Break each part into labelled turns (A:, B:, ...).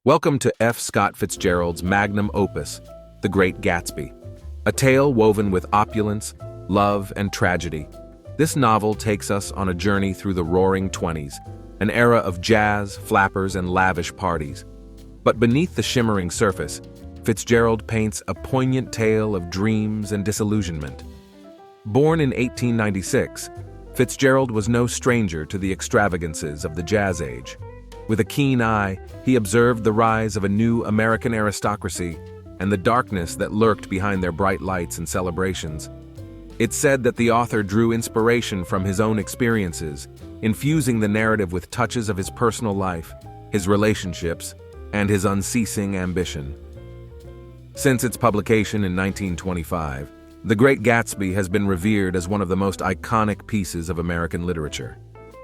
A: Welcome to F. Scott Fitzgerald's magnum opus, The Great Gatsby, a tale woven with opulence, love, and tragedy. This novel takes us on a journey through the roaring 20s, an era of jazz, flappers, and lavish parties. But beneath the shimmering surface, Fitzgerald paints a poignant tale of dreams and disillusionment. Born in 1896, Fitzgerald was no stranger to the extravagances of the jazz age. With a keen eye, he observed the rise of a new American aristocracy and the darkness that lurked behind their bright lights and celebrations. It's said that the author drew inspiration from his own experiences, infusing the narrative with touches of his personal life, his relationships, and his unceasing ambition. Since its publication in 1925, The Great Gatsby has been revered as one of the most iconic pieces of American literature.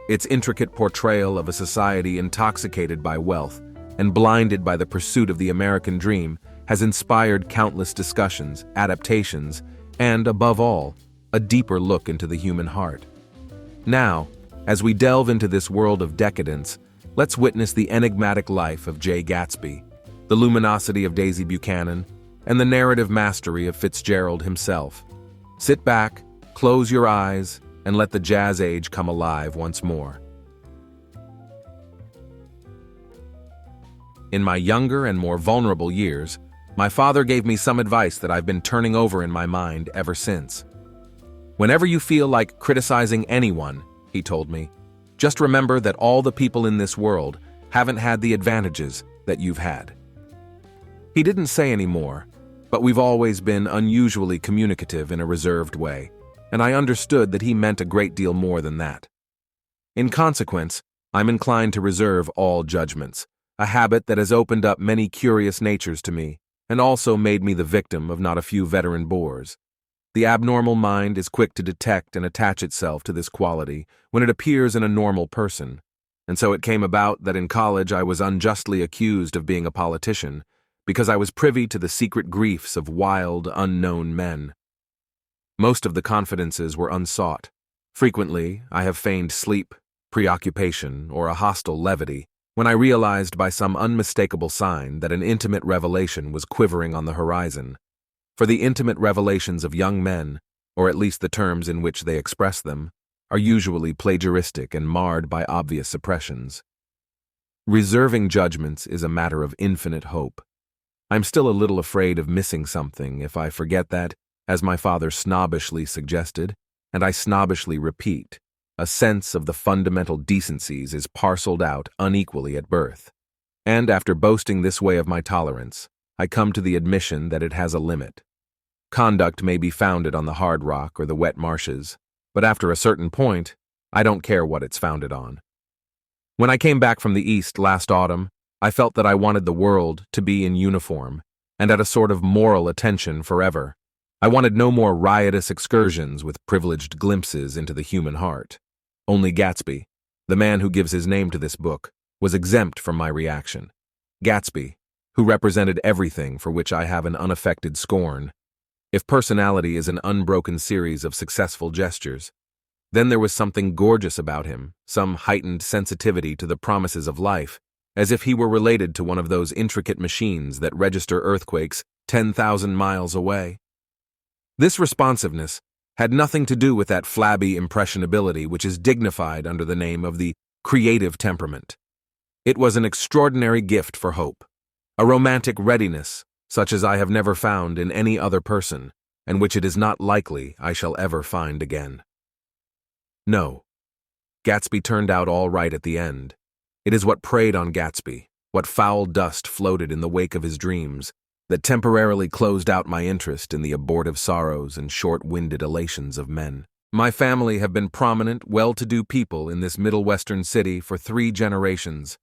A: Its intricate portrayal of a society intoxicated by wealth and blinded by the pursuit of the American dream has inspired countless discussions, adaptations, and, above all, a deeper look into the human heart. Now, as we delve into this world of decadence, let's witness the enigmatic life of Jay Gatsby, the luminosity of Daisy Buchanan, and the narrative mastery of Fitzgerald himself. Sit back, close your eyes, and let the jazz age come alive once more. In my younger and more vulnerable years, my father gave me some advice that I've been turning over in my mind ever since. Whenever you feel like criticizing anyone, he told me, just remember that all the people in this world haven't had the advantages that you've had. He didn't say any more, but we've always been unusually communicative in a reserved way, and I understood that he meant a great deal more than that. In consequence, I'm inclined to reserve all judgments, a habit that has opened up many curious natures to me, and also made me the victim of not a few veteran bores. The abnormal mind is quick to detect and attach itself to this quality when it appears in a normal person, and so it came about that in college I was unjustly accused of being a politician because I was privy to the secret griefs of wild, unknown men. Most of the confidences were unsought. Frequently, I have feigned sleep, preoccupation, or a hostile levity when I realized by some unmistakable sign that an intimate revelation was quivering on the horizon. For the intimate revelations of young men, or at least the terms in which they express them, are usually plagiaristic and marred by obvious suppressions. Reserving judgments is a matter of infinite hope. I'm still a little afraid of missing something if I forget that, as my father snobbishly suggested, and I snobbishly repeat, a sense of the fundamental decencies is parceled out unequally at birth. And after boasting this way of my tolerance, I come to the admission that it has a limit. Conduct may be founded on the hard rock or the wet marshes, but after a certain point, I don't care what it's founded on. When I came back from the East last autumn, I felt that I wanted the world to be in uniform and at a sort of moral attention forever. I wanted no more riotous excursions with privileged glimpses into the human heart. Only Gatsby, the man who gives his name to this book, was exempt from my reaction. Gatsby, who represented everything for which I have an unaffected scorn. If personality is an unbroken series of successful gestures, then there was something gorgeous about him, some heightened sensitivity to the promises of life, as if he were related to one of those intricate machines that register earthquakes 10,000 miles away. This responsiveness had nothing to do with that flabby impressionability which is dignified under the name of the creative temperament. It was an extraordinary gift for hope, a romantic readiness such as I have never found in any other person, and which it is not likely I shall ever find again. No, Gatsby turned out all right at the end. It is what preyed on Gatsby, what foul dust floated in the wake of his dreams, that temporarily closed out my interest in the abortive sorrows and short-winded elations of men. My family have been prominent, well-to-do people in this Middle Western city for 3 generations.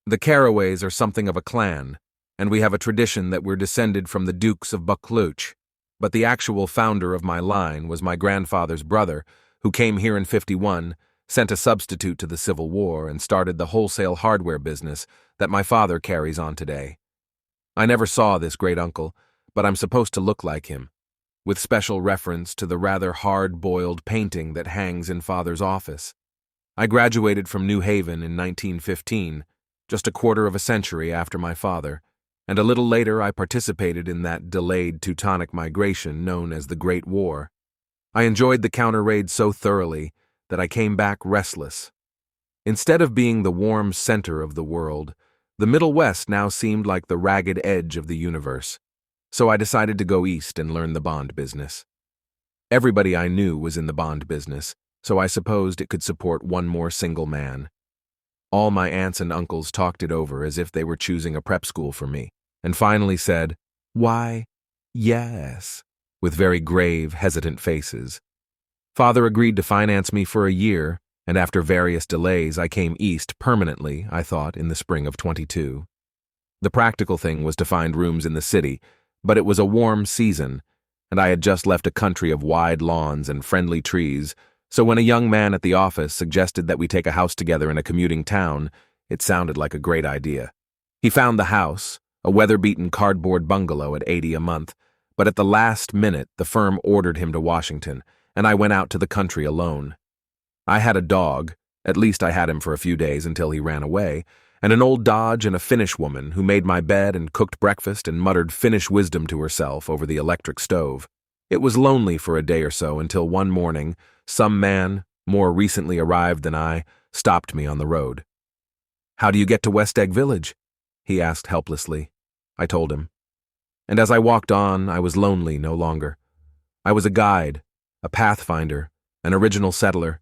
A: The Carraways are something of a clan, and we have a tradition that we're descended from the Dukes of Buchanans, but the actual founder of my line was my grandfather's brother, who came here in '51, sent a substitute to the Civil War, and started the wholesale hardware business that my father carries on today. I never saw this great-uncle, but I'm supposed to look like him, with special reference to the rather hard-boiled painting that hangs in Father's office. I graduated from New Haven in 1915, just a quarter of a century after my father, and a little later I participated in that delayed Teutonic migration known as the Great War. I enjoyed the counter-raid so thoroughly that I came back restless. Instead of being the warm center of the world, the Middle West now seemed like the ragged edge of the universe, so I decided to go east and learn the bond business. Everybody I knew was in the bond business, so I supposed it could support one more single man. All my aunts and uncles talked it over as if they were choosing a prep school for me, and finally said, "Why, yes," with very grave, hesitant faces. Father agreed to finance me for a year, and after various delays I came east permanently, I thought, in the spring of 22. The practical thing was to find rooms in the city, but it was a warm season, and I had just left a country of wide lawns and friendly trees, so when a young man at the office suggested that we take a house together in a commuting town, it sounded like a great idea. He found the house, a weather-beaten cardboard bungalow at $80 a month, but at the last minute the firm ordered him to Washington, and I went out to the country alone. I had a dog, at least I had him for a few days until he ran away, and an old Dodge and a Finnish woman who made my bed and cooked breakfast and muttered Finnish wisdom to herself over the electric stove. It was lonely for a day or so until one morning, some man, more recently arrived than I, stopped me on the road. "How do you get to West Egg Village?" he asked helplessly. I told him. And as I walked on, I was lonely no longer. I was a guide, a pathfinder, an original settler.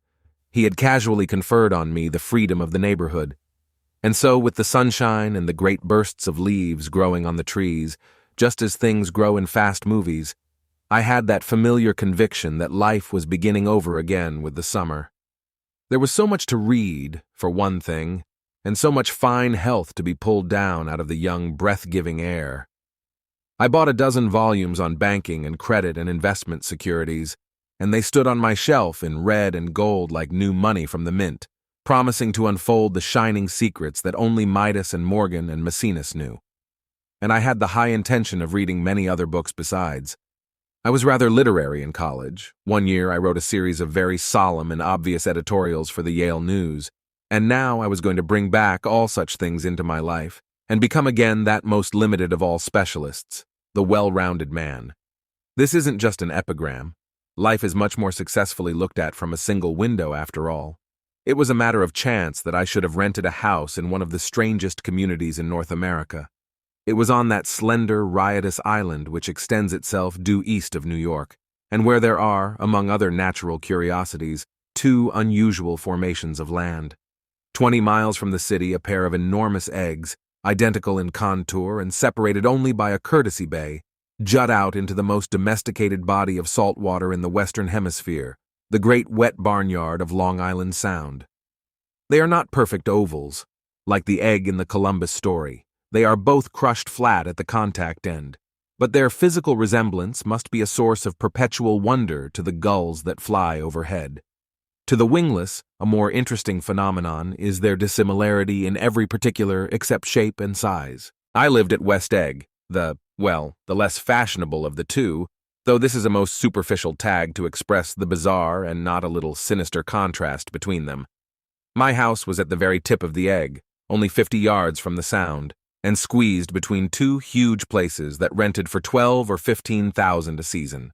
A: He had casually conferred on me the freedom of the neighborhood. And so, with the sunshine and the great bursts of leaves growing on the trees, just as things grow in fast movies, I had that familiar conviction that life was beginning over again with the summer. There was so much to read, for one thing, and so much fine health to be pulled down out of the young, breath-giving air. I bought a dozen volumes on banking and credit and investment securities, and they stood on my shelf in red and gold like new money from the mint, promising to unfold the shining secrets that only Midas and Morgan and Maecenas knew. And I had the high intention of reading many other books besides. I was rather literary in college. One year I wrote a series of very solemn and obvious editorials for the Yale News, and now I was going to bring back all such things into my life and become again that most limited of all specialists, the well-rounded man. This isn't just an epigram. Life is much more successfully looked at from a single window, after all. It was a matter of chance that I should have rented a house in one of the strangest communities in North America. It was on that slender, riotous island which extends itself due east of New York, and where there are, among other natural curiosities, two unusual formations of land. 20 miles from the city, a pair of enormous eggs, identical in contour and separated only by a courtesy bay, jut out into the most domesticated body of salt water in the Western Hemisphere, the great wet barnyard of Long Island Sound. They are not perfect ovals, like the egg in the Columbus story. They are both crushed flat at the contact end, but their physical resemblance must be a source of perpetual wonder to the gulls that fly overhead. To the wingless, a more interesting phenomenon is their dissimilarity in every particular except shape and size. I lived at West Egg, the less fashionable of the two, though this is a most superficial tag to express the bizarre and not a little sinister contrast between them. My house was at the very tip of the egg, only 50 yards from the Sound, and squeezed between two huge places that rented for $12,000 or $15,000 a season.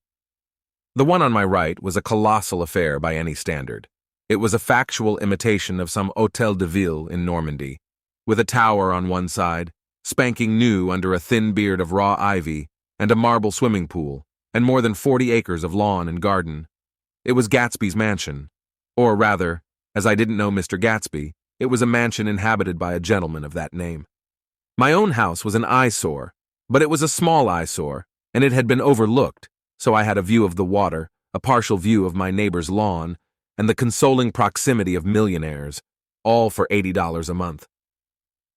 A: The one on my right was a colossal affair by any standard. It was a factual imitation of some Hôtel de Ville in Normandy, with a tower on one side, spanking new under a thin beard of raw ivy, and a marble swimming pool, and more than 40 acres of lawn and garden. It was Gatsby's mansion, or rather, as I didn't know Mr. Gatsby, it was a mansion inhabited by a gentleman of that name. My own house was an eyesore, but it was a small eyesore, and it had been overlooked, so I had a view of the water, a partial view of my neighbor's lawn, and the consoling proximity of millionaires, all for $80 a month.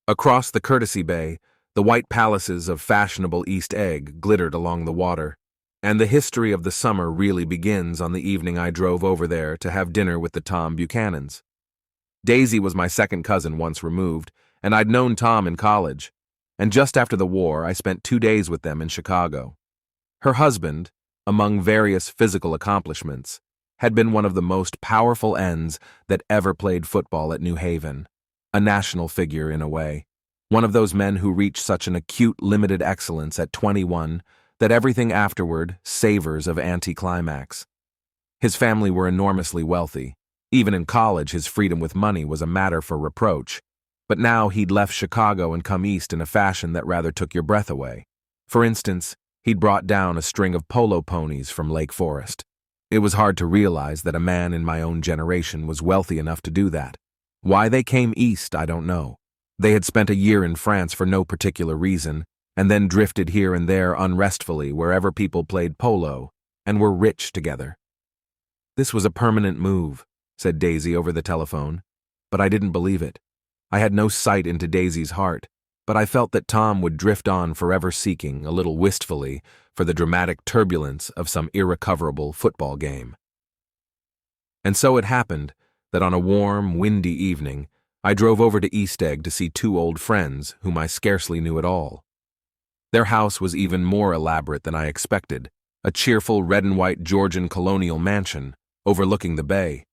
A: Across the courtesy bay, the white palaces of fashionable East Egg glittered along the water, and the history of the summer really begins on the evening I drove over there to have dinner with the Tom Buchanans. Daisy was my second cousin once removed, and I'd known Tom in college, and just after the war I spent 2 days with them in Chicago. Her husband, among various physical accomplishments, had been one of the most powerful ends that ever played football at New Haven. a national figure in a way. One of those men who reach such an acute limited excellence at 21 that everything afterward savors of anticlimax. His family were enormously wealthy. Even in college, his freedom with money was a matter for reproach. But now he'd left Chicago and come east in a fashion that rather took your breath away. For instance, he'd brought down a string of polo ponies from Lake Forest. It was hard to realize that a man in my own generation was wealthy enough to do that. Why they came east, I don't know. They had spent a year in France for no particular reason, and then drifted here and there unrestfully wherever people played polo, and were rich together. "This was a permanent move," said Daisy over the telephone, but I didn't believe it. I had no sight into Daisy's heart, but I felt that Tom would drift on forever seeking, a little wistfully, for the dramatic turbulence of some irrecoverable football game. And so it happened that on a warm, windy evening, I drove over to East Egg to see two old friends whom I scarcely knew at all. Their house was even more elaborate than I expected, a cheerful red and white Georgian colonial mansion overlooking the bay.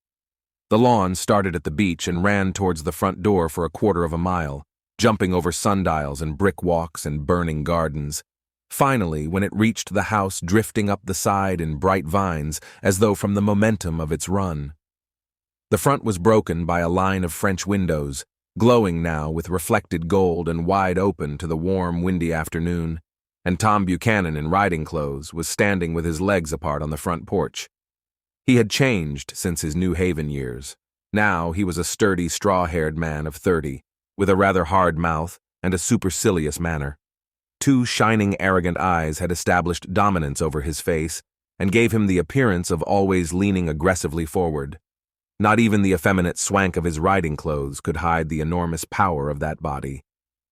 A: The lawn started at the beach and ran towards the front door for a quarter of a mile, jumping over sundials and brick walks and burning gardens. Finally, when it reached the house, drifting up the side in bright vines as though from the momentum of its run. The front was broken by a line of French windows, glowing now with reflected gold and wide open to the warm, windy afternoon, and Tom Buchanan in riding clothes was standing with his legs apart on the front porch. He had changed since his New Haven years. Now he was a sturdy, straw-haired man of 30, with a rather hard mouth and a supercilious manner. Two shining, arrogant eyes had established dominance over his face and gave him the appearance of always leaning aggressively forward. Not even the effeminate swank of his riding clothes could hide the enormous power of that body.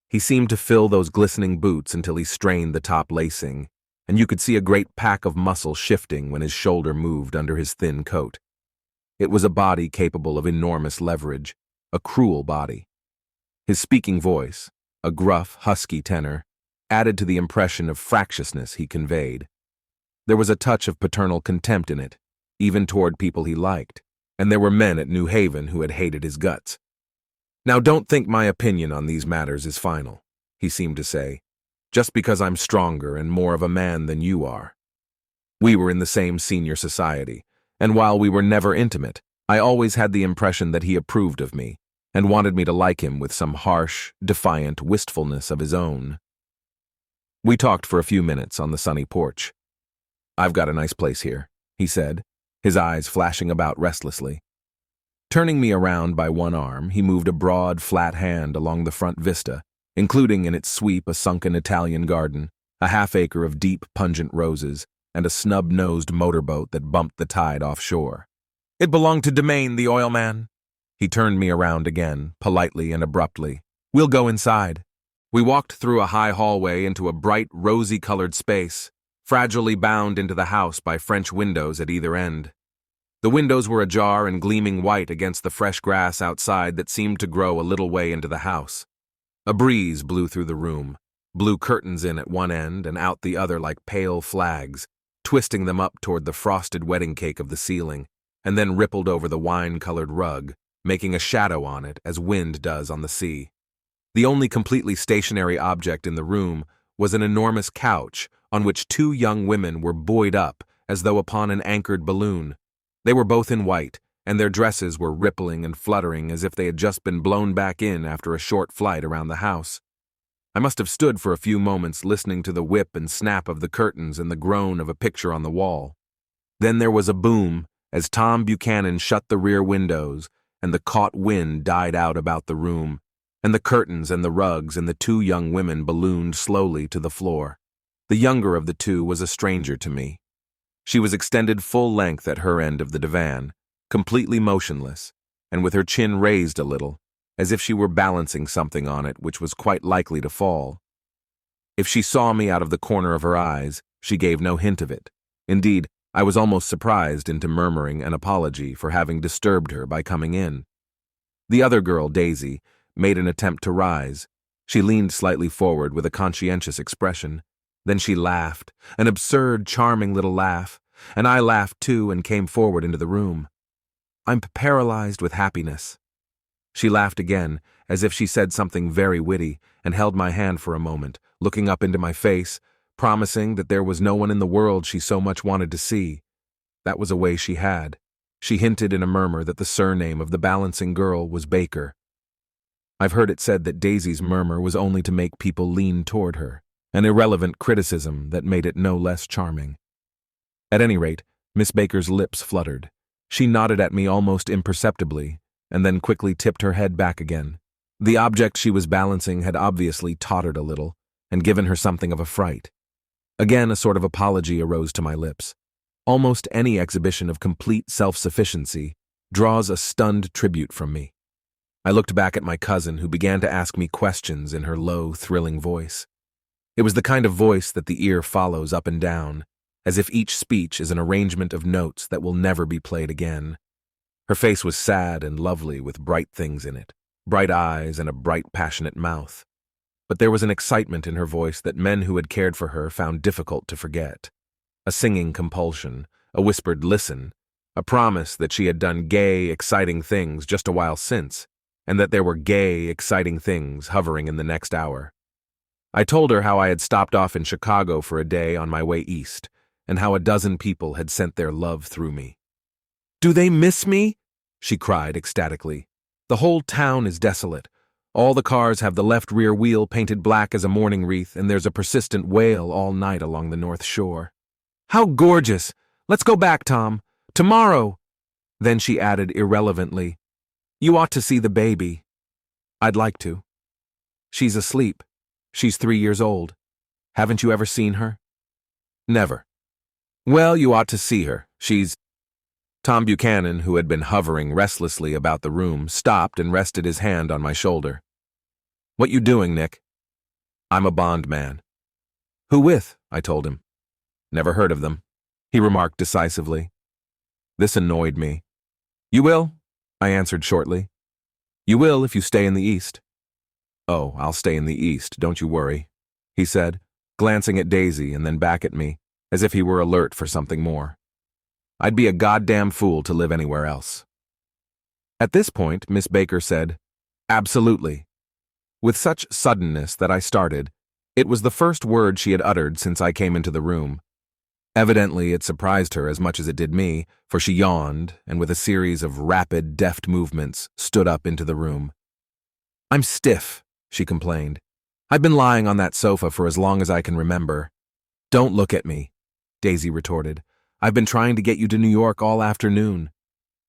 A: He seemed to fill those glistening boots until he strained the top lacing, and you could see a great pack of muscle shifting when his shoulder moved under his thin coat. It was a body capable of enormous leverage, a cruel body. His speaking voice, a gruff, husky tenor, added to the impression of fractiousness he conveyed. There was a touch of paternal contempt in it, even toward people he liked, and there were men at New Haven who had hated his guts. "Now don't think my opinion on these matters is final," he seemed to say, "just because I'm stronger and more of a man than you are." We were in the same senior society, and while we were never intimate, I always had the impression that he approved of me and wanted me to like him with some harsh, defiant wistfulness of his own. We talked for a few minutes on the sunny porch. "I've got a nice place here," he said, his eyes flashing about restlessly. Turning me around by one arm, he moved a broad, flat hand along the front vista, including in its sweep a sunken Italian garden, a half-acre of deep, pungent roses, and a snub-nosed motorboat that bumped the tide offshore. "It belonged to Domain, the oil man." He turned me around again, politely and abruptly. "We'll go inside." We walked through a high hallway into a bright, rosy-colored space, fragilely bound into the house by French windows at either end. The windows were ajar and gleaming white against the fresh grass outside that seemed to grow a little way into the house. A breeze blew through the room, blew curtains in at one end and out the other like pale flags, twisting them up toward the frosted wedding cake of the ceiling, and then rippled over the wine-colored rug, making a shadow on it as wind does on the sea. The only completely stationary object in the room was an enormous couch on which two young women were buoyed up as though upon an anchored balloon. They were both in white, and their dresses were rippling and fluttering as if they had just been blown back in after a short flight around the house. I must have stood for a few moments listening to the whip and snap of the curtains and the groan of a picture on the wall. Then there was a boom as Tom Buchanan shut the rear windows, and the caught wind died out about the room, and the curtains and the rugs and the two young women ballooned slowly to the floor. The younger of the two was a stranger to me. She was extended full length at her end of the divan, completely motionless, and with her chin raised a little, as if she were balancing something on it which was quite likely to fall. If she saw me out of the corner of her eyes, she gave no hint of it. Indeed, I was almost surprised into murmuring an apology for having disturbed her by coming in. The other girl, Daisy, made an attempt to rise. She leaned slightly forward with a conscientious expression. Then she laughed, an absurd, charming little laugh, and I laughed too and came forward into the room. I'm paralyzed with happiness. She laughed again, as if she said something very witty, and held my hand for a moment, looking up into my face, promising that there was no one in the world she so much wanted to see. That was a way she had. She hinted in a murmur that the surname of the balancing girl was Baker. I've heard it said that Daisy's murmur was only to make people lean toward her, an irrelevant criticism that made it no less charming. At any rate, Miss Baker's lips fluttered. She nodded at me almost imperceptibly, and then quickly tipped her head back again. The object she was balancing had obviously tottered a little, and given her something of a fright. Again, a sort of apology arose to my lips. Almost any exhibition of complete self-sufficiency draws a stunned tribute from me. I looked back at my cousin, who began to ask me questions in her low, thrilling voice. It was the kind of voice that the ear follows up and down, as if each speech is an arrangement of notes that will never be played again. Her face was sad and lovely with bright things in it, bright eyes and a bright, passionate mouth. But there was an excitement in her voice that men who had cared for her found difficult to forget. A singing compulsion, a whispered listen, a promise that she had done gay, exciting things just a while since, and that there were gay, exciting things hovering in the next hour. I told her how I had stopped off in Chicago for a day on my way east, and how a dozen people had sent their love through me. "Do they miss me?" she cried ecstatically. "The whole town is desolate. All the cars have the left rear wheel painted black as a mourning wreath, and there's a persistent wail all night along the North Shore. How gorgeous! Let's go back, Tom. Tomorrow!" Then she added irrelevantly, "You ought to see the baby." "I'd like to." "She's asleep. She's 3 years old. Haven't you ever seen her?" "Never." "Well, you ought to see her. She's—" Tom Buchanan, who had been hovering restlessly about the room, stopped and rested his hand on my shoulder. "What you doing, Nick?" "I'm a bondman." "Who with?" I told him. "Never heard of them," he remarked decisively. This annoyed me. "You will," I answered shortly. "You will if you stay in the East." "Oh, I'll stay in the East, don't you worry," he said, glancing at Daisy and then back at me, as if he were alert for something more. "I'd be a goddamn fool to live anywhere else." At this point, Miss Baker said, "Absolutely," with such suddenness that I started. It was the first word she had uttered since I came into the room. Evidently, it surprised her as much as it did me, for she yawned and with a series of rapid, deft movements stood up into the room. "I'm stiff," she complained. "I've been lying on that sofa for as long as I can remember." "Don't look at me," Daisy retorted. "I've been trying to get you to New York all afternoon."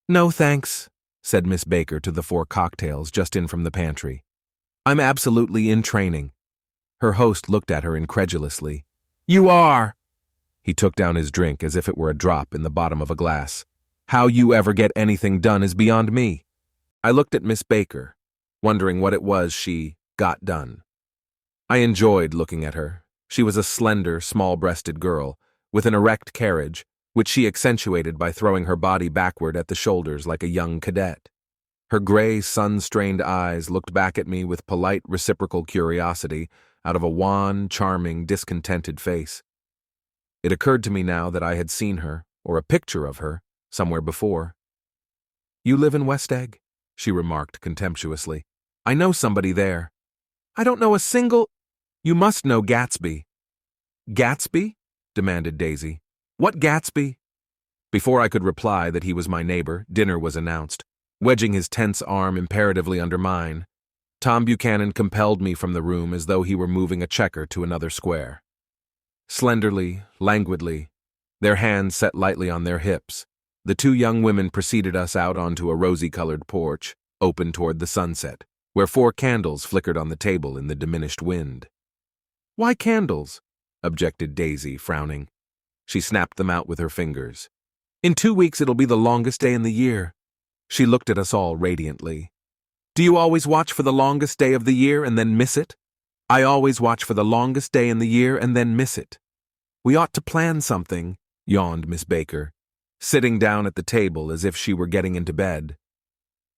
A: "No, thanks," said Miss Baker to the 4 cocktails just in from the pantry. "I'm absolutely in training." Her host looked at her incredulously. "You are!" He took down his drink as if it were a drop in the bottom of a glass. "How you ever get anything done is beyond me." I looked at Miss Baker, wondering what it was she got done. I enjoyed looking at her. She was a slender, small-breasted girl, with an erect carriage, which she accentuated by throwing her body backward at the shoulders like a young cadet. Her gray, sun-strained eyes looked back at me with polite, reciprocal curiosity out of a wan, charming, discontented face. It occurred to me now that I had seen her, or a picture of her, somewhere before. "You live in West Egg?" she remarked contemptuously. "I know somebody there." "I don't know a single—" "You must know Gatsby." "Gatsby?" demanded Daisy. "What Gatsby?" Before I could reply that he was my neighbor, dinner was announced. Wedging his tense arm imperatively under mine, Tom Buchanan compelled me from the room as though he were moving a checker to another square. Slenderly, languidly, their hands set lightly on their hips, the 2 young women preceded us out onto a rosy-colored porch, open toward the sunset, where 4 candles flickered on the table in the diminished wind. "Why candles?" objected Daisy, frowning. She snapped them out with her fingers. "In 2 weeks it'll be the longest day in the year." She looked at us all radiantly. "Do you always watch for the longest day of the year and then miss it?" "I always watch for the longest day in the year and then miss it." "We ought to plan something," yawned Miss Baker, sitting down at the table as if she were getting into bed.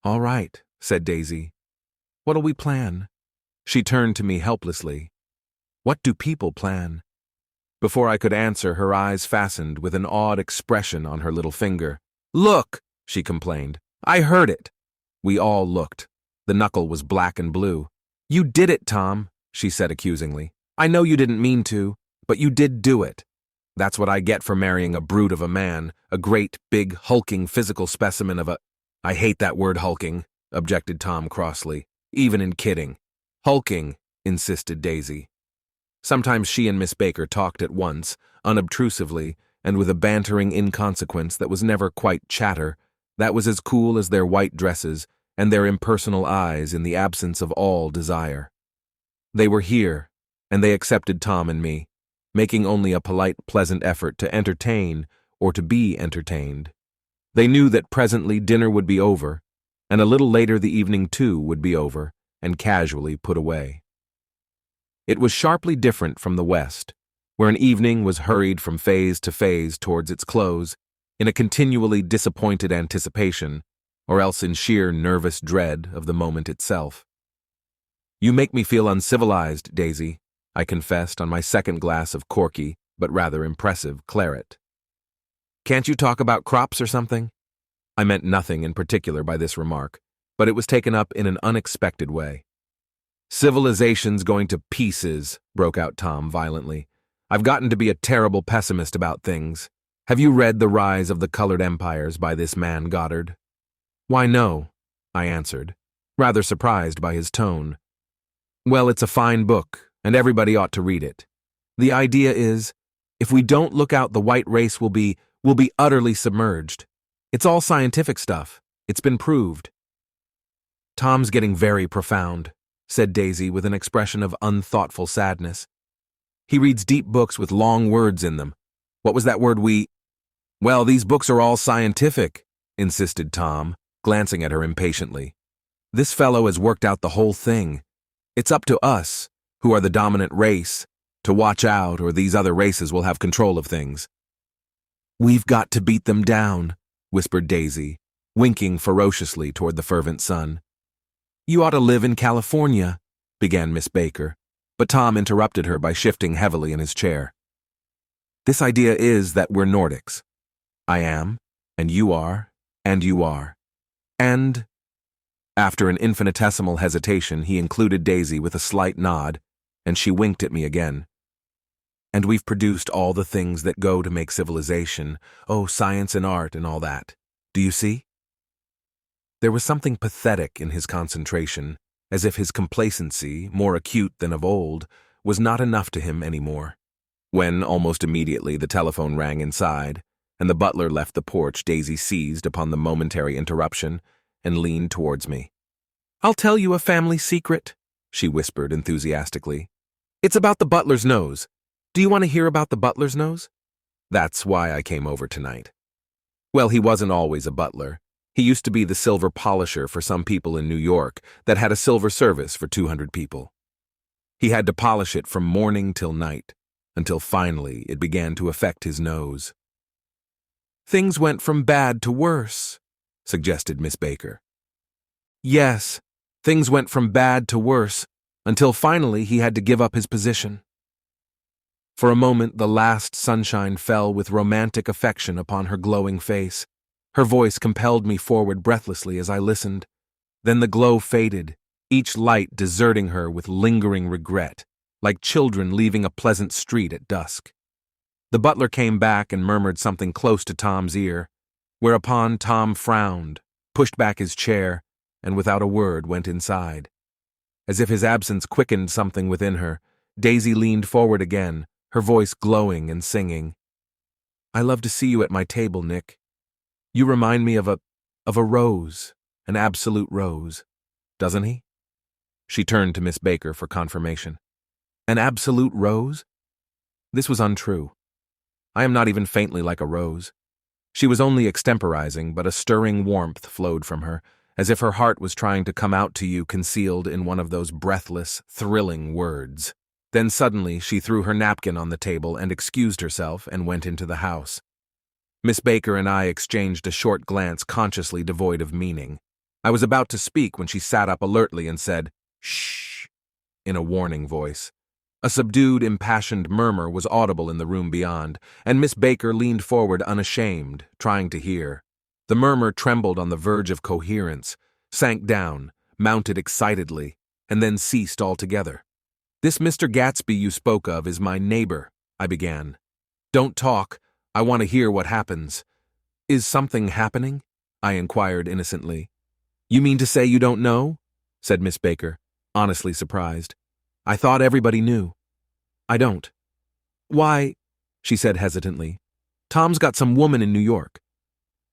A: "All right," said Daisy. "What'll we plan?" She turned to me helplessly. "What do people plan?" Before I could answer, her eyes fastened with an odd expression on her little finger. "Look!" she complained. "I heard it." We all looked. The knuckle was black and blue. "You did it, Tom," she said accusingly. "I know you didn't mean to, but you did do it. That's what I get for marrying a brute of a man, a great, big, hulking physical specimen of a—" "I hate that word hulking," objected Tom crossly, "even in kidding." "Hulking," insisted Daisy. Sometimes she and Miss Baker talked at once, unobtrusively, and with a bantering inconsequence that was never quite chatter, that was as cool as their white dresses and their impersonal eyes in the absence of all desire. They were here, and they accepted Tom and me, making only a polite, pleasant effort to entertain or to be entertained. They knew that presently dinner would be over, and a little later the evening too would be over and casually put away. It was sharply different from the West, where an evening was hurried from phase to phase towards its close, in a continually disappointed anticipation, or else in sheer nervous dread of the moment itself. "You make me feel uncivilized, Daisy," I confessed on my second glass of corky, but rather impressive, claret. "Can't you talk about crops or something?" I meant nothing in particular by this remark, but it was taken up in an unexpected way. "Civilization's going to pieces," broke out Tom violently. "I've gotten to be a terrible pessimist about things. Have you read The Rise of the Colored Empires by this man Goddard?" "Why, no," I answered, rather surprised by his tone. "Well, it's a fine book, and everybody ought to read it. The idea is, if we don't look out, the white race will be utterly submerged. It's all scientific stuff. It's been proved." "Tom's getting very profound," said Daisy with an expression of unthoughtful sadness. "He reads deep books with long words in them. What was that word Well, these books are all scientific," insisted Tom, glancing at her impatiently. "This fellow has worked out the whole thing. It's up to us, who are the dominant race, to watch out, or these other races will have control of things." "We've got to beat them down," whispered Daisy, winking ferociously toward the fervent sun. "You ought to live in California," began Miss Baker, but Tom interrupted her by shifting heavily in his chair. "This idea is that we're Nordics. I am, and you are, and you are. And—" After an infinitesimal hesitation, he included Daisy with a slight nod, and she winked at me again. "And we've produced all the things that go to make civilization, science and art and all that. Do you see?" There was something pathetic in his concentration, as if his complacency, more acute than of old, was not enough to him anymore. When, almost immediately, the telephone rang inside, and the butler left the porch, Daisy seized upon the momentary interruption and leaned towards me. "I'll tell you a family secret," she whispered enthusiastically. "It's about the butler's nose. Do you want to hear about the butler's nose? That's why I came over tonight. Well, he wasn't always a butler. He used to be the silver polisher for some people in New York that had a silver service for 200 people. He had to polish it from morning till night, until finally it began to affect his nose." "Things went from bad to worse," suggested Miss Baker. "Yes, things went from bad to worse, until finally he had to give up his position." For a moment the last sunshine fell with romantic affection upon her glowing face. Her voice compelled me forward breathlessly as I listened. Then the glow faded, each light deserting her with lingering regret, like children leaving a pleasant street at dusk. The butler came back and murmured something close to Tom's ear, whereupon Tom frowned, pushed back his chair, and without a word went inside. As if his absence quickened something within her, Daisy leaned forward again, her voice glowing and singing. "I love to see you at my table, Nick. You remind me of a rose, an absolute rose. Doesn't he?" She turned to Miss Baker for confirmation. "An absolute rose?" This was untrue. I am not even faintly like a rose. She was only extemporizing, but a stirring warmth flowed from her, as if her heart was trying to come out to you concealed in one of those breathless, thrilling words. Then suddenly she threw her napkin on the table and excused herself and went into the house. Miss Baker and I exchanged a short glance consciously devoid of meaning. I was about to speak when she sat up alertly and said, "Shh," in a warning voice. A subdued, impassioned murmur was audible in the room beyond, and Miss Baker leaned forward unashamed, trying to hear. The murmur trembled on the verge of coherence, sank down, mounted excitedly, and then ceased altogether. "This Mr. Gatsby you spoke of is my neighbor," I began. "Don't talk. I want to hear what happens." "Is something happening?" I inquired innocently. "You mean to say you don't know?" said Miss Baker, honestly surprised. "I thought everybody knew." "I don't." "Why," she said hesitantly, "Tom's got some woman in New York."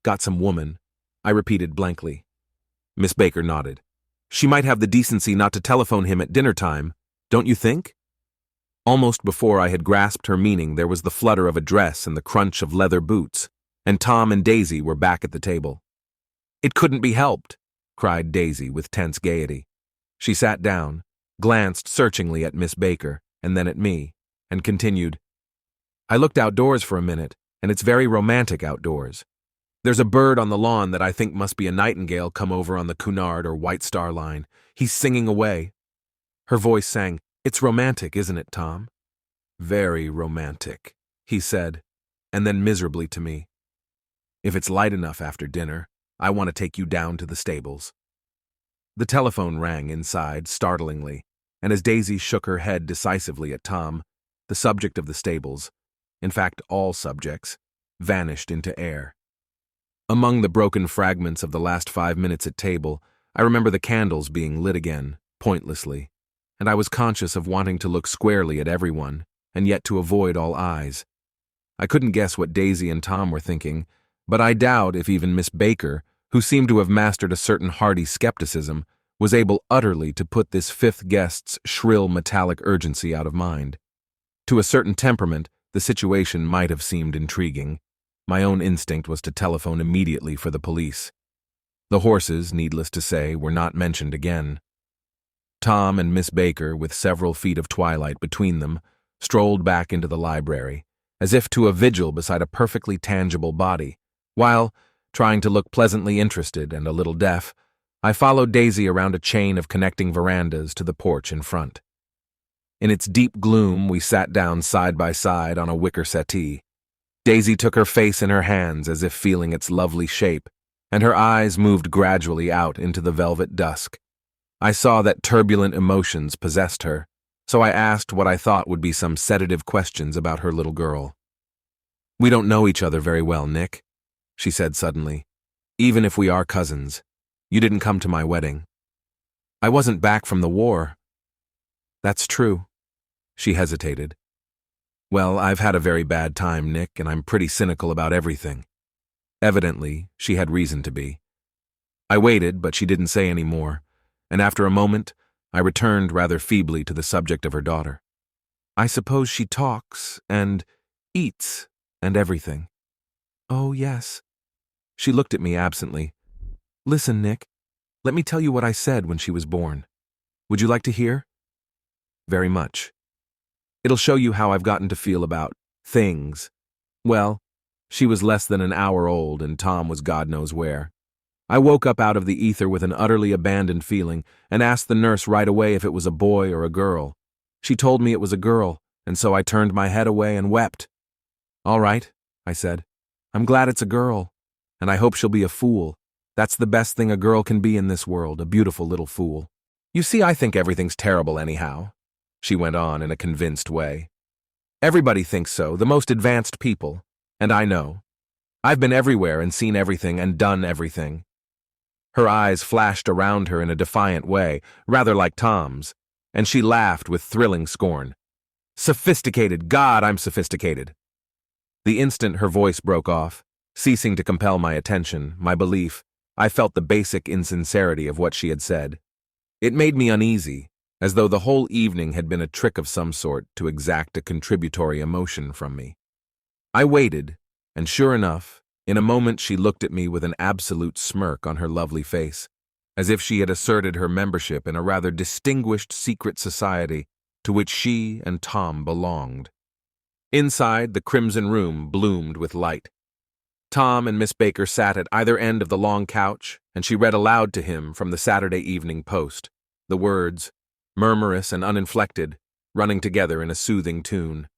A: "Got some woman," I repeated blankly. Miss Baker nodded. "She might have the decency not to telephone him at dinner time, don't you think?" Almost before I had grasped her meaning, there was the flutter of a dress and the crunch of leather boots, and Tom and Daisy were back at the table. "It couldn't be helped," cried Daisy with tense gaiety. She sat down, glanced searchingly at Miss Baker, and then at me, and continued, "I looked outdoors for a minute, and it's very romantic outdoors. There's a bird on the lawn that I think must be a nightingale come over on the Cunard or White Star Line. He's singing away." Her voice sang, "It's romantic, isn't it, Tom?" "Very romantic," he said, and then miserably to me, "If it's light enough after dinner, I want to take you down to the stables." The telephone rang inside, startlingly, and as Daisy shook her head decisively at Tom, the subject of the stables, in fact all subjects, vanished into air. Among the broken fragments of the last 5 minutes at table, I remember the candles being lit again, pointlessly, and I was conscious of wanting to look squarely at everyone, and yet to avoid all eyes. I couldn't guess what Daisy and Tom were thinking, but I doubt if even Miss Baker, who seemed to have mastered a certain hearty skepticism, was able utterly to put this fifth guest's shrill metallic urgency out of mind. To a certain temperament, the situation might have seemed intriguing. My own instinct was to telephone immediately for the police. The horses, needless to say, were not mentioned again. Tom and Miss Baker, with several feet of twilight between them, strolled back into the library, as if to a vigil beside a perfectly tangible body, while, trying to look pleasantly interested and a little deaf, I followed Daisy around a chain of connecting verandas to the porch in front. In its deep gloom, we sat down side by side on a wicker settee. Daisy took her face in her hands as if feeling its lovely shape, and her eyes moved gradually out into the velvet dusk. I saw that turbulent emotions possessed her, so I asked what I thought would be some sedative questions about her little girl. "We don't know each other very well, Nick," she said suddenly. "Even if we are cousins, you didn't come to my wedding." "I wasn't back from the war." "That's true." She hesitated. "Well, I've had a very bad time, Nick, and I'm pretty cynical about everything." Evidently, she had reason to be. I waited, but she didn't say any more, and after a moment, I returned rather feebly to the subject of her daughter. "I suppose she talks, and eats, and everything." "Oh, yes." She looked at me absently. "Listen, Nick, let me tell you what I said when she was born. Would you like to hear?" "Very much. It'll show you how I've gotten to feel about things." Well, she was less than an hour old, and Tom was God knows where. I woke up out of the ether with an utterly abandoned feeling and asked the nurse right away if it was a boy or a girl. She told me it was a girl, and so I turned my head away and wept. "All right," I said. "I'm glad it's a girl, and I hope she'll be a fool. That's the best thing a girl can be in this world, a beautiful little fool. You see, I think everything's terrible anyhow," she went on in a convinced way. "Everybody thinks so, the most advanced people, and I know. I've been everywhere and seen everything and done everything." Her eyes flashed around her in a defiant way, rather like Tom's, and she laughed with thrilling scorn. "Sophisticated, God, I'm sophisticated." The instant her voice broke off, ceasing to compel my attention, my belief, I felt the basic insincerity of what she had said. It made me uneasy, as though the whole evening had been a trick of some sort to exact a contributory emotion from me. I waited, and sure enough, in a moment she looked at me with an absolute smirk on her lovely face, as if she had asserted her membership in a rather distinguished secret society to which she and Tom belonged. Inside, the crimson room bloomed with light. Tom and Miss Baker sat at either end of the long couch, and she read aloud to him from the Saturday Evening Post, the words, murmurous and uninflected, running together in a soothing tune.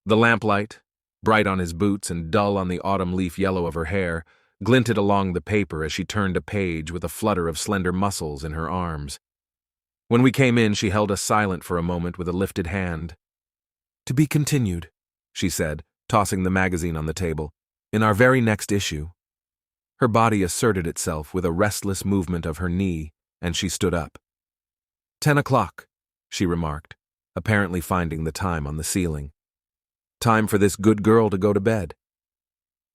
A: The lamplight, bright on his boots and dull on the autumn leaf yellow of her hair, glinted along the paper as she turned a page with a flutter of slender muscles in her arms. When we came in, she held us silent for a moment with a lifted hand. "To be continued," she said, tossing the magazine on the table, "in our very next issue." Her body asserted itself with a restless movement of her knee, and she stood up. 10 o'clock, she remarked, apparently finding the time on the ceiling. "Time for this good girl to go to bed."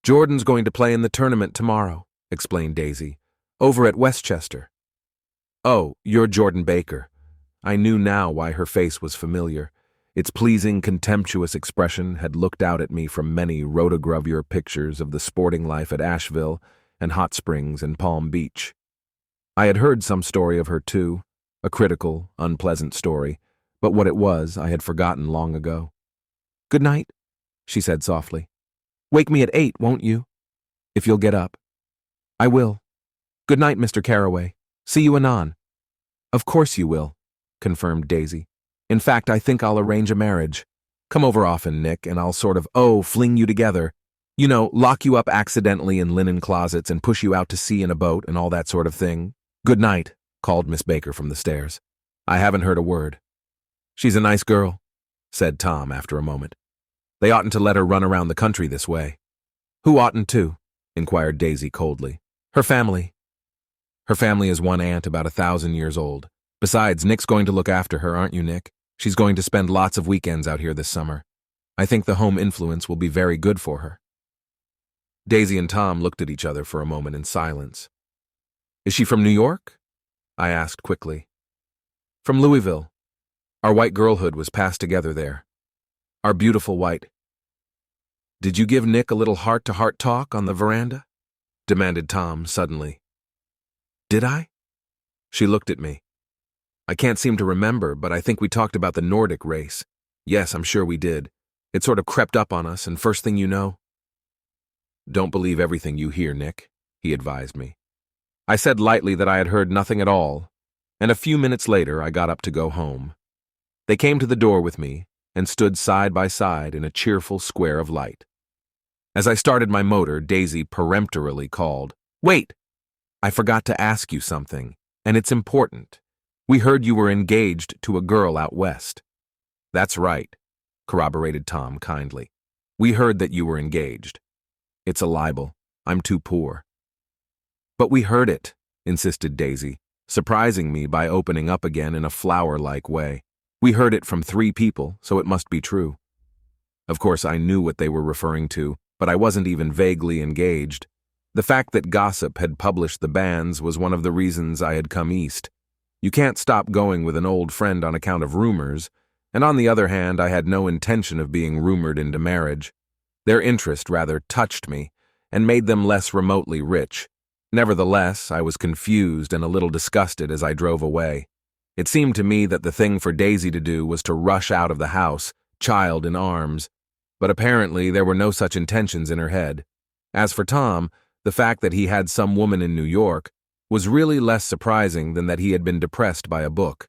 A: "Jordan's going to play in the tournament tomorrow," explained Daisy, "over at Westchester." "Oh, you're Jordan Baker." I knew now why her face was familiar. Its pleasing, contemptuous expression had looked out at me from many rotogravure pictures of the sporting life at Asheville and Hot Springs and Palm Beach. I had heard some story of her too, a critical, unpleasant story, but what it was I had forgotten long ago. "Good night," she said softly. "Wake me at 8, won't you? If you'll get up." "I will. Good night, Mr. Carraway. See you anon." "Of course you will," confirmed Daisy. "In fact, I think I'll arrange a marriage. Come over often, Nick, and I'll sort of, fling you together. You know, lock you up accidentally in linen closets and push you out to sea in a boat and all that sort of thing." "Good night," called Miss Baker from the stairs. "I haven't heard a word." "She's a nice girl," said Tom after a moment. "They oughtn't to let her run around the country this way." "Who oughtn't to?" inquired Daisy coldly. "Her family." "Her family is one aunt about 1,000 years old. Besides, Nick's going to look after her, aren't you, Nick? She's going to spend lots of weekends out here this summer. I think the home influence will be very good for her." Daisy and Tom looked at each other for a moment in silence. "Is she from New York?" I asked quickly. "From Louisville. Our white girlhood was passed together there. Our beautiful white—" "Did you give Nick a little heart-to-heart talk on the veranda?" demanded Tom suddenly. "Did I?" She looked at me. "I can't seem to remember, but I think we talked about the Nordic race. Yes, I'm sure we did. It sort of crept up on us, and first thing you know—" "Don't believe everything you hear, Nick," he advised me. I said lightly that I had heard nothing at all, and a few minutes later I got up to go home. They came to the door with me and stood side by side in a cheerful square of light. As I started my motor, Daisy peremptorily called, "Wait! I forgot to ask you something, and it's important. We heard you were engaged to a girl out west." "That's right," corroborated Tom kindly. "We heard that you were engaged. It's a libel. I'm too poor." "But we heard it," insisted Daisy, surprising me by opening up again in a flower-like way. "We heard it from 3 people, so it must be true." Of course, I knew what they were referring to, but I wasn't even vaguely engaged. The fact that gossip had published the banns was one of the reasons I had come east. You can't stop going with an old friend on account of rumors, and on the other hand, I had no intention of being rumored into marriage. Their interest rather touched me and made them less remotely rich. Nevertheless, I was confused and a little disgusted as I drove away. It seemed to me that the thing for Daisy to do was to rush out of the house, child in arms, but apparently there were no such intentions in her head. As for Tom, the fact that he had some woman in New York was really less surprising than that he had been depressed by a book.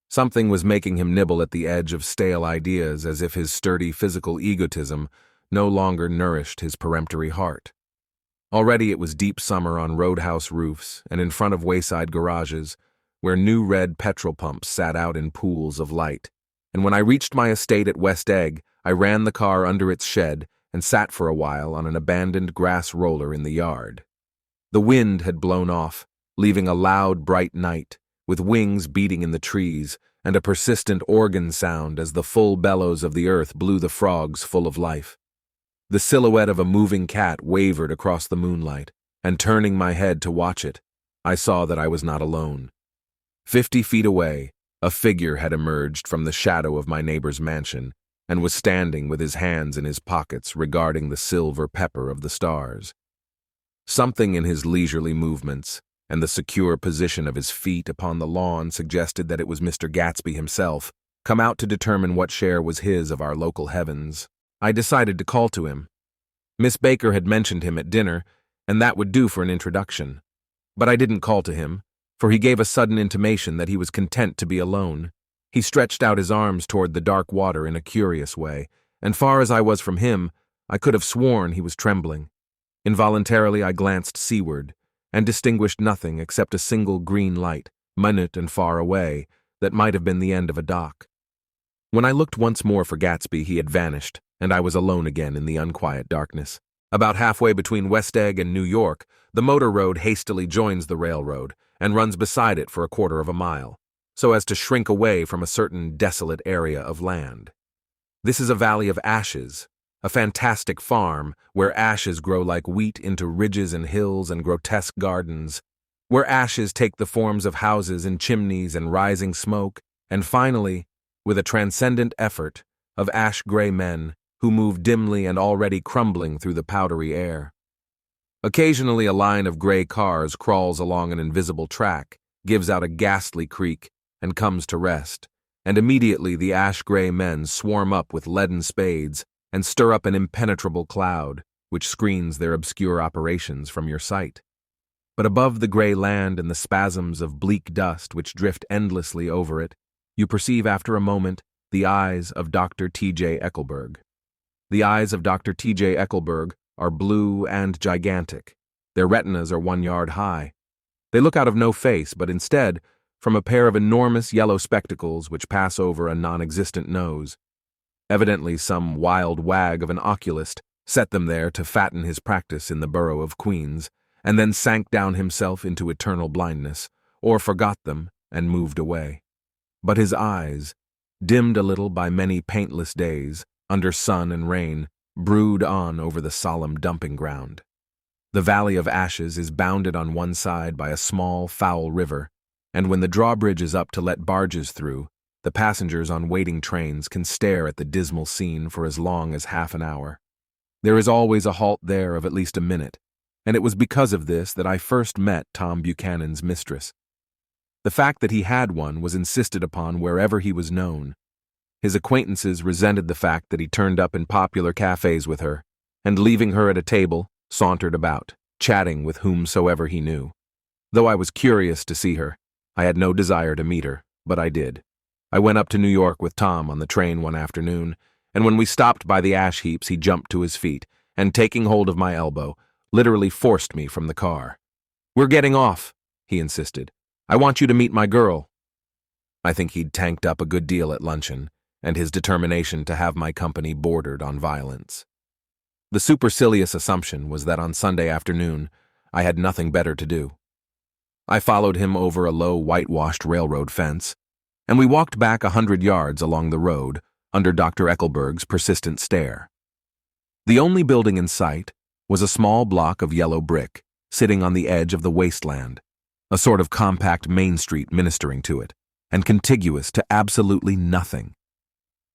A: Something was making him nibble at the edge of stale ideas as if his sturdy physical egotism no longer nourished his peremptory heart. Already it was deep summer on roadhouse roofs and in front of wayside garages, where new red petrol pumps sat out in pools of light. And when I reached my estate at West Egg, I ran the car under its shed and sat for a while on an abandoned grass roller in the yard. The wind had blown off, leaving a loud, bright night, with wings beating in the trees and a persistent organ sound as the full bellows of the earth blew the frogs full of life. The silhouette of a moving cat wavered across the moonlight, and turning my head to watch it, I saw that I was not alone. 50 feet away, a figure had emerged from the shadow of my neighbor's mansion and was standing with his hands in his pockets regarding the silver pepper of the stars. Something in his leisurely movements and the secure position of his feet upon the lawn suggested that it was Mr. Gatsby himself, come out to determine what share was his of our local heavens. I decided to call to him. Miss Baker had mentioned him at dinner, and that would do for an introduction. But I didn't call to him, for he gave a sudden intimation that he was content to be alone. He stretched out his arms toward the dark water in a curious way, and far as I was from him, I could have sworn he was trembling. Involuntarily, I glanced seaward and distinguished nothing except a single green light, minute and far away, that might have been the end of a dock. When I looked once more for Gatsby, he had vanished, and I was alone again in the unquiet darkness. About halfway between West Egg and New York, the motor road hastily joins the railroad and runs beside it for a quarter of a mile, so as to shrink away from a certain desolate area of land. This is a valley of ashes, a fantastic farm where ashes grow like wheat into ridges and hills and grotesque gardens, where ashes take the forms of houses and chimneys and rising smoke, and finally, with a transcendent effort, of ash-gray men who move dimly and already crumbling through the powdery air. Occasionally a line of gray cars crawls along an invisible track, gives out a ghastly creak, and comes to rest, and immediately the ash-gray men swarm up with leaden spades and stir up an impenetrable cloud, which screens their obscure operations from your sight. But above the gray land and the spasms of bleak dust which drift endlessly over it, you perceive after a moment the eyes of Dr. T.J. Eckelberg. The eyes of Dr. T.J. Eckelberg are blue and gigantic. Their retinas are 1 yard high. They look out of no face, but instead from a pair of enormous yellow spectacles which pass over a non-existent nose. Evidently some wild wag of an oculist set them there to fatten his practice in the borough of Queens, and then sank down himself into eternal blindness, or forgot them and moved away. But his eyes, dimmed a little by many paintless days, under sun and rain, brood on over the solemn dumping ground. The Valley of Ashes is bounded on one side by a small, foul river, and when the drawbridge is up to let barges through, the passengers on waiting trains can stare at the dismal scene for as long as half an hour. There is always a halt there of at least a minute, and it was because of this that I first met Tom Buchanan's mistress. The fact that he had one was insisted upon wherever he was known. His acquaintances resented the fact that he turned up in popular cafes with her, and leaving her at a table, sauntered about, chatting with whomsoever he knew. Though I was curious to see her, I had no desire to meet her, but I did. I went up to New York with Tom on the train one afternoon, and when we stopped by the ash heaps, he jumped to his feet, and taking hold of my elbow, literally forced me from the car. "We're getting off," he insisted. "I want you to meet my girl." I think he'd tanked up a good deal at luncheon, and his determination to have my company bordered on violence. The supercilious assumption was that on Sunday afternoon, I had nothing better to do. I followed him over a low whitewashed railroad fence, and we walked back 100 yards along the road under Dr. Eckelberg's persistent stare. The only building in sight was a small block of yellow brick, sitting on the edge of the wasteland, a sort of compact main street ministering to it, and contiguous to absolutely nothing.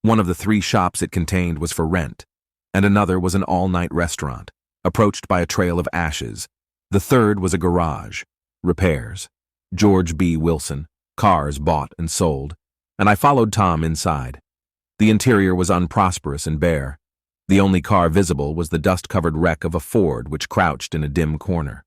A: One of the 3 shops it contained was for rent, and another was an all-night restaurant, approached by a trail of ashes. The third was a garage, repairs, George B. Wilson, cars bought and sold, and I followed Tom inside. The interior was unprosperous and bare. The only car visible was the dust-covered wreck of a Ford which crouched in a dim corner.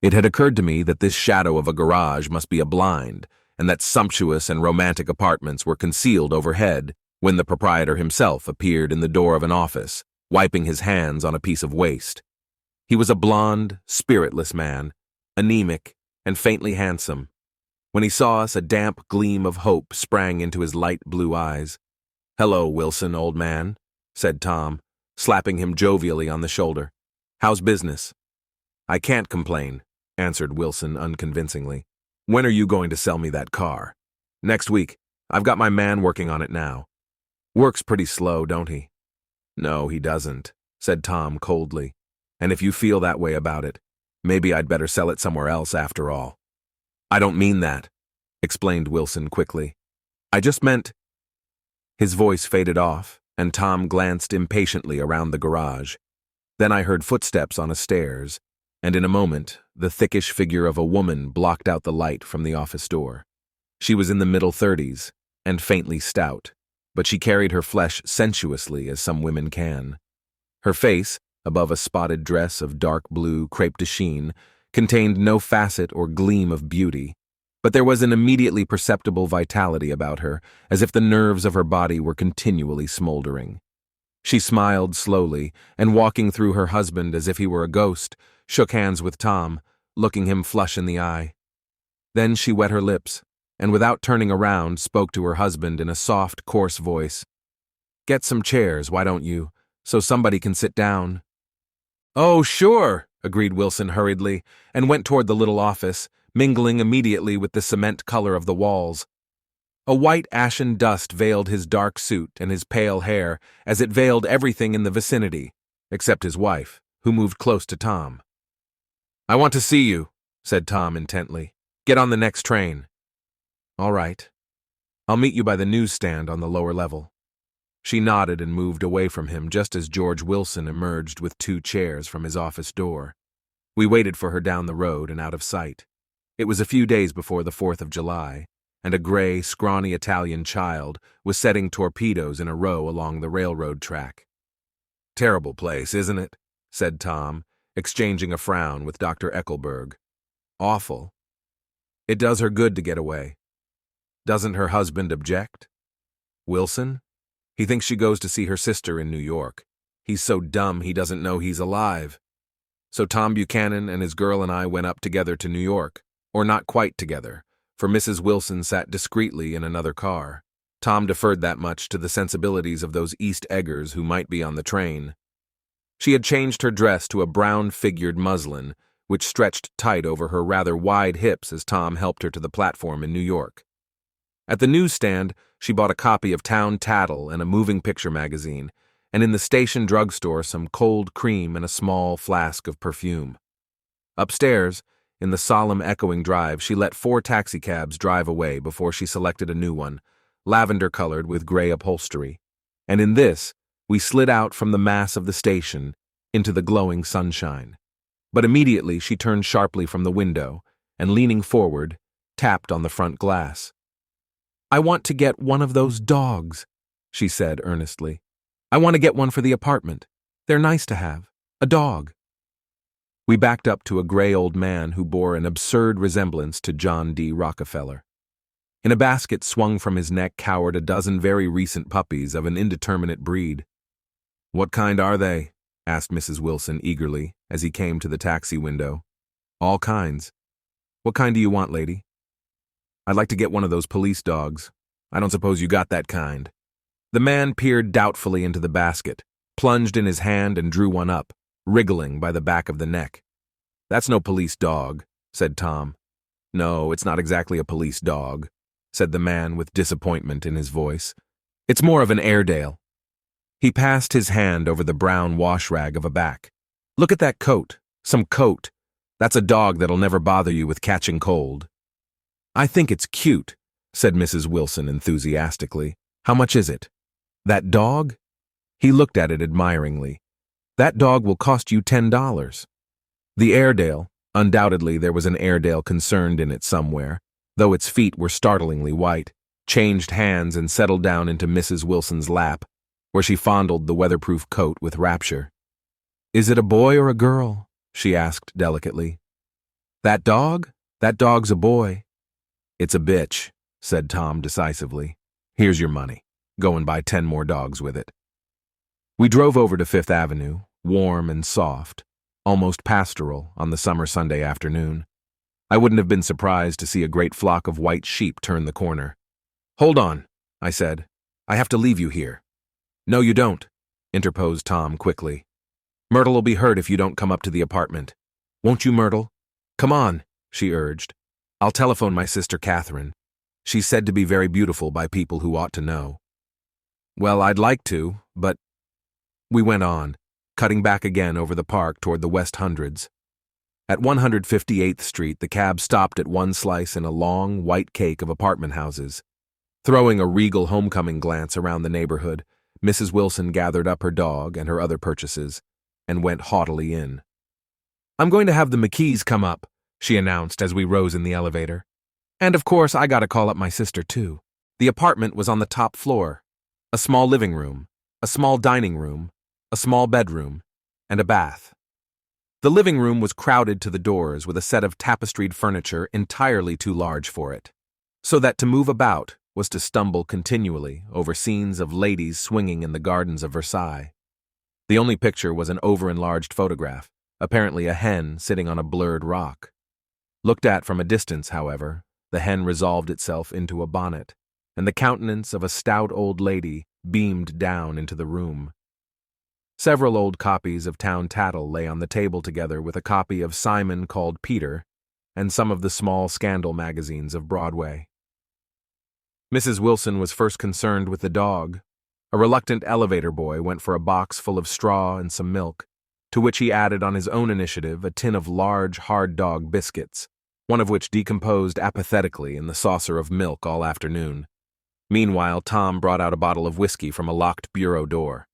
A: It had occurred to me that this shadow of a garage must be a blind, and that sumptuous and romantic apartments were concealed overhead, when the proprietor himself appeared in the door of an office, wiping his hands on a piece of waste. He was a blond, spiritless man, anemic, and faintly handsome. When he saw us, a damp gleam of hope sprang into his light blue eyes. "Hello, Wilson, old man," said Tom, slapping him jovially on the shoulder. "How's business?" "I can't complain," answered Wilson unconvincingly. "When are you going to sell me that car?" "Next week. I've got my man working on it now." "Works pretty slow, don't he?" "No, he doesn't," said Tom coldly. "And if you feel that way about it, maybe I'd better sell it somewhere else after all." "I don't mean that," explained Wilson quickly. "I just meant—" His voice faded off, and Tom glanced impatiently around the garage. Then I heard footsteps on a stairs, and in a moment, the thickish figure of a woman blocked out the light from the office door. She was in the middle 30s, and faintly stout, but she carried her flesh sensuously as some women can. Her face, above a spotted dress of dark blue crepe de chine, contained no facet or gleam of beauty, but there was an immediately perceptible vitality about her, as if the nerves of her body were continually smoldering. She smiled slowly, and walking through her husband as if he were a ghost, shook hands with Tom, looking him flush in the eye. Then she wet her lips, and without turning around, spoke to her husband in a soft, coarse voice. "Get some chairs, why don't you, so somebody can sit down?" "Oh, sure," agreed Wilson hurriedly, and went toward the little office, mingling immediately with the cement color of the walls. A white ashen dust veiled his dark suit and his pale hair, as it veiled everything in the vicinity, except his wife, who moved close to Tom. "I want to see you," said Tom intently. "Get on the next train." "All right. I'll meet you by the newsstand on the lower level." She nodded and moved away from him just as George Wilson emerged with 2 chairs from his office door. We waited for her down the road and out of sight. It was a few days before the 4th of July, and a gray, scrawny Italian child was setting torpedoes in a row along the railroad track. "Terrible place, isn't it?" said Tom, exchanging a frown with Dr. Eckelberg. "Awful. It does her good to get away. Doesn't her husband object?" "Wilson? He thinks she goes to see her sister in New York. He's so dumb he doesn't know he's alive. So Tom Buchanan and his girl and I went up together to New York, or not quite together, for Mrs. Wilson sat discreetly in another car. Tom deferred that much to the sensibilities of those East Eggers who might be on the train. She had changed her dress to a brown-figured muslin, which stretched tight over her rather wide hips as Tom helped her to the platform in New York. At the newsstand, she bought a copy of Town Tattle and a moving picture magazine, and in the station drugstore some cold cream and a small flask of perfume. Upstairs, in the solemn echoing drive, she let 4 taxicabs drive away before she selected a new one, lavender-colored with gray upholstery. And in this, we slid out from the mass of the station into the glowing sunshine. But immediately she turned sharply from the window and, leaning forward, tapped on the front glass. "I want to get one of those dogs," she said earnestly. "I want to get one for the apartment. They're nice to have. A dog." We backed up to a gray old man who bore an absurd resemblance to John D. Rockefeller. In a basket swung from his neck cowered a dozen very recent puppies of an indeterminate breed. "What kind are they?" asked Mrs. Wilson eagerly as he came to the taxi window. "All kinds. What kind do you want, lady?" "I'd like to get one of those police dogs. I don't suppose you got that kind." The man peered doubtfully into the basket, plunged in his hand and drew one up, wriggling by the back of the neck. "That's no police dog," said Tom. "No, it's not exactly a police dog," said the man with disappointment in his voice. "It's more of an Airedale." He passed his hand over the brown wash rag of a back. "Look at that coat. Some coat. That's a dog that'll never bother you with catching cold." "I think it's cute," said Mrs. Wilson enthusiastically. "How much is it?" "That dog?" He looked at it admiringly. "That dog will cost you $10. The Airedale, undoubtedly there was an Airedale concerned in it somewhere, though its feet were startlingly white, changed hands and settled down into Mrs. Wilson's lap, where she fondled the weatherproof coat with rapture. "Is it a boy or a girl?" she asked delicately. "That dog? That dog's a boy." "It's a bitch," said Tom decisively. "Here's your money. Go and buy 10 more dogs with it." We drove over to Fifth Avenue, warm and soft, almost pastoral on the summer Sunday afternoon. I wouldn't have been surprised to see a great flock of white sheep turn the corner. "Hold on," I said. "I have to leave you here." "No, you don't," interposed Tom quickly. "Myrtle'll be hurt if you don't come up to the apartment. Won't you, Myrtle? Come on," she urged. "I'll telephone my sister Catherine. She's said to be very beautiful by people who ought to know." "Well, I'd like to, but—" We went on, cutting back again over the park toward the West Hundreds. At 158th Street, the cab stopped at one slice in a long, white cake of apartment houses. Throwing a regal homecoming glance around the neighborhood, Mrs. Wilson gathered up her dog and her other purchases and went haughtily in. "I'm going to have the McKees come up," she announced as we rose in the elevator. "And of course, I gotta call up my sister, too." The apartment was on the top floor. A small living room, a small dining room, a small bedroom, and a bath. The living room was crowded to the doors with a set of tapestried furniture entirely too large for it, so that to move about, was to stumble continually over scenes of ladies swinging in the gardens of Versailles. The only picture was an over-enlarged photograph, apparently a hen sitting on a blurred rock. Looked at from a distance, however, the hen resolved itself into a bonnet, and the countenance of a stout old lady beamed down into the room. Several old copies of Town Tattle lay on the table together with a copy of Simon Called Peter and some of the small scandal magazines of Broadway. Mrs. Wilson was first concerned with the dog. A reluctant elevator boy went for a box full of straw and some milk, to which he added on his own initiative a tin of large, hard dog biscuits, one of which decomposed apathetically in the saucer of milk all afternoon. Meanwhile, Tom brought out a bottle of whiskey from a locked bureau door.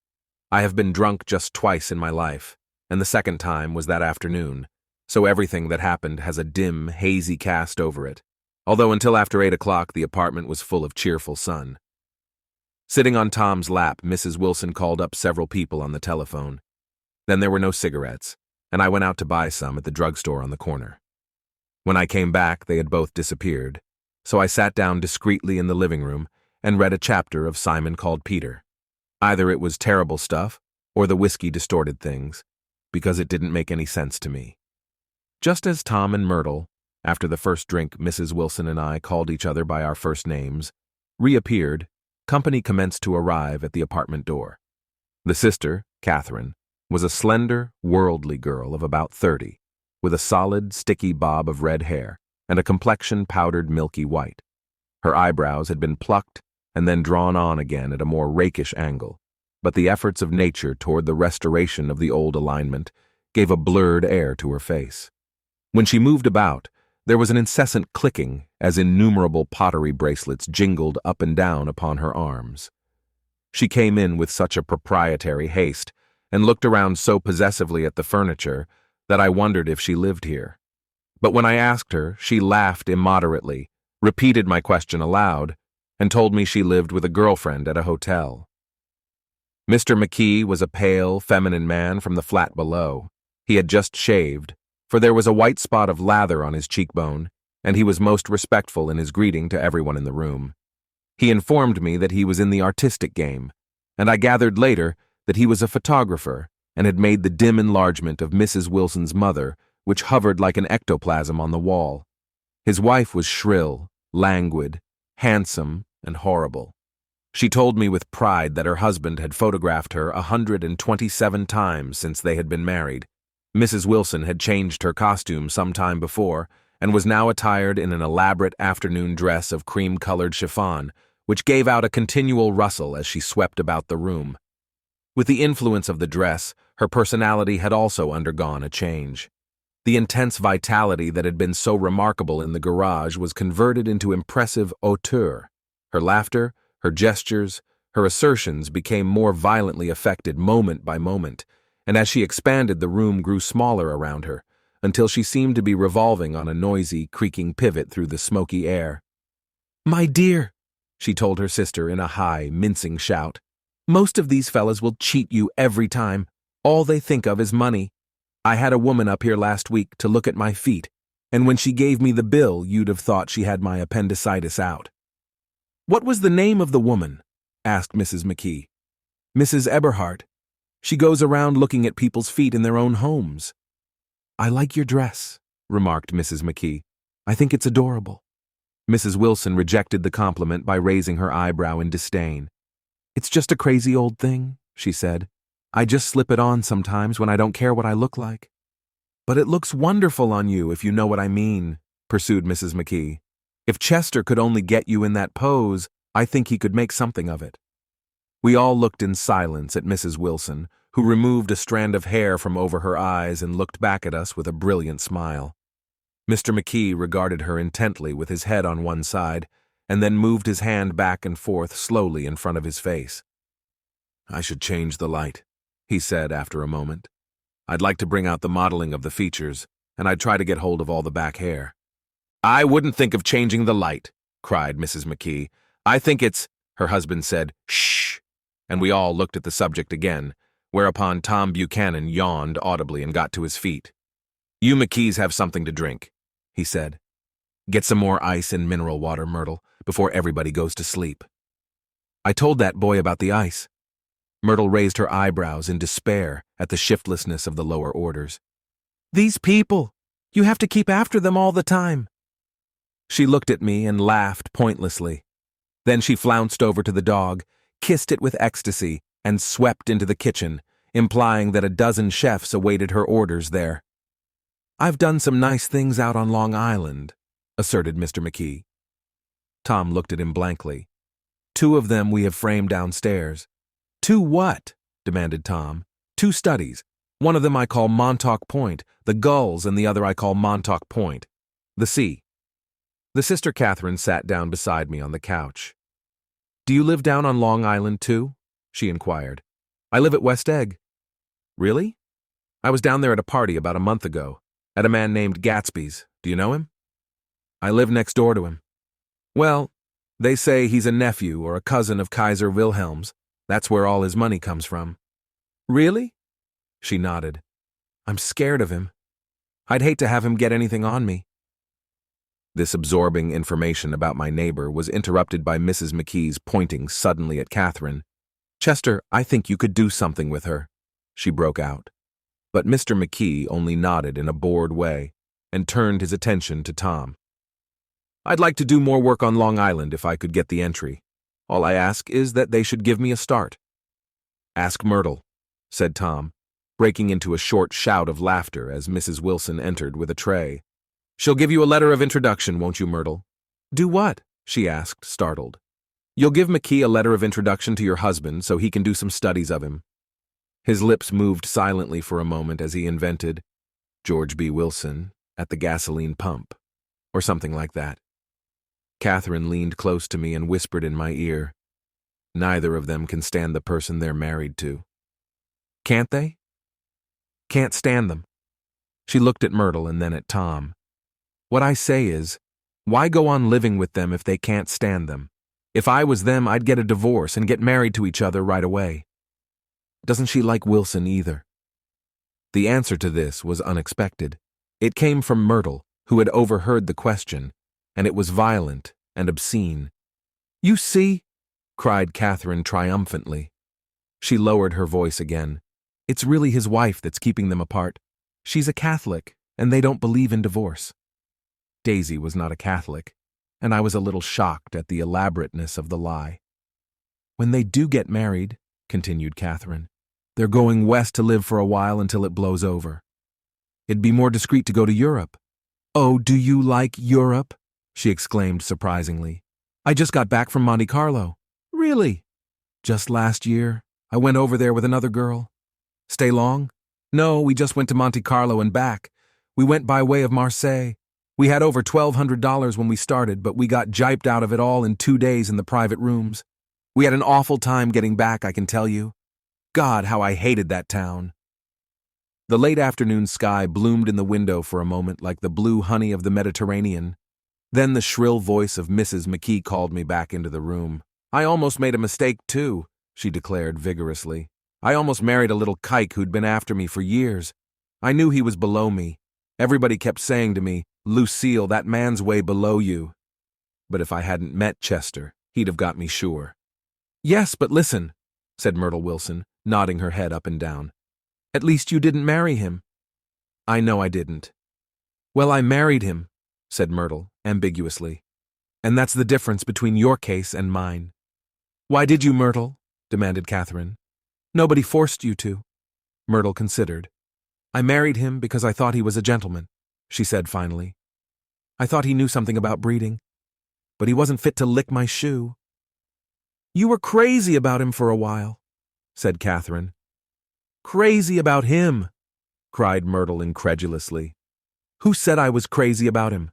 A: I have been drunk just twice in my life, and the second time was that afternoon, so everything that happened has a dim, hazy cast over it, although until after 8 o'clock the apartment was full of cheerful sun. Sitting on Tom's lap, Mrs. Wilson called up several people on the telephone. Then there were no cigarettes, and I went out to buy some at the drugstore on the corner. When I came back, they had both disappeared, so I sat down discreetly in the living room and read a chapter of Simon Called Peter. Either it was terrible stuff, or the whiskey distorted things, because it didn't make any sense to me. Just as Tom and Myrtle, after the first drink Mrs. Wilson and I called each other by our first names, reappeared, company commenced to arrive at the apartment door. The sister, Catherine, was a slender, worldly girl of about 30, with a solid, sticky bob of red hair and a complexion powdered milky white. Her eyebrows had been plucked and then drawn on again at a more rakish angle, but the efforts of nature toward the restoration of the old alignment gave a blurred air to her face. When she moved about, there was an incessant clicking as innumerable pottery bracelets jingled up and down upon her arms. She came in with such a proprietary haste and looked around so possessively at the furniture that I wondered if she lived here. But when I asked her, she laughed immoderately, repeated my question aloud, and told me she lived with a girlfriend at a hotel. Mr. McKee was a pale, feminine man from the flat below. He had just shaved, for there was a white spot of lather on his cheekbone, and he was most respectful in his greeting to everyone in the room. He informed me that he was in the artistic game, and I gathered later that he was a photographer and had made the dim enlargement of Mrs. Wilson's mother, which hovered like an ectoplasm on the wall. His wife was shrill, languid, handsome, and horrible. She told me with pride that her husband had photographed her 127 times since they had been married. Mrs. Wilson had changed her costume some time before and was now attired in an elaborate afternoon dress of cream-colored chiffon, which gave out a continual rustle as she swept about the room. With the influence of the dress, her personality had also undergone a change. The intense vitality that had been so remarkable in the garage was converted into impressive hauteur. Her laughter, her gestures, her assertions became more violently affected moment by moment, and as she expanded, the room grew smaller around her, until she seemed to be revolving on a noisy, creaking pivot through the smoky air. "My dear," she told her sister in a high, mincing shout, "most of these fellas will cheat you every time. All they think of is money. I had a woman up here last week to look at my feet, and when she gave me the bill, you'd have thought she had my appendicitis out." "What was the name of the woman?" asked Mrs. McKee. "Mrs. Eberhardt. She goes around looking at people's feet in their own homes." "I like your dress," remarked Mrs. McKee. "I think it's adorable." Mrs. Wilson rejected the compliment by raising her eyebrow in disdain. "It's just a crazy old thing," she said. "I just slip it on sometimes when I don't care what I look like." "But it looks wonderful on you, if you know what I mean," pursued Mrs. McKee. "If Chester could only get you in that pose, I think he could make something of it." We all looked in silence at Mrs. Wilson, who removed a strand of hair from over her eyes and looked back at us with a brilliant smile. Mr. McKee regarded her intently with his head on one side, and then moved his hand back and forth slowly in front of his face. "I should change the light," he said after a moment. "I'd like to bring out the modeling of the features, and I'd try to get hold of all the back hair." "I wouldn't think of changing the light," cried Mrs. McKee. "I think it's—" Her husband said, "Shh," and we all looked at the subject again, whereupon Tom Buchanan yawned audibly and got to his feet. "You McKees have something to drink," he said. Get some more ice and mineral water, Myrtle, before everybody goes to sleep. I told that boy about the ice. Myrtle raised her eyebrows in despair at the shiftlessness of the lower orders. These people! You have to keep after them all the time. She looked at me and laughed pointlessly. Then she flounced over to the dog, kissed it with ecstasy, and swept into the kitchen, implying that a dozen chefs awaited her orders there. I've done some nice things out on Long Island, asserted Mr. McKee. Tom looked at him blankly. 2 of them we have framed downstairs. 2 what? Demanded Tom. 2 studies. One of them I call Montauk Point, the gulls, and the other I call Montauk Point, the sea. The sister Catherine sat down beside me on the couch. Do you live down on Long Island too? She inquired. I live at West Egg. Really? I was down there at a party about a month ago, at a man named Gatsby's. Do you know him? I live next door to him. Well, they say he's a nephew or a cousin of Kaiser Wilhelm's. That's where all his money comes from. Really? She nodded. I'm scared of him. I'd hate to have him get anything on me. This absorbing information about my neighbor was interrupted by Mrs. McKee's pointing suddenly at Catherine. Chester, I think you could do something with her, she broke out. But Mr. McKee only nodded in a bored way and turned his attention to Tom. I'd like to do more work on Long Island if I could get the entry. All I ask is that they should give me a start. Ask Myrtle, said Tom, breaking into a short shout of laughter as Mrs. Wilson entered with a tray. She'll give you a letter of introduction, won't you, Myrtle? Do what? She asked, startled. You'll give McKee a letter of introduction to your husband so he can do some studies of him. His lips moved silently for a moment as he invented George B. Wilson at the gasoline pump, or something like that. Catherine leaned close to me and whispered in my ear, Neither of them can stand the person they're married to. Can't they? Can't stand them. She looked at Myrtle and then at Tom. What I say is, why go on living with them if they can't stand them? If I was them, I'd get a divorce and get married to each other right away. Doesn't she like Wilson either? The answer to this was unexpected. It came from Myrtle, who had overheard the question, and it was violent and obscene. You see, cried Catherine triumphantly. She lowered her voice again. It's really his wife that's keeping them apart. She's a Catholic, and they don't believe in divorce. Daisy was not a Catholic, and I was a little shocked at the elaborateness of the lie. When they do get married, continued Catherine, they're going west to live for a while until it blows over. It'd be more discreet to go to Europe. Oh, do you like Europe? She exclaimed surprisingly. I just got back from Monte Carlo. Really? Just last year, I went over there with another girl. Stay long? No, we just went to Monte Carlo and back. We went by way of Marseille. We had over $1,200 when we started, but we got jiped out of it all in 2 days in the private rooms. We had an awful time getting back, I can tell you. God, how I hated that town. The late afternoon sky bloomed in the window for a moment like the blue honey of the Mediterranean. Then the shrill voice of Mrs. McKee called me back into the room. I almost made a mistake, too, she declared vigorously. I almost married a little kike who'd been after me for years. I knew he was below me. Everybody kept saying to me, Lucille, that man's way below you. But if I hadn't met Chester, he'd have got me sure. Yes, but listen, said Myrtle Wilson, nodding her head up and down. At least you didn't marry him. I know I didn't. Well, I married him, said Myrtle, ambiguously. And that's the difference between your case and mine. Why did you, Myrtle? Demanded Catherine. Nobody forced you to. Myrtle considered. I married him because I thought he was a gentleman, she said finally. I thought he knew something about breeding, but he wasn't fit to lick my shoe. You were crazy about him for a while, said Catherine. Crazy about him, cried Myrtle incredulously. Who said I was crazy about him?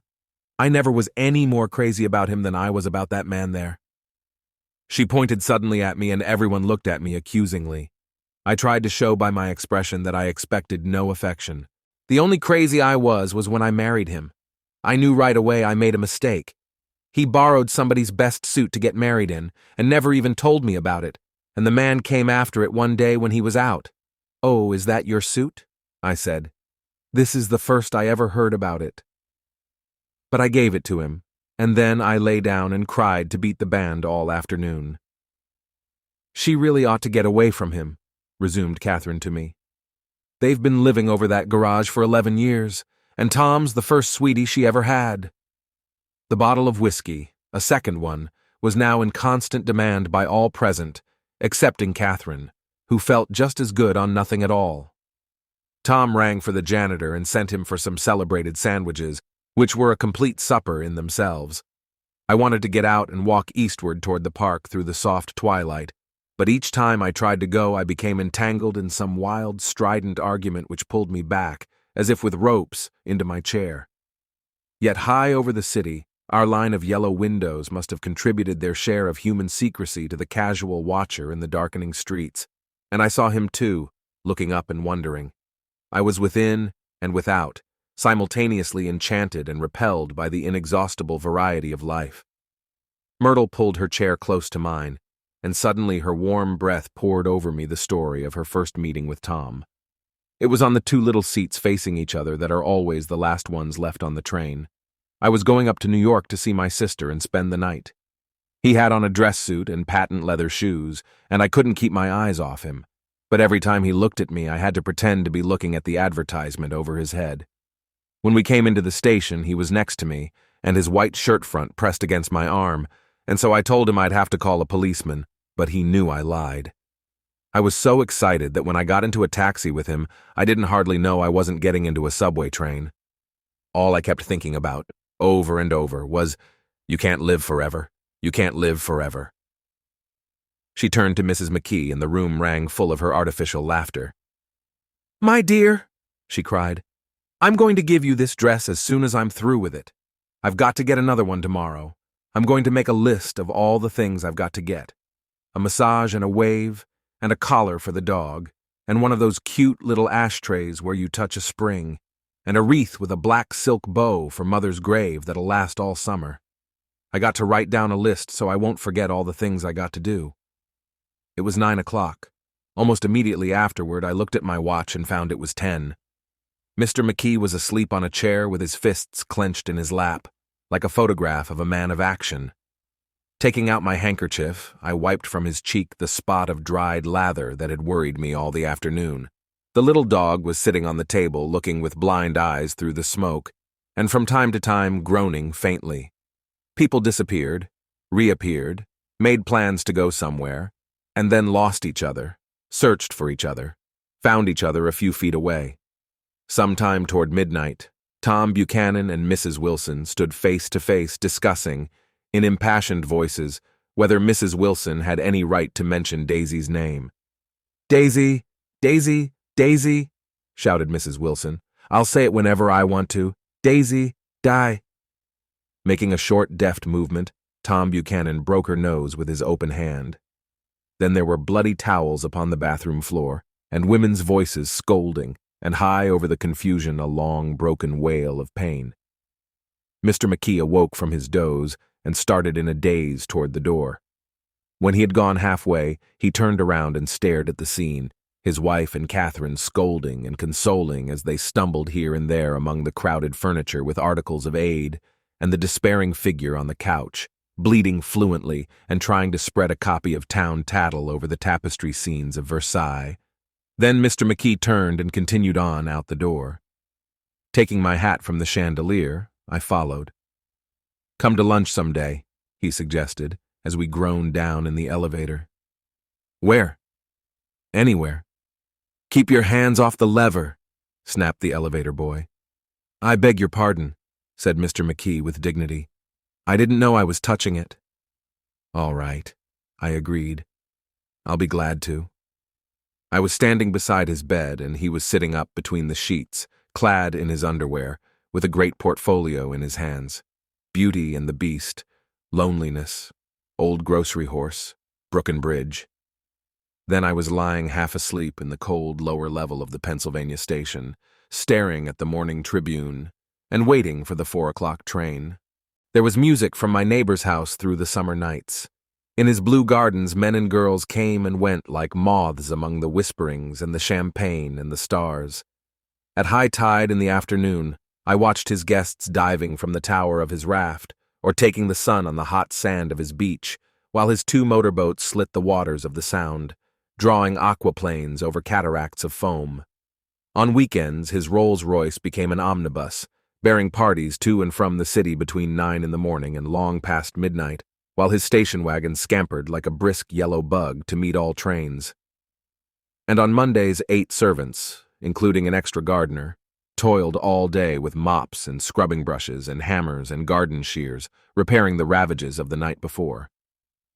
A: I never was any more crazy about him than I was about that man there. She pointed suddenly at me and everyone looked at me accusingly. I tried to show by my expression that I expected no affection. The only crazy I was when I married him. I knew right away I made a mistake. He borrowed somebody's best suit to get married in and never even told me about it, and the man came after it one day when he was out. Oh, is that your suit? I said. This is the first I ever heard about it. But I gave it to him, and then I lay down and cried to beat the band all afternoon. "She really ought to get away from him," resumed Catherine to me. "They've been living over that garage for 11 years, and Tom's the first sweetie she ever had." The bottle of whiskey, a second one, was now in constant demand by all present, excepting Catherine, who felt just as good on nothing at all. Tom rang for the janitor and sent him for some celebrated sandwiches, which were a complete supper in themselves. I wanted to get out and walk eastward toward the park through the soft twilight, but each time I tried to go I became entangled in some wild, strident argument which pulled me back, as if with ropes, into my chair. Yet high over the city, our line of yellow windows must have contributed their share of human secrecy to the casual watcher in the darkening streets, and I saw him too, looking up and wondering. I was within and without, simultaneously enchanted and repelled by the inexhaustible variety of life. Myrtle pulled her chair close to mine, and suddenly her warm breath poured over me the story of her first meeting with Tom. It was on the two little seats facing each other that are always the last ones left on the train. I was going up to New York to see my sister and spend the night. He had on a dress suit and patent leather shoes, and I couldn't keep my eyes off him. But every time he looked at me, I had to pretend to be looking at the advertisement over his head. When we came into the station, he was next to me, and his white shirt front pressed against my arm, and so I told him I'd have to call a policeman, but he knew I lied. I was so excited that when I got into a taxi with him, I didn't hardly know I wasn't getting into a subway train. All I kept thinking about, over and over, was, "You can't live forever. You can't live forever." She turned to Mrs. McKee, and the room rang full of her artificial laughter. "My dear," she cried, "I'm going to give you this dress as soon as I'm through with it. I've got to get another one tomorrow. I'm going to make a list of all the things I've got to get. A massage and a wave, and a collar for the dog, and one of those cute little ashtrays where you touch a spring, and a wreath with a black silk bow for Mother's grave that'll last all summer. I got to write down a list so I won't forget all the things I got to do." It was 9 o'clock. Almost immediately afterward, I looked at my watch and found it was 10. Mr. McKee was asleep on a chair with his fists clenched in his lap, like a photograph of a man of action. Taking out my handkerchief, I wiped from his cheek the spot of dried lather that had worried me all the afternoon. The little dog was sitting on the table looking with blind eyes through the smoke, and from time to time groaning faintly. People disappeared, reappeared, made plans to go somewhere, and then lost each other, searched for each other, found each other a few feet away. Sometime toward midnight, Tom Buchanan and Mrs. Wilson stood face to face discussing, in impassioned voices, whether Mrs. Wilson had any right to mention Daisy's name. "Daisy, Daisy, Daisy," shouted Mrs. Wilson. "I'll say it whenever I want to. Daisy, die." Making a short, deft movement, Tom Buchanan broke her nose with his open hand. Then there were bloody towels upon the bathroom floor, and women's voices scolding, and high over the confusion a long, broken wail of pain. Mr. McKee awoke from his doze and started in a daze toward the door. When he had gone halfway, he turned around and stared at the scene, his wife and Catherine scolding and consoling as they stumbled here and there among the crowded furniture with articles of aid, and the despairing figure on the couch, bleating fluently and trying to spread a copy of Town Tattle over the tapestry scenes of Versailles. Then Mr. McKee turned and continued on out the door. Taking my hat from the chandelier, I followed. "Come to lunch someday," he suggested, as we groaned down in the elevator. "Where?" "Anywhere." "Keep your hands off the lever," snapped the elevator boy. "I beg your pardon," said Mr. McKee with dignity. "I didn't know I was touching it." "All right," I agreed. "I'll be glad to." I was standing beside his bed, and he was sitting up between the sheets, clad in his underwear, with a great portfolio in his hands. Beauty and the Beast, Loneliness, Old Grocery Horse, Brooklyn Bridge. Then I was lying half asleep in the cold lower level of the Pennsylvania station, staring at the Morning Tribune, and waiting for the 4 o'clock train. There was music from my neighbor's house through the summer nights. In his blue gardens, men and girls came and went like moths among the whisperings and the champagne and the stars. At high tide in the afternoon, I watched his guests diving from the tower of his raft, or taking the sun on the hot sand of his beach, while his two motorboats slit the waters of the Sound, drawing aquaplanes over cataracts of foam. On weekends, his Rolls-Royce became an omnibus, bearing parties to and from the city between 9 in the morning and long past midnight, while his station wagon scampered like a brisk yellow bug to meet all trains. And on Mondays, 8 servants, including an extra gardener, toiled all day with mops and scrubbing brushes and hammers and garden shears, repairing the ravages of the night before.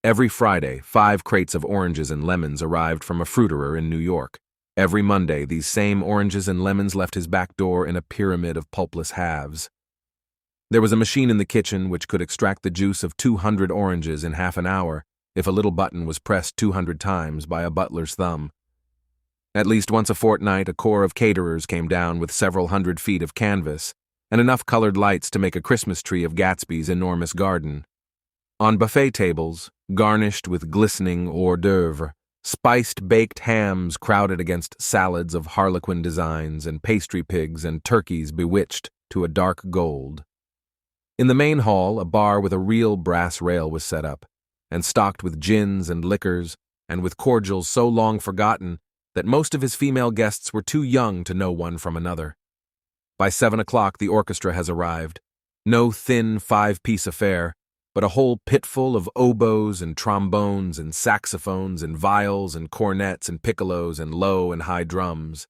A: Every Friday, 5 crates of oranges and lemons arrived from a fruiterer in New York. Every Monday, these same oranges and lemons left his back door in a pyramid of pulpless halves. There was a machine in the kitchen which could extract the juice of 200 oranges in half an hour if a little button was pressed 200 times by a butler's thumb. At least once a fortnight, a corps of caterers came down with several hundred feet of canvas and enough colored lights to make a Christmas tree of Gatsby's enormous garden. On buffet tables, garnished with glistening hors d'oeuvre, spiced baked hams crowded against salads of harlequin designs and pastry pigs and turkeys bewitched to a dark gold. In the main hall, a bar with a real brass rail was set up, and stocked with gins and liquors, and with cordials so long forgotten that most of his female guests were too young to know one from another. By 7 o'clock, the orchestra has arrived. No thin 5-piece affair, but a whole pitful of oboes and trombones and saxophones and viols and cornets and piccolos and low and high drums.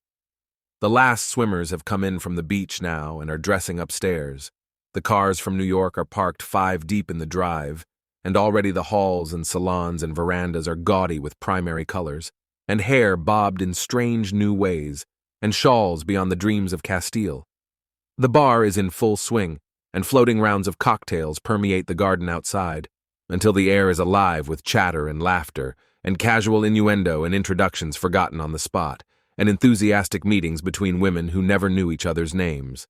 A: The last swimmers have come in from the beach now and are dressing upstairs. The cars from New York are parked 5 deep in the drive, and already the halls and salons and verandas are gaudy with primary colors, and hair bobbed in strange new ways, and shawls beyond the dreams of Castile. The bar is in full swing, and floating rounds of cocktails permeate the garden outside, until the air is alive with chatter and laughter, and casual innuendo and introductions forgotten on the spot, and enthusiastic meetings between women who never knew each other's names.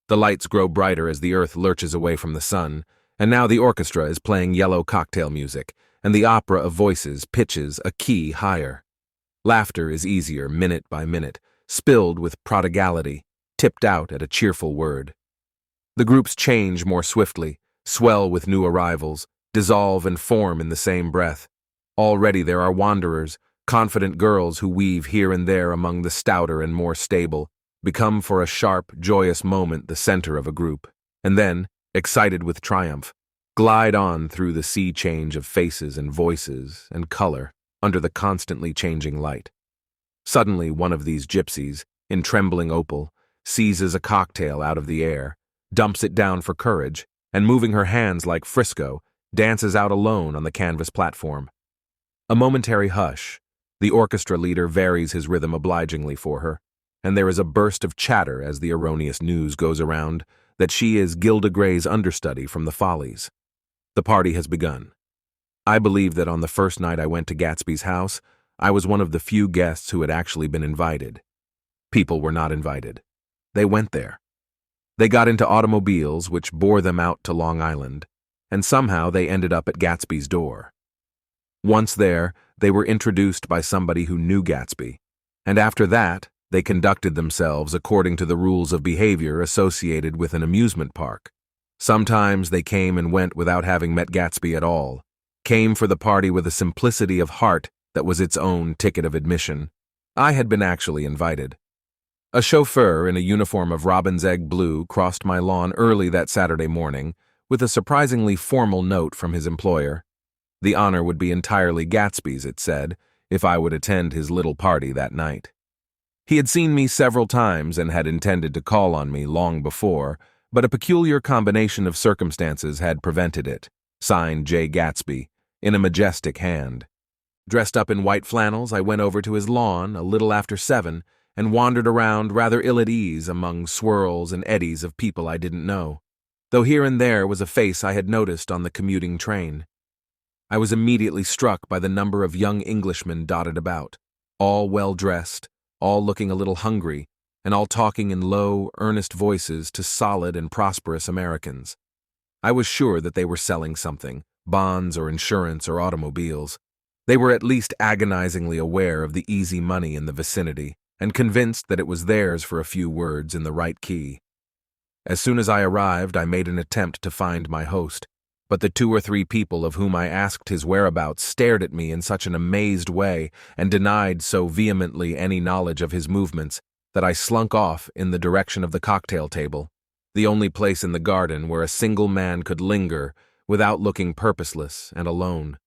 A: The lights grow brighter as the earth lurches away from the sun, and now the orchestra is playing yellow cocktail music, and the opera of voices pitches a key higher. Laughter is easier minute by minute, spilled with prodigality, tipped out at a cheerful word. The groups change more swiftly, swell with new arrivals, dissolve and form in the same breath. Already there are wanderers, confident girls who weave here and there among the stouter and more stable, become for a sharp, joyous moment the center of a group, and then, excited with triumph, glide on through the sea change of faces and voices and color under the constantly changing light. Suddenly one of these gypsies, in trembling opal, seizes a cocktail out of the air, dumps it down for courage, and moving her hands like Frisco, dances out alone on the canvas platform. A momentary hush. The orchestra leader varies his rhythm obligingly for her, and there is a burst of chatter as the erroneous news goes around that she is Gilda Gray's understudy from the Follies. The party has begun. I believe that on the first night I went to Gatsby's house, I was one of the few guests who had actually been invited. People were not invited. They went there. They got into automobiles which bore them out to Long Island, and somehow they ended up at Gatsby's door. Once there, they were introduced by somebody who knew Gatsby, and after that, they conducted themselves according to the rules of behavior associated with an amusement park. Sometimes they came and went without having met Gatsby at all, came for the party with a simplicity of heart that was its own ticket of admission. I had been actually invited. A chauffeur in a uniform of robin's egg blue crossed my lawn early that Saturday morning with a surprisingly formal note from his employer. The honor would be entirely Gatsby's, it said, if I would attend his little party that night. He had seen me several times and had intended to call on me long before, but a peculiar combination of circumstances had prevented it. Signed Jay Gatsby, in a majestic hand. Dressed up in white flannels, I went over to his lawn a little after 7 and wandered around rather ill at ease among swirls and eddies of people I didn't know, though here and there was a face I had noticed on the commuting train. I was immediately struck by the number of young Englishmen dotted about, all well-dressed, all looking a little hungry, and all talking in low, earnest voices to solid and prosperous Americans. I was sure that they were selling something, bonds or insurance or automobiles. They were at least agonizingly aware of the easy money in the vicinity, and convinced that it was theirs for a few words in the right key. As soon as I arrived, I made an attempt to find my host, but the 2 or 3 people of whom I asked his whereabouts stared at me in such an amazed way and denied so vehemently any knowledge of his movements that I slunk off in the direction of the cocktail table, the only place in the garden where a single man could linger without looking purposeless and alone.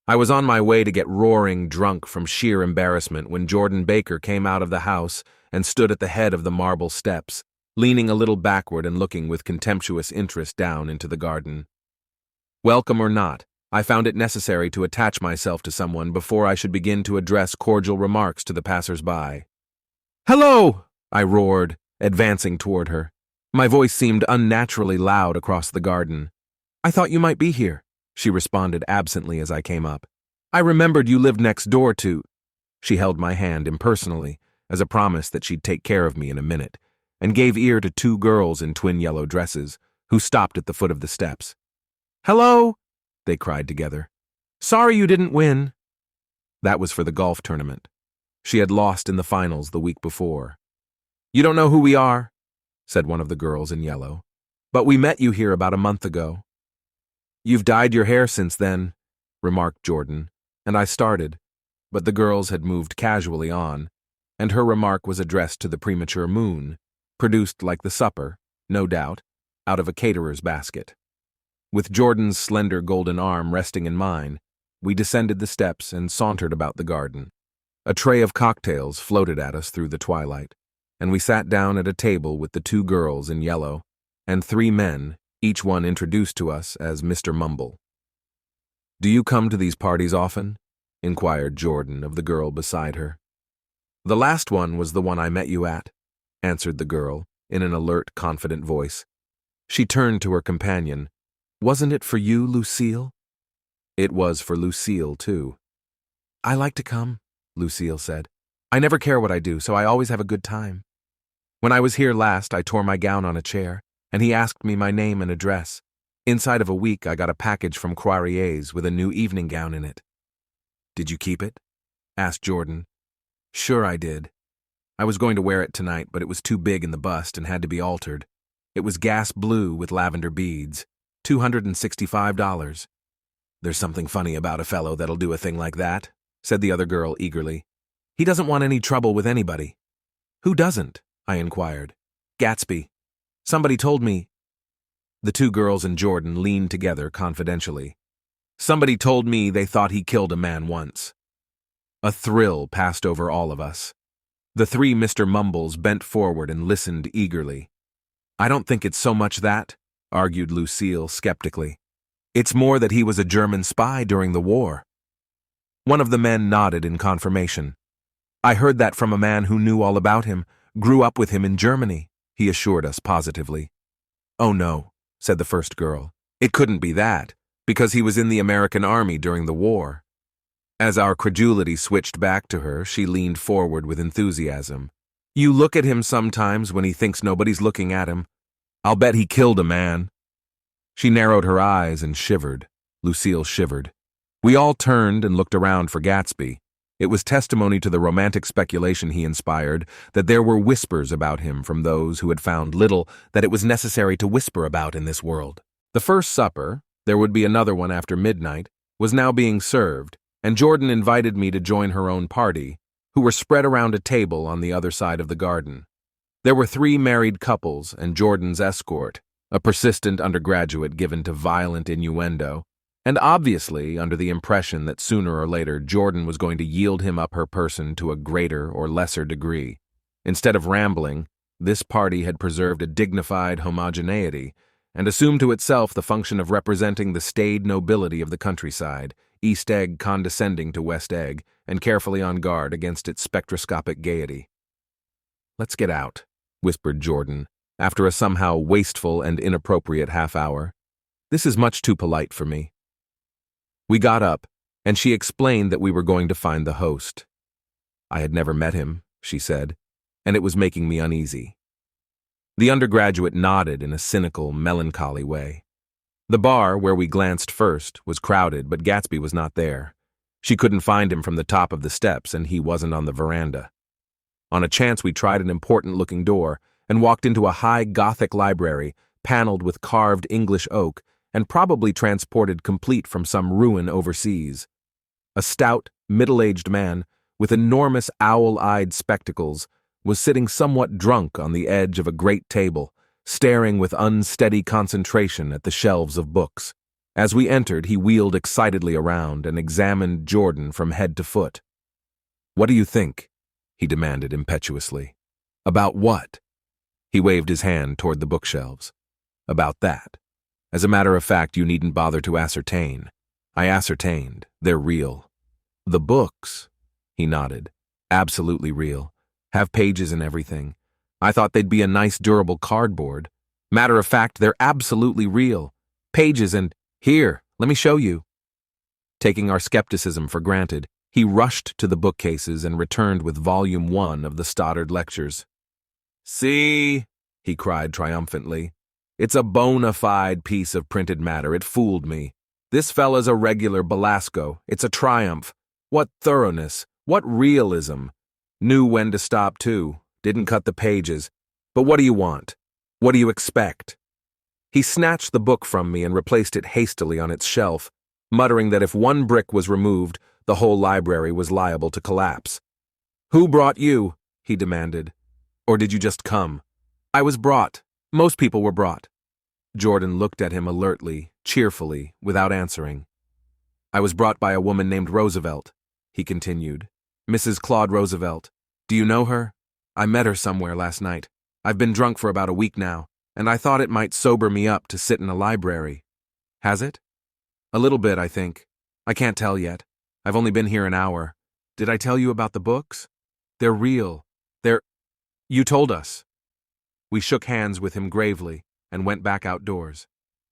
A: I was on my way to get roaring drunk from sheer embarrassment when Jordan Baker came out of the house and stood at the head of the marble steps, leaning a little backward and looking with contemptuous interest down into the garden. Welcome or not, I found it necessary to attach myself to someone before I should begin to address cordial remarks to the passers-by. "Hello!" I roared, advancing toward her. My voice seemed unnaturally loud across the garden. "I thought you might be here," she responded absently as I came up. "I remembered you lived next door to—" She held my hand impersonally, as a promise that she'd take care of me in a minute, and gave ear to 2 girls in twin yellow dresses, who stopped at the foot of the steps. "Hello!" they cried together. "Sorry you didn't win." That was for the golf tournament. She had lost in the finals the week before. "You don't know who we are," said one of the girls in yellow, "but we met you here about a month ago." "You've dyed your hair since then," remarked Jordan, and I started, but the girls had moved casually on, and her remark was addressed to the premature moon, produced like the supper, no doubt, out of a caterer's basket. With Jordan's slender golden arm resting in mine, we descended the steps and sauntered about the garden. A tray of cocktails floated at us through the twilight, and we sat down at a table with the 2 girls in yellow and 3 men, each one introduced to us as Mr. Mumble. "Do you come to these parties often?" inquired Jordan of the girl beside her. "The last one was the one I met you at," answered the girl in an alert, confident voice. She turned to her companion. "Wasn't it for you, Lucille?" It was for Lucille, too. "I like to come," Lucille said. "I never care what I do, so I always have a good time. When I was here last, I tore my gown on a chair, and he asked me my name and address. Inside of a week, I got a package from Carraway's with a new evening gown in it." "Did you keep it?" asked Jordan. "Sure I did. I was going to wear it tonight, but it was too big in the bust and had to be altered. It was gas blue with lavender beads, $265. "There's something funny about a fellow that'll do a thing like that," said the other girl eagerly. "He doesn't want any trouble with anybody." "Who doesn't?" I inquired. "Gatsby. Somebody told me—" The 2 girls and Jordan leaned together confidentially. "Somebody told me they thought he killed a man once." A thrill passed over all of us. The 3 Mr. Mumbles bent forward and listened eagerly. "I don't think it's so much that," argued Lucille skeptically. "It's more that he was a German spy during the war." One of the men nodded in confirmation. "I heard that from a man who knew all about him, grew up with him in Germany," he assured us positively. "Oh no," said the first girl. "It couldn't be that, because he was in the American Army during the war." As our credulity switched back to her, she leaned forward with enthusiasm. "You look at him sometimes when he thinks nobody's looking at him. I'll bet he killed a man." She narrowed her eyes and shivered. Lucille shivered. We all turned and looked around for Gatsby. It was testimony to the romantic speculation he inspired that there were whispers about him from those who had found little that it was necessary to whisper about in this world. The first supper, there would be another one after midnight, was now being served, and Jordan invited me to join her own party, who were spread around a table on the other side of the garden. There were 3 married couples and Jordan's escort, a persistent undergraduate given to violent innuendo, and obviously under the impression that sooner or later Jordan was going to yield him up her person to a greater or lesser degree. Instead of rambling, this party had preserved a dignified homogeneity and assumed to itself the function of representing the staid nobility of the countryside, East Egg condescending to West Egg and carefully on guard against its spectroscopic gaiety. "Let's get out," whispered Jordan, after a somehow wasteful and inappropriate half-hour. "This is much too polite for me." We got up, and she explained that we were going to find the host. I had never met him, she said, and it was making me uneasy. The undergraduate nodded in a cynical, melancholy way. The bar, where we glanced first, was crowded, but Gatsby was not there. She couldn't find him from the top of the steps, and he wasn't on the veranda. On a chance, we tried an important-looking door, and walked into a high Gothic library, paneled with carved English oak, and probably transported complete from some ruin overseas. A stout, middle-aged man, with enormous owl-eyed spectacles, was sitting somewhat drunk on the edge of a great table, staring with unsteady concentration at the shelves of books. As we entered, he wheeled excitedly around and examined Jordan from head to foot. "What do you think?" he demanded impetuously. "About what?" He waved his hand toward the bookshelves. "About that. As a matter of fact, you needn't bother to ascertain. I ascertained. They're real." "The books?" He nodded. "Absolutely real. Have pages and everything. I thought they'd be a nice durable cardboard. Matter of fact, they're absolutely real. Pages and— Here, let me show you." Taking our skepticism for granted, he rushed to the bookcases and returned with Volume 1 of the Stoddard Lectures. "See," he cried triumphantly. "It's a bona fide piece of printed matter. It fooled me. This fella's a regular Belasco. It's a triumph. What thoroughness. What realism. Knew when to stop, too. Didn't cut the pages. But what do you want? What do you expect?" He snatched the book from me and replaced it hastily on its shelf, muttering that if one brick was removed, the whole library was liable to collapse. "Who brought you?" he demanded. "Or did you just come?" "I was brought. Most people were brought." Jordan looked at him alertly, cheerfully, without answering. "I was brought by a woman named Roosevelt," he continued. "Mrs. Claude Roosevelt. Do you know her? I met her somewhere last night. I've been drunk for about a week now, and I thought it might sober me up to sit in a library." "Has it?" "A little bit, I think. I can't tell yet. I've only been here an hour. Did I tell you about the books? They're real. You told us." We shook hands with him gravely and went back outdoors.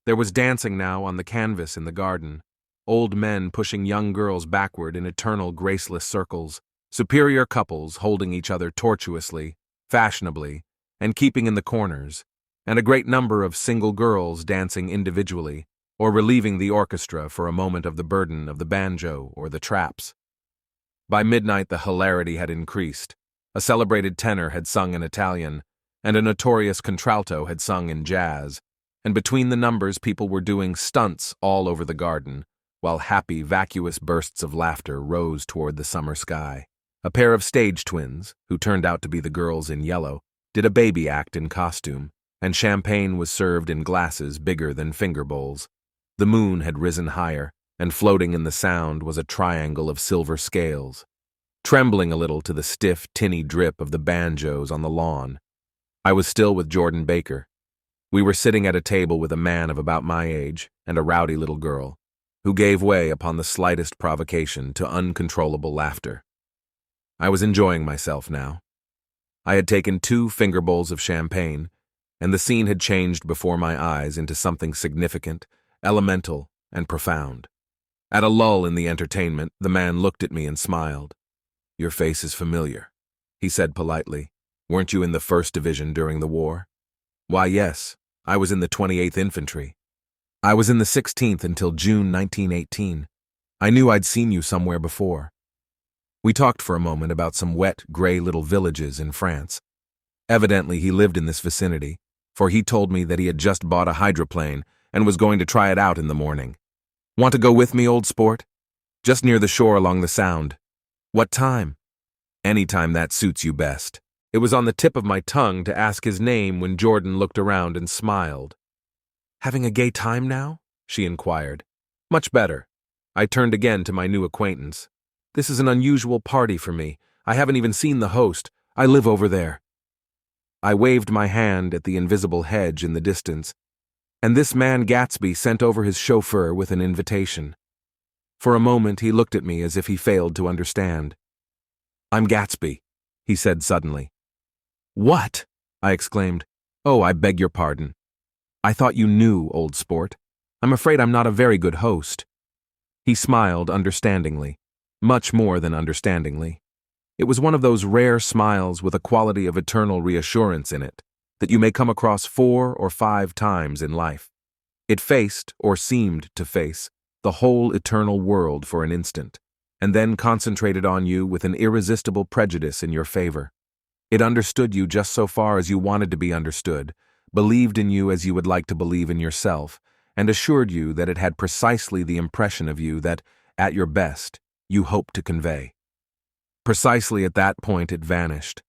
A: There was dancing now on the canvas in the garden, old men pushing young girls backward in eternal graceless circles, superior couples holding each other tortuously, fashionably, and keeping in the corners, and a great number of single girls dancing individually, or relieving the orchestra for a moment of the burden of the banjo or the traps. By midnight the hilarity had increased. A celebrated tenor had sung in Italian, and a notorious contralto had sung in jazz, and between the numbers people were doing stunts all over the garden, while happy, vacuous bursts of laughter rose toward the summer sky. A pair of stage twins, who turned out to be the girls in yellow, did a baby act in costume, and champagne was served in glasses bigger than finger bowls. The moon had risen higher, and floating in the sound was a triangle of silver scales, trembling a little to the stiff, tinny drip of the banjos on the lawn. I was still with Jordan Baker. We were sitting at a table with a man of about my age and a rowdy little girl, who gave way upon the slightest provocation to uncontrollable laughter. I was enjoying myself now. I had taken 2 finger bowls of champagne, and the scene had changed before my eyes into something significant, elemental, and profound. At a lull in the entertainment, the man looked at me and smiled. "Your face is familiar," he said politely. "Weren't you in the 1st Division during the war?" "Why, yes. I was in the 28th Infantry. I was in the 16th until June 1918. I knew I'd seen you somewhere before." We talked for a moment about some wet, gray little villages in France. Evidently, he lived in this vicinity, for he told me that he had just bought a hydroplane and was going to try it out in the morning. "Want to go with me, old sport? Just near the shore along the Sound." "What time?" "Any time that suits you best." It was on the tip of my tongue to ask his name when Jordan looked around and smiled. "Having a gay time now?" she inquired. "Much better." I turned again to my new acquaintance. "This is an unusual party for me. I haven't even seen the host. I live over there." I waved my hand at the invisible hedge in the distance, and this man Gatsby sent over his chauffeur with an invitation. For a moment he looked at me as if he failed to understand. "I'm Gatsby," he said suddenly. "What?" I exclaimed. "Oh, I beg your pardon. I thought you knew, old sport. I'm afraid I'm not a very good host." He smiled understandingly, much more than understandingly. It was one of those rare smiles with a quality of eternal reassurance in it that you may come across 4 or 5 times in life. It faced, or seemed to face, the whole eternal world for an instant, and then concentrated on you with an irresistible prejudice in your favor. It understood you just so far as you wanted to be understood, believed in you as you would like to believe in yourself, and assured you that it had precisely the impression of you that, at your best, you hoped to convey. Precisely at that point it vanished,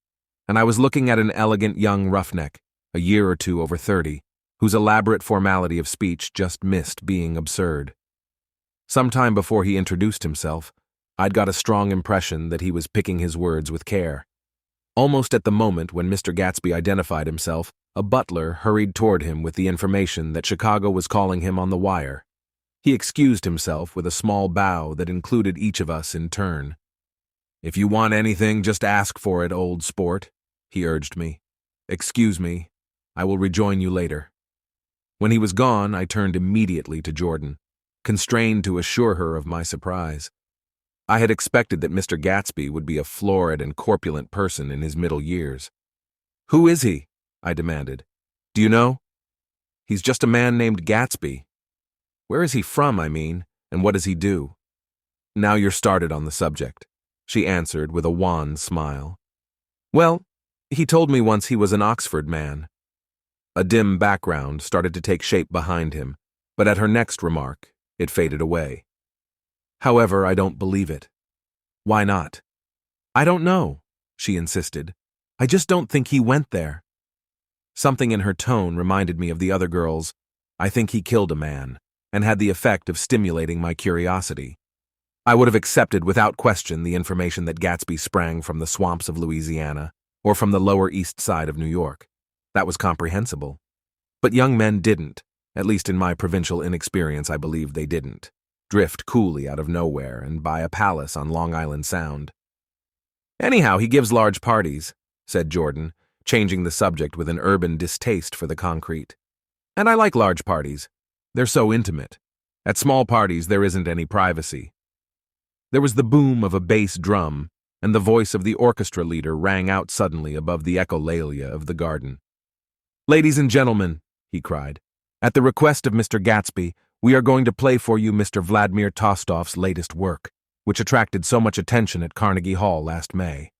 A: and I was looking at an elegant young roughneck, a year or two over 30, whose elaborate formality of speech just missed being absurd. Some time before he introduced himself, I'd got a strong impression that he was picking his words with care. Almost at the moment when Mr. Gatsby identified himself, a butler hurried toward him with the information that Chicago was calling him on the wire. He excused himself with a small bow that included each of us in turn. "If you want anything, just ask for it, old sport," he urged me. "Excuse me. I will rejoin you later." When he was gone, I turned immediately to Jordan, constrained to assure her of my surprise. I had expected that Mr. Gatsby would be a florid and corpulent person in his middle years. "Who is he?" I demanded. "Do you know?" "He's just a man named Gatsby." "Where is he from, I mean, and what does he do?" "Now you're started on the subject," she answered with a wan smile. "Well, he told me once he was an Oxford man." A dim background started to take shape behind him, but at her next remark, it faded away. "However, I don't believe it." "Why not?" "I don't know," she insisted. "I just don't think he went there." Something in her tone reminded me of the other girls. "I think he killed a man," and had the effect of stimulating my curiosity. I would have accepted without question the information that Gatsby sprang from the swamps of Louisiana or from the Lower East Side of New York. That was comprehensible. But young men didn't, at least in my provincial inexperience I believed they didn't, drift coolly out of nowhere and buy a palace on Long Island Sound. "Anyhow, he gives large parties," said Jordan, changing the subject with an urban distaste for the concrete. "And I like large parties. They're so intimate. At small parties, there isn't any privacy." There was the boom of a bass drum, and the voice of the orchestra leader rang out suddenly above the echolalia of the garden. "Ladies and gentlemen," he cried, "at the request of Mr. Gatsby, we are going to play for you Mr. Vladimir Tostof's latest work, which attracted so much attention at Carnegie Hall last May.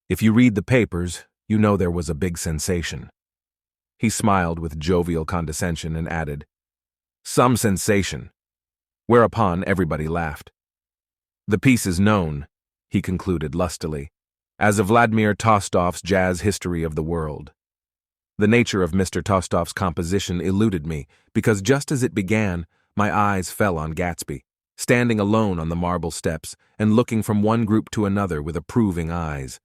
A: If you read the papers, you know there was a big sensation." He smiled with jovial condescension and added, "Some sensation," whereupon everybody laughed. "The piece is known," he concluded lustily, "as a Vladimir Tostof's Jazz History of the World." The nature of Mr. Tostof's composition eluded me, because just as it began, my eyes fell on Gatsby, standing alone on the marble steps and looking from one group to another with approving eyes.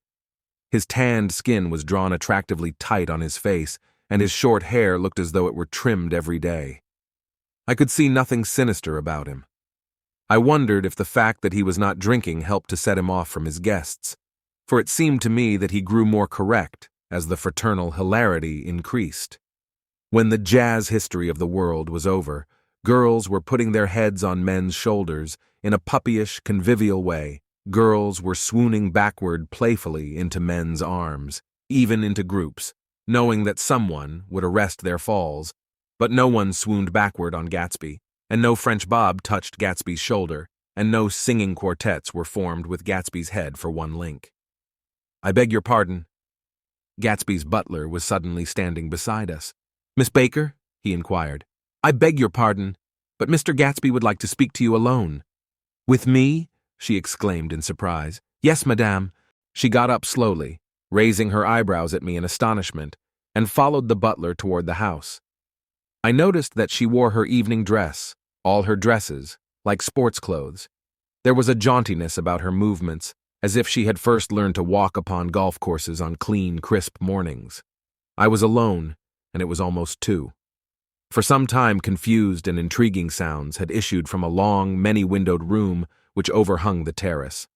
A: His tanned skin was drawn attractively tight on his face, and his short hair looked as though it were trimmed every day. I could see nothing sinister about him. I wondered if the fact that he was not drinking helped to set him off from his guests, for it seemed to me that he grew more correct as the fraternal hilarity increased. When the jazz history of the world was over, girls were putting their heads on men's shoulders in a puppyish, convivial way. Girls were swooning backward playfully into men's arms, even into groups, knowing that someone would arrest their falls, but no one swooned backward on Gatsby, and no French bob touched Gatsby's shoulder, and no singing quartets were formed with Gatsby's head for one link. "I beg your pardon." Gatsby's butler was suddenly standing beside us. "Miss Baker?" he inquired. "I beg your pardon, but Mr. Gatsby would like to speak to you alone." "With me?" she exclaimed in surprise. "Yes, madame." She got up slowly, raising her eyebrows at me in astonishment, and followed the butler toward the house. I noticed that she wore her evening dress, all her dresses, like sports clothes. There was a jauntiness about her movements, as if she had first learned to walk upon golf courses on clean, crisp mornings. I was alone, and it was almost 2. For some time confused and intriguing sounds had issued from a long, many-windowed room which overhung the terrace.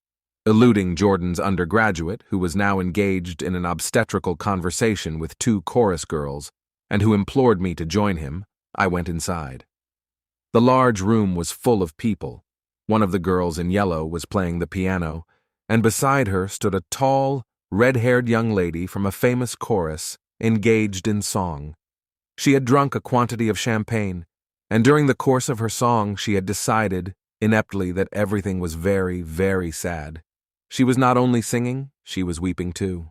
A: Eluding Jordan's undergraduate, who was now engaged in an obstetrical conversation with 2 chorus girls, and who implored me to join him, I went inside. The large room was full of people. One of the girls in yellow was playing the piano, and beside her stood a tall, red-haired young lady from a famous chorus engaged in song. She had drunk a quantity of champagne, and during the course of her song she had decided, ineptly, that everything was very, very sad. She was not only singing, she was weeping too.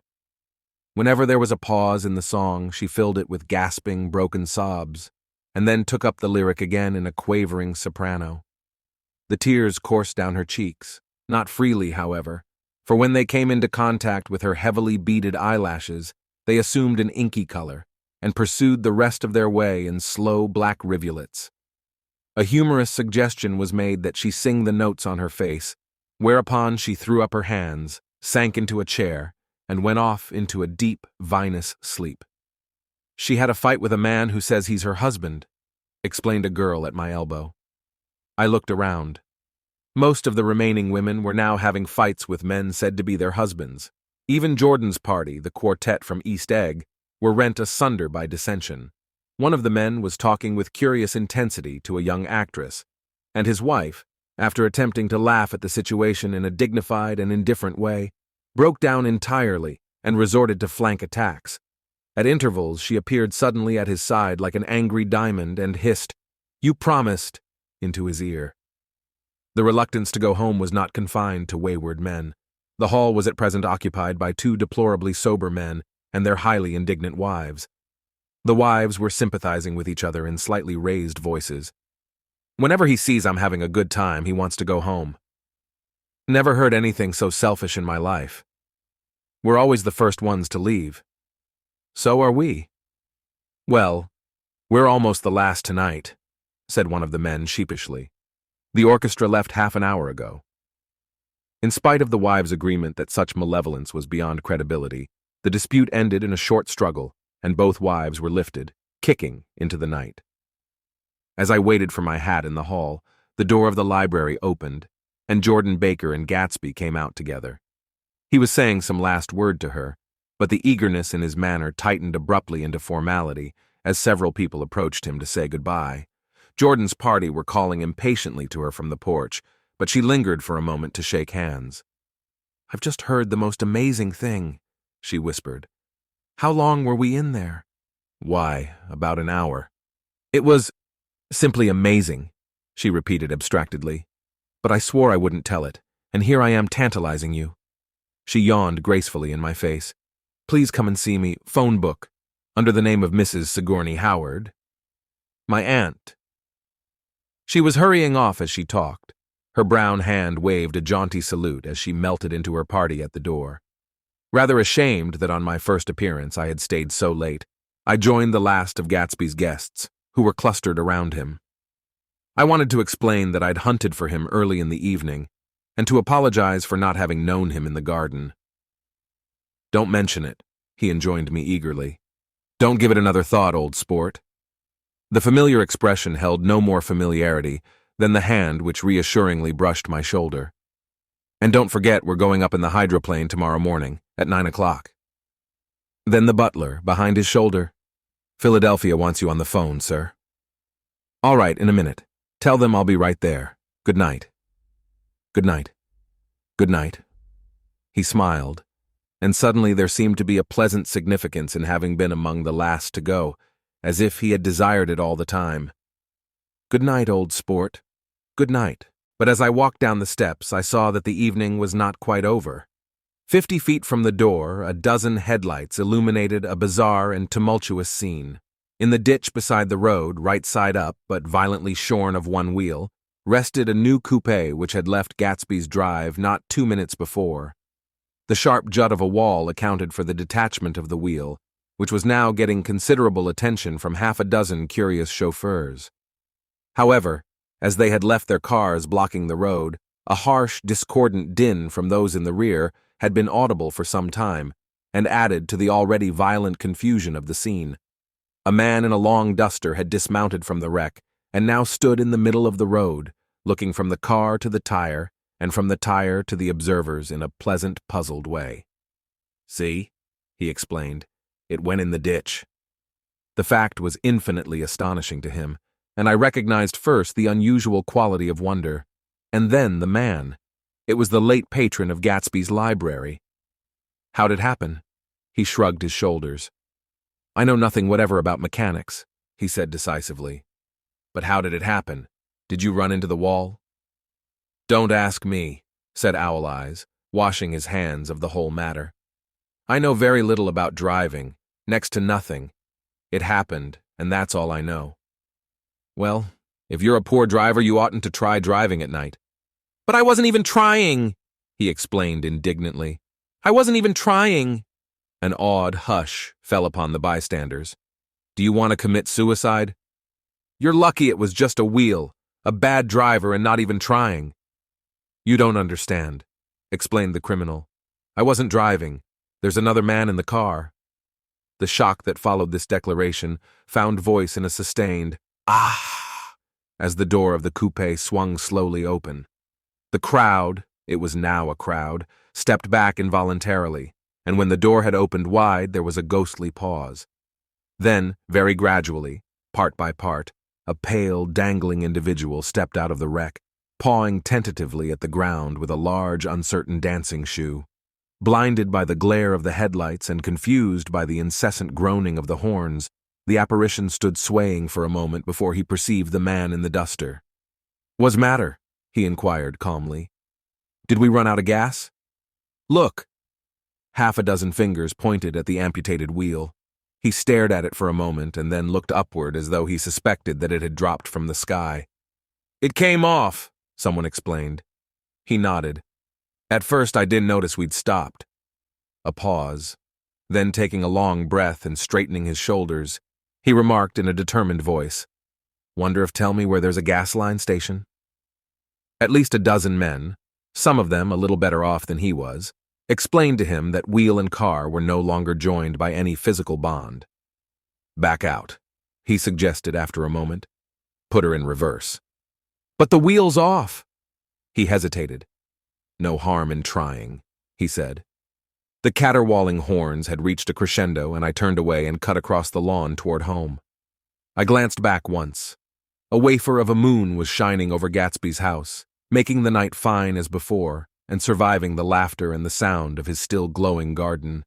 A: Whenever there was a pause in the song, she filled it with gasping, broken sobs, and then took up the lyric again in a quavering soprano. The tears coursed down her cheeks, not freely, however, for when they came into contact with her heavily beaded eyelashes, they assumed an inky color and pursued the rest of their way in slow black rivulets. A humorous suggestion was made that she sing the notes on her face, whereupon she threw up her hands, sank into a chair, and went off into a deep, vinous sleep. "She had a fight with a man who says he's her husband," explained a girl at my elbow. I looked around. Most of the remaining women were now having fights with men said to be their husbands. Even Jordan's party, the quartet from East Egg, were rent asunder by dissension. One of the men was talking with curious intensity to a young actress, and his wife, after attempting to laugh at the situation in a dignified and indifferent way, broke down entirely and resorted to flank attacks. At intervals, she appeared suddenly at his side like an angry diamond and hissed, "You promised," into his ear. The reluctance to go home was not confined to wayward men. The hall was at present occupied by two deplorably sober men and their highly indignant wives. The wives were sympathizing with each other in slightly raised voices. "Whenever he sees I'm having a good time, he wants to go home. Never heard anything so selfish in my life. We're always the first ones to leave." "So are we." "Well, we're almost the last tonight," said one of the men sheepishly. "The orchestra left half an hour ago." In spite of the wives' agreement that such malevolence was beyond credibility, the dispute ended in a short struggle, and both wives were lifted, kicking, into the night. As I waited for my hat in the hall, the door of the library opened, and Jordan Baker and Gatsby came out together. He was saying some last word to her, but the eagerness in his manner tightened abruptly into formality as several people approached him to say goodbye. Jordan's party were calling impatiently to her from the porch, but she lingered for a moment to shake hands. "I've just heard the most amazing thing," she whispered. "How long were we in there?" "Why, about an hour." "It was simply amazing," she repeated abstractedly. "But I swore I wouldn't tell it, and here I am tantalizing you." She yawned gracefully in my face. "Please come and see me, phone book, under the name of Mrs. Sigourney Howard. My aunt." She was hurrying off as she talked. Her brown hand waved a jaunty salute as she melted into her party at the door. Rather ashamed that on my first appearance I had stayed so late, I joined the last of Gatsby's guests, who were clustered around him. I wanted to explain that I'd hunted for him early in the evening, and to apologize for not having known him in the garden. "Don't mention it," he enjoined me eagerly. "Don't give it another thought, old sport." The familiar expression held no more familiarity than the hand which reassuringly brushed my shoulder. "And don't forget we're going up in the hydroplane tomorrow morning, at 9 o'clock. Then the butler, behind his shoulder, "Philadelphia wants you on the phone, sir." "All right, in a minute. Tell them I'll be right there. Good night." "Good night. Good night." He smiled, and suddenly there seemed to be a pleasant significance in having been among the last to go, as if he had desired it all the time. "Good night, old sport. Good night." But as I walked down the steps, I saw that the evening was not quite over. 50 feet from the door, a dozen headlights illuminated a bizarre and tumultuous scene. In the ditch beside the road, right side up, but violently shorn of one wheel, rested a new coupe which had left Gatsby's drive not 2 minutes before. The sharp jut of a wall accounted for the detachment of the wheel, which was now getting considerable attention from half a dozen curious chauffeurs. However, as they had left their cars blocking the road, a harsh, discordant din from those in the rear had been audible for some time, and added to the already violent confusion of the scene. A man in a long duster had dismounted from the wreck, and now stood in the middle of the road, looking from the car to the tire, and from the tire to the observers in a pleasant, puzzled way. "See," he explained, "it went in the ditch." The fact was infinitely astonishing to him, and I recognized first the unusual quality of wonder, and then the man. It was the late patron of Gatsby's library. "How'd it happen?" He shrugged his shoulders. "I know nothing whatever about mechanics," he said decisively. "But how did it happen? Did you run into the wall?" "Don't ask me," said Owl Eyes, washing his hands of the whole matter. I know very little about driving, next to nothing. It happened, and that's all I know. Well, if you're a poor driver, you oughtn't to try driving at night. But I wasn't even trying, he explained indignantly. I wasn't even trying. An awed hush fell upon the bystanders. Do you want to commit suicide? You're lucky it was just a wheel, a bad driver, and not even trying. You don't understand, explained the criminal. I wasn't driving. There's another man in the car. The shock that followed this declaration found voice in a sustained "ah" as the door of the coupe swung slowly open. The crowd, it was now a crowd, stepped back involuntarily, and when the door had opened wide, there was a ghostly pause. Then, very gradually, part by part, a pale, dangling individual stepped out of the wreck, pawing tentatively at the ground with a large, uncertain dancing shoe. Blinded by the glare of the headlights and confused by the incessant groaning of the horns, the apparition stood swaying for a moment before he perceived the man in the duster. "What's matter?" he inquired calmly. "Did we run out of gas?" "Look." Half a dozen fingers pointed at the amputated wheel. He stared at it for a moment and then looked upward as though he suspected that it had dropped from the sky. "It came off," someone explained. He nodded. "At first I didn't notice we'd stopped." A pause. Then, taking a long breath and straightening his shoulders, he remarked in a determined voice, "Wonder if tell me where there's a gas line station?" At least a dozen men, some of them a little better off than he was, explained to him that wheel and car were no longer joined by any physical bond. "Back out," he suggested after a moment. "Put her in reverse." "But the wheel's off." He hesitated. "No harm in trying," he said. The caterwauling horns had reached a crescendo, and I turned away and cut across the lawn toward home. I glanced back once. A wafer of a moon was shining over Gatsby's house, making the night fine as before, and surviving the laughter and the sound of his still glowing garden.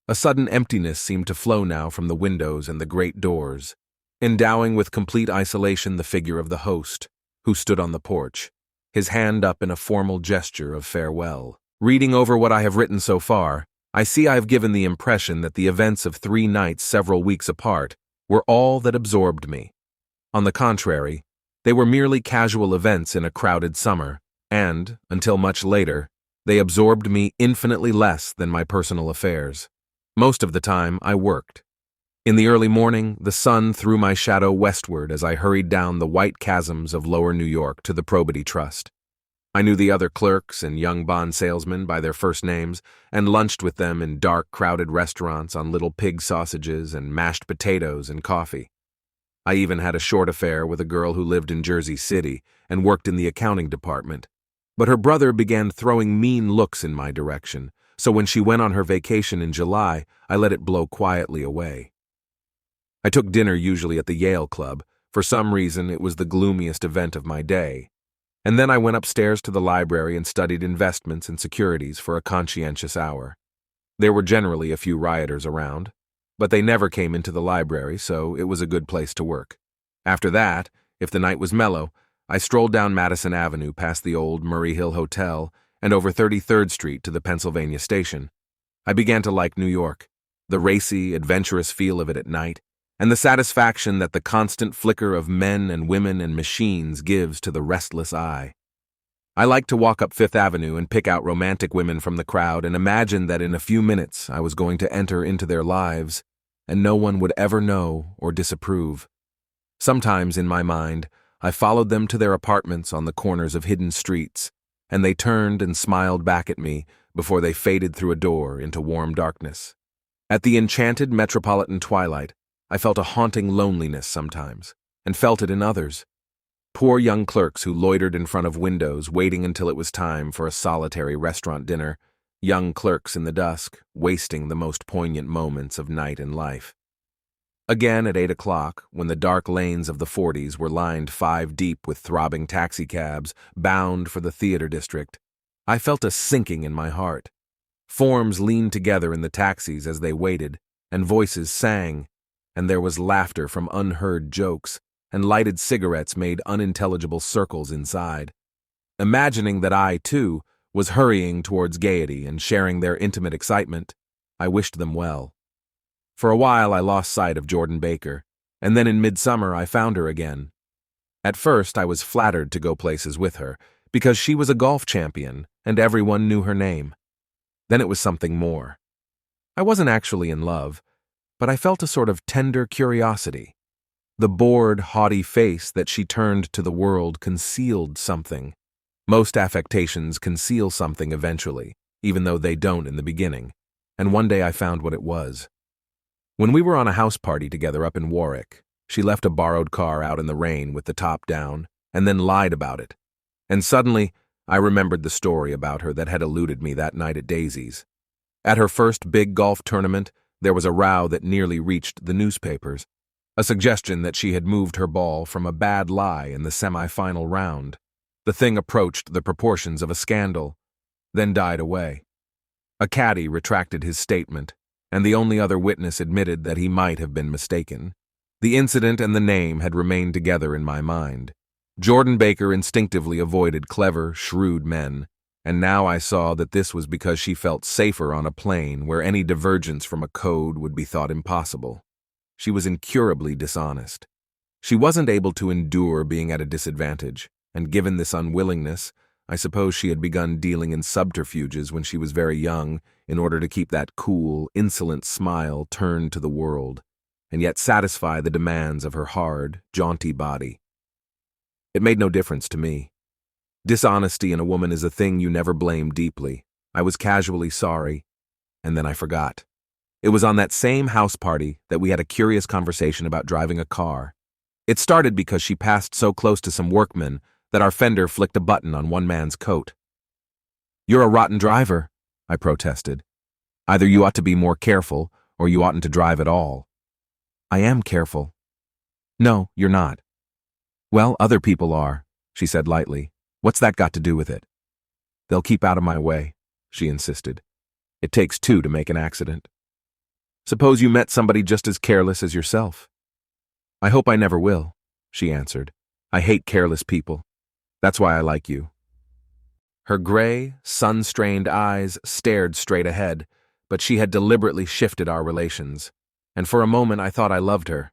A: A sudden emptiness seemed to flow now from the windows and the great doors, endowing with complete isolation the figure of the host, who stood on the porch, his hand up in a formal gesture of farewell. Reading over what I have written so far, I see I have given the impression that the events of 3 nights several weeks apart were all that absorbed me. On the contrary, they were merely casual events in a crowded summer, and, until much later, they absorbed me infinitely less than my personal affairs. Most of the time, I worked. In the early morning, the sun threw my shadow westward as I hurried down the white chasms of lower New York to the Probity Trust. I knew the other clerks and young bond salesmen by their first names and lunched with them in dark, crowded restaurants on little pig sausages and mashed potatoes and coffee. I even had a short affair with a girl who lived in Jersey City and worked in the accounting department. But her brother began throwing mean looks in my direction, so when she went on her vacation in July, I let it blow quietly away. I took dinner usually at the Yale Club. For some reason, it was the gloomiest event of my day. And then I went upstairs to the library and studied investments and securities for a conscientious hour. There were generally a few rioters around, but they never came into the library, so it was a good place to work. After that, if the night was mellow, I strolled down Madison Avenue past the old Murray Hill Hotel and over 33rd Street to the Pennsylvania Station. I began to like New York, the racy, adventurous feel of it at night, and the satisfaction that the constant flicker of men and women and machines gives to the restless eye. I liked to walk up Fifth Avenue and pick out romantic women from the crowd and imagine that in a few minutes I was going to enter into their lives, and no one would ever know or disapprove. Sometimes, in my mind, I followed them to their apartments on the corners of hidden streets, and they turned and smiled back at me before they faded through a door into warm darkness. At the enchanted metropolitan twilight, I felt a haunting loneliness sometimes, and felt it in others. Poor young clerks who loitered in front of windows waiting until it was time for a solitary restaurant dinner, young clerks in the dusk, wasting the most poignant moments of night and life. Again at 8 o'clock, when the dark lanes of the 40s were lined 5 deep with throbbing taxicabs bound for the theater district, I felt a sinking in my heart. Forms leaned together in the taxis as they waited, and voices sang, and there was laughter from unheard jokes, and lighted cigarettes made unintelligible circles inside. Imagining that I, too, was hurrying towards gaiety and sharing their intimate excitement, I wished them well. For a while I lost sight of Jordan Baker, and then in midsummer I found her again. At first I was flattered to go places with her, because she was a golf champion and everyone knew her name. Then it was something more. I wasn't actually in love, but I felt a sort of tender curiosity. The bored, haughty face that she turned to the world concealed something. Most affectations conceal something eventually, even though they don't in the beginning, and one day I found what it was. When we were on a house party together up in Warwick, she left a borrowed car out in the rain with the top down, and then lied about it. And suddenly, I remembered the story about her that had eluded me that night at Daisy's. At her first big golf tournament, there was a row that nearly reached the newspapers, a suggestion that she had moved her ball from a bad lie in the semi-final round. The thing approached the proportions of a scandal, then died away. A caddy retracted his statement, and the only other witness admitted that he might have been mistaken. The incident and the name had remained together in my mind. Jordan Baker instinctively avoided clever, shrewd men, and now I saw that this was because she felt safer on a plane where any divergence from a code would be thought impossible. She was incurably dishonest. She wasn't able to endure being at a disadvantage, and given this unwillingness, I suppose she had begun dealing in subterfuges when she was very young in order to keep that cool, insolent smile turned to the world, and yet satisfy the demands of her hard, jaunty body. It made no difference to me. Dishonesty in a woman is a thing you never blame deeply. I was casually sorry, and then I forgot. It was on that same house party that we had a curious conversation about driving a car. It started because she passed so close to some workmen that our fender flicked a button on one man's coat. "You're a rotten driver," I protested. "Either you ought to be more careful, or you oughtn't to drive at all." "I am careful." "No, you're not." "Well, other people are," she said lightly. "What's that got to do with it?" "They'll keep out of my way," she insisted. "It takes two to make an accident." "Suppose you met somebody just as careless as yourself." "I hope I never will," she answered. "I hate careless people. That's why I like you." Her gray, sun-strained eyes stared straight ahead, but she had deliberately shifted our relations, and for a moment I thought I loved her.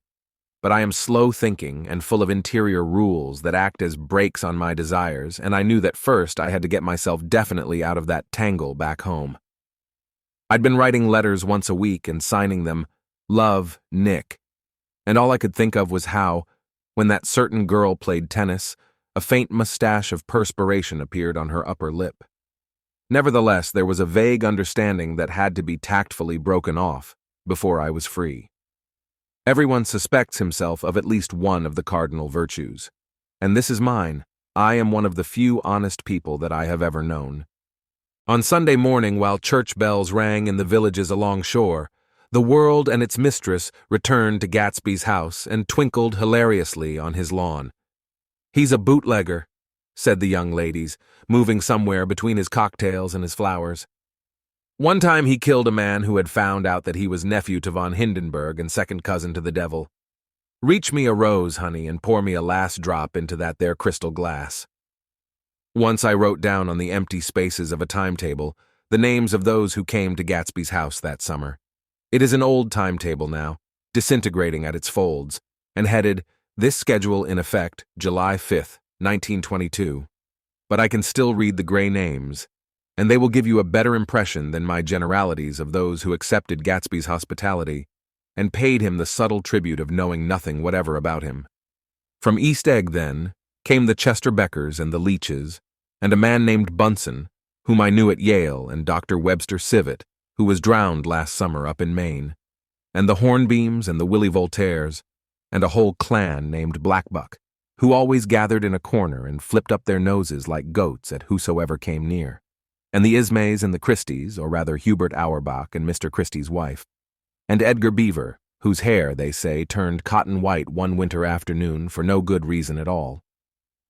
A: But I am slow-thinking and full of interior rules that act as brakes on my desires, and I knew that first I had to get myself definitely out of that tangle back home. I'd been writing letters once a week and signing them, "Love, Nick," and all I could think of was how, when that certain girl played tennis, a faint mustache of perspiration appeared on her upper lip. Nevertheless, there was a vague understanding that had to be tactfully broken off before I was free. Everyone suspects himself of at least one of the cardinal virtues, and this is mine. I am one of the few honest people that I have ever known. On Sunday morning, while church bells rang in the villages along shore, the world and its mistress returned to Gatsby's house and twinkled hilariously on his lawn. "He's a bootlegger," said the young ladies, moving somewhere between his cocktails and his flowers. "One time he killed a man who had found out that he was nephew to von Hindenburg and second cousin to the devil. Reach me a rose, honey, and pour me a last drop into that there crystal glass." Once I wrote down on the empty spaces of a timetable the names of those who came to Gatsby's house that summer. It is an old timetable now, disintegrating at its folds, and headed, "This schedule in effect, July 5th, 1922. But I can still read the gray names, and they will give you a better impression than my generalities of those who accepted Gatsby's hospitality and paid him the subtle tribute of knowing nothing whatever about him. From East Egg, then, came the Chester Beckers and the Leaches, and a man named Bunsen, whom I knew at Yale, and Dr. Webster Civet, who was drowned last summer up in Maine, and the Hornbeams and the Willie Voltaires, and a whole clan named Blackbuck, who always gathered in a corner and flipped up their noses like goats at whosoever came near, and the Ismays and the Christies, or rather Hubert Auerbach and Mr. Christie's wife, and Edgar Beaver, whose hair, they say, turned cotton white one winter afternoon for no good reason at all.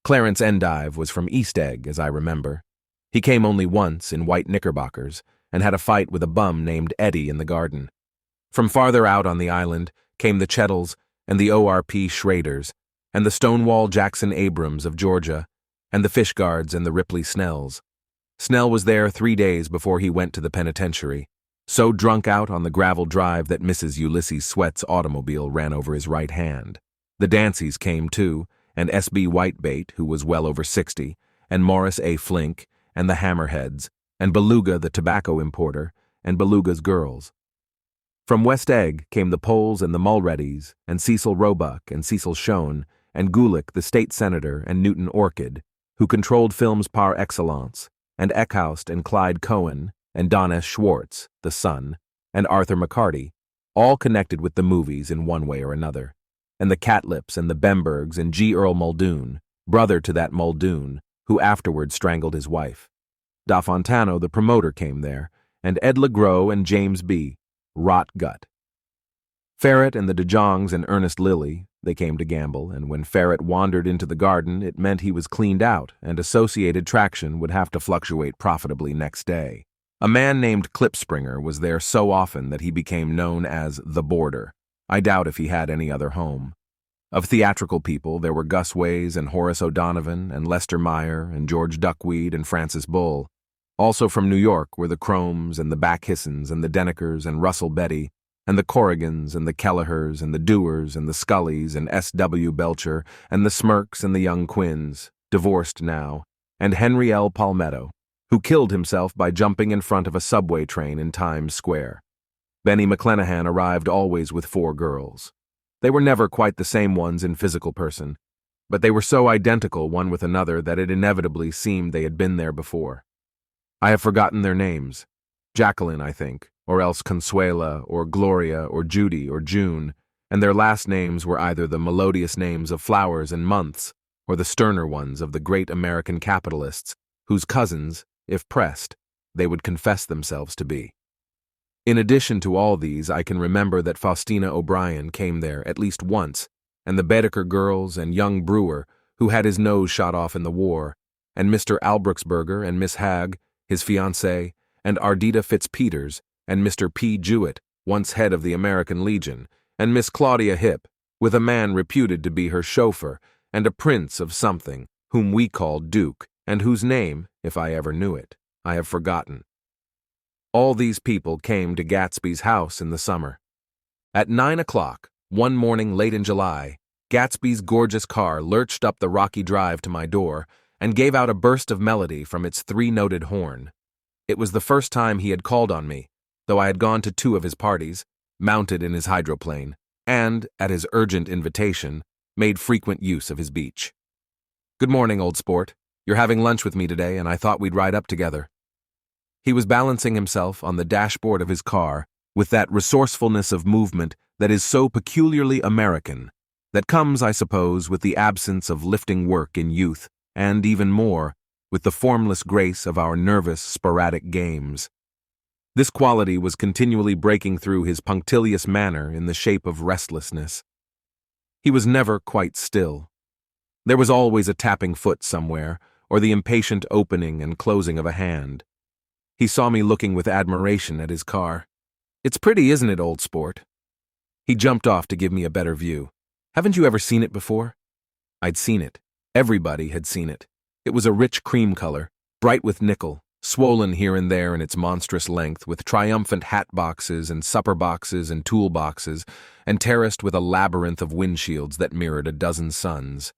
A: Clarence Endive was from East Egg, as I remember. He came only once in white knickerbockers and had a fight with a bum named Eddie in the garden. From farther out on the island came the Chettles and the O.R.P. Schraders, and the Stonewall Jackson Abrams of Georgia, and the Fishguards and the Ripley Snells. Snell was there 3 days before he went to the penitentiary, so drunk out on the gravel drive that Mrs. Ulysses Sweat's automobile ran over his right hand. The Danceys came too, and S.B. Whitebait, who was well over 60, and Morris A. Flink, and the Hammerheads, and Beluga the tobacco importer, and Beluga's girls. From West Egg came the Poles and the Mulreadys, and Cecil Roebuck and Cecil Schoen, and Gulick the state senator and Newton Orchid, who controlled films par excellence, and Eckhoust and Clyde Cohen, and Don S. Schwartz, the son, and Arthur McCarty, all connected with the movies in one way or another, and the Catlips and the Bembergs and G. Earl Muldoon, brother to that Muldoon, who afterward strangled his wife. Da Fontano, the promoter, came there, and Ed LeGros and James B. Rot gut. Ferret and the De Jongs and Ernest Lilly, they came to gamble, and when Ferret wandered into the garden, it meant he was cleaned out, and Associated Traction would have to fluctuate profitably next day. A man named Klipspringer was there so often that he became known as the Boarder. I doubt if he had any other home. Of theatrical people, there were Gus Ways and Horace O'Donovan and Lester Meyer and George Duckweed and Francis Bull. Also from New York were the Cromes and the Backhissens and the Denekers and Russell Betty and the Corrigans and the Kellehers and the Dewars and the Scullys and S.W. Belcher and the Smirks and the young Quinns, divorced now, and Henry L. Palmetto, who killed himself by jumping in front of a subway train in Times Square. Benny McClenahan arrived always with 4 girls. They were never quite the same ones in physical person, but they were so identical one with another that it inevitably seemed they had been there before. I have forgotten their names. Jacqueline, I think, or else Consuela, or Gloria, or Judy, or June, and their last names were either the melodious names of flowers and months, or the sterner ones of the great American capitalists, whose cousins, if pressed, they would confess themselves to be. In addition to all these, I can remember that Faustina O'Brien came there at least once, and the Baedeker girls and young Brewer, who had his nose shot off in the war, and Mr. Albruchsberger and Miss Hagg, his fiancée, and Ardita Fitzpeters, and Mr. P. Jewett, once head of the American Legion, and Miss Claudia Hipp, with a man reputed to be her chauffeur, and a prince of something, whom we called Duke, and whose name, if I ever knew it, I have forgotten. All these people came to Gatsby's house in the summer. At 9 o'clock, one morning late in July, Gatsby's gorgeous car lurched up the rocky drive to my door and gave out a burst of melody from its 3-noted horn. It was the first time he had called on me, though I had gone to 2 of his parties, mounted in his hydroplane, and, at his urgent invitation, made frequent use of his beach. "Good morning, old sport. You're having lunch with me today, and I thought we'd ride up together." He was balancing himself on the dashboard of his car with that resourcefulness of movement that is so peculiarly American, that comes, I suppose, with the absence of lifting work in youth, and even more, with the formless grace of our nervous, sporadic games. This quality was continually breaking through his punctilious manner in the shape of restlessness. He was never quite still. There was always a tapping foot somewhere, or the impatient opening and closing of a hand. He saw me looking with admiration at his car. "It's pretty, isn't it, old sport?" He jumped off to give me a better view. "Haven't you ever seen it before?" I'd seen it. Everybody had seen it. It was a rich cream color, bright with nickel, swollen here and there in its monstrous length, with triumphant hat boxes and supper boxes and tool boxes, and terraced with a labyrinth of windshields that mirrored a dozen suns.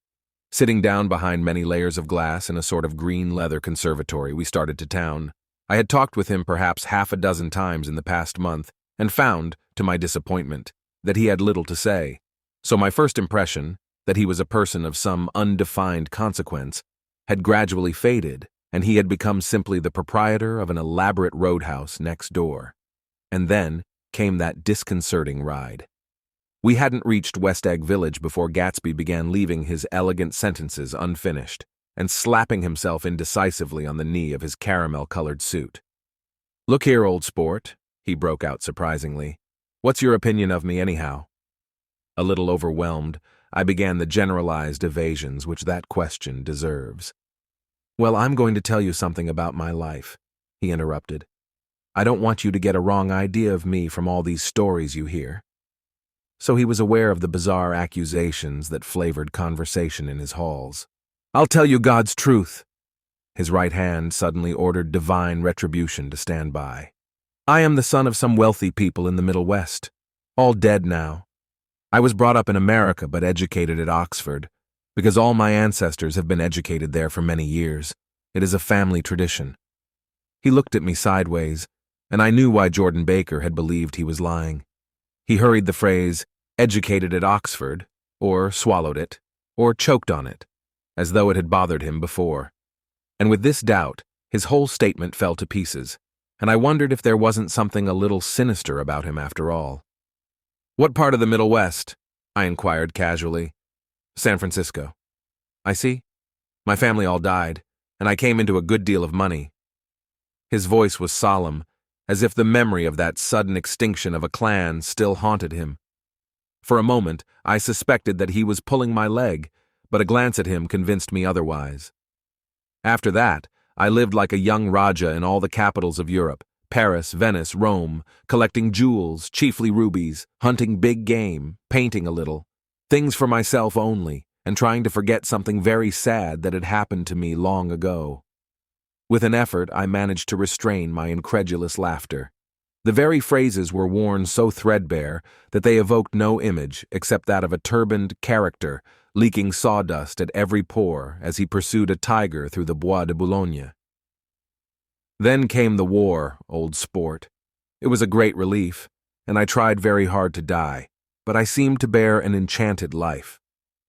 A: Sitting down behind many layers of glass in a sort of green leather conservatory, we started to town. I had talked with him perhaps 6 times in the past month, and found, to my disappointment, that he had little to say. So my first impression, that he was a person of some undefined consequence, had gradually faded, and he had become simply the proprietor of an elaborate roadhouse next door. And then came that disconcerting ride. We hadn't reached West Egg Village before Gatsby began leaving his elegant sentences unfinished, and slapping himself indecisively on the knee of his caramel-colored suit. "Look here, old sport," he broke out surprisingly. "What's your opinion of me, anyhow?" A little overwhelmed, I began the generalized evasions which that question deserves. "Well, I'm going to tell you something about my life," he interrupted. "I don't want you to get a wrong idea of me from all these stories you hear." So he was aware of the bizarre accusations that flavored conversation in his halls. "I'll tell you God's truth." His right hand suddenly ordered divine retribution to stand by. I am the son of some wealthy people in the Middle West, all dead now. I was brought up in America but educated at Oxford, because all my ancestors have been educated there for many years. It is a family tradition." He looked at me sideways, and I knew why Jordan Baker had believed he was lying. He hurried the phrase, "educated at Oxford," or swallowed it, or choked on it, as though it had bothered him before. And with this doubt, his whole statement fell to pieces, and I wondered if there wasn't something a little sinister about him after all. "What part of the Middle West?" I inquired casually. "San Francisco." "I see. My family all died, and I came into a good deal of money." His voice was solemn, as if the memory of that sudden extinction of a clan still haunted him. For a moment, I suspected that he was pulling my leg, but a glance at him convinced me otherwise. "After that, I lived like a young Raja in all the capitals of Europe, Paris, Venice, Rome, collecting jewels, chiefly rubies, hunting big game, painting a little, things for myself only, and trying to forget something very sad that had happened to me long ago." With an effort, I managed to restrain my incredulous laughter. The very phrases were worn so threadbare that they evoked no image except that of a turbaned character leaking sawdust at every pore as he pursued a tiger through the Bois de Boulogne. Then came the war, old sport. It was a great relief, and I tried very hard to die, but I seemed to bear an enchanted life.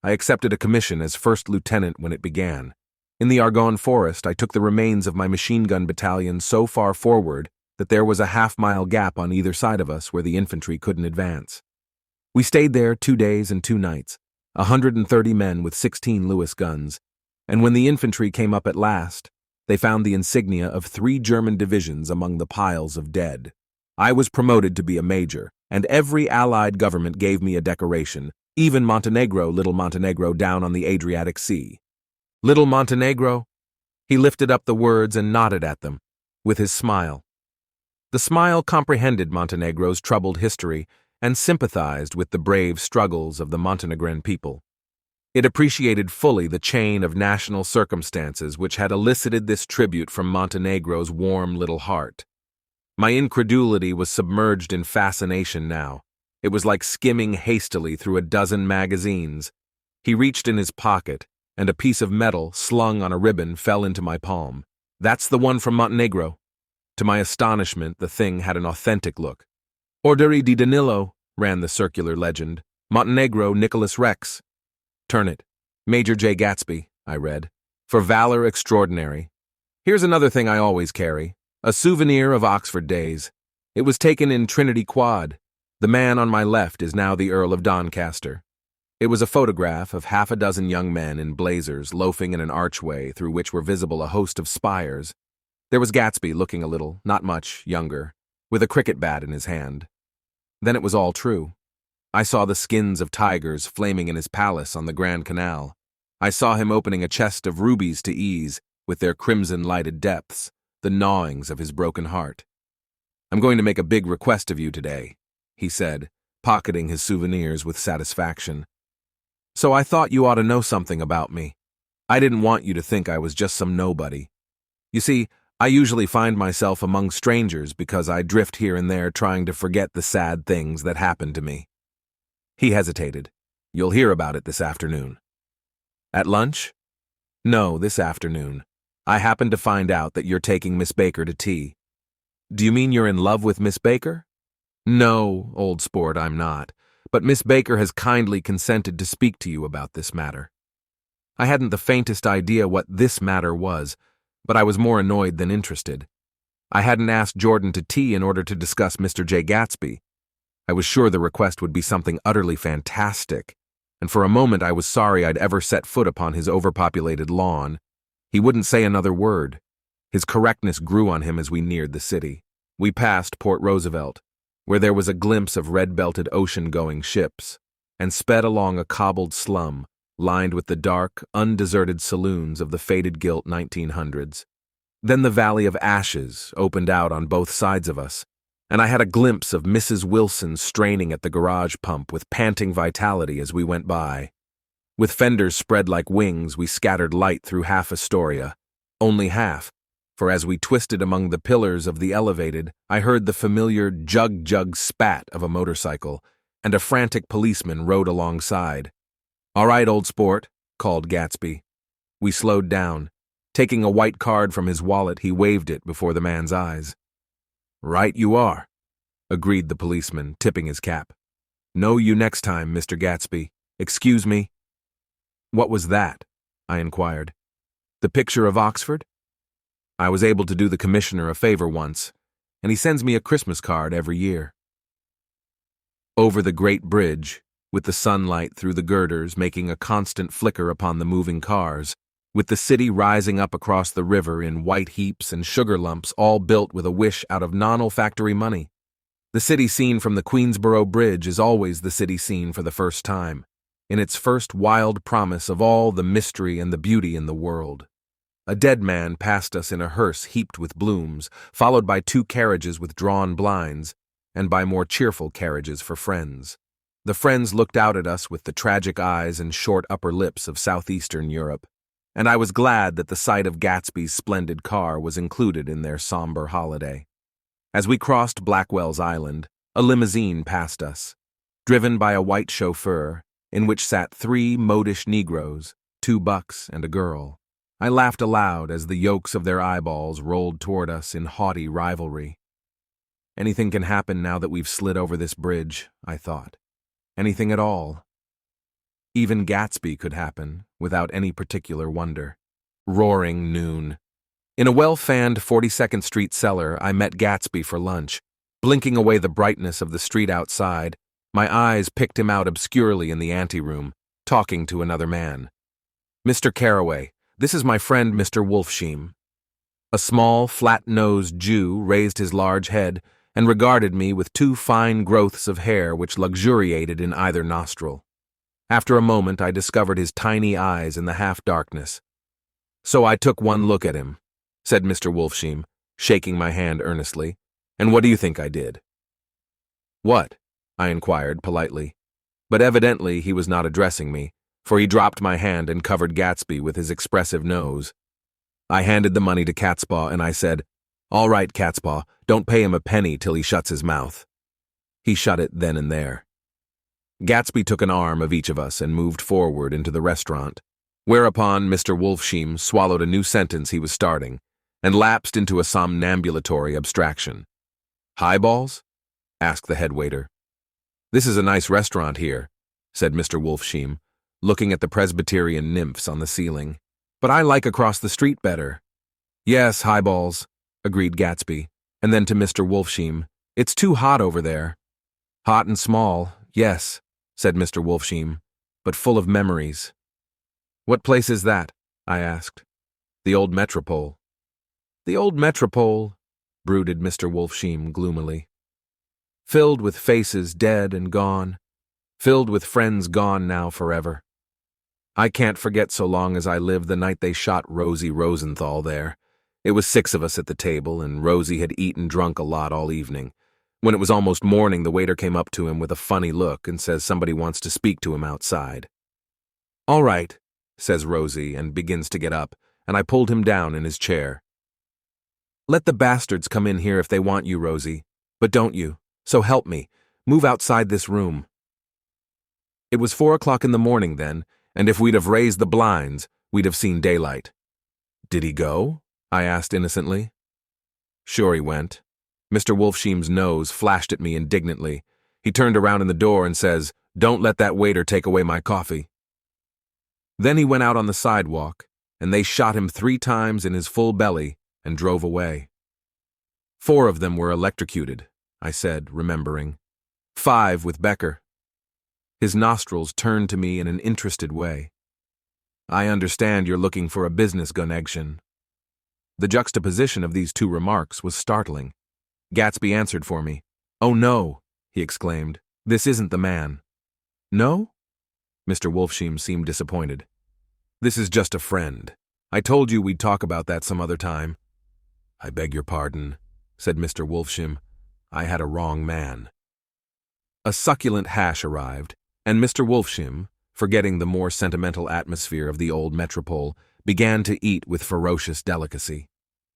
A: I accepted a commission as first lieutenant when it began. In the Argonne forest, I took the remains of my machine gun battalion so far forward that there was a half-mile gap on either side of us where the infantry couldn't advance. We stayed there 2 days and 2 nights, 130 men with 16 Lewis guns, and when the infantry came up at last, they found the insignia of 3 German divisions among the piles of dead. I was promoted to be a major, and every Allied government gave me a decoration, even Montenegro, little Montenegro down on the Adriatic Sea. Little Montenegro? He lifted up the words and nodded at them, with his smile. The smile comprehended Montenegro's troubled history and sympathized with the brave struggles of the Montenegrin people. It appreciated fully the chain of national circumstances which had elicited this tribute from Montenegro's warm little heart. My incredulity was submerged in fascination now. It was like skimming hastily through a dozen magazines. He reached in his pocket, and a piece of metal slung on a ribbon fell into my palm. "That's the one from Montenegro." To my astonishment, the thing had an authentic look. "Orderi di Danilo," ran the circular legend. "Montenegro, Nicholas Rex." "Turn it. Major Jay Gatsby," I read. "For valor extraordinary. Here's another thing I always carry. A souvenir of Oxford days. It was taken in Trinity Quad. The man on my left is now the Earl of Doncaster." It was a photograph of half a dozen young men in blazers loafing in an archway through which were visible a host of spires. There was Gatsby looking a little, not much, younger, with a cricket bat in his hand. Then it was all true. I saw the skins of tigers flaming in his palace on the Grand Canal. I saw him opening a chest of rubies to ease, with their crimson-lighted depths, the gnawings of his broken heart. "I'm going to make a big request of you today," he said, pocketing his souvenirs with satisfaction. "So I thought you ought to know something about me. I didn't want you to think I was just some nobody. You see, I usually find myself among strangers because I drift here and there trying to forget the sad things that happened to me." He hesitated. "You'll hear about it this afternoon." "At lunch?" "No, this afternoon. I happened to find out that you're taking Miss Baker to tea." "Do you mean you're in love with Miss Baker?" "No, old sport, I'm not. But Miss Baker has kindly consented to speak to you about this matter." I hadn't the faintest idea what this matter was, but I was more annoyed than interested. I hadn't asked Jordan to tea in order to discuss Mr. Jay Gatsby. I was sure the request would be something utterly fantastic, and for a moment I was sorry I'd ever set foot upon his overpopulated lawn. He wouldn't say another word. His correctness grew on him as we neared the city. We passed Port Roosevelt, where there was a glimpse of red-belted ocean-going ships, and sped along a cobbled slum lined with the dark, undeserted saloons of the faded gilt 1900s. Then the Valley of Ashes opened out on both sides of us, and I had a glimpse of Mrs. Wilson straining at the garage pump with panting vitality as we went by. With fenders spread like wings, we scattered light through half Astoria. Only half, for as we twisted among the pillars of the elevated, I heard the familiar jug-jug spat of a motorcycle, and a frantic policeman rode alongside. "All right, old sport," called Gatsby. We slowed down. Taking a white card from his wallet, he waved it before the man's eyes. "Right you are," agreed the policeman, tipping his cap. "Know you next time, Mr. Gatsby. Excuse me." "What was that?" I inquired. "The picture of Oxford? I was able to do the commissioner a favor once, and he sends me a Christmas card every year." Over the great bridge, with the sunlight through the girders making a constant flicker upon the moving cars, with the city rising up across the river in white heaps and sugar lumps all built with a wish out of non-olfactory money. The city seen from the Queensboro Bridge is always the city seen for the first time, in its first wild promise of all the mystery and the beauty in the world. A dead man passed us in a hearse heaped with blooms, followed by 2 carriages with drawn blinds, and by more cheerful carriages for friends. The friends looked out at us with the tragic eyes and short upper lips of southeastern Europe, and I was glad that the sight of Gatsby's splendid car was included in their somber holiday. As we crossed Blackwell's Island, a limousine passed us, driven by a white chauffeur, in which sat 3 modish Negroes, 2 bucks and a girl. I laughed aloud as the yolks of their eyeballs rolled toward us in haughty rivalry. Anything can happen now that we've slid over this bridge, I thought. Anything at all. Even Gatsby could happen, without any particular wonder. Roaring noon. In a well-fanned 42nd Street cellar, I met Gatsby for lunch. Blinking away the brightness of the street outside, my eyes picked him out obscurely in the anteroom, talking to another man. "Mr. Carraway, this is my friend Mr. Wolfsheim." A small, flat-nosed Jew raised his large head and regarded me with 2 fine growths of hair which luxuriated in either nostril. After a moment, I discovered his tiny eyes in the half-darkness. "So I took one look at him," said Mr. Wolfsheim, shaking my hand earnestly. "And what do you think I did?" "What?" I inquired politely. But evidently he was not addressing me, for he dropped my hand and covered Gatsby with his expressive nose. I handed the money to Catspaw and I said, "All right, Catspaw, don't pay him a penny till he shuts his mouth." He shut it then and there. Gatsby took an arm of each of us and moved forward into the restaurant, whereupon Mr. Wolfsheim swallowed a new sentence he was starting and lapsed into a somnambulatory abstraction. "Highballs?" asked the head waiter. "This is a nice restaurant here," said Mr. Wolfsheim, looking at the Presbyterian nymphs on the ceiling. "But I like across the street better." "Yes, highballs," agreed Gatsby, and then to Mr. Wolfsheim, "It's too hot over there." "Hot and small, yes," said Mr. Wolfsheim, "but full of memories." "What place is that?" I asked. "The old Metropole." "The old Metropole," brooded Mr. Wolfsheim gloomily. "Filled with faces dead and gone, filled with friends gone now forever. I can't forget so long as I live the night they shot Rosie Rosenthal there. It was 6 of us at the table, and Rosie had eaten drunk a lot all evening. When it was almost morning, the waiter came up to him with a funny look and says somebody wants to speak to him outside. "All right," says Rosie, and begins to get up, and I pulled him down in his chair. "Let the bastards come in here if they want you, Rosie, but don't you. So help me, move outside this room." It was 4 o'clock in the morning then, and if we'd have raised the blinds, we'd have seen daylight. "Did he go?" I asked innocently. "Sure he went." Mr. Wolfsheim's nose flashed at me indignantly. He turned around in the door and says, "Don't let that waiter take away my coffee." Then he went out on the sidewalk, and they shot him 3 times in his full belly and drove away. 4 of them were electrocuted, I said, remembering. 5 with Becker. His nostrils turned to me in an interested way. "I understand you're looking for a business connection." The juxtaposition of these 2 remarks was startling. Gatsby answered for me. "Oh no," he exclaimed. "This isn't the man." "No?" Mr. Wolfsheim seemed disappointed. "This is just a friend. I told you we'd talk about that some other time." "I beg your pardon," said Mr. Wolfsheim. "I had a wrong man." A succulent hash arrived, and Mr. Wolfsheim, forgetting the more sentimental atmosphere of the old Metropole, began to eat with ferocious delicacy.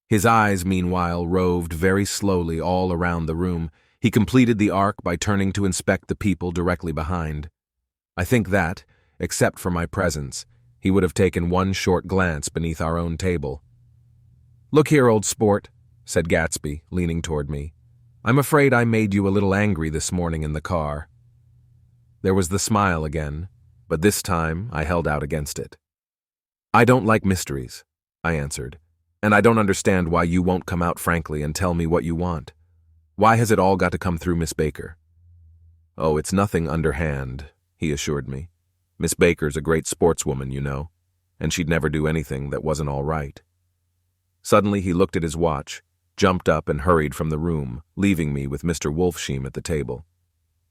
A: His eyes, meanwhile, roved very slowly all around the room. He completed the arc by turning to inspect the people directly behind. I think that, except for my presence, he would have taken one short glance beneath our own table. "Look here, old sport," said Gatsby, leaning toward me. "I'm afraid I made you a little angry this morning in the car." There was the smile again, but this time I held out against it. "I don't like mysteries," I answered, "and I don't understand why you won't come out frankly and tell me what you want. Why has it all got to come through Miss Baker?" "Oh, it's nothing underhand," he assured me. "Miss Baker's a great sportswoman, you know, and she'd never do anything that wasn't all right." Suddenly he looked at his watch, jumped up and hurried from the room, leaving me with Mr. Wolfsheim at the table.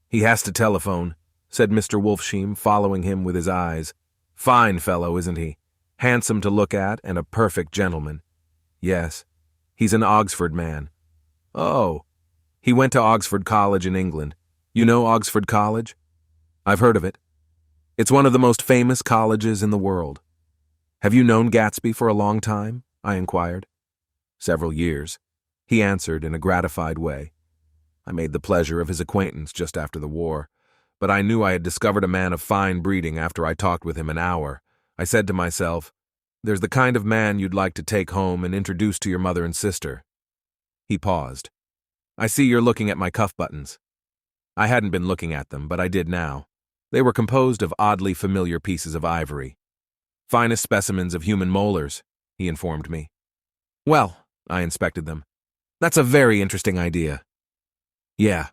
A: "He has to telephone," said Mr. Wolfsheim, following him with his eyes. "Fine fellow, isn't he? Handsome to look at and a perfect gentleman." "Yes, he's an Oxford man." "Oh, he went to Oxford College in England. You know Oxford College?" "I've heard of it. It's one of the most famous colleges in the world." "Have you known Gatsby for a long time?" I inquired. "Several years," he answered in a gratified way. "I made the pleasure of his acquaintance just after the war, but I knew I had discovered a man of fine breeding after I talked with him an hour. I said to myself, there's the kind of man you'd like to take home and introduce to your mother and sister." He paused. "I see you're looking at my cuff buttons." I hadn't been looking at them, but I did now. They were composed of oddly familiar pieces of ivory. "Finest specimens of human molars," he informed me. "Well," I inspected them, "that's a very interesting idea." "Yeah."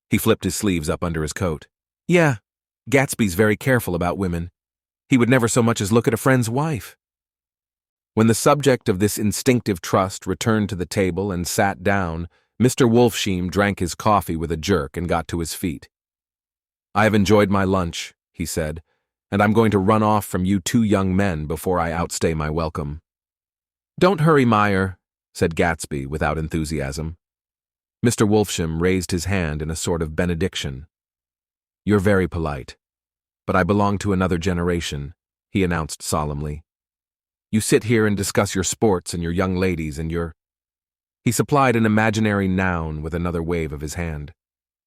A: He flipped his sleeves up under his coat. "Yeah, Gatsby's very careful about women. He would never so much as look at a friend's wife." When the subject of this instinctive trust returned to the table and sat down, Mr. Wolfsheim drank his coffee with a jerk and got to his feet. "I have enjoyed my lunch," he said, "and I'm going to run off from you two young men before I outstay my welcome." "Don't hurry, Meyer," said Gatsby without enthusiasm. Mr. Wolfsheim raised his hand in a sort of benediction. "You're very polite, but I belong to another generation," he announced solemnly. "You sit here and discuss your sports and your young ladies and your—" He supplied an imaginary noun with another wave of his hand.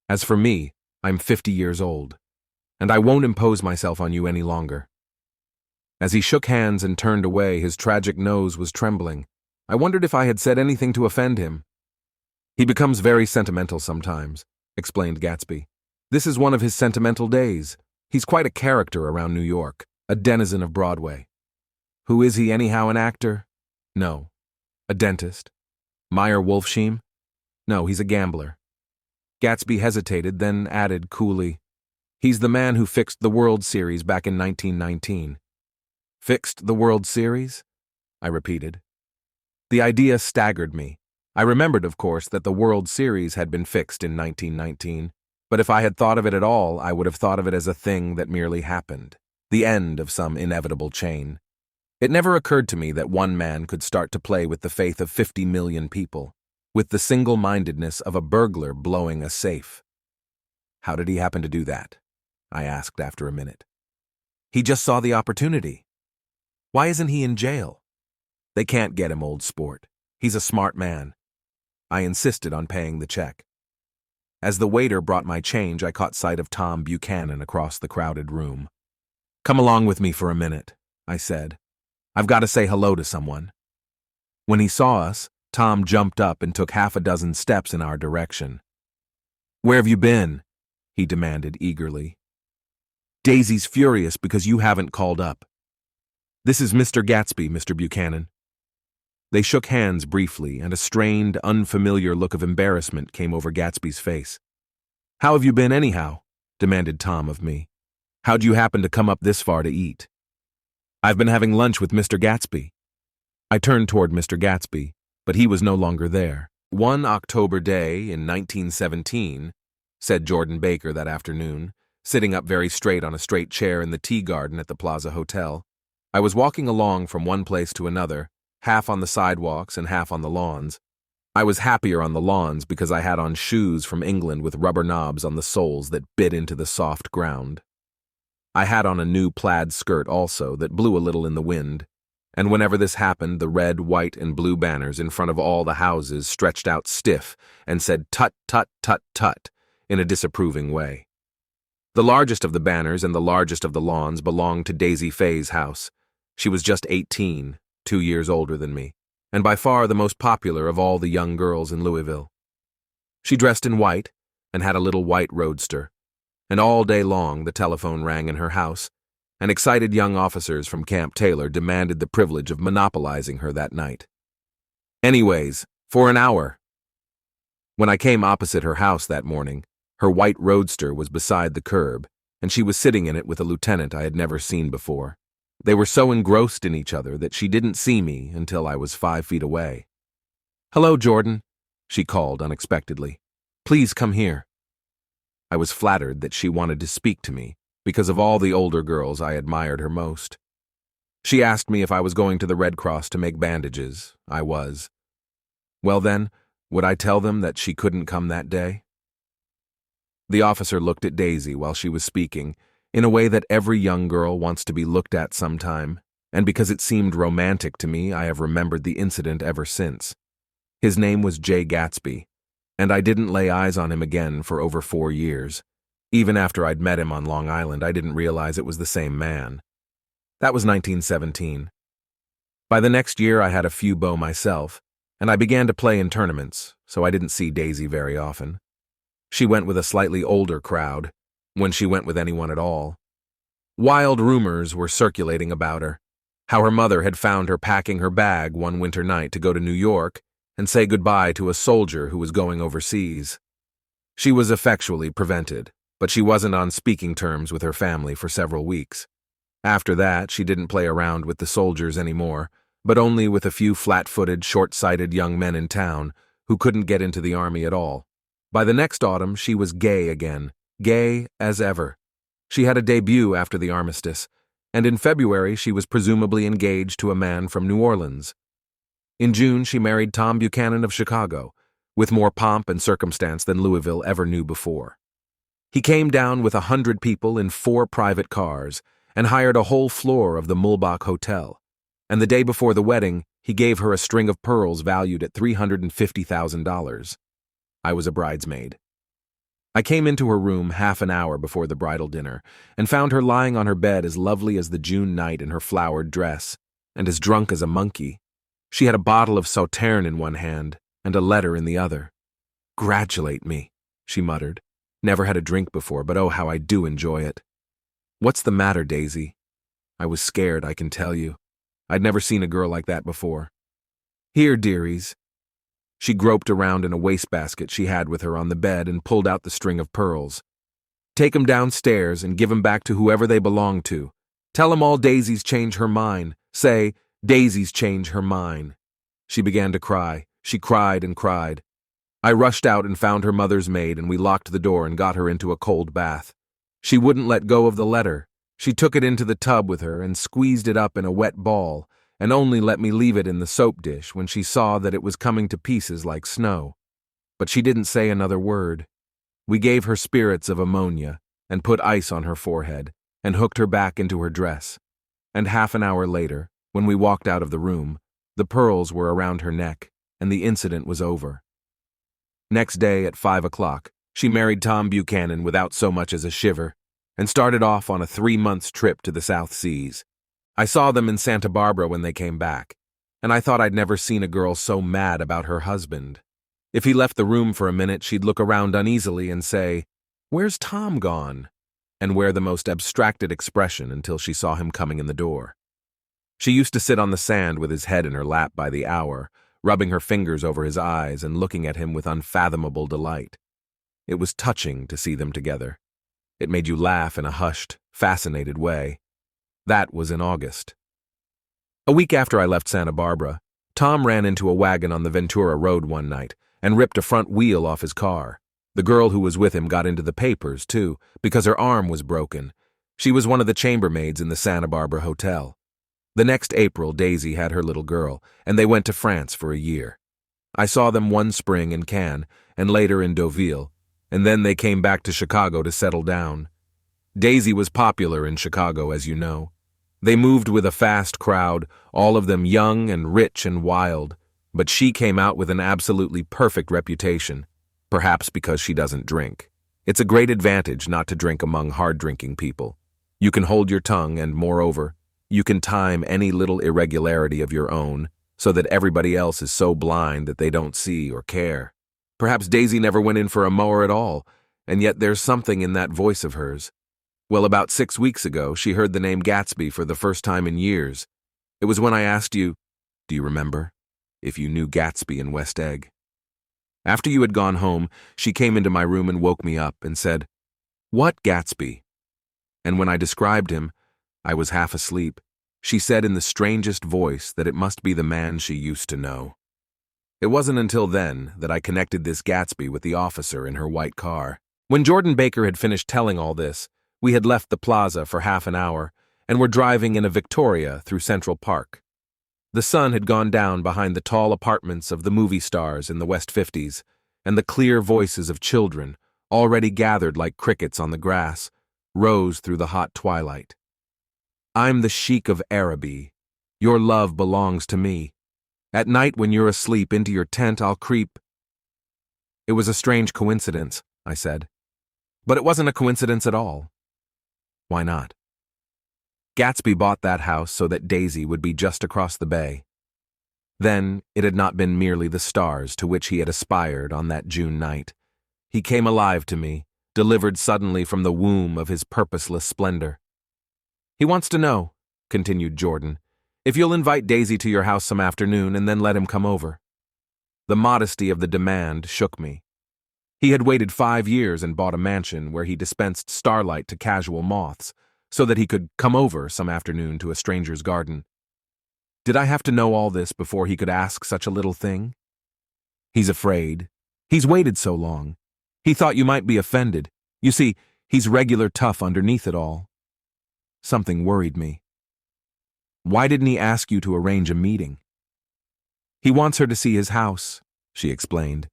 A: "As for me, I'm 50 years old, and I won't impose myself on you any longer." As he shook hands and turned away, his tragic nose was trembling. I wondered if I had said anything to offend him. "He becomes very sentimental sometimes," explained Gatsby. "This is one of his sentimental days. He's quite a character around New York, a denizen of Broadway." "Who is he anyhow, an actor?" "No." "A dentist?" "Meyer Wolfsheim?" "No, he's a gambler." Gatsby hesitated, then added coolly, "He's the man who fixed the World Series back in 1919. "Fixed the World Series?" I repeated. The idea staggered me. I remembered, of course, that the World Series had been fixed in 1919, but if I had thought of it at all, I would have thought of it as a thing that merely happened, the end of some inevitable chain. It never occurred to me that one man could start to play with the faith of 50 million people, with the single-mindedness of a burglar blowing a safe. "How did he happen to do that?" I asked after a minute. "He just saw the opportunity." "Why isn't he in jail?" "They can't get him, old sport. He's a smart man." I insisted on paying the check. As the waiter brought my change, I caught sight of Tom Buchanan across the crowded room. "Come along with me for a minute," I said. "I've got to say hello to someone." When he saw us, Tom jumped up and took half a dozen steps in our direction. "Where have you been?" he demanded eagerly. "Daisy's furious because you haven't called up." "This is Mr. Gatsby, Mr. Buchanan." They shook hands briefly, and a strained, unfamiliar look of embarrassment came over Gatsby's face. "How have you been anyhow?" demanded Tom of me. "How'd you happen to come up this far to eat?" "I've been having lunch with Mr. Gatsby." I turned toward Mr. Gatsby, but he was no longer there. "One October day in 1917, said Jordan Baker that afternoon, sitting up very straight on a straight chair in the tea garden at the Plaza Hotel. I was walking along from one place to another, half on the sidewalks and half on the lawns. I was happier on the lawns because I had on shoes from England with rubber knobs on the soles that bit into the soft ground. I had on a new plaid skirt also that blew a little in the wind. And whenever this happened, the red, white, and blue banners in front of all the houses stretched out stiff and said tut, tut, tut, tut in a disapproving way. The largest of the banners and the largest of the lawns belonged to Daisy Faye's house. She was just 18, 2 years older than me, and by far the most popular of all the young girls in Louisville. She dressed in white and had a little white roadster, and all day long the telephone rang in her house, and excited young officers from Camp Taylor demanded the privilege of monopolizing her that night. Anyways, for an hour. When I came opposite her house that morning, her white roadster was beside the curb, and she was sitting in it with a lieutenant I had never seen before. They were so engrossed in each other that she didn't see me until I was 5 feet away. "Hello, Jordan," she called unexpectedly. "Please come here." I was flattered that she wanted to speak to me, because of all the older girls I admired her most. She asked me if I was going to the Red Cross to make bandages. I was. Well then, would I tell them that she couldn't come that day? The officer looked at Daisy while she was speaking, in a way that every young girl wants to be looked at sometime, and because it seemed romantic to me, I have remembered the incident ever since. His name was Jay Gatsby, and I didn't lay eyes on him again for over 4 years. Even after I'd met him on Long Island, I didn't realize it was the same man. That was 1917. By the next year, I had a few beaux myself, and I began to play in tournaments, so I didn't see Daisy very often. She went with a slightly older crowd, when she went with anyone at all. Wild rumors were circulating about her, how her mother had found her packing her bag one winter night to go to New York and say goodbye to a soldier who was going overseas. She was effectually prevented, but she wasn't on speaking terms with her family for several weeks. After that, she didn't play around with the soldiers anymore, but only with a few flat-footed, short-sighted young men in town who couldn't get into the army at all. By the next autumn, she was gay again, gay as ever. She had a debut after the armistice, and in February she was presumably engaged to a man from New Orleans. In June, she married Tom Buchanan of Chicago, with more pomp and circumstance than Louisville ever knew before. He came down with 100 people in 4 private cars and hired a whole floor of the Mulbach Hotel, and the day before the wedding, he gave her a string of pearls valued at $350,000. I was a bridesmaid. I came into her room half an hour before the bridal dinner and found her lying on her bed as lovely as the June night in her flowered dress, and as drunk as a monkey. She had a bottle of Sauterne in one hand and a letter in the other. "Gratulate me," she muttered. "Never had a drink before, but oh, how I do enjoy it." "What's the matter, Daisy?" I was scared, I can tell you. I'd never seen a girl like that before. "Here, dearies." She groped around in a wastebasket she had with her on the bed and pulled out the string of pearls. "Take 'em downstairs and give 'em back to whoever they belong to. Tell 'em all Daisy's change her mind. Say, Daisy's change her mind." She began to cry. She cried and cried. I rushed out and found her mother's maid, and we locked the door and got her into a cold bath. She wouldn't let go of the letter. She took it into the tub with her and squeezed it up in a wet ball, and only let me leave it in the soap dish when she saw that it was coming to pieces like snow. But she didn't say another word. We gave her spirits of ammonia and put ice on her forehead and hooked her back into her dress. And half an hour later, when we walked out of the room, the pearls were around her neck and the incident was over. Next day at 5 o'clock, she married Tom Buchanan without so much as a shiver and started off on a 3-month trip to the South Seas. I saw them in Santa Barbara when they came back, and I thought I'd never seen a girl so mad about her husband. If he left the room for a minute, she'd look around uneasily and say, "Where's Tom gone?" and wear the most abstracted expression until she saw him coming in the door. She used to sit on the sand with his head in her lap by the hour, rubbing her fingers over his eyes and looking at him with unfathomable delight. It was touching to see them together. It made you laugh in a hushed, fascinated way. That was in August. A week after I left Santa Barbara, Tom ran into a wagon on the Ventura Road one night and ripped a front wheel off his car. The girl who was with him got into the papers, too, because her arm was broken. She was one of the chambermaids in the Santa Barbara Hotel. The next April, Daisy had her little girl, and they went to France for a year. I saw them one spring in Cannes, and later in Deauville, and then they came back to Chicago to settle down. Daisy was popular in Chicago, as you know. They moved with a fast crowd, all of them young and rich and wild, but she came out with an absolutely perfect reputation, perhaps because she doesn't drink. It's a great advantage not to drink among hard-drinking people. You can hold your tongue and, moreover, you can time any little irregularity of your own so that everybody else is so blind that they don't see or care. Perhaps Daisy never went in for a mower at all, and yet there's something in that voice of hers. Well, about 6 weeks ago, she heard the name Gatsby for the first time in years. It was when I asked you, do you remember, if you knew Gatsby in West Egg? After you had gone home, she came into my room and woke me up and said, "What Gatsby?" And when I described him, I was half asleep. She said in the strangest voice that it must be the man she used to know. It wasn't until then that I connected this Gatsby with the officer in her white car. When Jordan Baker had finished telling all this, we had left the Plaza for half an hour and were driving in a Victoria through Central Park. The sun had gone down behind the tall apartments of the movie stars in the West 50s, and the clear voices of children, already gathered like crickets on the grass, rose through the hot twilight. I'm the Sheik of Araby. Your love belongs to me. At night when you're asleep, into your tent I'll creep. It was a strange coincidence, I said. But it wasn't a coincidence at all. Why not? Gatsby bought that house so that Daisy would be just across the bay. Then it had not been merely the stars to which he had aspired on that June night. He came alive to me, delivered suddenly from the womb of his purposeless splendor. He wants to know, continued Jordan, if you'll invite Daisy to your house some afternoon and then let him come over. The modesty of the demand shook me. He had waited 5 years and bought a mansion where he dispensed starlight to casual moths, so that he could come over some afternoon to a stranger's garden. Did I have to know all this before he could ask such a little thing? He's afraid. He's waited so long. He thought you might be offended. You see, he's regular tough underneath it all. Something worried me. Why didn't he ask you to arrange a meeting? He wants her to see his house, she explained.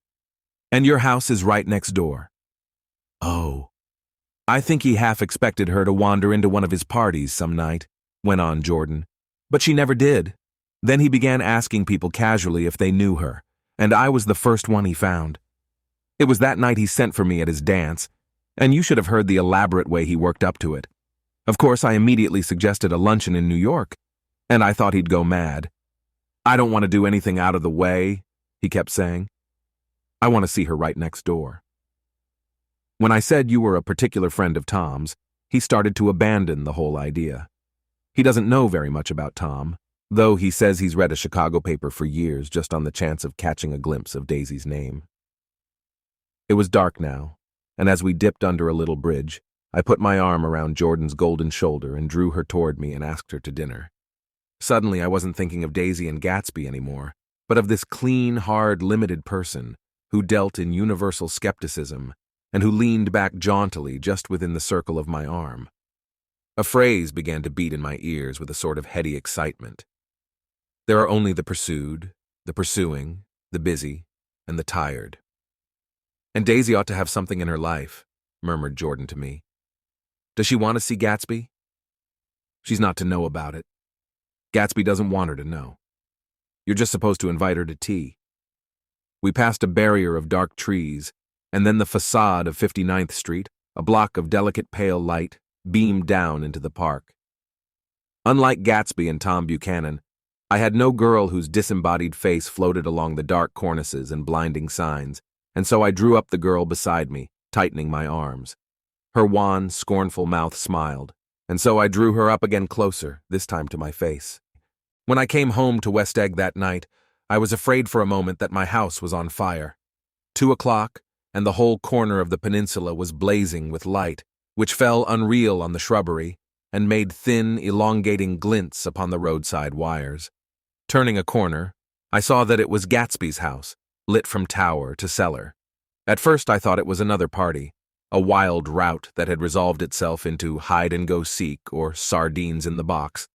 A: And your house is right next door. Oh. I think he half expected her to wander into one of his parties some night, went on Jordan. But she never did. Then he began asking people casually if they knew her, and I was the first one he found. It was that night he sent for me at his dance, and you should have heard the elaborate way he worked up to it. Of course, I immediately suggested a luncheon in New York, and I thought he'd go mad. I don't want to do anything out of the way, he kept saying. I want to see her right next door. When I said you were a particular friend of Tom's, he started to abandon the whole idea. He doesn't know very much about Tom, though he says he's read a Chicago paper for years just on the chance of catching a glimpse of Daisy's name. It was dark now, and as we dipped under a little bridge, I put my arm around Jordan's golden shoulder and drew her toward me and asked her to dinner. Suddenly I wasn't thinking of Daisy and Gatsby anymore, but of this clean, hard, limited person who dealt in universal skepticism and who leaned back jauntily just within the circle of my arm. A phrase began to beat in my ears with a sort of heady excitement. There are only the pursued, the pursuing, the busy, and the tired. And Daisy ought to have something in her life, murmured Jordan to me. Does she want to see Gatsby? She's not to know about it. Gatsby doesn't want her to know. You're just supposed to invite her to tea. We passed a barrier of dark trees, and then the facade of 59th Street, a block of delicate pale light, beamed down into the park. Unlike Gatsby and Tom Buchanan, I had no girl whose disembodied face floated along the dark cornices and blinding signs, and so I drew up the girl beside me, tightening my arms. Her wan, scornful mouth smiled, and so I drew her up again closer, this time to my face. When I came home to West Egg that night, I was afraid for a moment that my house was on fire. 2 o'clock, and the whole corner of the peninsula was blazing with light, which fell unreal on the shrubbery and made thin, elongating glints upon the roadside wires. Turning a corner, I saw that it was Gatsby's house, lit from tower to cellar. At first I thought it was another party, a wild rout that had resolved itself into hide-and-go-seek or sardines in the box,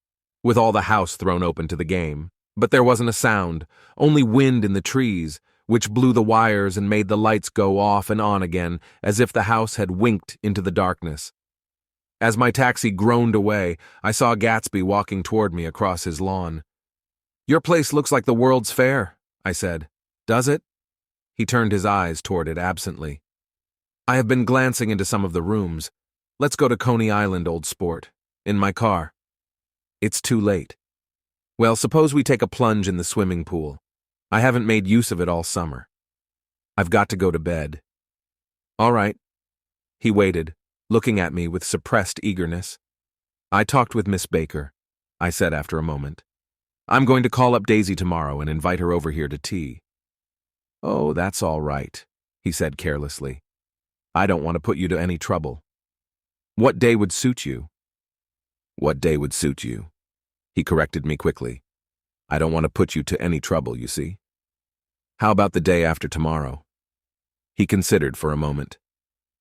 A: with all the house thrown open to the game. But there wasn't a sound, only wind in the trees, which blew the wires and made the lights go off and on again, as if the house had winked into the darkness. As my taxi groaned away, I saw Gatsby walking toward me across his lawn. "Your place looks like the World's Fair," I said. "Does it?" He turned his eyes toward it absently. "I have been glancing into some of the rooms. Let's go to Coney Island, old sport. In my car." "It's too late." "Well, suppose we take a plunge in the swimming pool. I haven't made use of it all summer." "I've got to go to bed." "All right." He waited, looking at me with suppressed eagerness. "I talked with Miss Baker," I said after a moment. "I'm going to call up Daisy tomorrow and invite her over here to tea." "Oh, that's all right," he said carelessly. "I don't want to put you to any trouble. What day would suit you?" "What day would suit you?" He corrected me quickly. "I don't want to put you to any trouble, you see." "How about the day after tomorrow?" He considered for a moment.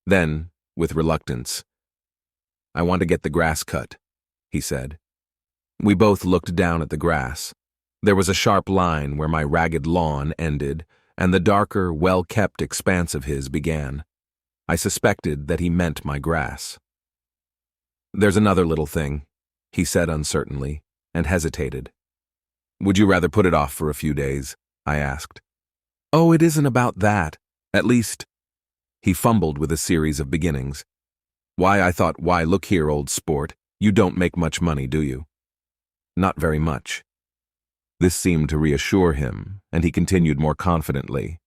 A: Then, with reluctance, "I want to get the grass cut," he said. We both looked down at the grass. There was a sharp line where my ragged lawn ended, and the darker, well-kept expanse of his began. I suspected that he meant my grass. "There's another little thing," he said uncertainly, and hesitated. "Would you rather put it off for a few days?" I asked. "Oh, it isn't about that. At least—" He fumbled with a series of beginnings. "Why, look here, old sport. You don't make much money, do you?" "Not very much." This seemed to reassure him, and he continued more confidently.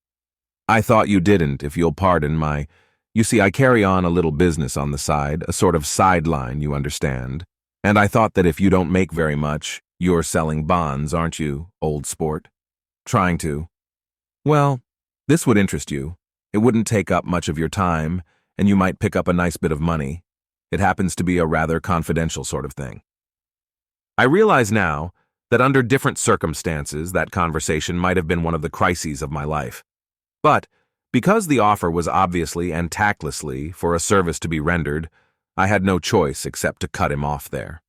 A: "I thought you didn't, if you'll pardon my— You see, I carry on a little business on the side, a sort of sideline, you understand. And I thought that if you don't make very much, you're selling bonds, aren't you, old sport? Trying to. Well, this would interest you. It wouldn't take up much of your time, and you might pick up a nice bit of money. It happens to be a rather confidential sort of thing." I realize now that under different circumstances, that conversation might have been one of the crises of my life. But because the offer was obviously and tactlessly for a service to be rendered, I had no choice except to cut him off there.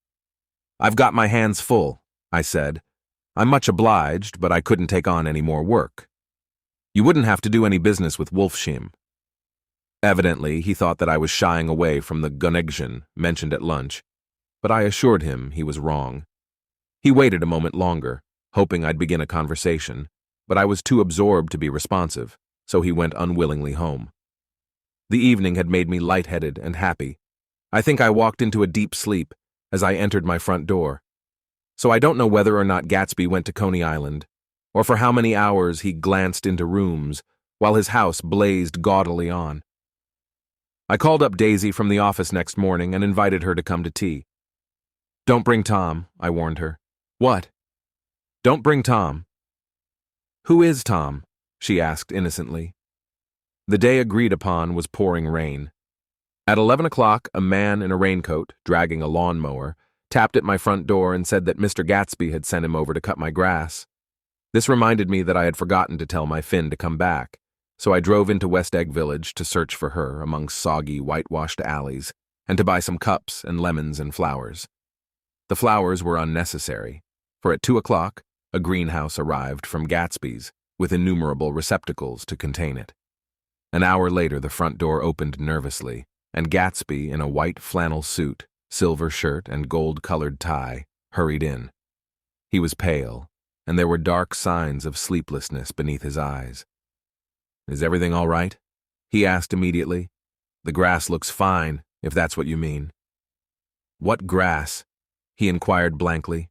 A: "I've got my hands full," I said. "I'm much obliged, but I couldn't take on any more work. You wouldn't have to do any business with Wolfsheim." Evidently, he thought that I was shying away from the connection mentioned at lunch, but I assured him he was wrong. He waited a moment longer, hoping I'd begin a conversation, but I was too absorbed to be responsive, so he went unwillingly home. The evening had made me lightheaded and happy. I think I walked into a deep sleep as I entered my front door. So I don't know whether or not Gatsby went to Coney Island, or for how many hours he glanced into rooms while his house blazed gaudily on. I called up Daisy from the office next morning and invited her to come to tea. "Don't bring Tom," I warned her. "What?" "Don't bring Tom." "Who is Tom?" she asked innocently. The day agreed upon was pouring rain. At 11 o'clock, a man in a raincoat, dragging a lawnmower, tapped at my front door and said that Mr. Gatsby had sent him over to cut my grass. This reminded me that I had forgotten to tell my Finn to come back, so I drove into West Egg Village to search for her among soggy, whitewashed alleys, and to buy some cups and lemons and flowers. The flowers were unnecessary, for at 2 o'clock, a greenhouse arrived from Gatsby's, with innumerable receptacles to contain it. An hour later, the front door opened nervously, and Gatsby, in a white flannel suit, silver shirt, and gold-colored tie, hurried in. He was pale, and there were dark signs of sleeplessness beneath his eyes. "Is everything all right?" he asked immediately. "The grass looks fine, if that's what you mean." "What grass?" he inquired blankly.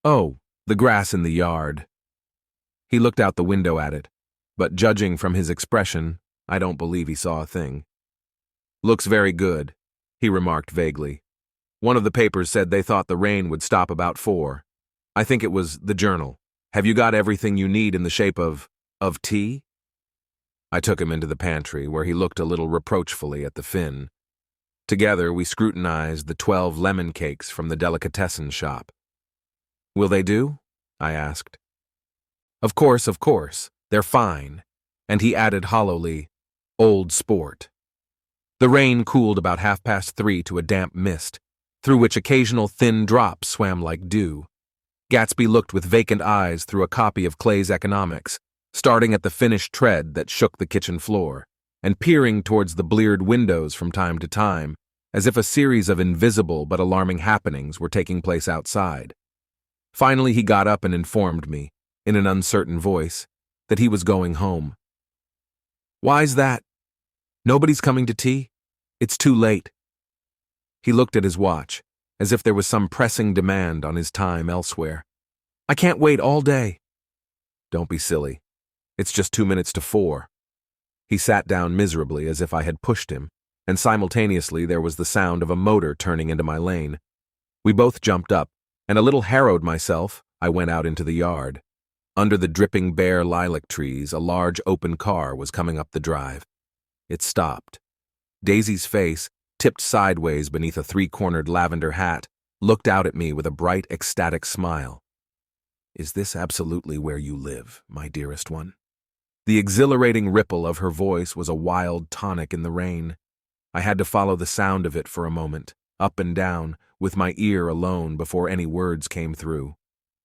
A: "Oh, the grass in the yard." He looked out the window at it, but judging from his expression, I don't believe he saw a thing. "Looks very good," he remarked vaguely. "One of the papers said they thought the rain would stop about 4. I think it was the Journal. Have you got everything you need in the shape of tea?" I took him into the pantry, where he looked a little reproachfully at the Finn. Together, we scrutinized the 12 lemon cakes from the delicatessen shop. "Will they do?" I asked. Of course, they're fine," and he added hollowly, "Old sport." The rain cooled about 3:30 to a damp mist, through which occasional thin drops swam like dew. Gatsby looked with vacant eyes through a copy of Clay's Economics, starting at the finished tread that shook the kitchen floor, and peering towards the bleared windows from time to time, as if a series of invisible but alarming happenings were taking place outside. Finally, he got up and informed me, in an uncertain voice, that he was going home. "Why's that? Nobody's coming to tea? It's too late." He looked at his watch, as if there was some pressing demand on his time elsewhere. "I can't wait all day." "Don't be silly. It's just 2 minutes to 4. He sat down miserably as if I had pushed him, and simultaneously there was the sound of a motor turning into my lane. We both jumped up, and a little harrowed myself, I went out into the yard. Under the dripping bare lilac trees, a large open car was coming up the drive. It stopped. Daisy's face, tipped sideways beneath a 3-cornered lavender hat, looked out at me with a bright, ecstatic smile. "Is this absolutely where you live, my dearest one?" The exhilarating ripple of her voice was a wild tonic in the rain. I had to follow the sound of it for a moment, up and down, with my ear alone before any words came through.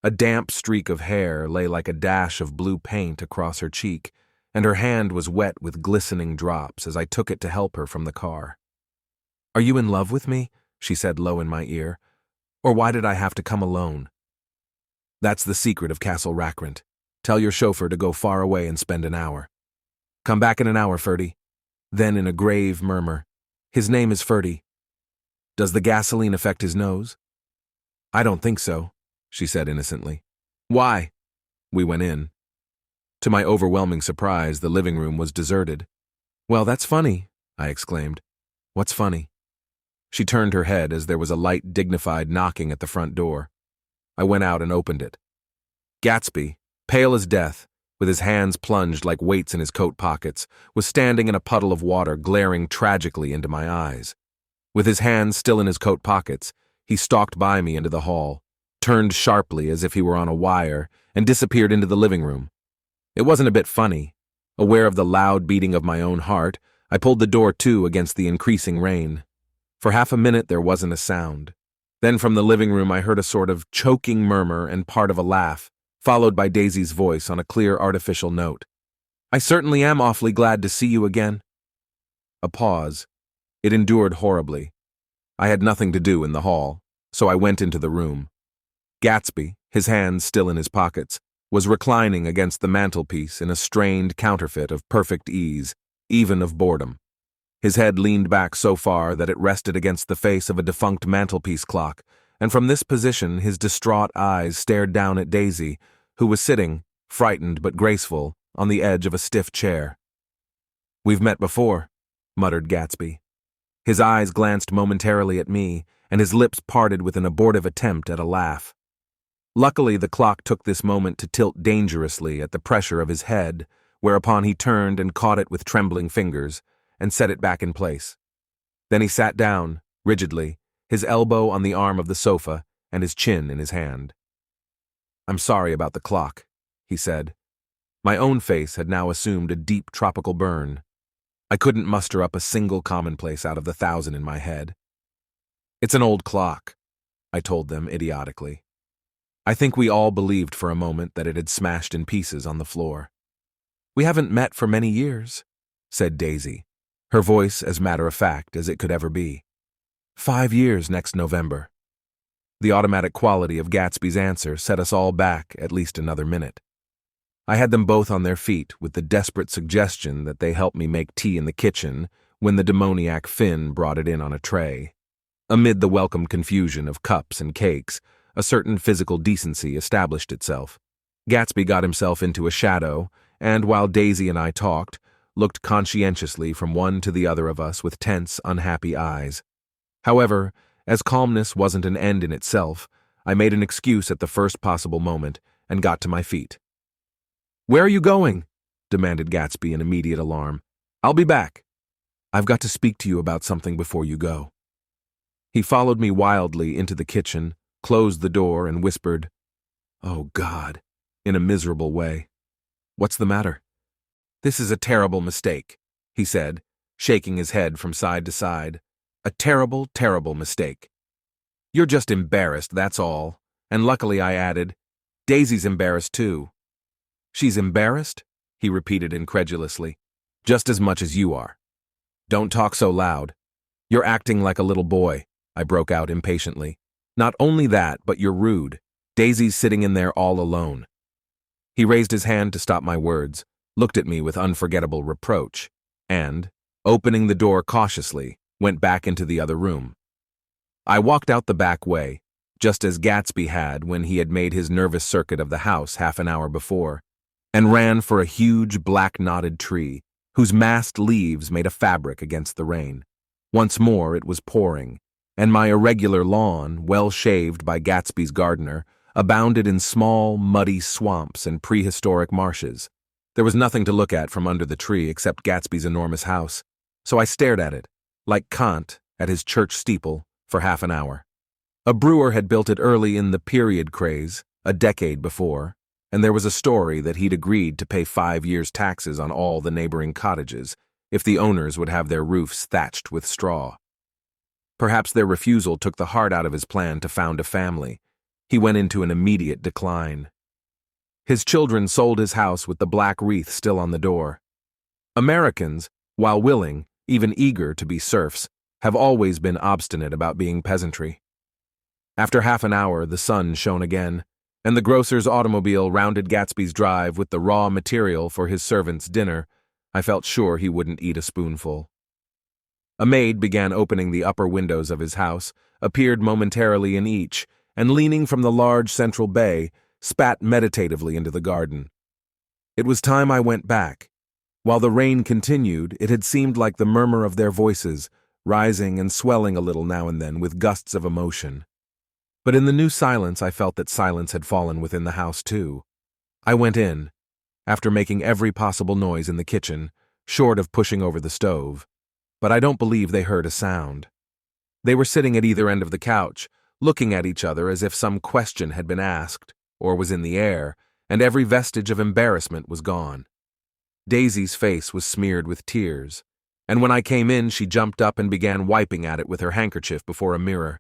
A: A damp streak of hair lay like a dash of blue paint across her cheek, and her hand was wet with glistening drops as I took it to help her from the car. "Are you in love with me?" she said low in my ear. "Or why did I have to come alone?" "That's the secret of Castle Rackrent. Tell your chauffeur to go far away and spend an hour. Come back in an hour, Ferdy." Then in a grave murmur, "His name is Ferdy. Does the gasoline affect his nose?" "I don't think so," she said innocently. "Why?" We went in. To my overwhelming surprise, the living room was deserted. "Well, that's funny," I exclaimed. "What's funny?" She turned her head as there was a light, dignified knocking at the front door. I went out and opened it. Gatsby, pale as death, with his hands plunged like weights in his coat pockets, was standing in a puddle of water glaring tragically into my eyes. With his hands still in his coat pockets, he stalked by me into the hall, turned sharply as if he were on a wire, and disappeared into the living room. It wasn't a bit funny. Aware of the loud beating of my own heart, I pulled the door to against the increasing rain. For half a minute there wasn't a sound. Then from the living room I heard a sort of choking murmur and part of a laugh, followed by Daisy's voice on a clear artificial note. "I certainly am awfully glad to see you again." A pause. It endured horribly. I had nothing to do in the hall, so I went into the room. Gatsby, his hands still in his pockets, was reclining against the mantelpiece in a strained counterfeit of perfect ease, even of boredom. His head leaned back so far that it rested against the face of a defunct mantelpiece clock, and from this position his distraught eyes stared down at Daisy, who was sitting, frightened but graceful, on the edge of a stiff chair. "We've met before," muttered Gatsby. His eyes glanced momentarily at me, and his lips parted with an abortive attempt at a laugh. Luckily, the clock took this moment to tilt dangerously at the pressure of his head, whereupon he turned and caught it with trembling fingers, and set it back in place. Then he sat down, rigidly, his elbow on the arm of the sofa and his chin in his hand. "I'm sorry about the clock," he said. My own face had now assumed a deep tropical burn. I couldn't muster up a single commonplace out of the 1,000 in my head. "It's an old clock," I told them idiotically. I think we all believed for a moment that it had smashed in pieces on the floor. "We haven't met for many years," said Daisy, her voice as matter-of-fact as it could ever be. 5 years next November." The automatic quality of Gatsby's answer set us all back at least another minute. I had them both on their feet with the desperate suggestion that they help me make tea in the kitchen when the demoniac Finn brought it in on a tray. Amid the welcome confusion of cups and cakes, a certain physical decency established itself. Gatsby got himself into a shadow, and while Daisy and I talked, looked conscientiously from one to the other of us with tense, unhappy eyes. However, as calmness wasn't an end in itself, I made an excuse at the first possible moment and got to my feet. "Where are you going?" demanded Gatsby in immediate alarm. "I'll be back. I've got to speak to you about something before you go." He followed me wildly into the kitchen, closed the door, and whispered, "Oh, God," in a miserable way. "What's the matter?" "This is a terrible mistake," he said, shaking his head from side to side. "A terrible, terrible mistake. You're just embarrassed, that's all." And luckily I added, "Daisy's embarrassed too." "She's embarrassed?" he repeated incredulously. "Just as much as you are. Don't talk so loud. You're acting like a little boy, I broke out impatiently. Not only that, but you're rude. Daisy's sitting in there all alone. He raised his hand to stop my words, looked at me with unforgettable reproach, and, opening the door cautiously, went back into the other room. I walked out the back way, just as Gatsby had when he had made his nervous circuit of the house half an hour before, and ran for a huge black-knotted tree, whose massed leaves made a fabric against the rain. Once more it was pouring, and my irregular lawn, well shaved by Gatsby's gardener, abounded in small, muddy swamps and prehistoric marshes. There was nothing to look at from under the tree except Gatsby's enormous house, so I stared at it, like Kant at his church steeple, for half an hour. A brewer had built it early in the period craze, a decade before, and there was a story that he'd agreed to pay 5 years' taxes on all the neighboring cottages if the owners would have their roofs thatched with straw. Perhaps their refusal took the heart out of his plan to found a family. He went into an immediate decline. His children sold his house with the black wreath still on the door. Americans, while willing, even eager to be serfs, have always been obstinate about being peasantry. After half an hour, the sun shone again, and the grocer's automobile rounded Gatsby's drive with the raw material for his servant's dinner. I felt sure he wouldn't eat a spoonful. A maid began opening the upper windows of his house, appeared momentarily in each, and leaning from the large central bay, spat meditatively into the garden. It was time I went back. While the rain continued, it had seemed like the murmur of their voices, rising and swelling a little now and then with gusts of emotion. But in the new silence I felt that silence had fallen within the house too. I went in, after making every possible noise in the kitchen, short of pushing over the stove, but I don't believe they heard a sound. They were sitting at either end of the couch, looking at each other as if some question had been asked, or was in the air, and every vestige of embarrassment was gone. Daisy's face was smeared with tears, and when I came in she jumped up and began wiping at it with her handkerchief before a mirror.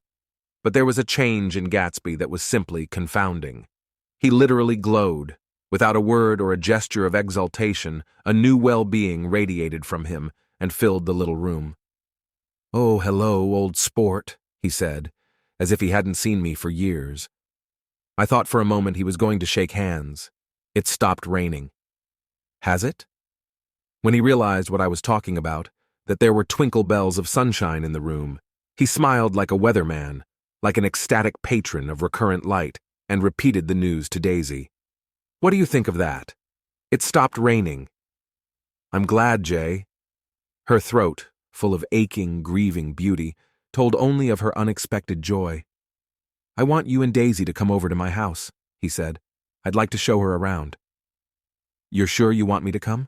A: But there was a change in Gatsby that was simply confounding. He literally glowed. Without a word or a gesture of exultation, a new well-being radiated from him and filled the little room. "Oh, hello, old sport," he said, as if he hadn't seen me for years. I thought for a moment he was going to shake hands. It stopped raining. Has it? When he realized what I was talking about, that there were twinkle bells of sunshine in the room, he smiled like a weatherman, like an ecstatic patron of recurrent light, and repeated the news to Daisy. "What do you think of that? It stopped raining." "I'm glad, Jay." Her throat, full of aching, grieving beauty, told only of her unexpected joy. "I want you and Daisy to come over to my house," he said. "I'd like to show her around." "You're sure you want me to come?"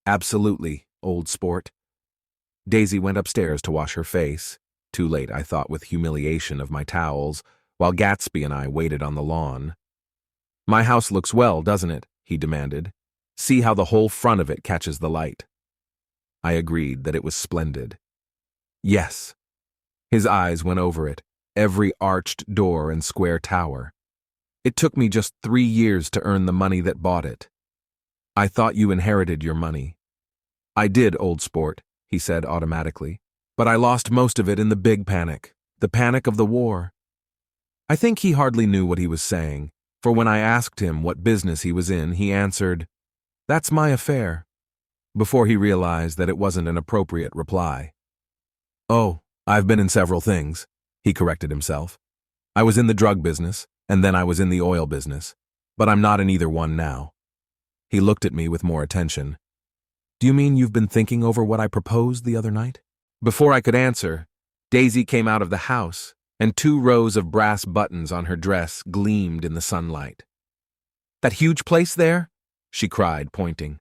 A: "Absolutely, old sport." Daisy went upstairs to wash her face, too late, I thought, with humiliation of my towels, while Gatsby and I waited on the lawn. "My house looks well, doesn't it?" he demanded. "See how the whole front of it catches the light." I agreed that it was splendid. "Yes." His eyes went over it, every arched door and square tower. "It took me just 3 years to earn the money that bought it." "I thought you inherited your money." "I did, old sport," he said automatically, "but I lost most of it in the big panic, the panic of the war." I think he hardly knew what he was saying, for when I asked him what business he was in, he answered, "That's my affair," before he realized that it wasn't an appropriate reply. "Oh, I've been in several things," he corrected himself. "I was in the drug business, and then I was in the oil business, but I'm not in either one now." He looked at me with more attention. "Do you mean you've been thinking over what I proposed the other night?" Before I could answer, Daisy came out of the house, and 2 rows of brass buttons on her dress gleamed in the sunlight. "That huge place there?" she cried, pointing.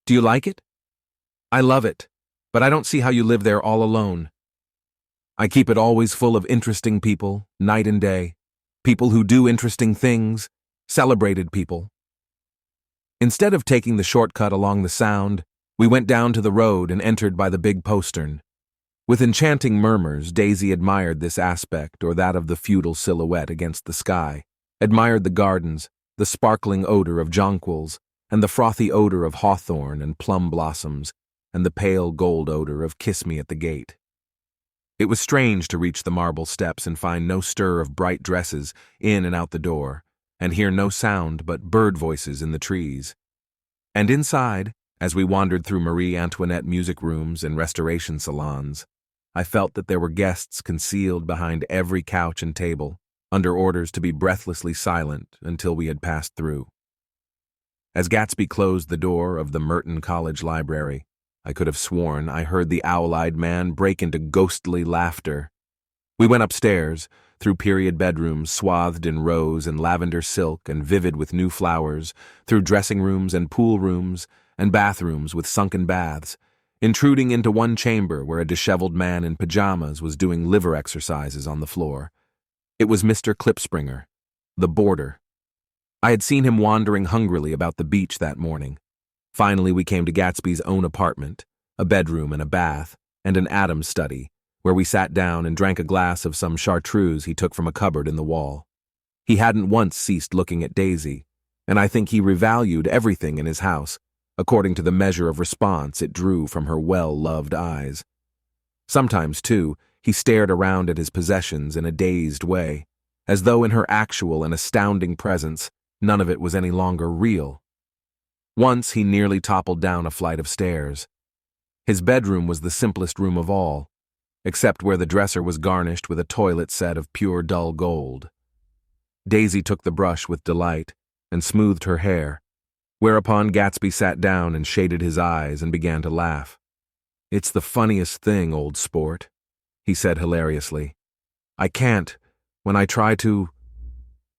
A: "Do you like it?" "I love it, but I don't see how you live there all alone." "I keep it always full of interesting people, night and day. People who do interesting things, celebrated people." Instead of taking the shortcut along the Sound, we went down to the road and entered by the big postern. With enchanting murmurs, Daisy admired this aspect or that of the feudal silhouette against the sky, admired the gardens, the sparkling odor of jonquils, and the frothy odor of hawthorn and plum blossoms, and the pale gold odor of kiss me at the gate. It was strange to reach the marble steps and find no stir of bright dresses in and out the door, and hear no sound but bird voices in the trees. And inside, as we wandered through Marie Antoinette music rooms and restoration salons, I felt that there were guests concealed behind every couch and table, under orders to be breathlessly silent until we had passed through. As Gatsby closed the door of the Merton College Library, I could have sworn I heard the owl-eyed man break into ghostly laughter. We went upstairs, through period bedrooms swathed in rose and lavender silk and vivid with new flowers, through dressing rooms and pool rooms and bathrooms with sunken baths, intruding into one chamber where a disheveled man in pajamas was doing liver exercises on the floor. It was Mr. Klipspringer, the boarder. I had seen him wandering hungrily about the beach that morning. Finally, we came to Gatsby's own apartment, a bedroom and a bath, and an Adams study, where we sat down and drank a glass of some chartreuse he took from a cupboard in the wall. He hadn't once ceased looking at Daisy, and I think he revalued everything in his house, according to the measure of response it drew from her well-loved eyes. Sometimes, too, he stared around at his possessions in a dazed way, as though in her actual and astounding presence, none of it was any longer real. Once he nearly toppled down a flight of stairs. His bedroom was the simplest room of all, except where the dresser was garnished with a toilet set of pure dull gold. Daisy took the brush with delight and smoothed her hair, whereupon Gatsby sat down and shaded his eyes and began to laugh. "It's the funniest thing, old sport," he said hilariously. "I can't, when I try to—"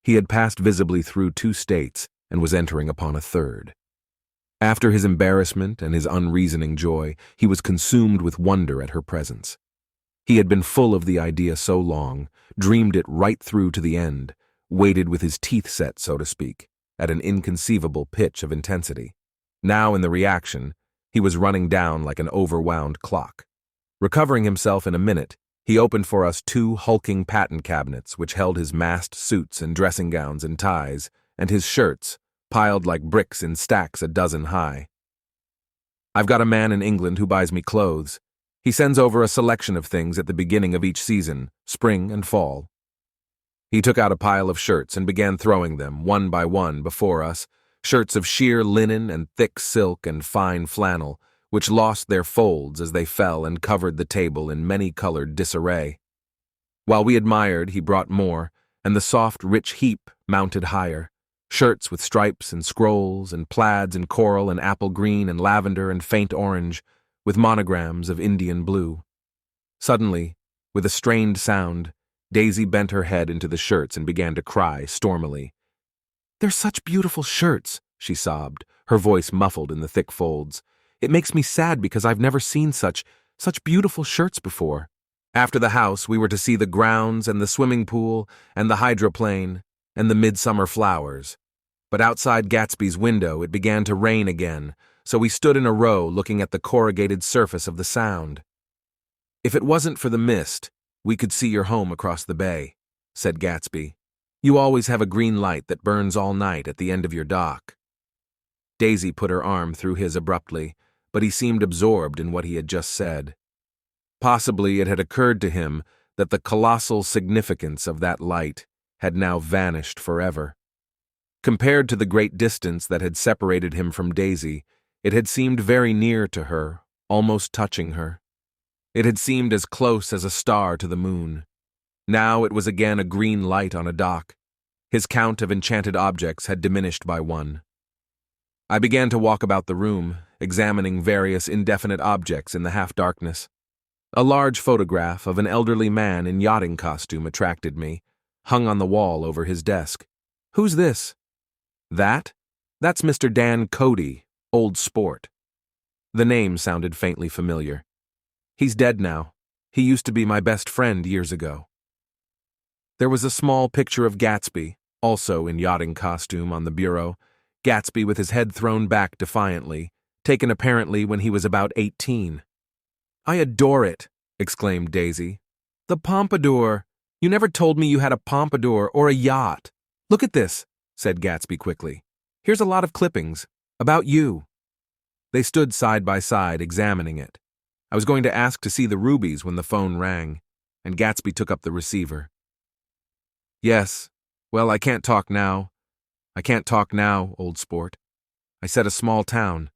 A: He had passed visibly through 2 states and was entering upon a third. After his embarrassment and his unreasoning joy, he was consumed with wonder at her presence. He had been full of the idea so long, dreamed it right through to the end, waited with his teeth set, so to speak, at an inconceivable pitch of intensity. Now, in the reaction, he was running down like an overwound clock. Recovering himself in a minute, he opened for us 2 hulking patent cabinets which held his massed suits and dressing gowns and ties, and his shirts, piled like bricks in stacks a dozen high. "I've got a man in England who buys me clothes. He sends over a selection of things at the beginning of each season, spring and fall." He took out a pile of shirts and began throwing them, one by one, before us, shirts of sheer linen and thick silk and fine flannel, which lost their folds as they fell and covered the table in many-colored disarray. While we admired, he brought more, and the soft, rich heap mounted higher. Shirts with stripes and scrolls and plaids in coral and apple green and lavender and faint orange, with monograms of Indian blue. Suddenly, with a strained sound, Daisy bent her head into the shirts and began to cry stormily. "They're such beautiful shirts," she sobbed, her voice muffled in the thick folds. "It makes me sad because I've never seen such beautiful shirts before." After the house, we were to see the grounds and the swimming pool and the hydroplane and the midsummer flowers. But outside Gatsby's window, it began to rain again, so we stood in a row looking at the corrugated surface of the Sound. "If it wasn't for the mist, we could see your home across the bay," said Gatsby. "You always have a green light that burns all night at the end of your dock." Daisy put her arm through his abruptly, but he seemed absorbed in what he had just said. Possibly it had occurred to him that the colossal significance of that light had now vanished forever. Compared to the great distance that had separated him from Daisy, it had seemed very near to her, almost touching her. It had seemed as close as a star to the moon. Now it was again a green light on a dock. His count of enchanted objects had diminished by 1. I began to walk about the room, examining various indefinite objects in the half-darkness. A large photograph of an elderly man in yachting costume attracted me, hung on the wall over his desk. "Who's this?" "That? That's Mr. Dan Cody, old sport." The name sounded faintly familiar. "He's dead now. He used to be my best friend years ago." There was a small picture of Gatsby, also in yachting costume, on the bureau, Gatsby with his head thrown back defiantly, taken apparently when he was about 18. "I adore it," exclaimed Daisy. "The pompadour! You never told me you had a pompadour or a yacht. Look at this," said Gatsby quickly. "Here's a lot of clippings. About you." They stood side by side, examining it. I was going to ask to see the rubies when the phone rang. and Gatsby took up the receiver. Yes. Well, I can't talk now. I can't talk now, old sport. I said a small town.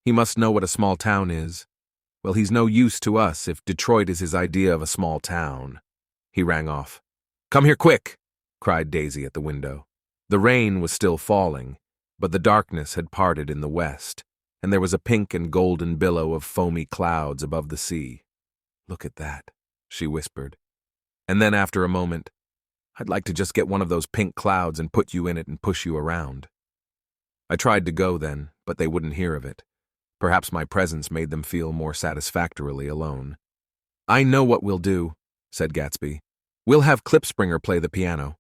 A: He must know what a small town is. Well, he's no use to us if Detroit is his idea of a small town. He rang off. Come here quick, cried Daisy at the window. The rain was still falling, but the darkness had parted in the west, and there was a pink and golden billow of foamy clouds above the sea. Look at that, she whispered. And then after a moment, I'd like to just get one of those pink clouds and put you in it and push you around. I tried to go then, but they wouldn't hear of it. Perhaps my presence made them feel more satisfactorily alone. I know what we'll do, said Gatsby. We'll have Klipspringer play the piano.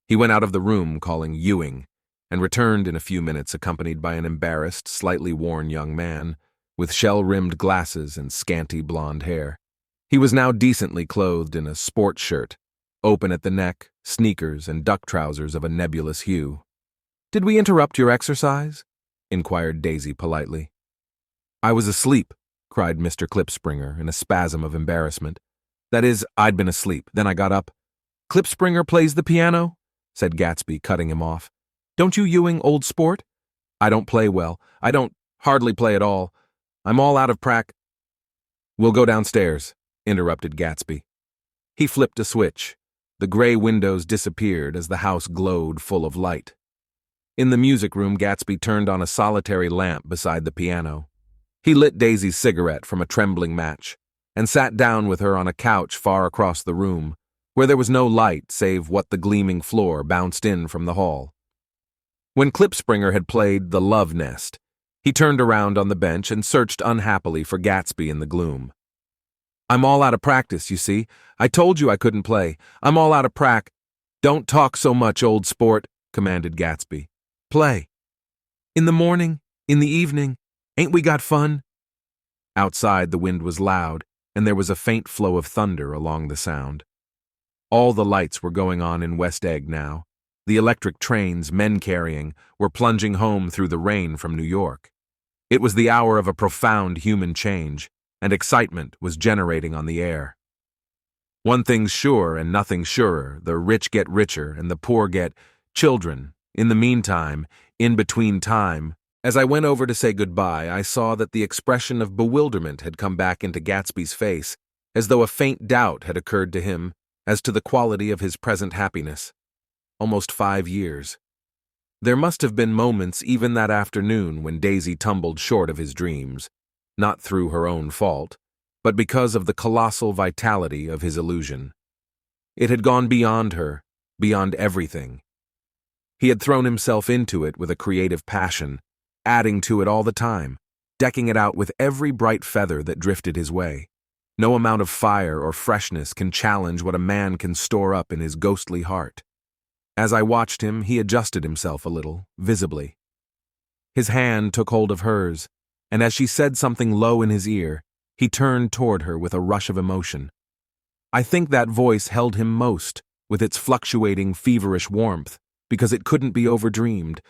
A: He went out of the room calling Ewing, and returned in a few minutes accompanied by an embarrassed, slightly worn young man, with shell-rimmed glasses and scanty blonde hair. He was now decently clothed in a sports shirt, open at the neck, sneakers, and duck trousers of a nebulous hue. Did we interrupt your exercise? Inquired Daisy politely. I was asleep, cried Mr. Klipspringer in a spasm of embarrassment. That is, I'd been asleep. Then I got up. Klipspringer plays the piano? Said Gatsby, cutting him off. Don't you, Ewing, old sport? I don't play well. I don't hardly play at all. I'm all out of We'll go downstairs, interrupted Gatsby. He flipped a switch. The gray windows disappeared as the house glowed full of light. In the music room, Gatsby turned on a solitary lamp beside the piano. He lit Daisy's cigarette from a trembling match and sat down with her on a couch far across the room, where there was no light save what the gleaming floor bounced in from the hall. When Klipspringer had played The Love Nest, he turned around on the bench and searched unhappily for Gatsby in the gloom. I'm all out of practice, you see. I told you I couldn't play. I'm all out of Don't talk so much, old sport, commanded Gatsby. Play. In the morning, in the evening, ain't we got fun? Outside the wind was loud, and there was a faint flow of thunder along the sound. All the lights were going on in West Egg now. The electric trains, men carrying, were plunging home through the rain from New York. It was the hour of a profound human change, and excitement was generating on the air. One thing's sure and nothing surer, the rich get richer and the poor get children. In the meantime, in between time, as I went over to say goodbye, I saw that the expression of bewilderment had come back into Gatsby's face, as though a faint doubt had occurred to him as to the quality of his present happiness. Almost 5 years. There must have been moments even that afternoon when Daisy tumbled short of his dreams, not through her own fault, but because of the colossal vitality of his illusion. It had gone beyond her, beyond everything. He had thrown himself into it with a creative passion, adding to it all the time, decking it out with every bright feather that drifted his way. No amount of fire or freshness can challenge what a man can store up in his ghostly heart. As I watched him, he adjusted himself a little, visibly. His hand took hold of hers, and as she said something low in his ear, he turned toward her with a rush of emotion. I think that voice held him most, with its fluctuating, feverish warmth, because it couldn't be overdreamed.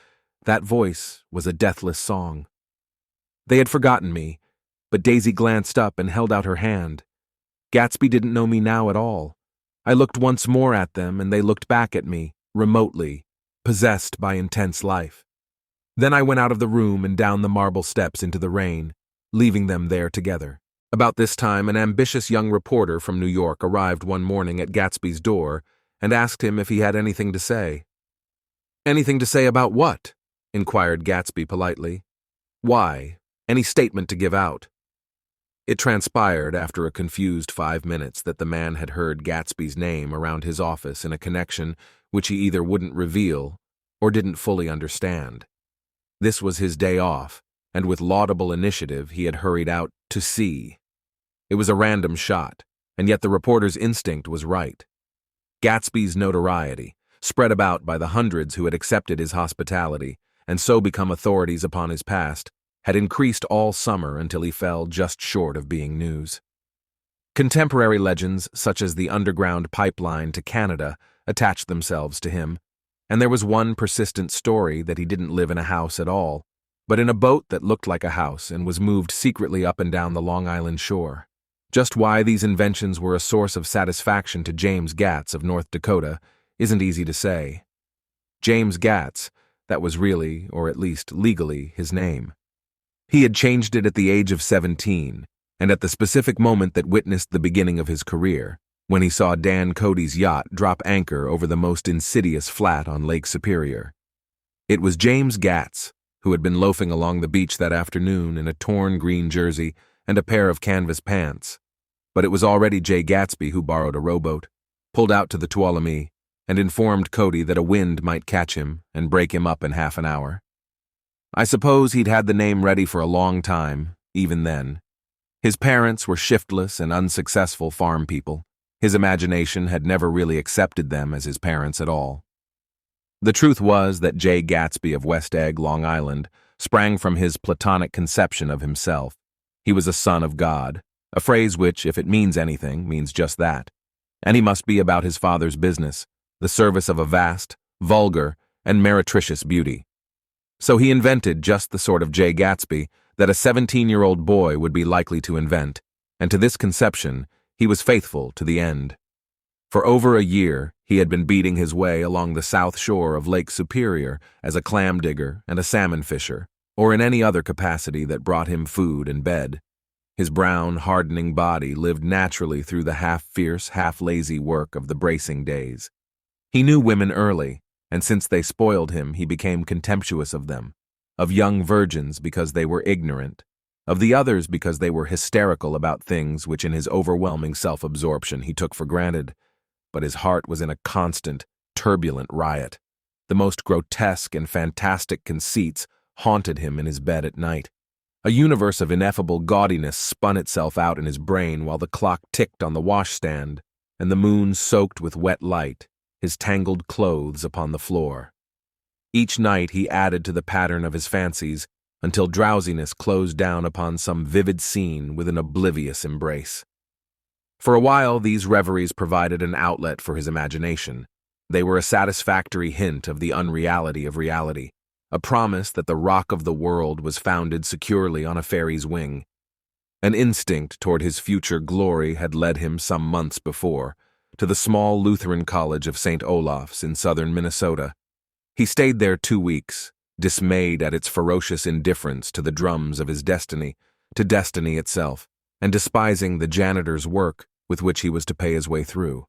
A: That voice was a deathless song. They had forgotten me, but Daisy glanced up and held out her hand. Gatsby didn't know me now at all. I looked once more at them, and they looked back at me, remotely, possessed by intense life. Then I went out of the room and down the marble steps into the rain, leaving them there together. About this time, an ambitious young reporter from New York arrived one morning at Gatsby's door and asked him if he had anything to say. Anything to say about what? Inquired Gatsby politely. Why? Any statement to give out? It transpired after a confused 5 minutes that the man had heard Gatsby's name around his office in a connection which he either wouldn't reveal or didn't fully understand. This was his day off, and with laudable initiative he had hurried out to see. It was a random shot, and yet the reporter's instinct was right. Gatsby's notoriety, spread about by the hundreds who had accepted his hospitality and so become authorities upon his past, had increased all summer until he fell just short of being news. Contemporary legends, such as the underground pipeline to Canada, attached themselves to him, and there was one persistent story that he didn't live in a house at all, but in a boat that looked like a house and was moved secretly up and down the Long Island shore. Just why these inventions were a source of satisfaction to James Gatz of North Dakota isn't easy to say. James Gatz, that was really, or at least legally, his name. He had changed it at the age of 17, and at the specific moment that witnessed the beginning of his career, when he saw Dan Cody's yacht drop anchor over the most insidious flat on Lake Superior. It was James Gatz, who had been loafing along the beach that afternoon in a torn green jersey and a pair of canvas pants. But it was already Jay Gatsby who borrowed a rowboat, pulled out to the Tuolumne, and informed Cody that a wind might catch him and break him up in half an hour. I suppose he'd had the name ready for a long time, even then. His parents were shiftless and unsuccessful farm people. His imagination had never really accepted them as his parents at all. The truth was that Jay Gatsby of West Egg, Long Island, sprang from his platonic conception of himself. He was a son of God, a phrase which, if it means anything, means just that. And he must be about his father's business, the service of a vast, vulgar, and meretricious beauty. So he invented just the sort of Jay Gatsby that a 17-year-old boy would be likely to invent, and to this conception he was faithful to the end. For over a year, he had been beating his way along the south shore of Lake Superior as a clam digger and a salmon fisher, or in any other capacity that brought him food and bed. His brown, hardening body lived naturally through the half-fierce, half-lazy work of the bracing days. He knew women early, and since they spoiled him, he became contemptuous of them, of young virgins because they were ignorant, of the others because they were hysterical about things which in his overwhelming self-absorption he took for granted. But his heart was in a constant, turbulent riot. The most grotesque and fantastic conceits haunted him in his bed at night. A universe of ineffable gaudiness spun itself out in his brain while the clock ticked on the washstand, and the moon soaked with wet light his tangled clothes upon the floor. Each night he added to the pattern of his fancies until drowsiness closed down upon some vivid scene with an oblivious embrace. For a while, these reveries provided an outlet for his imagination. They were a satisfactory hint of the unreality of reality, a promise that the rock of the world was founded securely on a fairy's wing. An instinct toward his future glory had led him some months before to the small Lutheran college of St. Olaf's in southern Minnesota. He stayed there 2 weeks, dismayed at its ferocious indifference to the drums of his destiny, to destiny itself, and despising the janitor's work with which he was to pay his way through.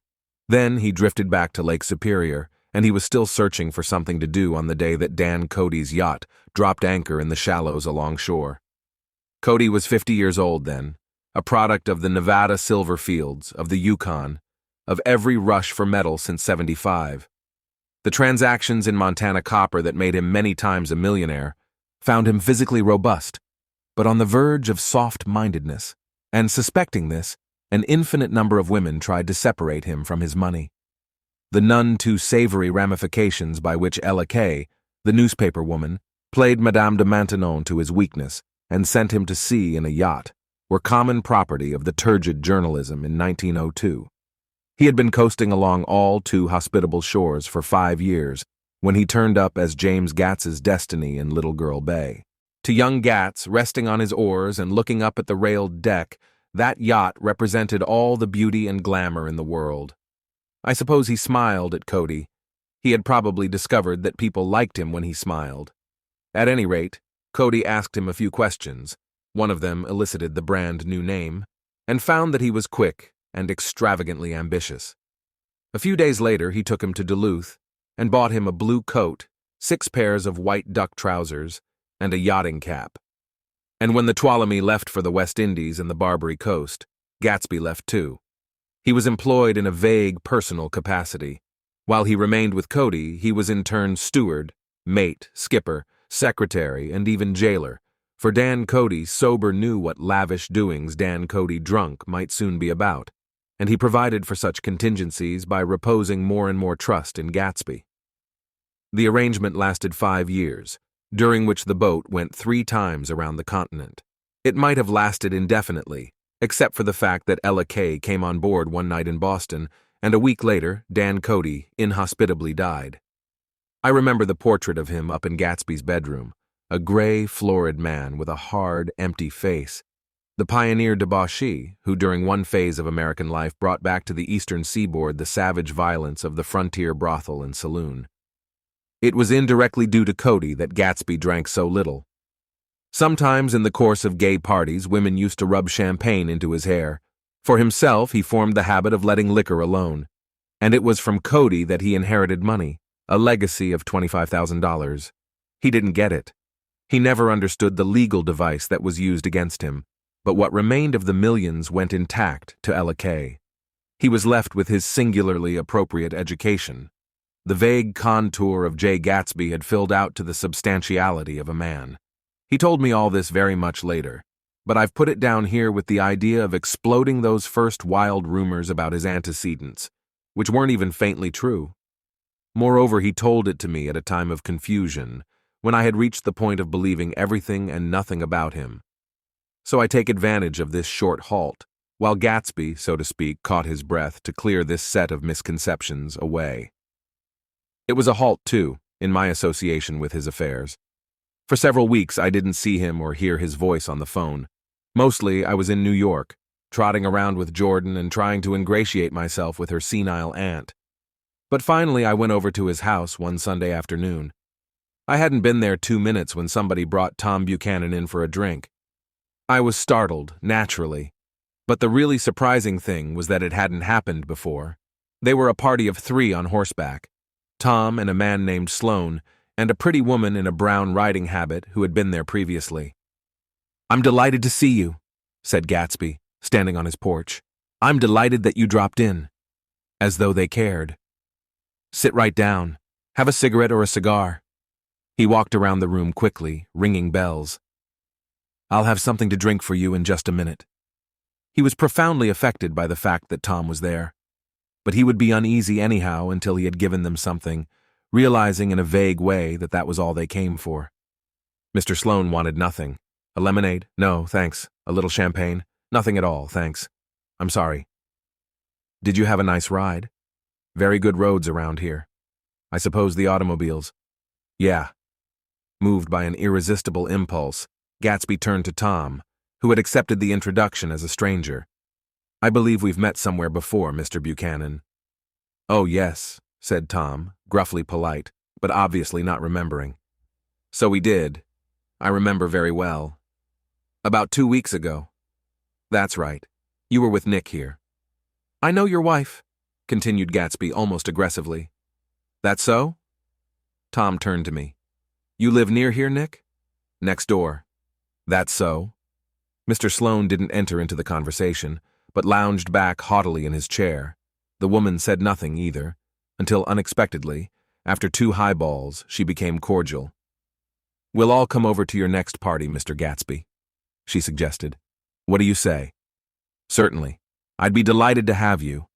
A: Then he drifted back to Lake Superior, and he was still searching for something to do on the day that Dan Cody's yacht dropped anchor in the shallows alongshore. Cody was 50 years old then, a product of the Nevada silver fields, of the Yukon, of every rush for metal since '75. The transactions in Montana copper that made him many times a millionaire found him physically robust, but on the verge of soft-mindedness, and suspecting this, an infinite number of women tried to separate him from his money. The none too savory ramifications by which Ella Kay, the newspaper woman, played Madame de Maintenon to his weakness and sent him to sea in a yacht, were common property of the turgid journalism in 1902. He had been coasting along all too hospitable shores for 5 years when he turned up as James Gatz's destiny in Little Girl Bay. To young Gatz, resting on his oars and looking up at the railed deck, that yacht represented all the beauty and glamour in the world. I suppose he smiled at Cody. He had probably discovered that people liked him when he smiled. At any rate, Cody asked him a few questions. One of them elicited the brand new name, and found that he was quick and extravagantly ambitious. A few days later, he took him to Duluth and bought him a blue coat, 6 pairs of white duck trousers, and a yachting cap. And when the Tuolumne left for the West Indies and the Barbary Coast, Gatsby left too. He was employed in a vague personal capacity. While he remained with Cody, he was in turn steward, mate, skipper, secretary, and even jailer, for Dan Cody sober knew what lavish doings Dan Cody drunk might soon be about, and he provided for such contingencies by reposing more and more trust in Gatsby. The arrangement lasted 5 years, during which the boat went 3 times around the continent. It might have lasted indefinitely, except for the fact that Ella Kay came on board one night in Boston, and a week later, Dan Cody inhospitably died. I remember the portrait of him up in Gatsby's bedroom, a gray, florid man with a hard, empty face, The pioneer debauchee, who during one phase of American life brought back to the eastern seaboard the savage violence of the frontier brothel and saloon. It was indirectly due to Cody that Gatsby drank so little. Sometimes in the course of gay parties, women used to rub champagne into his hair. For himself, he formed the habit of letting liquor alone. And it was from Cody that he inherited money, a legacy of $25,000. He didn't get it. He never understood the legal device that was used against him, but what remained of the millions went intact to Ella Kay. He was left with his singularly appropriate education. The vague contour of Jay Gatsby had filled out to the substantiality of a man. He told me all this very much later, but I've put it down here with the idea of exploding those first wild rumors about his antecedents, which weren't even faintly true. Moreover, he told it to me at a time of confusion, when I had reached the point of believing everything and nothing about him. So I take advantage of this short halt, while Gatsby, so to speak, caught his breath to clear this set of misconceptions away. It was a halt, too, in my association with his affairs. For several weeks I didn't see him or hear his voice on the phone. Mostly I was in New York, trotting around with Jordan and trying to ingratiate myself with her senile aunt. But finally I went over to his house one Sunday afternoon. I hadn't been there 2 minutes when somebody brought Tom Buchanan in for a drink. I was startled, naturally, but the really surprising thing was that it hadn't happened before. They were a party of 3 on horseback, Tom and a man named Sloan, and a pretty woman in a brown riding habit who had been there previously. "I'm delighted to see you," said Gatsby, standing on his porch. "I'm delighted that you dropped in." As though they cared. "Sit right down. Have a cigarette or a cigar." He walked around the room quickly, ringing bells. "I'll have something to drink for you in just a minute." He was profoundly affected by the fact that Tom was there. But he would be uneasy anyhow until he had given them something, realizing in a vague way that that was all they came for. Mr. Sloan wanted nothing. "A lemonade? No, thanks. A little champagne? Nothing at all, thanks. I'm sorry." "Did you have a nice ride? Very good roads around here. I suppose the automobiles." "Yeah." Moved by an irresistible impulse, Gatsby turned to Tom, who had accepted the introduction as a stranger. "I believe we've met somewhere before, Mr. Buchanan." "Oh, yes," said Tom, gruffly polite, but obviously not remembering. "So we did. I remember very well. About 2 weeks ago." "That's right. You were with Nick here." "I know your wife," continued Gatsby almost aggressively. "That so?" Tom turned to me. "You live near here, Nick?" "Next door." "That's so?" Mr. Sloan didn't enter into the conversation, but lounged back haughtily in his chair. The woman said nothing either, until unexpectedly, after 2 highballs, she became cordial. "We'll all come over to your next party, Mr. Gatsby," she suggested. "What do you say?" "Certainly. I'd be delighted to have you."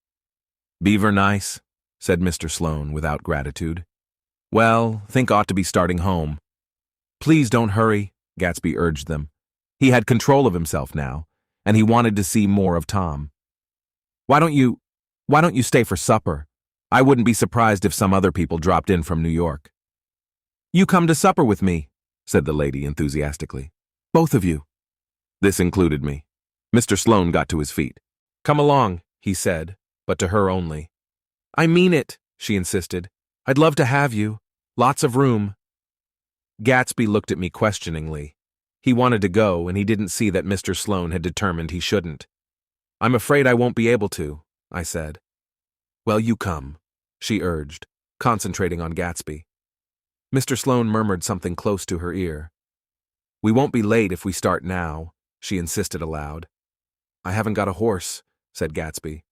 A: "Beaver nice?" said Mr. Sloan without gratitude. "Well, think ought to be starting home." "Please don't hurry," Gatsby urged them. He had control of himself now, and he wanted to see more of Tom. Why don't you stay for supper? I wouldn't be surprised if some other people dropped in from New York." "You come to supper with me," said the lady enthusiastically. "Both of you." This included me. Mr. Sloan got to his feet. "Come along," he said, but to her only. "I mean it," she insisted. "I'd love to have you. Lots of room." Gatsby looked at me questioningly. He wanted to go, and he didn't see that Mr. Sloan had determined he shouldn't. "I'm afraid I won't be able to," I said. "Well, you come," she urged, concentrating on Gatsby. Mr. Sloan murmured something close to her ear. "We won't be late if we start now," she insisted aloud. "I haven't got a horse," said Gatsby.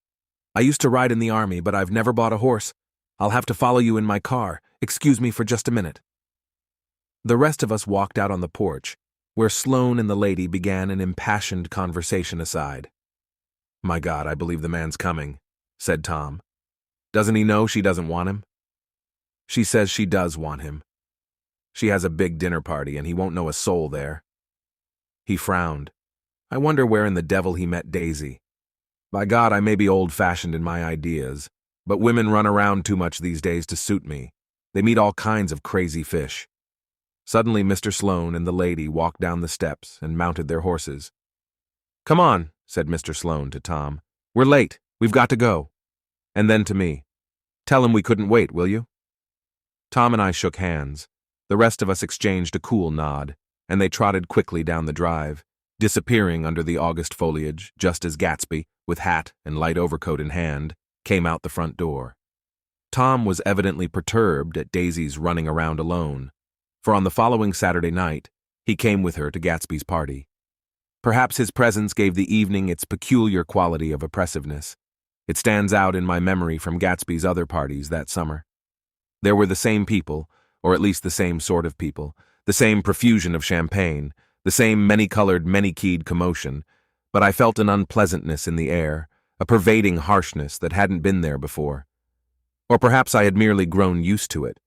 A: "I used to ride in the army, but I've never bought a horse. I'll have to follow you in my car. Excuse me for just a minute." The rest of us walked out on the porch, where Sloan and the lady began an impassioned conversation aside. "My God, I believe the man's coming," said Tom. "Doesn't he know she doesn't want him?" "She says she does want him. She has a big dinner party and he won't know a soul there." He frowned. "I wonder where in the devil he met Daisy. By God, I may be old-fashioned in my ideas, but women run around too much these days to suit me. They meet all kinds of crazy fish." Suddenly Mr. Sloan and the lady walked down the steps and mounted their horses. "Come on," said Mr. Sloane to Tom. "We're late. We've got to go." And then to me, "Tell him we couldn't wait, will you?" Tom and I shook hands. The rest of us exchanged a cool nod, and they trotted quickly down the drive, disappearing under the August foliage just as Gatsby, with hat and light overcoat in hand, came out the front door. Tom was evidently perturbed at Daisy's running around alone, for on the following Saturday night, he came with her to Gatsby's party. Perhaps his presence gave the evening its peculiar quality of oppressiveness. It stands out in my memory from Gatsby's other parties that summer. There were the same people, or at least the same sort of people, the same profusion of champagne, the same many-colored, many-keyed commotion, but I felt an unpleasantness in the air, a pervading harshness that hadn't been there before. Or perhaps I had merely grown used to it,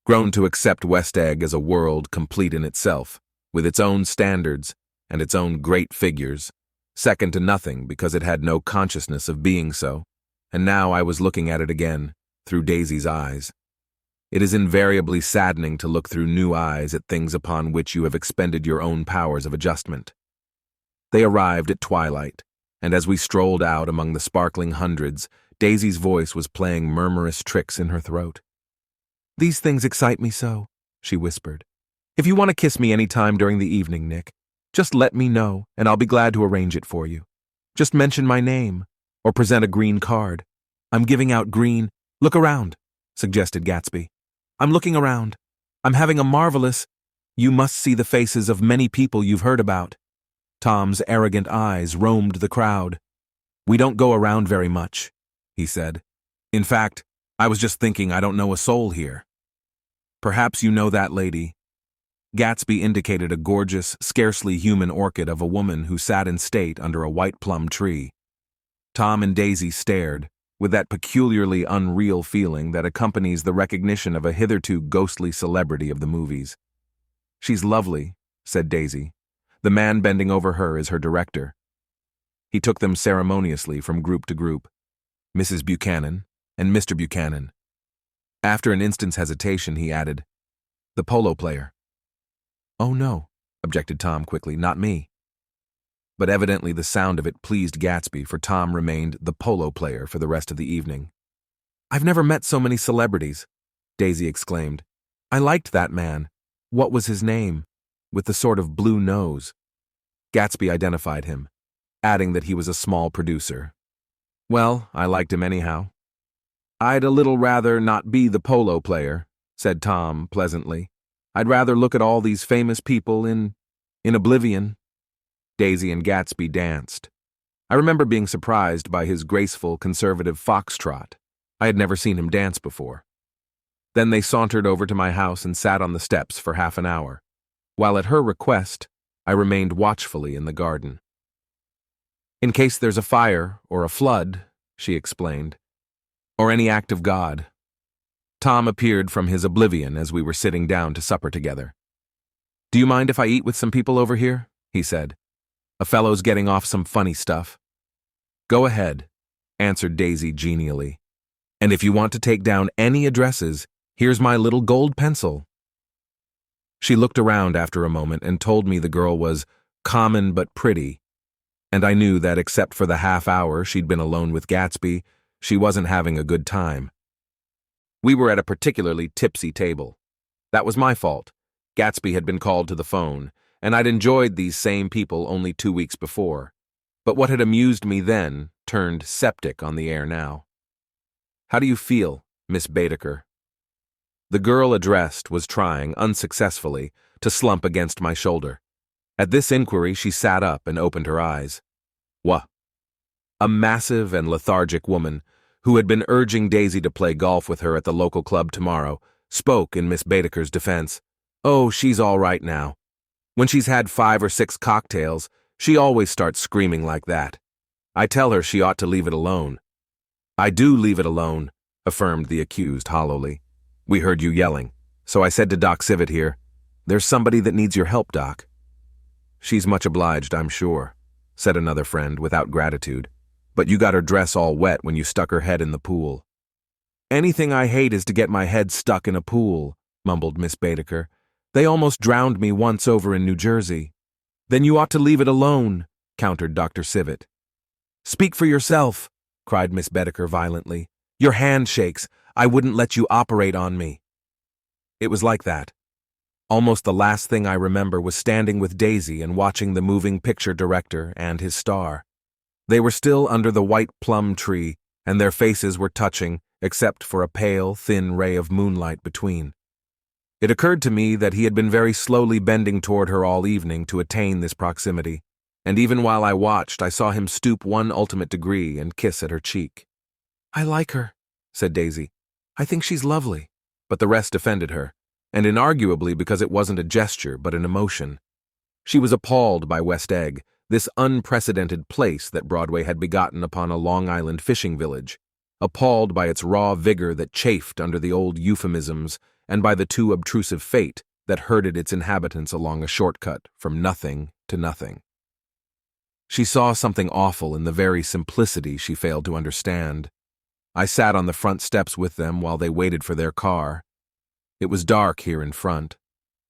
A: grown to accept West Egg as a world complete in itself, with its own standards and its own great figures, second to nothing because it had no consciousness of being so, and now I was looking at it again, through Daisy's eyes. It is invariably saddening to look through new eyes at things upon which you have expended your own powers of adjustment. They arrived at twilight, and as we strolled out among the sparkling hundreds, Daisy's voice was playing murmurous tricks in her throat. "These things excite me so," she whispered. "If you want to kiss me any time during the evening, Nick, just let me know, and I'll be glad to arrange it for you. Just mention my name, or present a green card. I'm giving out green—" "Look around," suggested Gatsby. "I'm looking around. I'm having a marvelous— You must see the faces of many people you've heard about." Tom's arrogant eyes roamed the crowd. "We don't go around very much," he said. "In fact, I was just thinking I don't know a soul here." "Perhaps you know that lady." Gatsby indicated a gorgeous, scarcely human orchid of a woman who sat in state under a white plum tree. Tom and Daisy stared, with that peculiarly unreal feeling that accompanies the recognition of a hitherto ghostly celebrity of the movies. "She's lovely," said Daisy. "The man bending over her is her director." He took them ceremoniously from group to group, Mrs. Buchanan and Mr. Buchanan. After an instant's hesitation, he added, "The polo player." "Oh no," objected Tom quickly, "not me." But evidently the sound of it pleased Gatsby, for Tom remained the polo player for the rest of the evening. "I've never met so many celebrities," Daisy exclaimed. "I liked that man. What was his name? With the sort of blue nose." Gatsby identified him, adding that he was a small producer. "Well, I liked him anyhow." "I'd a little rather not be the polo player," said Tom pleasantly. "I'd rather look at all these famous people in oblivion." Daisy and Gatsby danced. I remember being surprised by his graceful, conservative foxtrot. I had never seen him dance before. Then they sauntered over to my house and sat on the steps for half an hour, while at her request, I remained watchfully in the garden. "In case there's a fire or a flood," she explained, "or any act of God." Tom appeared from his oblivion as we were sitting down to supper together. "Do you mind if I eat with some people over here?" he said. "A fellow's getting off some funny stuff." "Go ahead," answered Daisy genially. "And if you want to take down any addresses, here's my little gold pencil." She looked around after a moment and told me the girl was common but pretty, and I knew that except for the half hour she'd been alone with Gatsby, she wasn't having a good time. We were at a particularly tipsy table. That was my fault. Gatsby had been called to the phone, and I'd enjoyed these same people only 2 weeks before. But what had amused me then turned septic on the air now. "How do you feel, Miss Baedeker?" The girl addressed was trying, unsuccessfully, to slump against my shoulder. At this inquiry, she sat up and opened her eyes. "What?" A massive and lethargic woman, who had been urging Daisy to play golf with her at the local club tomorrow, spoke in Miss Baedeker's defense. "Oh, she's all right now. When she's had 5 or 6 cocktails, she always starts screaming like that. I tell her she ought to leave it alone." "I do leave it alone," affirmed the accused hollowly. "We heard you yelling, so I said to Doc Civet here, 'There's somebody that needs your help, Doc.'" "She's much obliged, I'm sure," said another friend without gratitude. "But you got her dress all wet when you stuck her head in the pool." "Anything I hate is to get my head stuck in a pool," mumbled Miss Baedeker. "They almost drowned me once over in New Jersey." "Then you ought to leave it alone," countered Dr. Civet. "Speak for yourself," cried Miss Bedecker violently. "Your hand shakes. I wouldn't let you operate on me." It was like that. Almost the last thing I remember was standing with Daisy and watching the moving picture director and his star. They were still under the white plum tree, and their faces were touching, except for a pale, thin ray of moonlight between. It occurred to me that he had been very slowly bending toward her all evening to attain this proximity, and even while I watched, I saw him stoop one ultimate degree and kiss at her cheek. "I like her," said Daisy. "I think she's lovely." But the rest offended her, and inarguably because it wasn't a gesture but an emotion. She was appalled by West Egg, this unprecedented place that Broadway had begotten upon a Long Island fishing village, appalled by its raw vigor that chafed under the old euphemisms and by the too obtrusive fate that herded its inhabitants along a shortcut from nothing to nothing. She saw something awful in the very simplicity she failed to understand. I sat on the front steps with them while they waited for their car. It was dark here in front.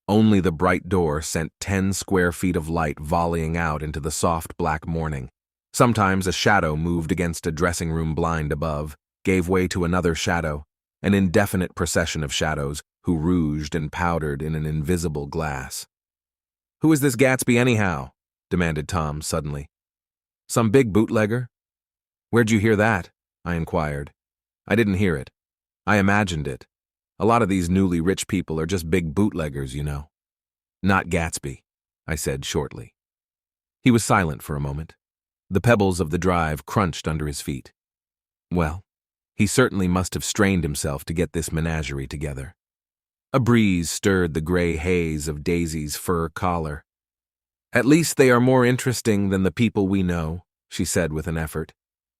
A: Only the bright door sent 10 square feet of light volleying out into the soft black morning. Sometimes a shadow moved against a dressing room blind above, gave way to another shadow, an indefinite procession of shadows who rouged and powdered in an invisible glass. "Who is this Gatsby anyhow?" demanded Tom suddenly. "Some big bootlegger?" "Where'd you hear that?" I inquired. "I didn't hear it. I imagined it. A lot of these newly rich people are just big bootleggers, you know." "Not Gatsby," I said shortly. He was silent for a moment. The pebbles of the drive crunched under his feet. Well, he certainly must have strained himself to get this menagerie together. A breeze stirred the gray haze of Daisy's fur collar. "At least they are more interesting than the people we know," she said with an effort.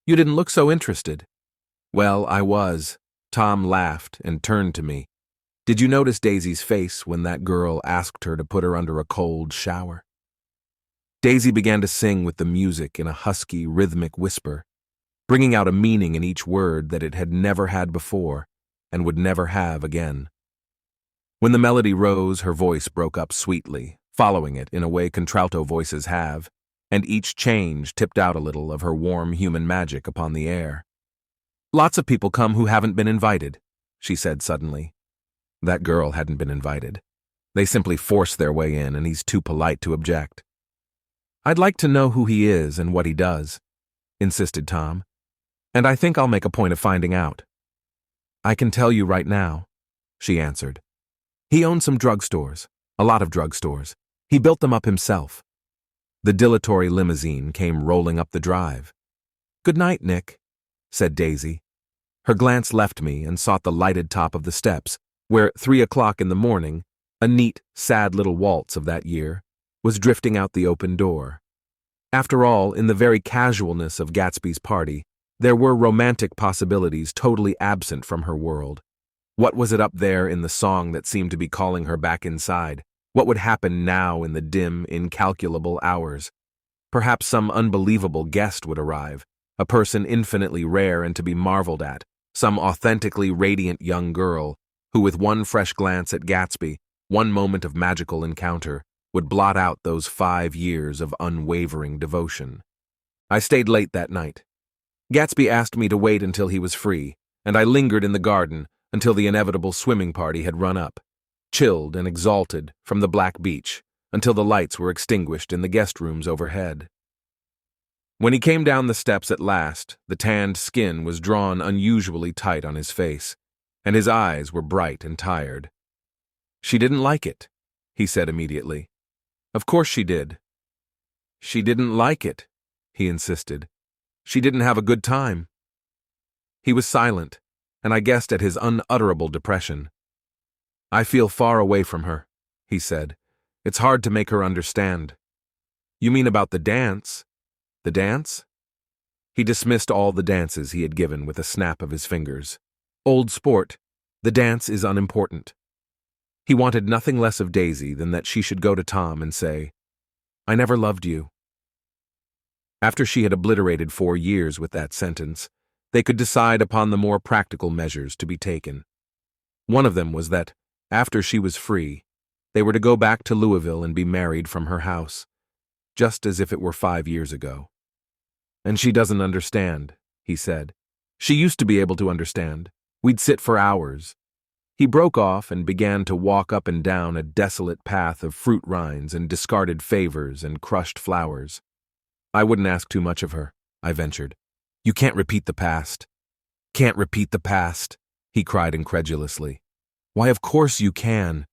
A: "You didn't look so interested." "Well, I was." Tom laughed and turned to me. "Did you notice Daisy's face when that girl asked her to put her under a cold shower?" Daisy began to sing with the music in a husky, rhythmic whisper, bringing out a meaning in each word that it had never had before and would never have again. When the melody rose, her voice broke up sweetly, following it in a way contralto voices have, and each change tipped out a little of her warm human magic upon the air. "Lots of people come who haven't been invited," she said suddenly. That girl hadn't been invited. They simply forced their way in, and he's too polite to object. "I'd like to know who he is and what he does," insisted Tom, "and I think I'll make a point of finding out." "I can tell you right now," she answered. "He owns some drugstores, a lot of drugstores. He built them up himself." The dilatory limousine came rolling up the drive. "Good night, Nick," said Daisy. Her glance left me and sought the lighted top of the steps, where at 3 o'clock in the morning, a neat, sad little waltz of that year, was drifting out the open door. After all, in the very casualness of Gatsby's party, there were romantic possibilities totally absent from her world. What was it up there in the song that seemed to be calling her back inside? What would happen now in the dim, incalculable hours? Perhaps some unbelievable guest would arrive, a person infinitely rare and to be marveled at, some authentically radiant young girl, who with one fresh glance at Gatsby, one moment of magical encounter, would blot out those 5 years of unwavering devotion. I stayed late that night. Gatsby asked me to wait until he was free, and I lingered in the garden until the inevitable swimming party had run up, chilled and exalted from the black beach, until the lights were extinguished in the guest rooms overhead. When he came down the steps at last, the tanned skin was drawn unusually tight on his face, and his eyes were bright and tired. "She didn't like it," he said immediately. "Of course she did." "She didn't like it," he insisted. "She didn't have a good time." He was silent, and I guessed at his unutterable depression. "I feel far away from her," he said. "It's hard to make her understand." "You mean about the dance?" "The dance?" He dismissed all the dances he had given with a snap of his fingers. "Old sport. The dance is unimportant." He wanted nothing less of Daisy than that she should go to Tom and say, "I never loved you." After she had obliterated 4 years with that sentence, they could decide upon the more practical measures to be taken. One of them was that, after she was free, they were to go back to Louisville and be married from her house. just as if it were 5 years ago. "And she doesn't understand," he said. "She used to be able to understand. We'd sit for hours." He broke off and began to walk up and down a desolate path of fruit rinds and discarded favors and crushed flowers. "I wouldn't ask too much of her," I ventured. "You can't repeat the past." "Can't repeat the past," he cried incredulously. "Why, of course you can."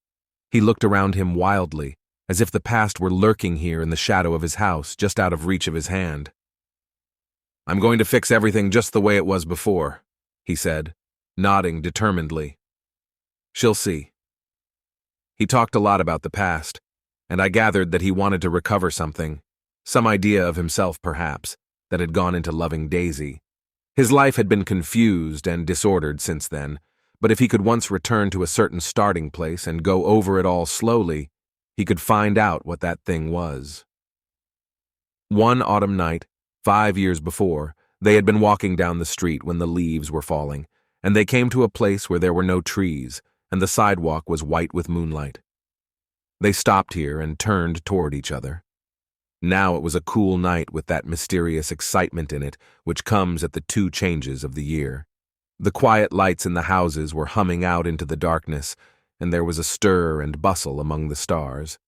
A: He looked around him wildly, as if the past were lurking here in the shadow of his house, just out of reach of his hand. "I'm going to fix everything just the way it was before," he said, nodding determinedly. "She'll see." He talked a lot about the past, and I gathered that he wanted to recover something, some idea of himself perhaps, that had gone into loving Daisy. His life had been confused and disordered since then, but if he could once return to a certain starting place and go over it all slowly, he could find out what that thing was. One autumn night, 5 years before, they had been walking down the street when the leaves were falling, and they came to a place where there were no trees, and the sidewalk was white with moonlight. They stopped here and turned toward each other. Now it was a cool night with that mysterious excitement in it which comes at the 2 changes of the year. The quiet lights in the houses were humming out into the darkness, and there was a stir and bustle among the stars.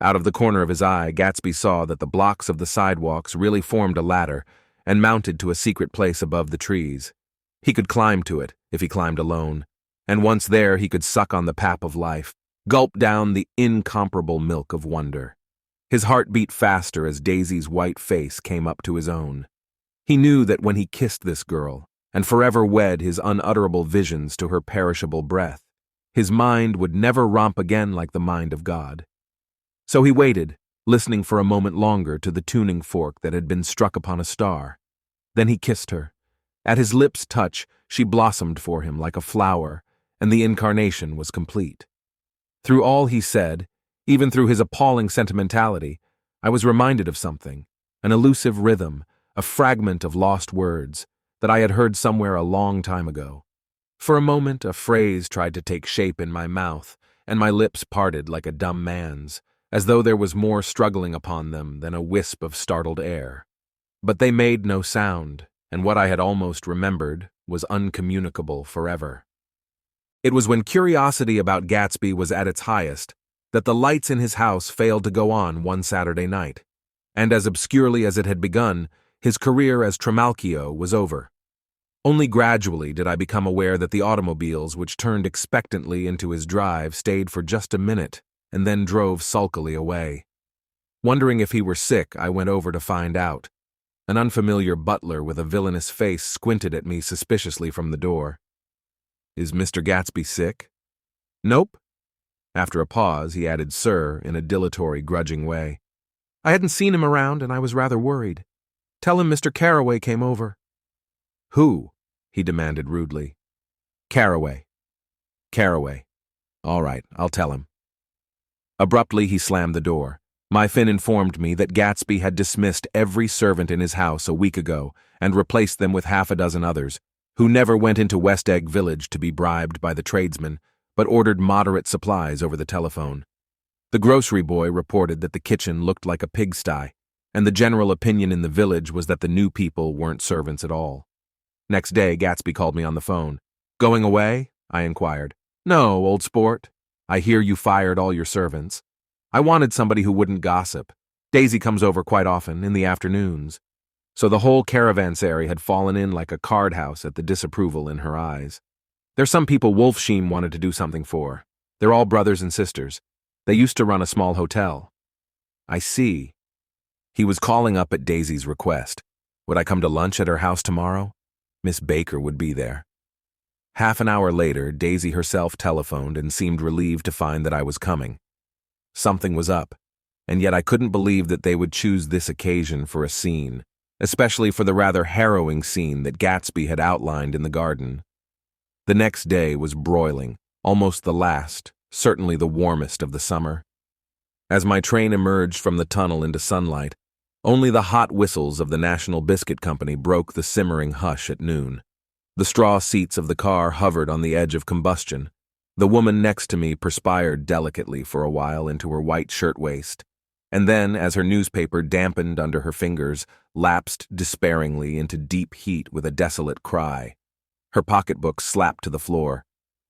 A: Out of the corner of his eye, Gatsby saw that the blocks of the sidewalks really formed a ladder and mounted to a secret place above the trees. He could climb to it, if he climbed alone, and once there he could suck on the pap of life, gulp down the incomparable milk of wonder. His heart beat faster as Daisy's white face came up to his own. He knew that when he kissed this girl, and forever wed his unutterable visions to her perishable breath, his mind would never romp again like the mind of God. So he waited, listening for a moment longer to the tuning fork that had been struck upon a star. Then he kissed her. At his lips' touch, she blossomed for him like a flower, and the incarnation was complete. Through all he said, even through his appalling sentimentality, I was reminded of something, an elusive rhythm, a fragment of lost words, that I had heard somewhere a long time ago. For a moment, a phrase tried to take shape in my mouth, and my lips parted like a dumb man's, as though there was more struggling upon them than a wisp of startled air. But they made no sound, and what I had almost remembered was uncommunicable forever. It was when curiosity about Gatsby was at its highest that the lights in his house failed to go on one Saturday night, and as obscurely as it had begun, his career as Trimalchio was over. Only gradually did I become aware that the automobiles which turned expectantly into his drive stayed for just a minute and then drove sulkily away. Wondering if he were sick, I went over to find out. An unfamiliar butler with a villainous face squinted at me suspiciously from the door. "Is Mr. Gatsby sick?" "Nope." After a pause, he added "sir" in a dilatory, grudging way. "I hadn't seen him around, and I was rather worried. Tell him Mr. Carraway came over." "Who?" he demanded rudely. "Carraway." "Carraway. All right, I'll tell him." Abruptly, he slammed the door. My Finn informed me that Gatsby had dismissed every servant in his house a week ago and replaced them with half a dozen others, who never went into West Egg Village to be bribed by the tradesmen, but ordered moderate supplies over the telephone. The grocery boy reported that the kitchen looked like a pigsty, and the general opinion in the village was that the new people weren't servants at all. Next day, Gatsby called me on the phone. "Going away?" I inquired. "No, old sport. I hear you fired all your servants. I wanted somebody who wouldn't gossip. Daisy comes over quite often, in the afternoons." So the whole caravanserai had fallen in like a card house at the disapproval in her eyes. "There's some people Wolfsheim wanted to do something for. They're all brothers and sisters. They used to run a small hotel." "I see." He was calling up at Daisy's request. Would I come to lunch at her house tomorrow? Miss Baker would be there. Half an hour later, Daisy herself telephoned and seemed relieved to find that I was coming. Something was up, and yet I couldn't believe that they would choose this occasion for a scene, especially for the rather harrowing scene that Gatsby had outlined in the garden. The next day was broiling, almost the last, certainly the warmest of the summer. As my train emerged from the tunnel into sunlight, only the hot whistles of the National Biscuit Company broke the simmering hush at noon. The straw seats of the car hovered on the edge of combustion. The woman next to me perspired delicately for a while into her white shirtwaist, and then, as her newspaper dampened under her fingers, lapsed despairingly into deep heat with a desolate cry. Her pocketbook slapped to the floor.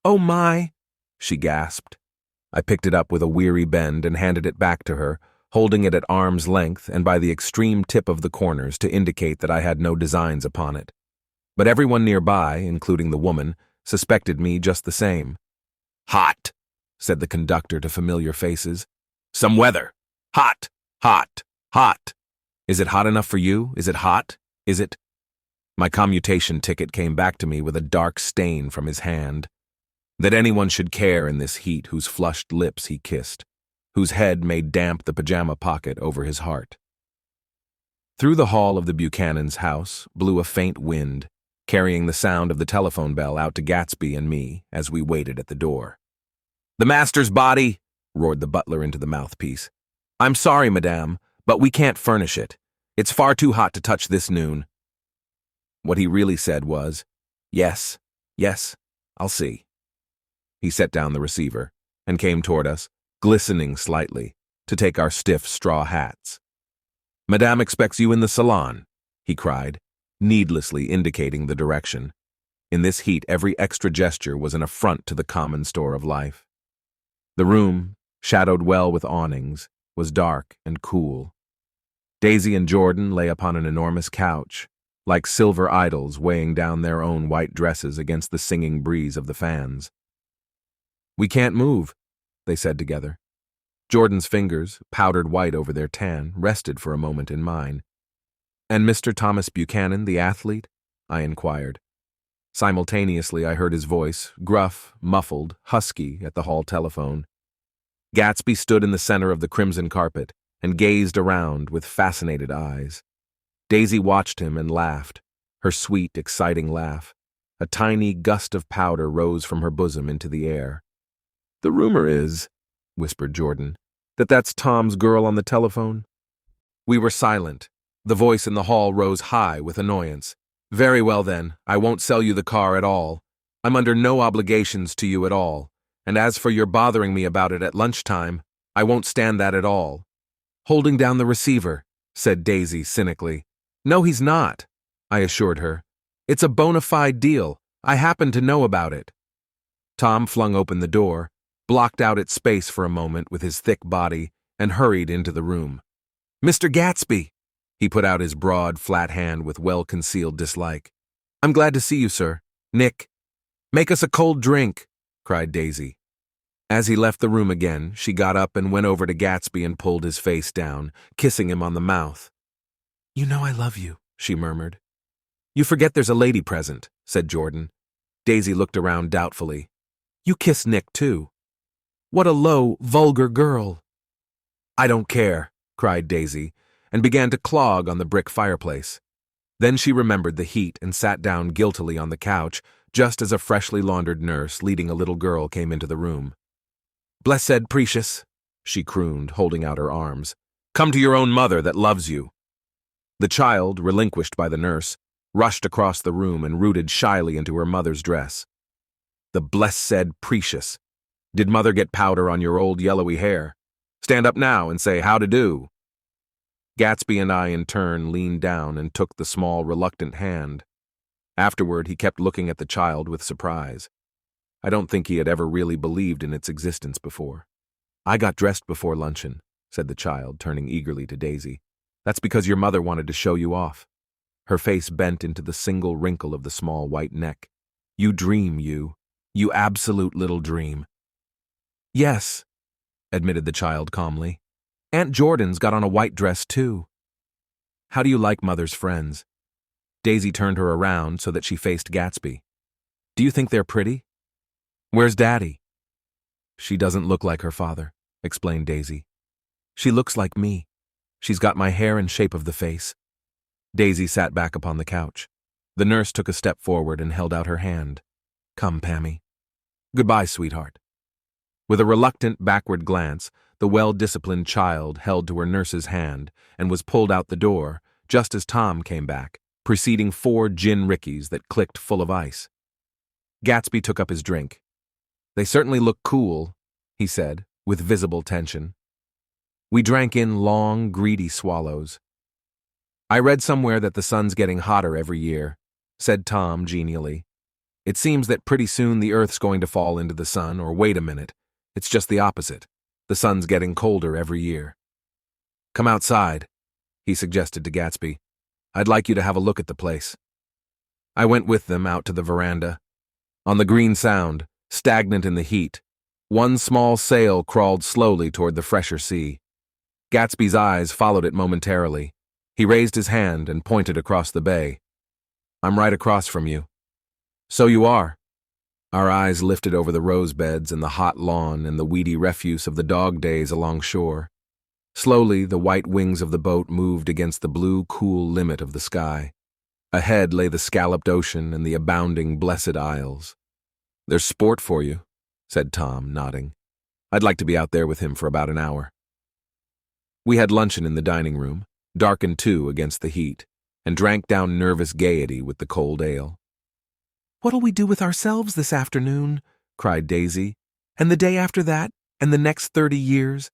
A: "Oh my!" she gasped. I picked it up with a weary bend and handed it back to her, holding it at arm's length and by the extreme tip of the corners to indicate that I had no designs upon it. But everyone nearby, including the woman, suspected me just the same. "Hot," said the conductor to familiar faces. "Some weather. Hot, hot, hot. Is it hot enough for you? Is it hot? Is it—" My commutation ticket came back to me with a dark stain from his hand. That anyone should care in this heat whose flushed lips he kissed, whose head made damp the pajama pocket over his heart. Through the hall of the Buchanans' house blew a faint wind, carrying the sound of the telephone bell out to Gatsby and me as we waited at the door. "The master's body!" roared the butler into the mouthpiece. "I'm sorry, madame, but we can't furnish it. It's far too hot to touch this noon." What he really said was, "Yes, yes, I'll see." He set down the receiver and came toward us, glistening slightly, to take our stiff straw hats. "Madame expects you in the salon," he cried, needlessly indicating the direction. In this heat, every extra gesture was an affront to the common store of life. The room, shadowed well with awnings, was dark and cool. Daisy and Jordan lay upon an enormous couch, like silver idols weighing down their own white dresses against the singing breeze of the fans. "We can't move," they said together. Jordan's fingers, powdered white over their tan, rested for a moment in mine. "And Mr. Thomas Buchanan, the athlete?" I inquired. Simultaneously, I heard his voice, gruff, muffled, husky, at the hall telephone. Gatsby stood in the center of the crimson carpet and gazed around with fascinated eyes. Daisy watched him and laughed, her sweet, exciting laugh. A tiny gust of powder rose from her bosom into the air. "The rumor is," whispered Jordan, "that that's Tom's girl on the telephone." We were silent. The voice in the hall rose high with annoyance. "Very well then, I won't sell you the car at all. I'm under no obligations to you at all. And as for your bothering me about it at lunchtime, I won't stand that at all." "Holding down the receiver," said Daisy cynically. "No, he's not," I assured her. "It's a bona fide deal. I happen to know about it." Tom flung open the door, blocked out its space for a moment with his thick body, and hurried into the room. "Mr. Gatsby!" He put out his broad, flat hand with well-concealed dislike. "I'm glad to see you, sir. Nick." "Make us a cold drink," cried Daisy. As he left the room again, she got up and went over to Gatsby and pulled his face down, kissing him on the mouth. "You know I love you," she murmured. "You forget there's a lady present," said Jordan. Daisy looked around doubtfully. "You kiss Nick, too." "What a low, vulgar girl." "I don't care," cried Daisy, and began to clog on the brick fireplace. Then she remembered the heat and sat down guiltily on the couch, just as a freshly laundered nurse leading a little girl came into the room. "Blessed Precious," she crooned, holding out her arms. "Come to your own mother that loves you." The child, relinquished by the nurse, rushed across the room and rooted shyly into her mother's dress. "The Blessed Precious. Did mother get powder on your old yellowy hair? Stand up now and say how to do." Gatsby and I in turn leaned down and took the small, reluctant hand. Afterward, he kept looking at the child with surprise. I don't think he had ever really believed in its existence before. "I got dressed before luncheon," said the child, turning eagerly to Daisy. "That's because your mother wanted to show you off." Her face bent into the single wrinkle of the small white neck. "You dream, you absolute little dream." "Yes," admitted the child calmly. "Aunt Jordan's got on a white dress, too." "How do you like mother's friends?" Daisy turned her around so that she faced Gatsby. "Do you think they're pretty?" "Where's Daddy?" "She doesn't look like her father," explained Daisy. "She looks like me. She's got my hair and shape of the face." Daisy sat back upon the couch. The nurse took a step forward and held out her hand. "Come, Pammy." "Goodbye, sweetheart." With a reluctant backward glance, the well-disciplined child held to her nurse's hand and was pulled out the door just as Tom came back, preceding 4 gin rickeys that clicked full of ice. Gatsby took up his drink. "They certainly look cool," he said, with visible tension. We drank in long, greedy swallows. "I read somewhere that the sun's getting hotter every year," said Tom genially. "It seems that pretty soon the Earth's going to fall into the sun, or wait a minute, it's just the opposite. The sun's getting colder every year." "Come outside," he suggested to Gatsby. "I'd like you to have a look at the place." I went with them out to the veranda. On the green sound, stagnant in the heat, one small sail crawled slowly toward the fresher sea. Gatsby's eyes followed it momentarily. He raised his hand and pointed across the bay. "I'm right across from you." "So you are." Our eyes lifted over the rose beds and the hot lawn and the weedy refuse of the dog days along shore. Slowly, the white wings of the boat moved against the blue, cool limit of the sky. Ahead lay the scalloped ocean and the abounding blessed isles. "There's sport for you," said Tom, nodding. "I'd like to be out there with him for about an hour." We had luncheon in the dining room, darkened too against the heat, and drank down nervous gaiety with the cold ale. "What'll we do with ourselves this afternoon?" cried Daisy. "And the day after that, and the next 30 years?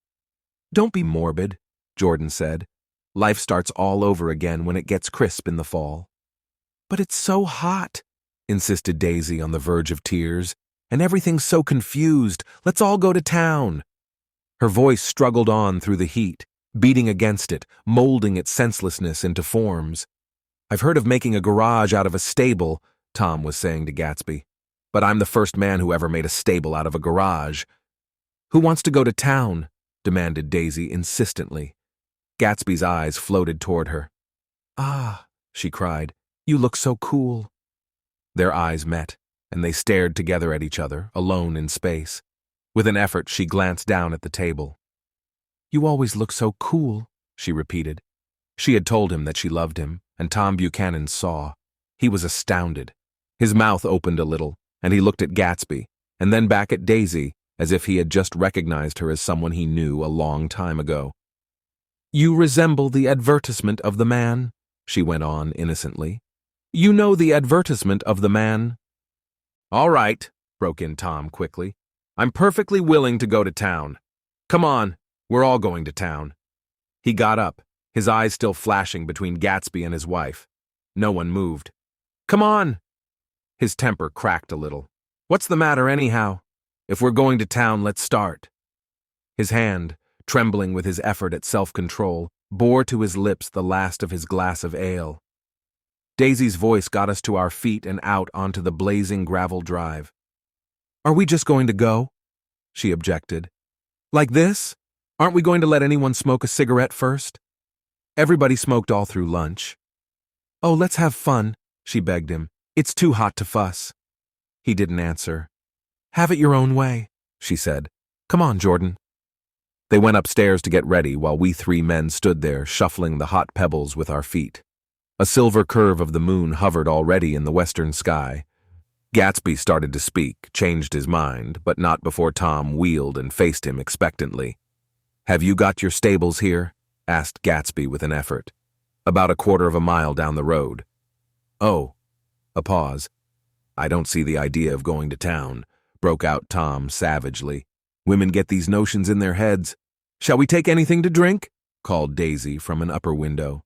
A: "Don't be morbid," Jordan said. "Life starts all over again when it gets crisp in the fall." "But it's so hot," insisted Daisy on the verge of tears, "and everything's so confused. Let's all go to town." Her voice struggled on through the heat, beating against it, molding its senselessness into forms. "I've heard of making a garage out of a stable," Tom was saying to Gatsby. "But I'm the first man who ever made a stable out of a garage." "Who wants to go to town?" demanded Daisy insistently. Gatsby's eyes floated toward her. "Ah," she cried, "you look so cool." Their eyes met, and they stared together at each other, alone in space. With an effort, she glanced down at the table. "You always look so cool," she repeated. She had told him that she loved him, and Tom Buchanan saw. He was astounded. His mouth opened a little, and he looked at Gatsby, and then back at Daisy, as if he had just recognized her as someone he knew a long time ago. "You resemble the advertisement of the man," she went on innocently. "You know the advertisement of the man." "All right," broke in Tom quickly. "I'm perfectly willing to go to town. Come on, we're all going to town." He got up, his eyes still flashing between Gatsby and his wife. No one moved. "Come on!" His temper cracked a little. "What's the matter anyhow? If we're going to town, let's start." His hand, trembling with his effort at self-control, bore to his lips the last of his glass of ale. Daisy's voice got us to our feet and out onto the blazing gravel drive. "Are we just going to go?" she objected. "Like this? Aren't we going to let anyone smoke a cigarette first?" Everybody smoked all through lunch. "Oh, let's have fun," she begged him. "It's too hot to fuss." He didn't answer. "Have it your own way," she said. "Come on, Jordan." They went upstairs to get ready while we three men stood there shuffling the hot pebbles with our feet. A silver curve of the moon hovered already in the western sky. Gatsby started to speak, changed his mind, but not before Tom wheeled and faced him expectantly. "Have you got your stables here?" asked Gatsby with an effort. "About a quarter of a mile down the road." "Oh." A pause. "I don't see the idea of going to town," broke out Tom savagely. "Women get these notions in their heads." "Shall we take anything to drink?" called Daisy from an upper window.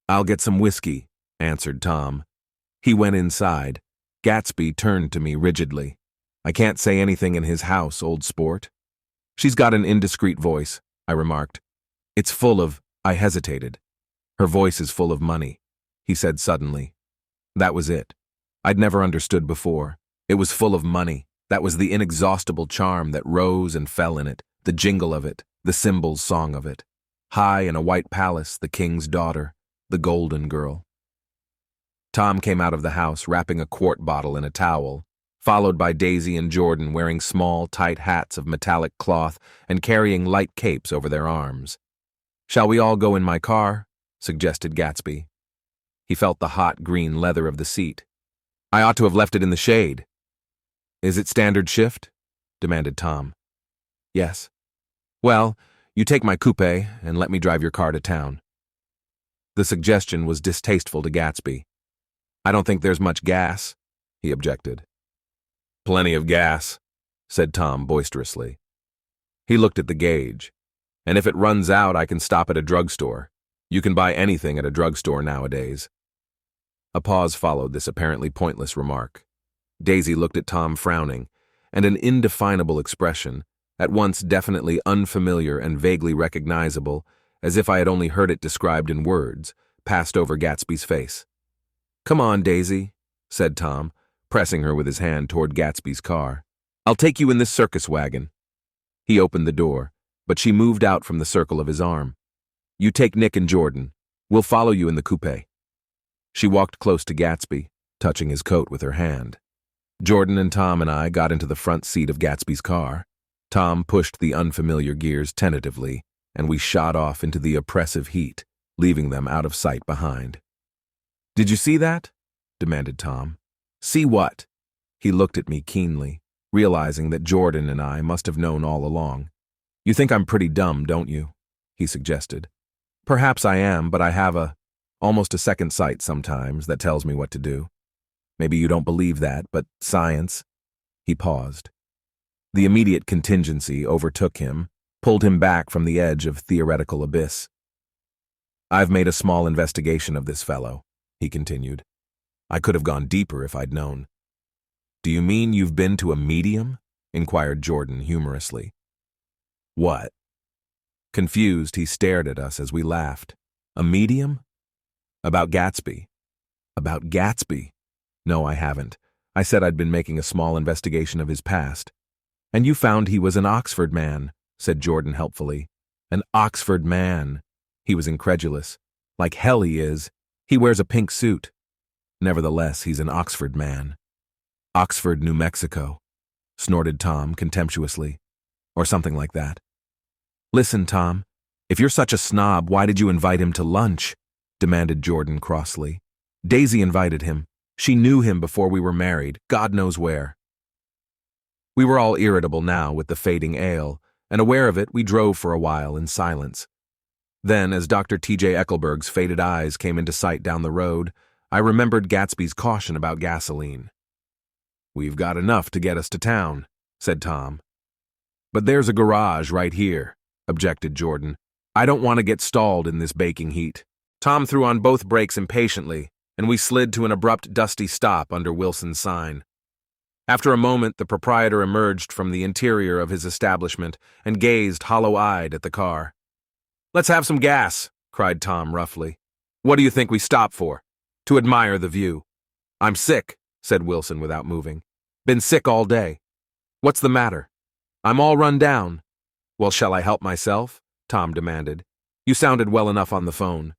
A: "I'll get some whiskey," answered Tom. He went inside. Gatsby turned to me rigidly. "I can't say anything in his house, old sport." "She's got an indiscreet voice," I remarked. "It's full of—" I hesitated. "Her voice is full of money," he said suddenly. That was it. I'd never understood before. It was full of money. That was the inexhaustible charm that rose and fell in it, the jingle of it, the cymbals' song of it. High in a white palace, the king's daughter, the golden girl. Tom came out of the house wrapping a quart bottle in a towel, followed by Daisy and Jordan wearing small, tight hats of metallic cloth and carrying light capes over their arms. "Shall we all go in my car?" suggested Gatsby. He felt the hot green leather of the seat. "I ought to have left it in the shade." "Is it standard shift?" demanded Tom. "Yes." "Well, you take my coupe and let me drive your car to town." The suggestion was distasteful to Gatsby. "I don't think there's much gas," he objected. "Plenty of gas," said Tom boisterously. He looked at the gauge. And if it runs out, I can stop at a drugstore. You can buy anything at a drugstore nowadays." A pause followed this apparently pointless remark. Daisy looked at Tom frowning, and an indefinable expression, at once definitely unfamiliar and vaguely recognizable, as if I had only heard it described in words, passed over Gatsby's face. "Come on, Daisy," said Tom, pressing her with his hand toward Gatsby's car. "I'll take you in this circus wagon." He opened the door, but she moved out from the circle of his arm. "You take Nick and Jordan. We'll follow you in the coupe." She walked close to Gatsby, touching his coat with her hand. Jordan and Tom and I got into the front seat of Gatsby's car. Tom pushed the unfamiliar gears tentatively, and we shot off into the oppressive heat, leaving them out of sight behind. "Did you see that?" demanded Tom. "See what?" He looked at me keenly, realizing that Jordan and I must have known all along. "You think I'm pretty dumb, don't you?" he suggested. "Perhaps I am, but I have almost a second sight sometimes that tells me what to do. Maybe you don't believe that, but science—" He paused. The immediate contingency overtook him, pulled him back from the edge of theoretical abyss. "I've made a small investigation of this fellow," he continued. "I could have gone deeper if I'd known." "Do you mean you've been to a medium?" inquired Jordan humorously. "What?" Confused, he stared at us as we laughed. "A medium?" "About Gatsby." "About Gatsby?" "No, I haven't. I said I'd been making a small investigation of his past." "And you found he was an Oxford man," said Jordan helpfully. "An Oxford man." He was incredulous. "Like hell he is. He wears a pink suit." "Nevertheless, he's an Oxford man." "Oxford, New Mexico," snorted Tom contemptuously. "Or something like that." "Listen, Tom, if you're such a snob, why did you invite him to lunch?" demanded Jordan crossly. "Daisy invited him. She knew him before we were married, God knows where." We were all irritable now with the fading ale, and aware of it, we drove for a while in silence. Then, as Dr. T.J. Eckelberg's faded eyes came into sight down the road, I remembered Gatsby's caution about gasoline. "We've got enough to get us to town," said Tom. "But there's a garage right here," objected Jordan. "I don't want to get stalled in this baking heat." Tom threw on both brakes impatiently, and we slid to an abrupt, dusty stop under Wilson's sign. After a moment, the proprietor emerged from the interior of his establishment and gazed hollow-eyed at the car. "Let's have some gas," cried Tom roughly. "What do you think we stop for?" "To admire the view." "I'm sick," said Wilson without moving. "Been sick all day." "What's the matter?" "I'm all run down." "Well, shall I help myself?" Tom demanded. "You sounded well enough on the phone."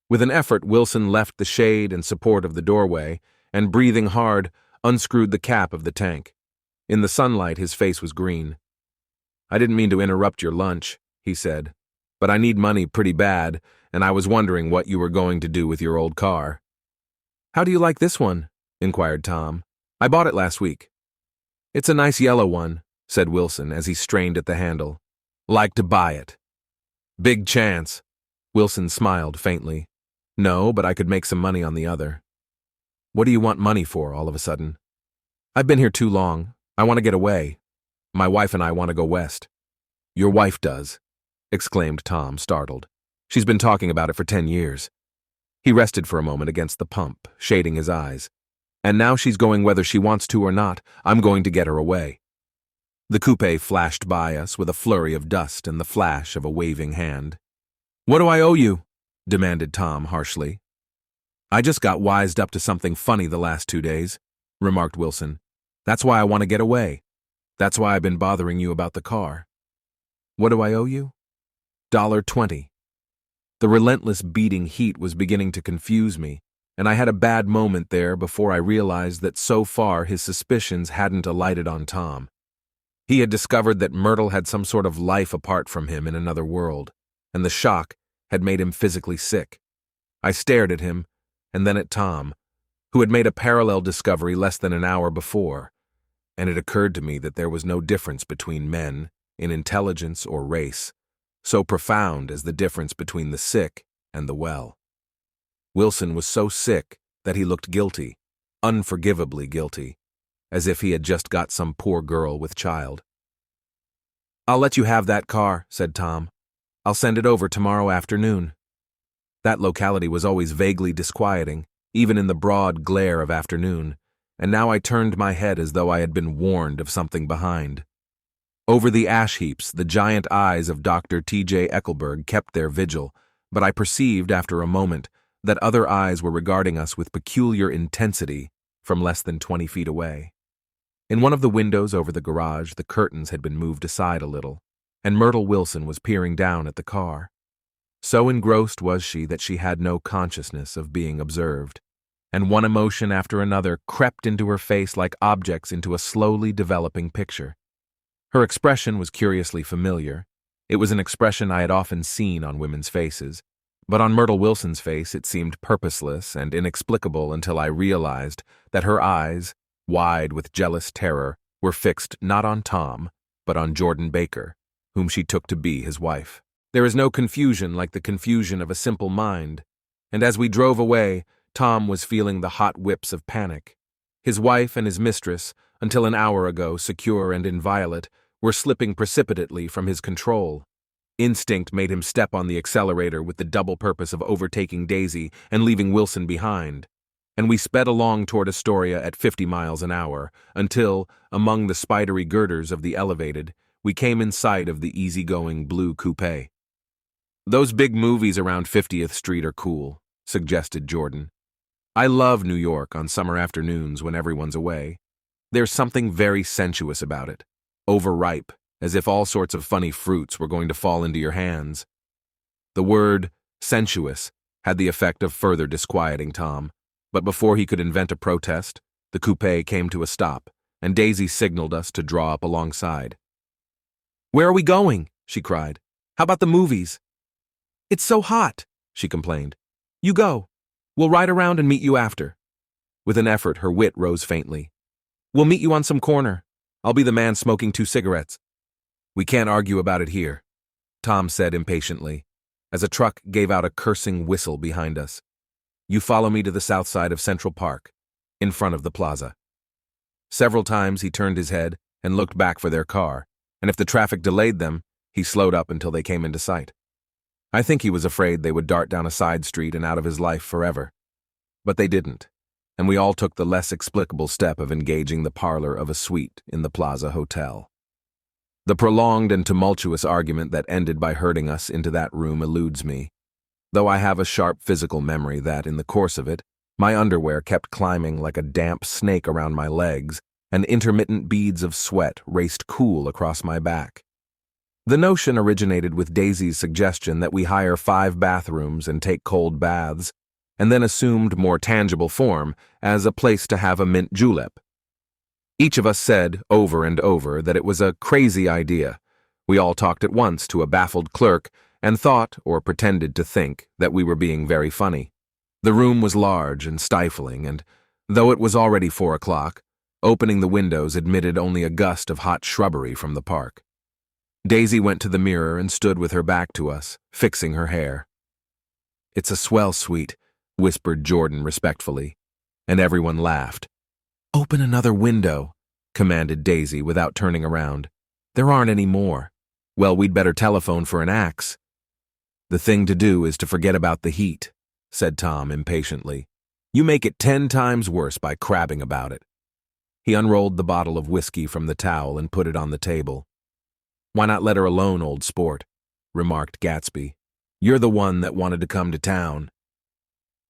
A: With an effort, Wilson left the shade and support of the doorway, and breathing hard, unscrewed the cap of the tank. In the sunlight, his face was green. "I didn't mean to interrupt your lunch," he said, "but I need money pretty bad, and I was wondering what you were going to do with your old car." "How do you like this one?" inquired Tom. "I bought it last week." "It's a nice yellow one," said Wilson as he strained at the handle. "Like to buy it." "Big chance." Wilson smiled faintly. "No, but I could make some money on the other." "What do you want money for, all of a sudden?" "I've been here too long. I want to get away. My wife and I want to go west." "Your wife does?" exclaimed Tom, startled. "She's been talking about it for 10 years. He rested for a moment against the pump, shading his eyes. "And now she's going whether she wants to or not. I'm going to get her away." The coupe flashed by us with a flurry of dust and the flash of a waving hand. "What do I owe you?" demanded Tom harshly. "I just got wised up to something funny the last 2 days," remarked Wilson. "That's why I want to get away. That's why I've been bothering you about the car." "What do I owe you?" $1.20. The relentless beating heat was beginning to confuse me, and I had a bad moment there before I realized that so far his suspicions hadn't alighted on Tom. He had discovered that Myrtle had some sort of life apart from him in another world, and the shock had made him physically sick. I stared at him, and then at Tom, who had made a parallel discovery less than an hour before, and it occurred to me that there was no difference between men, in intelligence or race, so profound as the difference between the sick and the well. Wilson was so sick that he looked guilty, unforgivably guilty, as if he had just got some poor girl with child. "I'll let you have that car," said Tom, I'll send it over tomorrow afternoon. That locality was always vaguely disquieting, even in the broad glare of afternoon, and now I turned my head as though I had been warned of something behind. Over the ash heaps, the giant eyes of Dr. T.J. Eckelberg kept their vigil, but I perceived after a moment that other eyes were regarding us with peculiar intensity from less than 20 feet away. In one of the windows over the garage, the curtains had been moved aside a little, and Myrtle Wilson was peering down at the car. So engrossed was she that she had no consciousness of being observed, and one emotion after another crept into her face like objects into a slowly developing picture. Her expression was curiously familiar. It was an expression I had often seen on women's faces, but on Myrtle Wilson's face it seemed purposeless and inexplicable until I realized that her eyes, wide with jealous terror, were fixed not on Tom, but on Jordan Baker, whom she took to be his wife. There is no confusion like the confusion of a simple mind, and as we drove away, Tom was feeling the hot whips of panic. His wife and his mistress, until an hour ago secure and inviolate, were slipping precipitately from his control. Instinct made him step on the accelerator with the double purpose of overtaking Daisy and leaving Wilson behind, and we sped along toward Astoria at 50 miles an hour, until, among the spidery girders of the elevated, we came in sight of the easygoing blue coupe. "Those big movies around 50th Street are cool," suggested Jordan. "I love New York on summer afternoons when everyone's away. There's something very sensuous about it, overripe, as if all sorts of funny fruits were going to fall into your hands." The word sensuous had the effect of further disquieting Tom, but before he could invent a protest, the coupe came to a stop, and Daisy signaled us to draw up alongside. "Where are we going?" she cried. "How about the movies?" "It's so hot," she complained. "You go. We'll ride around and meet you after." With an effort, her wit rose faintly. "We'll meet you on some corner. I'll be the man smoking 2 cigarettes. "We can't argue about it here," Tom said impatiently, as a truck gave out a cursing whistle behind us. "You follow me to the south side of Central Park, in front of the Plaza." Several times he turned his head and looked back for their car, and if the traffic delayed them, he slowed up until they came into sight. I think he was afraid they would dart down a side street and out of his life forever. But they didn't, and we all took the less explicable step of engaging the parlor of a suite in the Plaza Hotel. The prolonged and tumultuous argument that ended by herding us into that room eludes me, though I have a sharp physical memory that, in the course of it, my underwear kept climbing like a damp snake around my legs, and intermittent beads of sweat raced cool across my back. The notion originated with Daisy's suggestion that we hire 5 bathrooms and take cold baths, and then assumed more tangible form as a place to have a mint julep. Each of us said, over and over, that it was a crazy idea. We all talked at once to a baffled clerk and thought, or pretended to think, that we were being very funny. The room was large and stifling, and, though it was already 4 o'clock, opening the windows admitted only a gust of hot shrubbery from the park. Daisy went to the mirror and stood with her back to us, fixing her hair. "It's a swell suite," whispered Jordan respectfully, and everyone laughed. "Open another window," commanded Daisy without turning around. "There aren't any more. Well, we'd better telephone for an axe." "The thing to do is to forget about the heat," said Tom impatiently. "You make it 10 times worse by crabbing about it." He unrolled the bottle of whiskey from the towel and put it on the table. "Why not let her alone, old sport?" remarked Gatsby. "You're the one that wanted to come to town."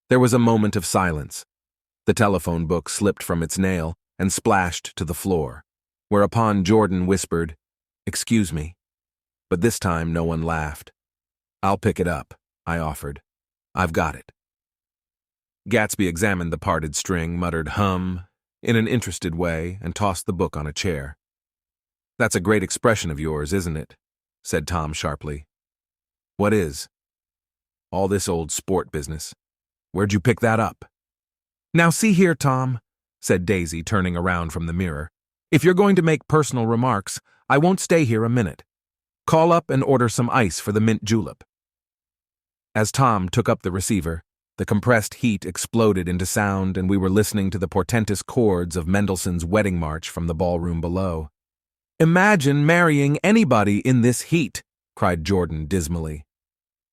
A: There was a moment of silence. The telephone book slipped from its nail and splashed to the floor, whereupon Jordan whispered, "Excuse me." But this time no one laughed. "I'll pick it up," I offered. "I've got it." Gatsby examined the parted string, muttered "hum" in an interested way, and tossed the book on a chair. "That's a great expression of yours, isn't it?" said Tom sharply. "What is?" "All this old sport business. Where'd you pick that up?" "Now see here, Tom," said Daisy, turning around from the mirror. "If you're going to make personal remarks, I won't stay here a minute. Call up and order some ice for the mint julep." As Tom took up the receiver, the compressed heat exploded into sound, and we were listening to the portentous chords of Mendelssohn's Wedding March from the ballroom below. "Imagine marrying anybody in this heat," cried Jordan dismally.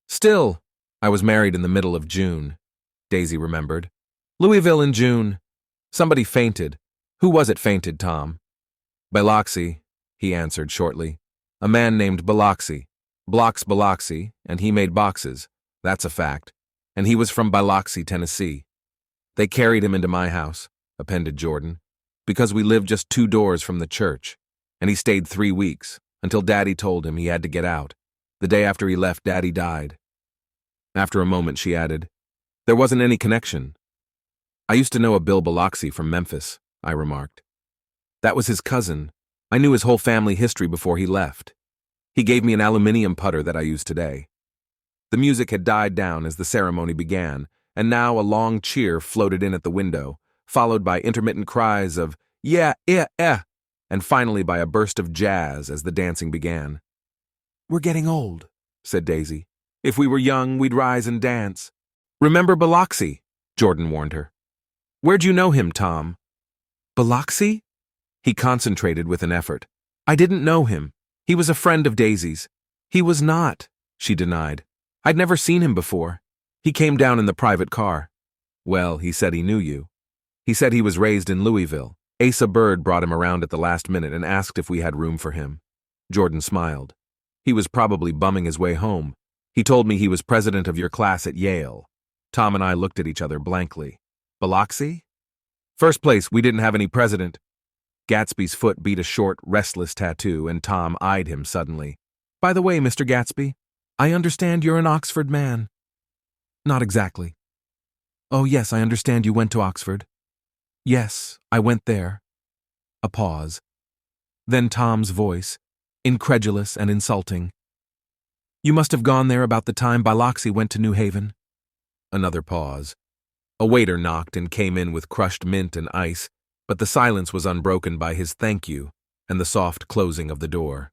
A: Still, I was married in the middle of June, Daisy remembered. Louisville in June. Somebody fainted. Who was it fainted, Tom? Biloxi, he answered shortly. A man named Biloxi. Blocks Biloxi, and he made boxes. That's a fact. And he was from Biloxi, Tennessee. They carried him into my house, appended Jordan, because we lived just 2 doors from the church, and he stayed 3 weeks, until Daddy told him he had to get out. The day after he left, Daddy died. After a moment, she added, There wasn't any connection. I used to know a Bill Biloxi from Memphis, I remarked. That was his cousin. I knew his whole family history before he left. He gave me an aluminium putter that I use today. The music had died down as the ceremony began, and now a long cheer floated in at the window, followed by intermittent cries of, yeah, and finally by a burst of jazz as the dancing began. We're getting old, said Daisy. If we were young, we'd rise and dance. Remember Biloxi, Jordan warned her. Where'd you know him, Tom? Biloxi? He concentrated with an effort. I didn't know him. He was a friend of Daisy's. He was not, she denied. I'd never seen him before. He came down in the private car. Well, he said he knew you. He said he was raised in Louisville. Asa Bird brought him around at the last minute and asked if we had room for him. Jordan smiled. He was probably bumming his way home. He told me he was president of your class at Yale. Tom and I looked at each other blankly. Biloxi? First place, we didn't have any president. Gatsby's foot beat a short, restless tattoo, and Tom eyed him suddenly. By the way, Mr. Gatsby, I understand you're an Oxford man. Not exactly. Oh, yes, I understand you went to Oxford. Yes, I went there. A pause. Then Tom's voice, incredulous and insulting. You must have gone there about the time Biloxi went to New Haven. Another pause. A waiter knocked and came in with crushed mint and ice, but the silence was unbroken by his thank you and the soft closing of the door.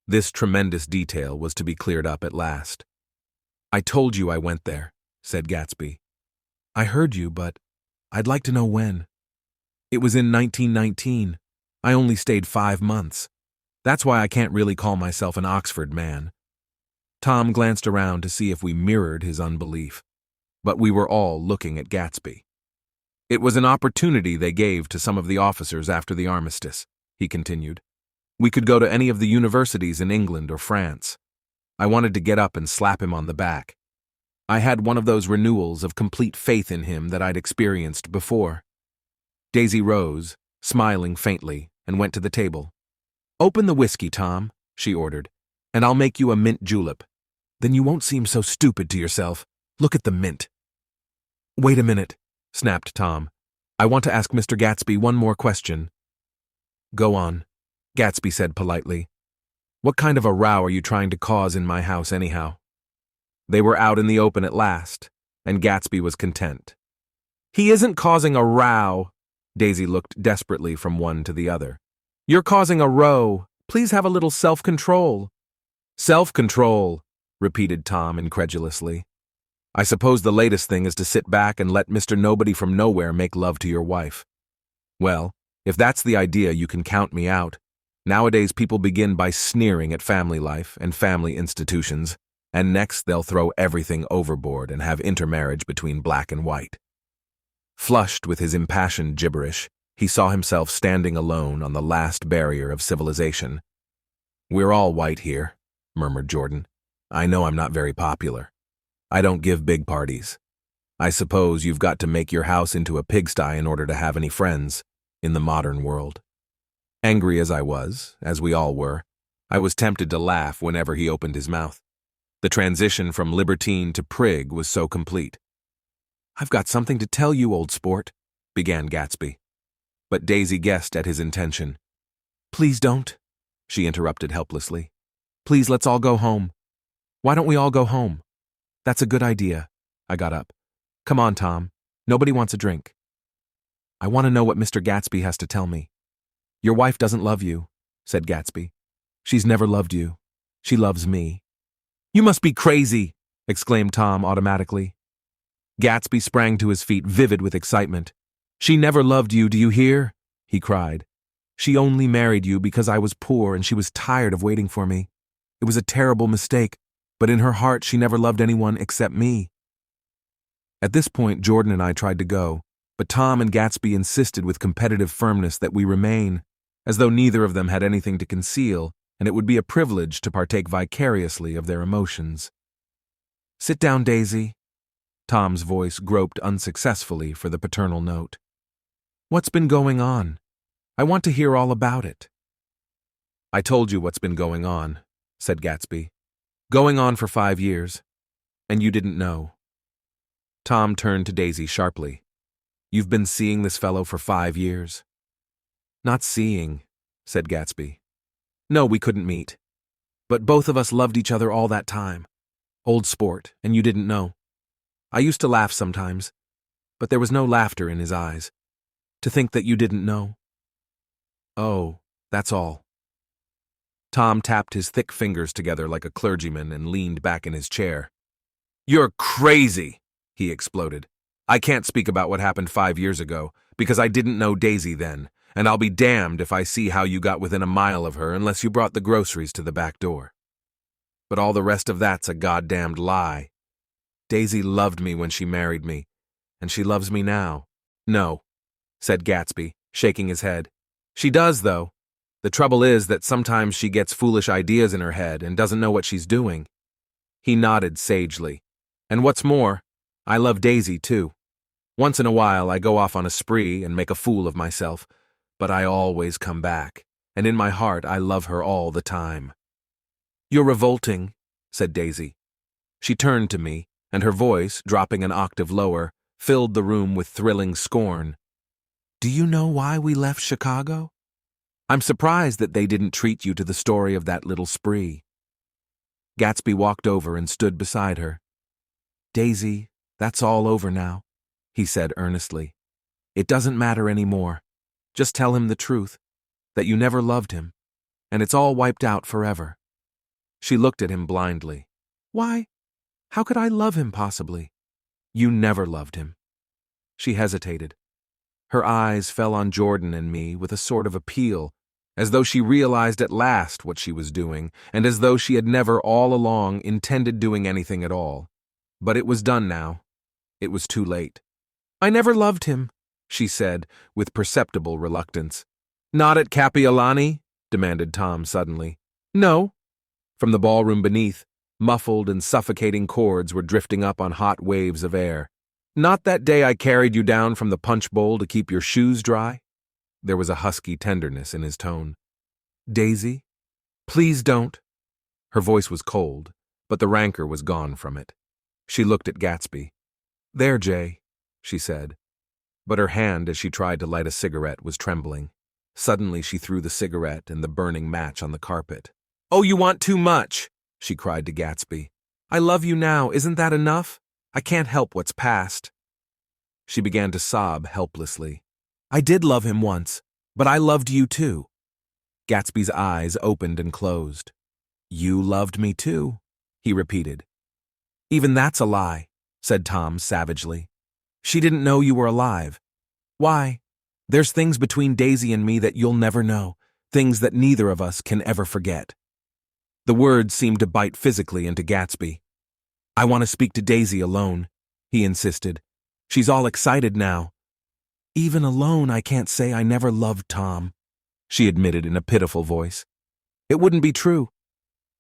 A: This tremendous detail was to be cleared up at last. I told you I went there, said Gatsby. I heard you, but I'd like to know when. It was in 1919. I only stayed 5 months. That's why I can't really call myself an Oxford man. Tom glanced around to see if we mirrored his unbelief, but we were all looking at Gatsby. It was an opportunity they gave to some of the officers after the armistice, he continued. We could go to any of the universities in England or France. I wanted to get up and slap him on the back. I had one of those renewals of complete faith in him that I'd experienced before. Daisy rose, smiling faintly, and went to the table. Open the whiskey, Tom, she ordered, and I'll make you a mint julep. Then you won't seem so stupid to yourself. Look at the mint. Wait a minute, snapped Tom. I want to ask Mr. Gatsby one more question. Go on, Gatsby said politely. What kind of a row are you trying to cause in my house anyhow? They were out in the open at last, and Gatsby was content. He isn't causing a row. Daisy looked desperately from one to the other. You're causing a row. Please have a little self-control. Self-control, repeated Tom incredulously. I suppose the latest thing is to sit back and let Mr. Nobody from Nowhere make love to your wife. Well, if that's the idea, you can count me out. Nowadays, people begin by sneering at family life and family institutions, and next they'll throw everything overboard and have intermarriage between black and white. Flushed with his impassioned gibberish, he saw himself standing alone on the last barrier of civilization. We're all white here, murmured Jordan. I know I'm not very popular. I don't give big parties. I suppose you've got to make your house into a pigsty in order to have any friends in the modern world. Angry as I was, as we all were, I was tempted to laugh whenever he opened his mouth. The transition from libertine to prig was so complete. I've got something to tell you, old sport, began Gatsby. But Daisy guessed at his intention. Please don't, she interrupted helplessly. Please, let's all go home. Why don't we all go home? That's a good idea. I got up. Come on, Tom. Nobody wants a drink. I want to know what Mr. Gatsby has to tell me. Your wife doesn't love you, said Gatsby. She's never loved you. She loves me. You must be crazy, exclaimed Tom automatically. Gatsby sprang to his feet, vivid with excitement. She never loved you, do you hear? He cried. She only married you because I was poor and she was tired of waiting for me. It was a terrible mistake, but in her heart she never loved anyone except me. At this point, Jordan and I tried to go, but Tom and Gatsby insisted with competitive firmness that we remain, as though neither of them had anything to conceal, and it would be a privilege to partake vicariously of their emotions. "Sit down, Daisy." Tom's voice groped unsuccessfully for the paternal note. "What's been going on? I want to hear all about it." "I told you what's been going on," said Gatsby. "Going on for 5 years, and you didn't know." Tom turned to Daisy sharply. "You've been seeing this fellow for 5 years?" "Not seeing," said Gatsby. "No, we couldn't meet. But both of us loved each other all that time. Old sport, and you didn't know. I used to laugh sometimes, but there was no laughter in his eyes. To think that you didn't know." "Oh, that's all." Tom tapped his thick fingers together like a clergyman and leaned back in his chair. "You're crazy," he exploded. "I can't speak about what happened 5 years ago, because I didn't know Daisy then, and I'll be damned if I see how you got within a mile of her unless you brought the groceries to the back door. But all the rest of that's a goddamned lie. Daisy loved me when she married me, and she loves me now." "No," said Gatsby, shaking his head. "She does, though. The trouble is that sometimes she gets foolish ideas in her head and doesn't know what she's doing." He nodded sagely. "And what's more, I love Daisy, too. Once in a while I go off on a spree and make a fool of myself, but I always come back, and in my heart I love her all the time." "You're revolting," said Daisy. She turned to me, and her voice, dropping an octave lower, filled the room with thrilling scorn. "Do you know why we left Chicago? I'm surprised that they didn't treat you to the story of that little spree." Gatsby walked over and stood beside her. "Daisy, that's all over now," he said earnestly. "It doesn't matter anymore. Just tell him the truth, that you never loved him, and it's all wiped out forever." She looked at him blindly. "Why? How could I love him possibly?" "You never loved him." She hesitated. Her eyes fell on Jordan and me with a sort of appeal, as though she realized at last what she was doing, and as though she had never all along intended doing anything at all. But it was done now. It was too late. "I never loved him," she said, with perceptible reluctance. "Not at Kapiolani?" demanded Tom suddenly. "No." From the ballroom beneath, muffled and suffocating chords were drifting up on hot waves of air. "Not that day I carried you down from the punch bowl to keep your shoes dry?" There was a husky tenderness in his tone. "Daisy, please don't." Her voice was cold, but the rancor was gone from it. She looked at Gatsby. "There, Jay," she said. But her hand, as she tried to light a cigarette, was trembling. Suddenly she threw the cigarette and the burning match on the carpet. "Oh, you want too much," she cried to Gatsby. "I love you now, isn't that enough? I can't help what's past." She began to sob helplessly. "I did love him once, but I loved you too." Gatsby's eyes opened and closed. "You loved me too," he repeated. "Even that's a lie," said Tom savagely. "She didn't know you were alive. Why? There's things between Daisy and me that you'll never know, things that neither of us can ever forget." The words seemed to bite physically into Gatsby. "I want to speak to Daisy alone," he insisted. "She's all excited now." "Even alone I can't say I never loved Tom," she admitted in a pitiful voice. "It wouldn't be true."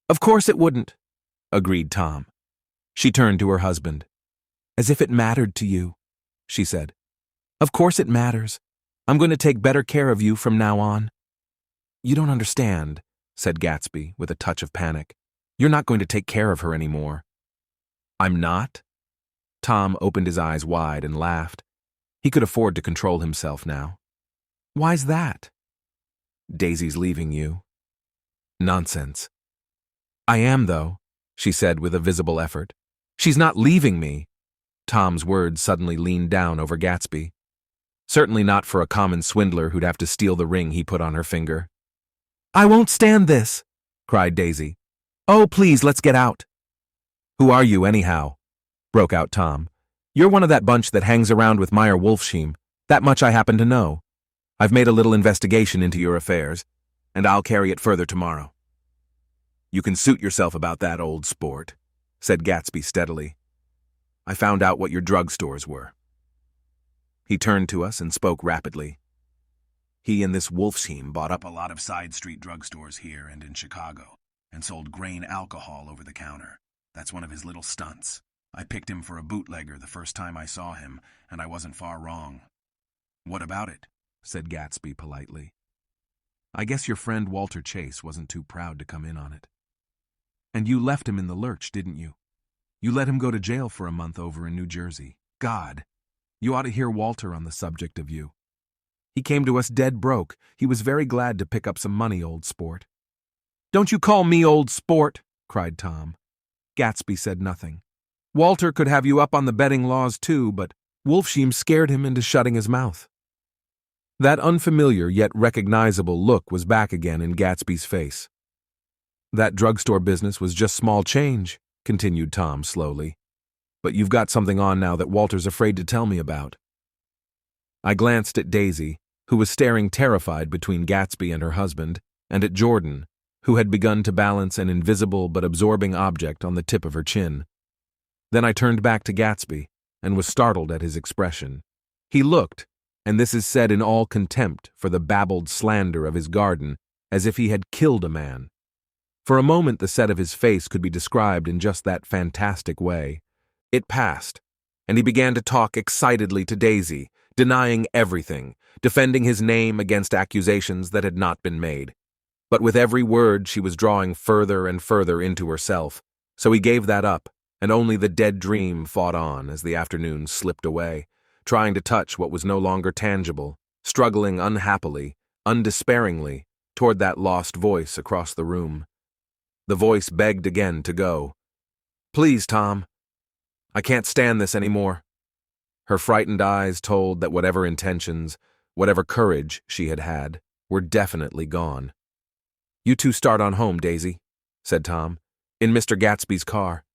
A: "Of course it wouldn't," agreed Tom. She turned to her husband. "As if it mattered to you," she said. "Of course it matters. I'm going to take better care of you from now on." "You don't understand," said Gatsby with a touch of panic. "You're not going to take care of her anymore." "I'm not?" Tom opened his eyes wide and laughed. He could afford to control himself now. "Why's that?" "Daisy's leaving you." "Nonsense." "I am, though," she said with a visible effort. "She's not leaving me." Tom's words suddenly leaned down over Gatsby. Certainly not for a common swindler who'd have to steal the ring he put on her finger. "I won't stand this," cried Daisy. "Oh, please, let's get out." "Who are you, anyhow?" broke out Tom. "You're one of that bunch that hangs around with Meyer Wolfsheim. That much I happen to know. I've made a little investigation into your affairs, and I'll carry it further tomorrow." "You can suit yourself about that, old sport," said Gatsby steadily. "I found out what your drugstores were." He turned to us and spoke rapidly. "He and this Wolfsheim bought up a lot of side street drugstores here and in Chicago and sold grain alcohol over the counter. That's one of his little stunts. I picked him for a bootlegger the first time I saw him, and I wasn't far wrong." "What about it?" said Gatsby politely. "I guess your friend Walter Chase wasn't too proud to come in on it. And you left him in the lurch, didn't you? You let him go to jail for a month over in New Jersey. God, you ought to hear Walter on the subject of you. He came to us dead broke. He was very glad to pick up some money, old sport." "Don't you call me old sport," cried Tom. Gatsby said nothing. "Walter could have you up on the betting laws too, but Wolfsheim scared him into shutting his mouth." That unfamiliar yet recognizable look was back again in Gatsby's face. "That drugstore business was just small change," continued Tom slowly. "But you've got something on now that Walter's afraid to tell me about." I glanced at Daisy, who was staring terrified between Gatsby and her husband, and at Jordan, who had begun to balance an invisible but absorbing object on the tip of her chin. Then I turned back to Gatsby and was startled at his expression. He looked, and this is said in all contempt for the babbled slander of his garden, as if he had killed a man. For a moment the set of his face could be described in just that fantastic way. It passed, and he began to talk excitedly to Daisy, denying everything, defending his name against accusations that had not been made. But with every word she was drawing further and further into herself, so he gave that up, and only the dead dream fought on as the afternoon slipped away, trying to touch what was no longer tangible, struggling unhappily, undespairingly, toward that lost voice across the room. The voice begged again to go. "Please, Tom. I can't stand this anymore." Her frightened eyes told that whatever intentions, whatever courage she had had, were definitely gone. "You two start on home, Daisy," said Tom, "in Mr. Gatsby's car."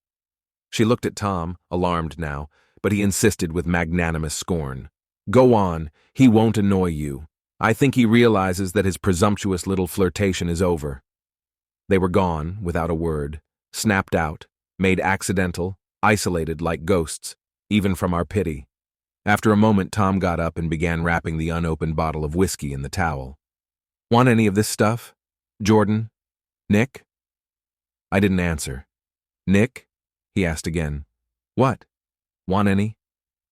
A: She looked at Tom, alarmed now, but he insisted with magnanimous scorn. "Go on, he won't annoy you. I think he realizes that his presumptuous little flirtation is over." They were gone, without a word, snapped out, made accidental, isolated like ghosts, even from our pity. After a moment, Tom got up and began wrapping the unopened bottle of whiskey in the towel. "Want any of this stuff? Jordan? Nick?" I didn't answer. "Nick?" he asked again. "What? Want any?"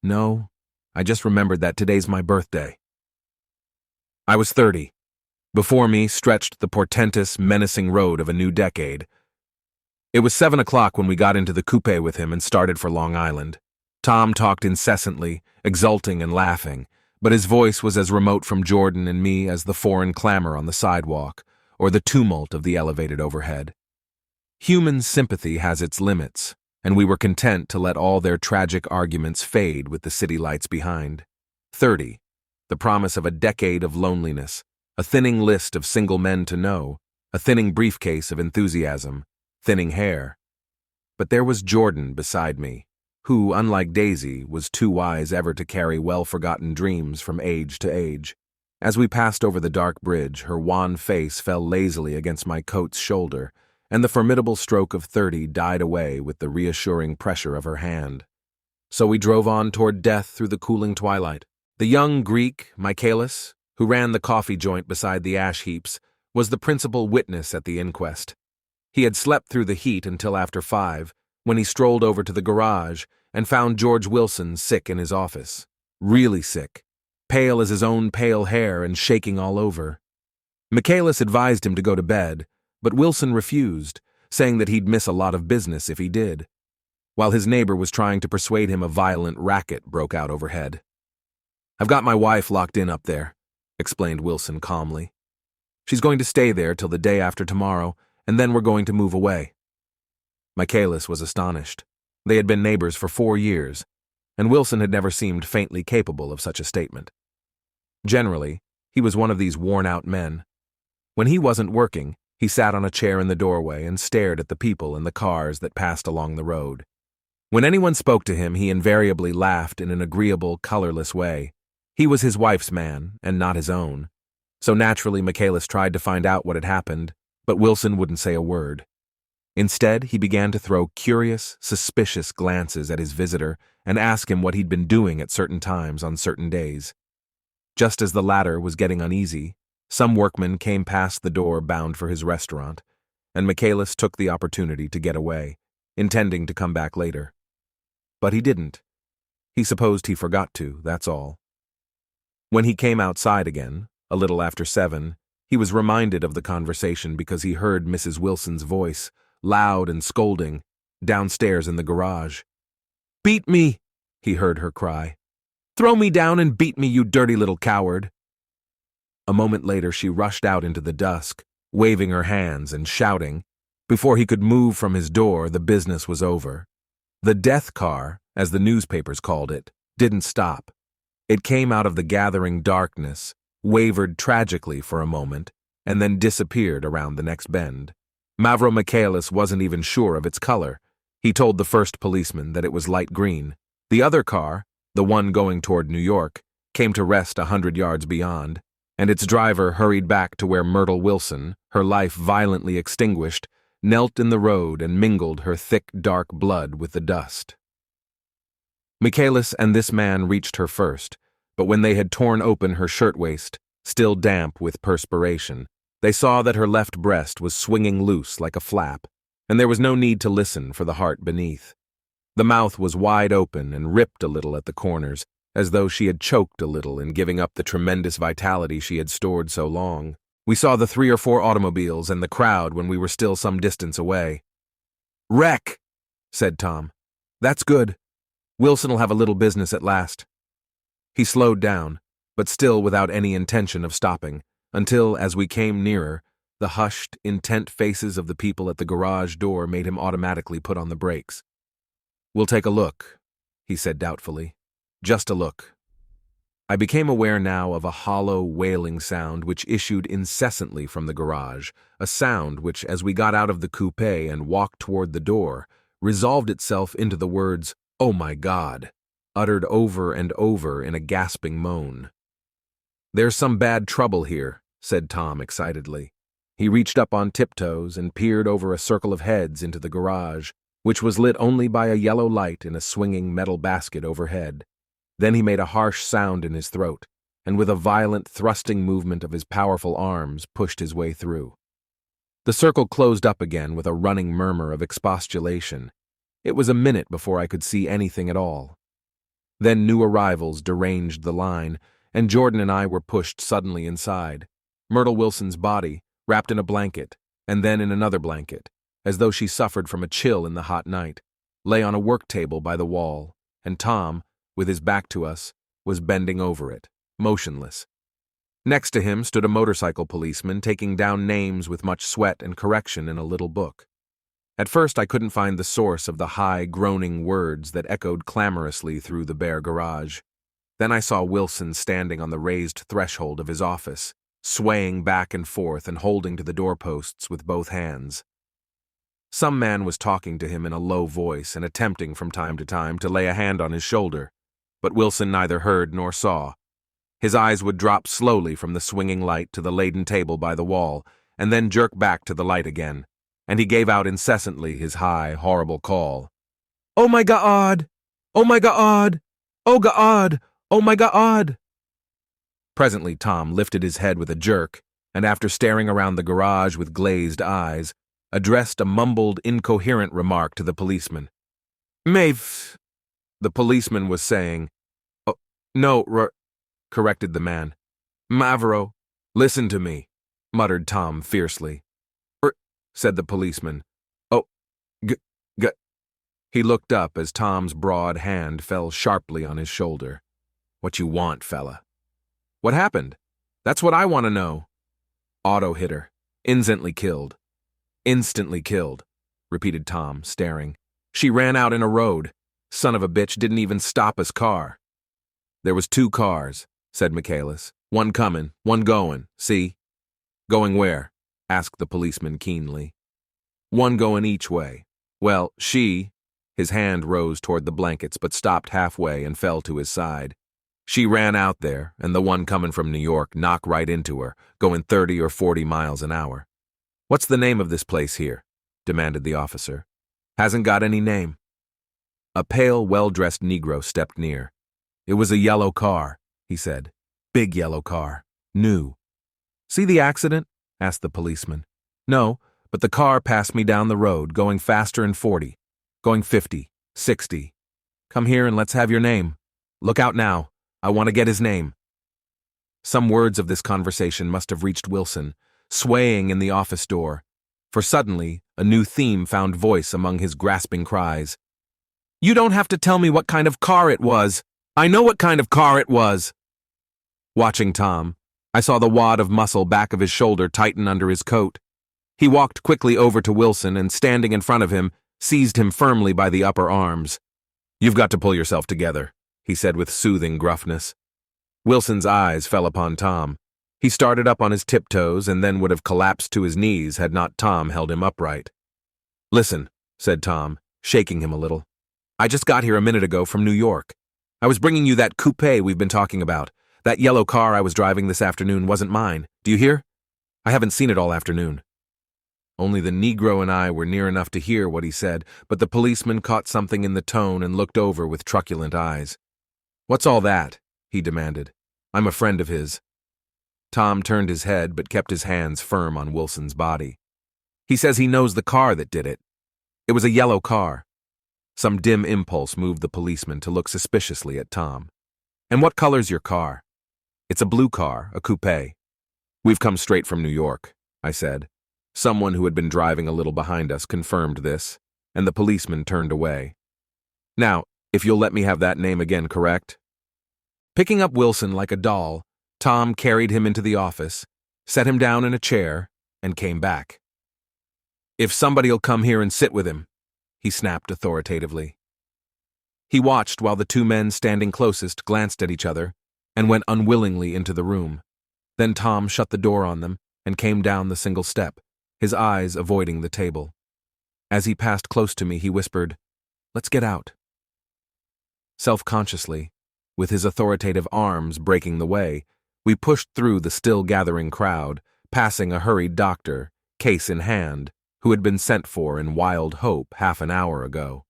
A: "No. I just remembered that today's my birthday." I was 30. Before me stretched the portentous, menacing road of a new decade. It was 7 o'clock when we got into the coupe with him and started for Long Island. Tom talked incessantly, exulting and laughing, but his voice was as remote from Jordan and me as the foreign clamor on the sidewalk, or the tumult of the elevated overhead. Human sympathy has its limits, and we were content to let all their tragic arguments fade with the city lights behind. 30, the promise of a decade of loneliness, a thinning list of single men to know, a thinning briefcase of enthusiasm, thinning hair. But there was Jordan beside me, who, unlike Daisy, was too wise ever to carry well-forgotten dreams from age to age. As we passed over the dark bridge, her wan face fell lazily against my coat's shoulder, and the formidable stroke of 30 died away with the reassuring pressure of her hand. So we drove on toward death through the cooling twilight. The young Greek, Michaelis, who ran the coffee joint beside the ash heaps, was the principal witness at the inquest. He had slept through the heat until after 5, when he strolled over to the garage and found George Wilson sick in his office. Really sick. Pale as his own pale hair and shaking all over. Michaelis advised him to go to bed, but Wilson refused, saying that he'd miss a lot of business if he did, while his neighbor was trying to persuade him a violent racket broke out overhead. "I've got my wife locked in up there," explained Wilson calmly. "She's going to stay there till the day after tomorrow, and then we're going to move away." Michaelis was astonished. They had been neighbors for 4 years, and Wilson had never seemed faintly capable of such a statement. Generally, he was one of these worn-out men. When he wasn't working, he sat on a chair in the doorway and stared at the people and the cars that passed along the road. When anyone spoke to him, he invariably laughed in an agreeable, colorless way. He was his wife's man, and not his own. So naturally, Michaelis tried to find out what had happened, but Wilson wouldn't say a word. Instead, he began to throw curious, suspicious glances at his visitor and ask him what he'd been doing at certain times on certain days. Just as the latter was getting uneasy, some workman came past the door bound for his restaurant, and Michaelis took the opportunity to get away, intending to come back later. But he didn't. He supposed he forgot to, that's all. When he came outside again, a little after 7, he was reminded of the conversation because he heard Mrs. Wilson's voice, loud and scolding, downstairs in the garage. "Beat me!" he heard her cry. "Throw me down and beat me, you dirty little coward!" A moment later she rushed out into the dusk, waving her hands and shouting. Before he could move from his door, the business was over. The death car, as the newspapers called it, didn't stop. It came out of the gathering darkness, wavered tragically for a moment, and then disappeared around the next bend. Mavro Michaelis wasn't even sure of its color. He told the first policeman that it was light green. The other car, the one going toward New York, came to rest 100 yards beyond, and its driver hurried back to where Myrtle Wilson, her life violently extinguished, knelt in the road and mingled her thick, dark blood with the dust. Michaelis and this man reached her first, but when they had torn open her shirtwaist, still damp with perspiration, they saw that her left breast was swinging loose like a flap, and there was no need to listen for the heart beneath. The mouth was wide open and ripped a little at the corners, as though she had choked a little in giving up the tremendous vitality she had stored so long. We saw the 3 or 4 automobiles and the crowd when we were still some distance away. "Wreck," said Tom. "That's good. Wilson'll have a little business at last." He slowed down, but still without any intention of stopping, until, as we came nearer, the hushed, intent faces of the people at the garage door made him automatically put on the brakes. "We'll take a look," he said doubtfully. "Just a look." I became aware now of a hollow, wailing sound which issued incessantly from the garage, a sound which, as we got out of the coupe and walked toward the door, resolved itself into the words, "Oh my God," uttered over and over in a gasping moan. "There's some bad trouble here," said Tom excitedly. He reached up on tiptoes and peered over a circle of heads into the garage, which was lit only by a yellow light in a swinging metal basket overhead. Then he made a harsh sound in his throat, and with a violent thrusting movement of his powerful arms pushed his way through. The circle closed up again with a running murmur of expostulation. It was a minute before I could see anything at all. Then new arrivals deranged the line, and Jordan and I were pushed suddenly inside. Myrtle Wilson's body, wrapped in a blanket, and then in another blanket, as though she suffered from a chill in the hot night, lay on a work table by the wall, and Tom, with his back to us, was bending over it, motionless. Next to him stood a motorcycle policeman taking down names with much sweat and correction in a little book. At first I couldn't find the source of the high, groaning words that echoed clamorously through the bare garage. Then I saw Wilson standing on the raised threshold of his office, swaying back and forth and holding to the doorposts with both hands. Some man was talking to him in a low voice and attempting from time to time to lay a hand on his shoulder, but Wilson neither heard nor saw. His eyes would drop slowly from the swinging light to the laden table by the wall, and then jerk back to the light again, and he gave out incessantly his high, horrible call. "Oh my God! Oh my God! Oh God! Oh my God!" Presently Tom lifted his head with a jerk, and after staring around the garage with glazed eyes, addressed a mumbled, incoherent remark to the policeman. "Maeve," the policeman was saying. "Oh, no, corrected the man. "Mavro, listen to me," muttered Tom fiercely. Said the policeman. "Oh, g. He looked up as Tom's broad hand fell sharply on his shoulder. "What you want, fella?" "What happened? That's what I want to know." "Auto hit her. Instantly killed." "Instantly killed," repeated Tom, staring. "She ran out in a road. Son of a bitch didn't even stop his car." "There was 2 cars," said Michaelis. "One coming, one going, see?" "Going where?" asked the policeman keenly. "One going each way. Well, she—" His hand rose toward the blankets but stopped halfway and fell to his side. "She ran out there, and the one coming from New York knocked right into her, going 30 or 40 miles an hour. What's the name of this place here?" demanded the officer. Hasn't got any name. A pale, well-dressed Negro stepped near. It was a yellow car, he said. Big yellow car. New. See the accident? Asked the policeman. No, but the car passed me down the road, going faster than 40. Going 50, 60. Come here and let's have your name. Look out now. I want to get his name. Some words of this conversation must have reached Wilson, swaying in the office door, for suddenly a new theme found voice among his grasping cries. You don't have to tell me what kind of car it was. I know what kind of car it was. Watching Tom, I saw the wad of muscle back of his shoulder tighten under his coat. He walked quickly over to Wilson and, standing in front of him, seized him firmly by the upper arms. You've got to pull yourself together, he said with soothing gruffness. Wilson's eyes fell upon Tom. He started up on his tiptoes and then would have collapsed to his knees had not Tom held him upright. Listen, said Tom, shaking him a little. I just got here a minute ago from New York. I was bringing you that coupe we've been talking about. That yellow car I was driving this afternoon wasn't mine. Do you hear? I haven't seen it all afternoon. Only the Negro and I were near enough to hear what he said, but the policeman caught something in the tone and looked over with truculent eyes. What's all that? He demanded. I'm a friend of his. Tom turned his head but kept his hands firm on Wilson's body. He says he knows the car that did it. It was a yellow car. Some dim impulse moved the policeman to look suspiciously at Tom. And what color's your car? It's a blue car, a coupe. We've come straight from New York, I said. Someone who had been driving a little behind us confirmed this, and the policeman turned away. Now, if you'll let me have that name again, correct? Picking up Wilson like a doll, Tom carried him into the office, set him down in a chair, and came back. If somebody'll come here and sit with him, he snapped authoritatively. He watched while the two men standing closest glanced at each other and went unwillingly into the room. Then Tom shut the door on them and came down the single step, his eyes avoiding the table. As he passed close to me, he whispered, Let's get out. Self-consciously, with his authoritative arms breaking the way, we pushed through the still-gathering crowd, passing a hurried doctor, case in hand, who had been sent for in wild hope half an hour ago.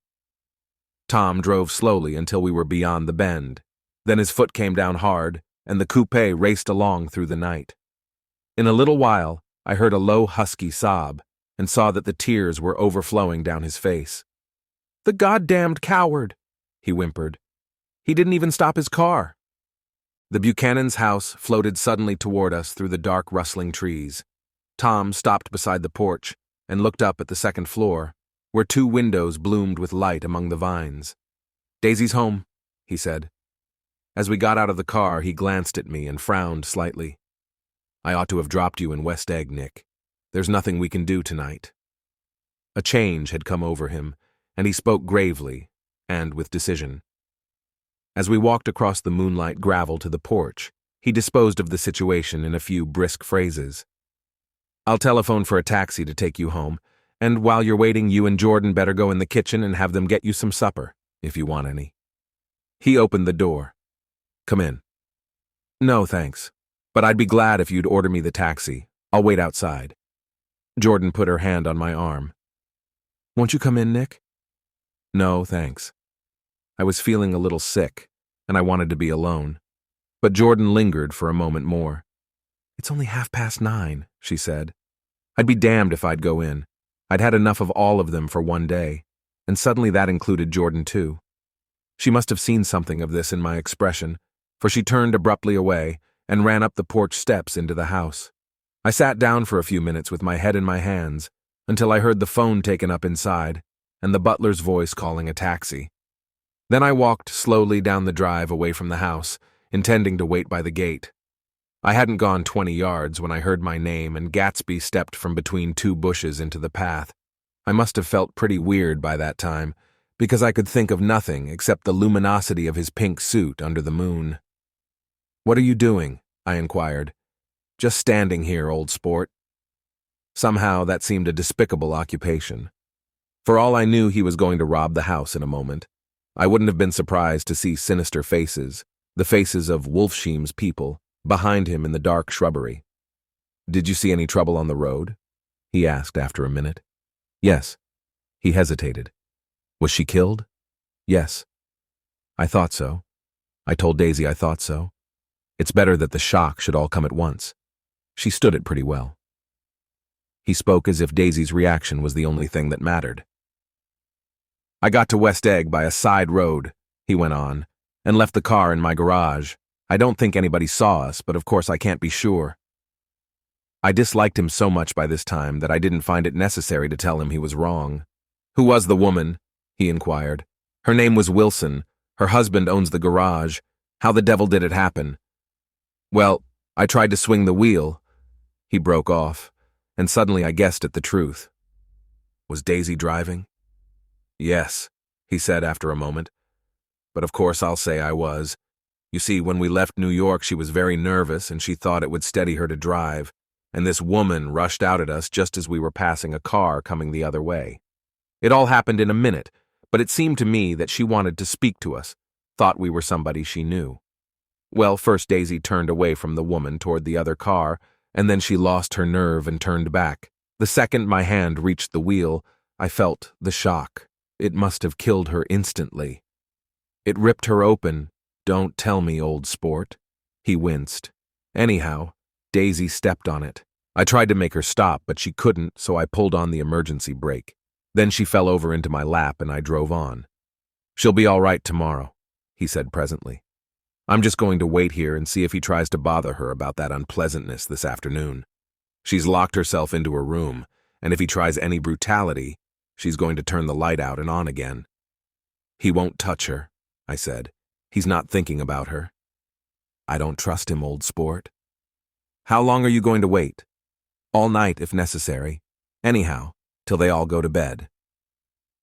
A: Tom drove slowly until we were beyond the bend. Then his foot came down hard, and the coupe raced along through the night. In a little while, I heard a low, husky sob, and saw that the tears were overflowing down his face. The goddamned coward, he whimpered. He didn't even stop his car. The Buchanans' house floated suddenly toward us through the dark, rustling trees. Tom stopped beside the porch and looked up at the second floor, where two windows bloomed with light among the vines. Daisy's home, he said. As we got out of the car, he glanced at me and frowned slightly. I ought to have dropped you in West Egg, Nick. There's nothing we can do tonight. A change had come over him, and he spoke gravely and with decision. As we walked across the moonlight gravel to the porch, he disposed of the situation in a few brisk phrases. I'll telephone for a taxi to take you home, and while you're waiting, you and Jordan better go in the kitchen and have them get you some supper, if you want any. He opened the door. Come in. No, thanks. But I'd be glad if you'd order me the taxi. I'll wait outside. Jordan put her hand on my arm. Won't you come in, Nick? No, thanks. I was feeling a little sick, and I wanted to be alone. But Jordan lingered for a moment more. It's only 9:30, she said. I'd be damned if I'd go in. I'd had enough of all of them for one day, and suddenly that included Jordan too. She must have seen something of this in my expression, for she turned abruptly away and ran up the porch steps into the house. I sat down for a few minutes with my head in my hands until I heard the phone taken up inside and the butler's voice calling a taxi. Then I walked slowly down the drive away from the house, intending to wait by the gate. I hadn't gone 20 yards when I heard my name and Gatsby stepped from between two bushes into the path. I must have felt pretty weird by that time, because I could think of nothing except the luminosity of his pink suit under the moon. What are you doing? I inquired. Just standing here, old sport. Somehow that seemed a despicable occupation. For all I knew, he was going to rob the house in a moment. I wouldn't have been surprised to see sinister faces, the faces of Wolfsheim's people, behind him in the dark shrubbery. Did you see any trouble on the road? He asked after a minute. Yes. He hesitated. Was she killed? Yes. I thought so. I told Daisy I thought so. It's better that the shock should all come at once. She stood it pretty well. He spoke as if Daisy's reaction was the only thing that mattered. I got to West Egg by a side road, he went on, and left the car in my garage. I don't think anybody saw us, but of course I can't be sure. I disliked him so much by this time that I didn't find it necessary to tell him he was wrong. Who was the woman? He inquired. Her name was Wilson. Her husband owns the garage. How the devil did it happen? Well, I tried to swing the wheel. He broke off, and suddenly I guessed at the truth. Was Daisy driving? Yes, he said after a moment. But of course I'll say I was. You see, when we left New York, she was very nervous and she thought it would steady her to drive, and this woman rushed out at us just as we were passing a car coming the other way. It all happened in a minute, but it seemed to me that she wanted to speak to us, thought we were somebody she knew. Well, first Daisy turned away from the woman toward the other car, and then she lost her nerve and turned back. The second my hand reached the wheel, I felt the shock. It must have killed her instantly. It ripped her open. Don't tell me, old sport. He winced. Anyhow, Daisy stepped on it. I tried to make her stop, but she couldn't, so I pulled on the emergency brake. Then she fell over into my lap and I drove on. She'll be all right tomorrow, he said presently. I'm just going to wait here and see if he tries to bother her about that unpleasantness this afternoon. She's locked herself into her room, and if he tries any brutality, she's going to turn the light out and on again. He won't touch her, I said. He's not thinking about her. I don't trust him, old sport. How long are you going to wait? All night, if necessary. Anyhow, till they all go to bed.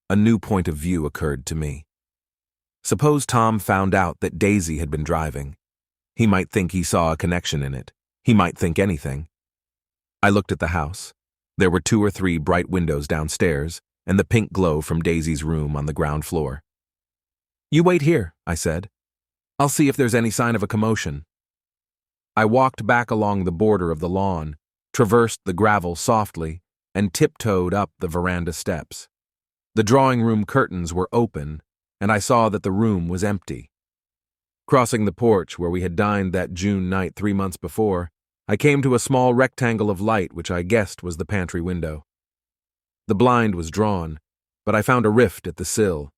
A: A new point of view occurred to me. Suppose Tom found out that Daisy had been driving. He might think he saw a connection in it. He might think anything. I looked at the house. There were 2 or 3 bright windows downstairs, and the pink glow from Daisy's room on the ground floor. You wait here, I said. I'll see if there's any sign of a commotion. I walked back along the border of the lawn, traversed the gravel softly, and tiptoed up the veranda steps. The drawing room curtains were open, and I saw that the room was empty. Crossing the porch where we had dined that June night 3 months before, I came to a small rectangle of light which I guessed was the pantry window. The blind was drawn, but I found a rift at the sill.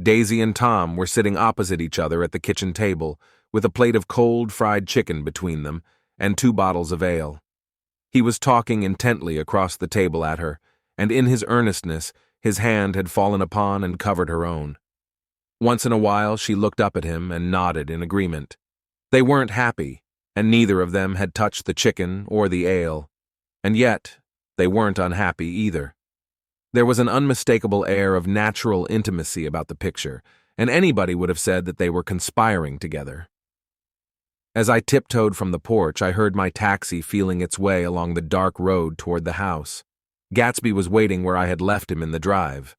A: Daisy and Tom were sitting opposite each other at the kitchen table, with a plate of cold fried chicken between them and 2 bottles of ale. He was talking intently across the table at her, and in his earnestness, his hand had fallen upon and covered her own. Once in a while, she looked up at him and nodded in agreement. They weren't happy, and neither of them had touched the chicken or the ale. And yet, they weren't unhappy either. There was an unmistakable air of natural intimacy about the picture, and anybody would have said that they were conspiring together. As I tiptoed from the porch, I heard my taxi feeling its way along the dark road toward the house. Gatsby was waiting where I had left him in the drive.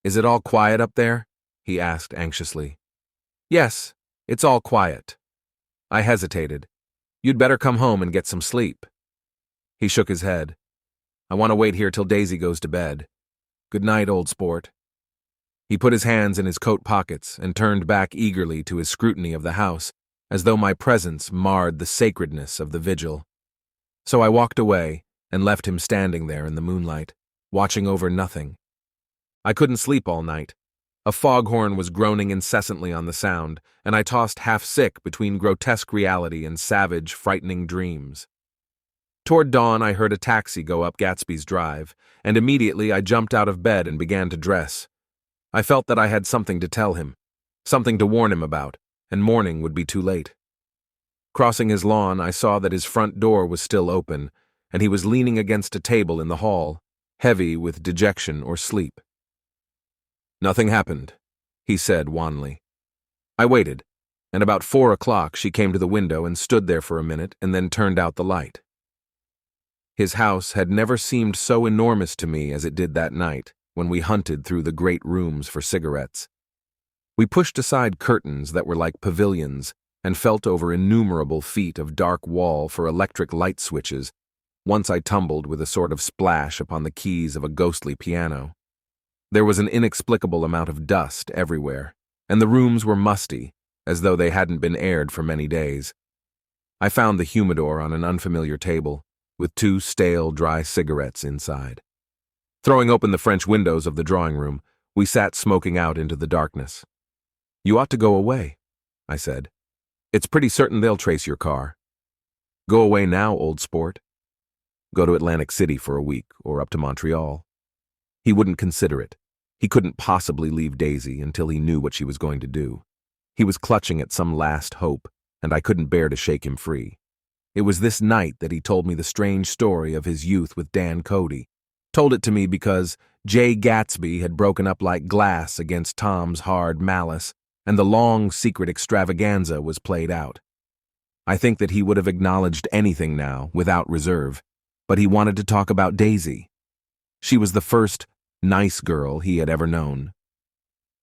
A: Is it all quiet up there? He asked anxiously. Yes, it's all quiet. I hesitated. You'd better come home and get some sleep. He shook his head. I want to wait here till Daisy goes to bed. Good night, old sport. He put his hands in his coat pockets and turned back eagerly to his scrutiny of the house, as though my presence marred the sacredness of the vigil. So I walked away and left him standing there in the moonlight, watching over nothing. I couldn't sleep all night. A foghorn was groaning incessantly on the sound, and I tossed half-sick between grotesque reality and savage, frightening dreams. Toward dawn, I heard a taxi go up Gatsby's drive, and immediately I jumped out of bed and began to dress. I felt that I had something to tell him, something to warn him about, and morning would be too late. Crossing his lawn, I saw that his front door was still open, and he was leaning against a table in the hall, heavy with dejection or sleep. Nothing happened, he said wanly. I waited, and about 4 o'clock she came to the window and stood there for a minute and then turned out the light. His house had never seemed so enormous to me as it did that night when we hunted through the great rooms for cigarettes. We pushed aside curtains that were like pavilions and felt over innumerable feet of dark wall for electric light switches, Once I tumbled with a sort of splash upon the keys of a ghostly piano. There was an inexplicable amount of dust everywhere, and the rooms were musty, as though they hadn't been aired for many days. I found the humidor on an unfamiliar table, with 2 stale, dry cigarettes inside. Throwing open the French windows of the drawing room, we sat smoking out into the darkness. "You ought to go away," I said. "It's pretty certain they'll trace your car." "Go away now, old sport." "Go to Atlantic City for a week, or up to Montreal." He wouldn't consider it. He couldn't possibly leave Daisy until he knew what she was going to do. He was clutching at some last hope, and I couldn't bear to shake him free. It was this night that he told me the strange story of his youth with Dan Cody. Told it to me because Jay Gatsby had broken up like glass against Tom's hard malice, and the long, secret extravaganza was played out. I think that he would have acknowledged anything now, without reserve, but he wanted to talk about Daisy. She was the first nice girl he had ever known.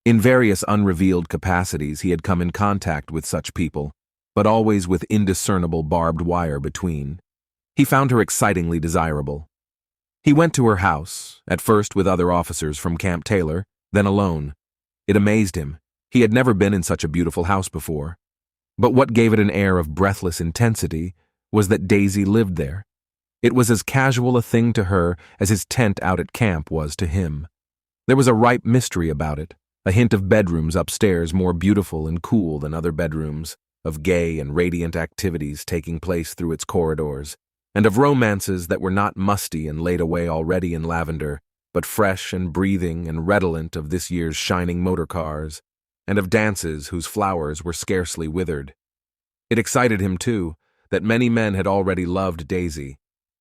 A: In various unrevealed capacities he had come in contact with such people, but always with indiscernible barbed wire between. He found her excitingly desirable. He went to her house, at first with other officers from Camp Taylor, then alone. It amazed him. He had never been in such a beautiful house before. But what gave it an air of breathless intensity was that Daisy lived there. It was as casual a thing to her as his tent out at camp was to him. There was a ripe mystery about it, a hint of bedrooms upstairs more beautiful and cool than other bedrooms, of gay and radiant activities taking place through its corridors, and of romances that were not musty and laid away already in lavender, but fresh and breathing and redolent of this year's shining motor cars, and of dances whose flowers were scarcely withered. It excited him, too, that many men had already loved Daisy.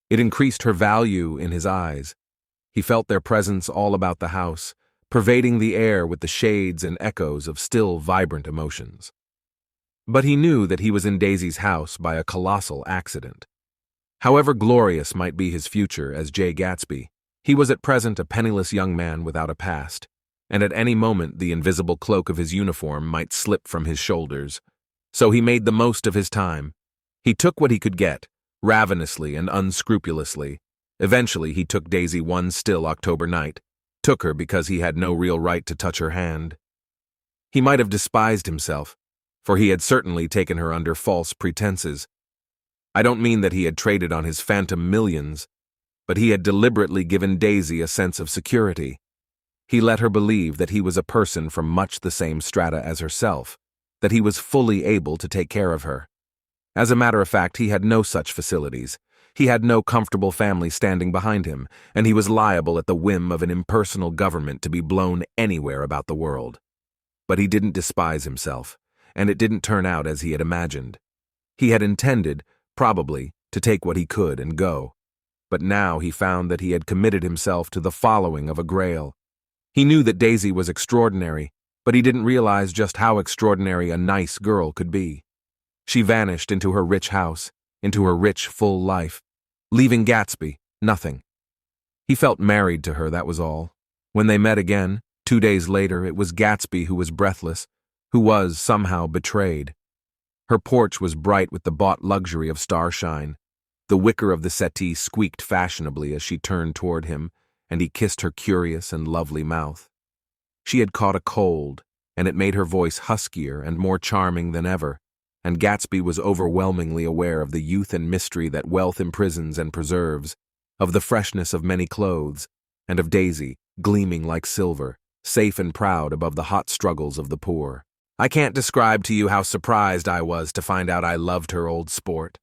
A: It increased her value in his eyes. He felt their presence all about the house, pervading the air with the shades and echoes of still vibrant emotions. But he knew that he was in Daisy's house by a colossal accident. However glorious might be his future as Jay Gatsby, he was at present a penniless young man without a past, and at any moment the invisible cloak of his uniform might slip from his shoulders. So he made the most of his time. He took what he could get, ravenously and unscrupulously. Eventually he took Daisy one still October night, took her because he had no real right to touch her hand. He might have despised himself, for he had certainly taken her under false pretenses. I don't mean that he had traded on his phantom millions, but he had deliberately given Daisy a sense of security. He let her believe that he was a person from much the same strata as herself, that he was fully able to take care of her. As a matter of fact, he had no such facilities. He had no comfortable family standing behind him, and he was liable at the whim of an impersonal government to be blown anywhere about the world. But he didn't despise himself, and it didn't turn out as he had imagined. He had intended, probably, to take what he could and go. But now he found that he had committed himself to the following of a grail. He knew that Daisy was extraordinary, but he didn't realize just how extraordinary a nice girl could be. She vanished into her rich house, into her rich, full life, leaving Gatsby nothing. He felt married to her, that was all. When they met again, 2 days later, it was Gatsby who was breathless, who was, somehow, betrayed. Her porch was bright with the bought luxury of starshine. The wicker of the settee squeaked fashionably as she turned toward him, and he kissed her curious and lovely mouth. She had caught a cold, and it made her voice huskier and more charming than ever, and Gatsby was overwhelmingly aware of the youth and mystery that wealth imprisons and preserves, of the freshness of many clothes, and of Daisy, gleaming like silver, safe and proud above the hot struggles of the poor. I can't describe to you how surprised I was to find out I loved her, old sport.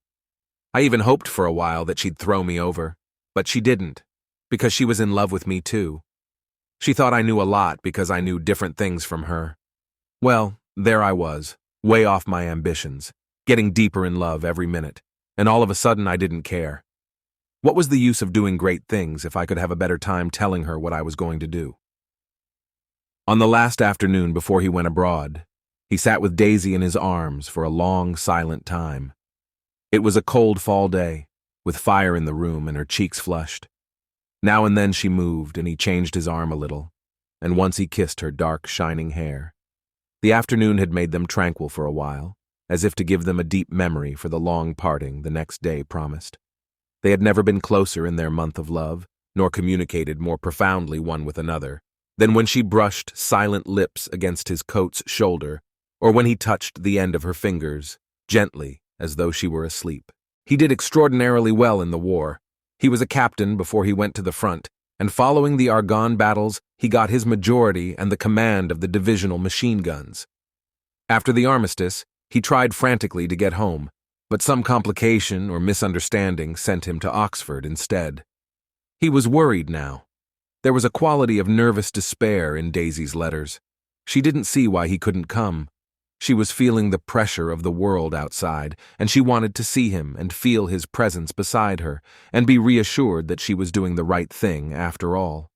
A: I even hoped for a while that she'd throw me over, but she didn't, because she was in love with me too. She thought I knew a lot because I knew different things from her. Well, there I was, way off my ambitions, getting deeper in love every minute, and all of a sudden I didn't care. What was the use of doing great things if I could have a better time telling her what I was going to do? On the last afternoon before he went abroad, he sat with Daisy in his arms for a long, silent time. It was a cold fall day, with fire in the room and her cheeks flushed. Now and then she moved, and he changed his arm a little, and once he kissed her dark, shining hair. The afternoon had made them tranquil for a while, as if to give them a deep memory for the long parting the next day promised. They had never been closer in their month of love, nor communicated more profoundly one with another, than when she brushed silent lips against his coat's shoulder, or when he touched the end of her fingers, gently, as though she were asleep. He did extraordinarily well in the war. He was a captain before he went to the front, and following the Argonne battles, he got his majority and the command of the divisional machine guns. After the armistice, he tried frantically to get home, but some complication or misunderstanding sent him to Oxford instead. He was worried now. There was a quality of nervous despair in Daisy's letters. She didn't see why he couldn't come. She was feeling the pressure of the world outside, and she wanted to see him and feel his presence beside her, and be reassured that she was doing the right thing after all.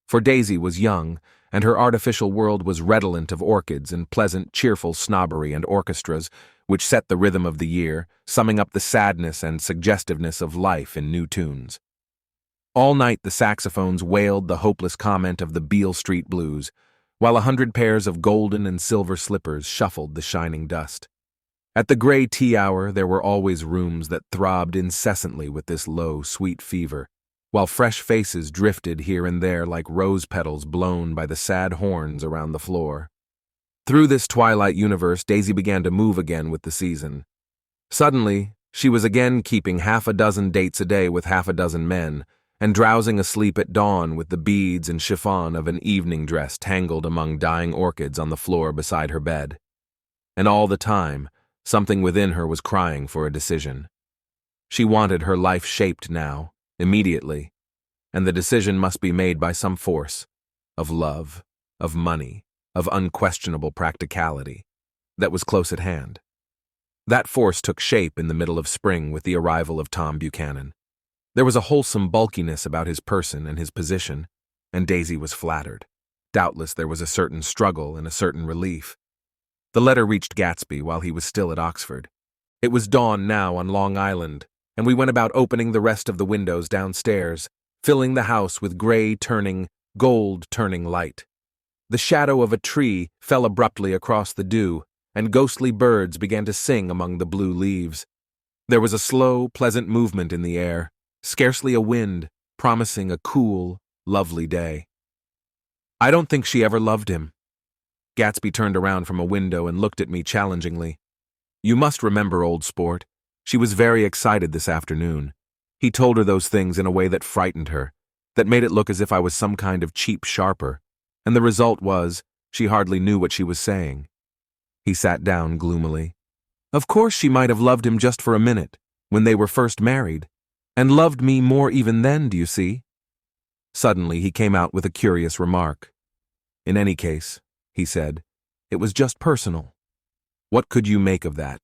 A: For Daisy was young, and her artificial world was redolent of orchids and pleasant, cheerful snobbery and orchestras, which set the rhythm of the year, summing up the sadness and suggestiveness of life in new tunes. All night the saxophones wailed the hopeless comment of the Beale Street Blues, while 100 pairs of golden and silver slippers shuffled the shining dust. At the gray tea hour there were always rooms that throbbed incessantly with this low, sweet fever, while fresh faces drifted here and there like rose petals blown by the sad horns around the floor. Through this twilight universe Daisy began to move again with the season. Suddenly, she was again keeping 6 dates a day with 6 men, and drowsing asleep at dawn with the beads and chiffon of an evening dress tangled among dying orchids on the floor beside her bed. And all the time, something within her was crying for a decision. She wanted her life shaped now, immediately, and the decision must be made by some force, of love, of money, of unquestionable practicality, that was close at hand. That force took shape in the middle of spring with the arrival of Tom Buchanan. There was a wholesome bulkiness about his person and his position, and Daisy was flattered. Doubtless there was a certain struggle and a certain relief. The letter reached Gatsby while he was still at Oxford. It was dawn now on Long Island, and we went about opening the rest of the windows downstairs, filling the house with gold-turning light. The shadow of a tree fell abruptly across the dew, and ghostly birds began to sing among the blue leaves. There was a slow, pleasant movement in the air, scarcely a wind, promising a cool, lovely day. I don't think she ever loved him. Gatsby turned around from a window and looked at me challengingly. You must remember, old sport. She was very excited this afternoon. He told her those things in a way that frightened her, that made it look as if I was some kind of cheap sharper, and the result was, she hardly knew what she was saying. He sat down gloomily. Of course she might have loved him just for a minute, when they were first married, and loved me more even then, do you see? Suddenly he came out with a curious remark. In any case, he said, it was just personal. What could you make of that,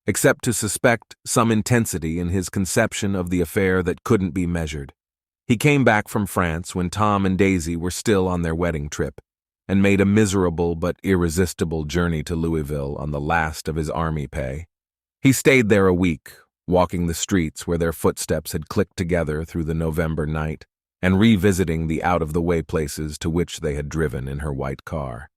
A: except to suspect some intensity in his conception of the affair that couldn't be measured? He came back from France when Tom and Daisy were still on their wedding trip, and made a miserable but irresistible journey to Louisville on the last of his army pay. He stayed there a week, walking the streets where their footsteps had clicked together through the November night, and revisiting the out-of-the-way places to which they had driven in her white car.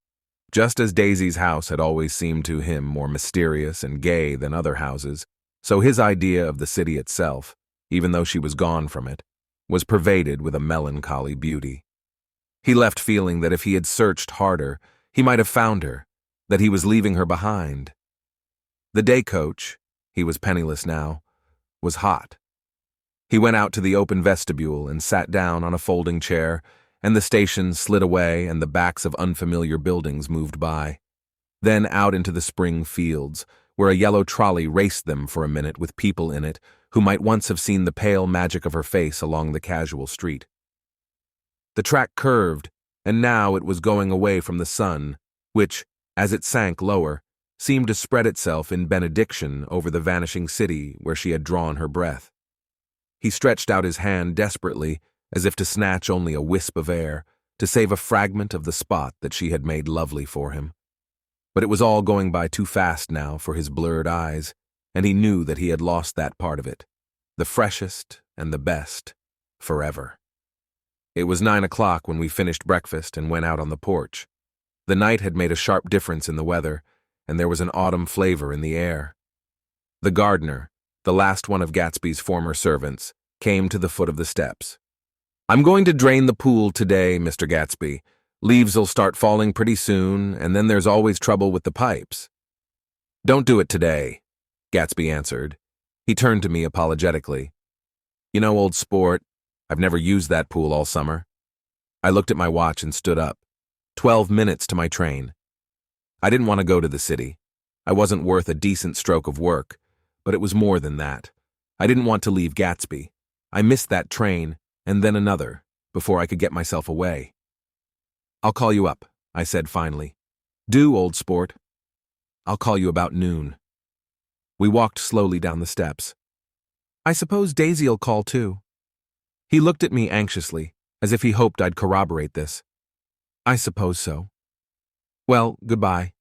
A: Just as Daisy's house had always seemed to him more mysterious and gay than other houses, so his idea of the city itself, even though she was gone from it, was pervaded with a melancholy beauty. He left feeling that if he had searched harder, he might have found her, that he was leaving her behind. The day coach, he was penniless now, was hot. He went out to the open vestibule and sat down on a folding chair, and the station slid away and the backs of unfamiliar buildings moved by. Then out into the spring fields, where a yellow trolley raced them for a minute with people in it who might once have seen the pale magic of her face along the casual street. The track curved, and now it was going away from the sun, which, as it sank lower, seemed to spread itself in benediction over the vanishing city where she had drawn her breath. He stretched out his hand desperately, as if to snatch only a wisp of air, to save a fragment of the spot that she had made lovely for him. But it was all going by too fast now for his blurred eyes, and he knew that he had lost that part of it, the freshest and the best, forever. It was 9 o'clock when we finished breakfast and went out on the porch. The night had made a sharp difference in the weather, and there was an autumn flavor in the air. The gardener, the last one of Gatsby's former servants, came to the foot of the steps. "I'm going to drain the pool today, Mr. Gatsby. Leaves'll start falling pretty soon, and then there's always trouble with the pipes." "Don't do it today," Gatsby answered. He turned to me apologetically. "You know, old sport, I've never used that pool all summer." I looked at my watch and stood up. 12 minutes to my train. I didn't want to go to the city. I wasn't worth a decent stroke of work, but it was more than that. I didn't want to leave Gatsby. I missed that train, and then another, before I could get myself away. "I'll call you up," I said finally. "Do, old sport. I'll call you about noon." We walked slowly down the steps. "I suppose Daisy'll call too." He looked at me anxiously, as if he hoped I'd corroborate this. "I suppose so." "Well, goodbye."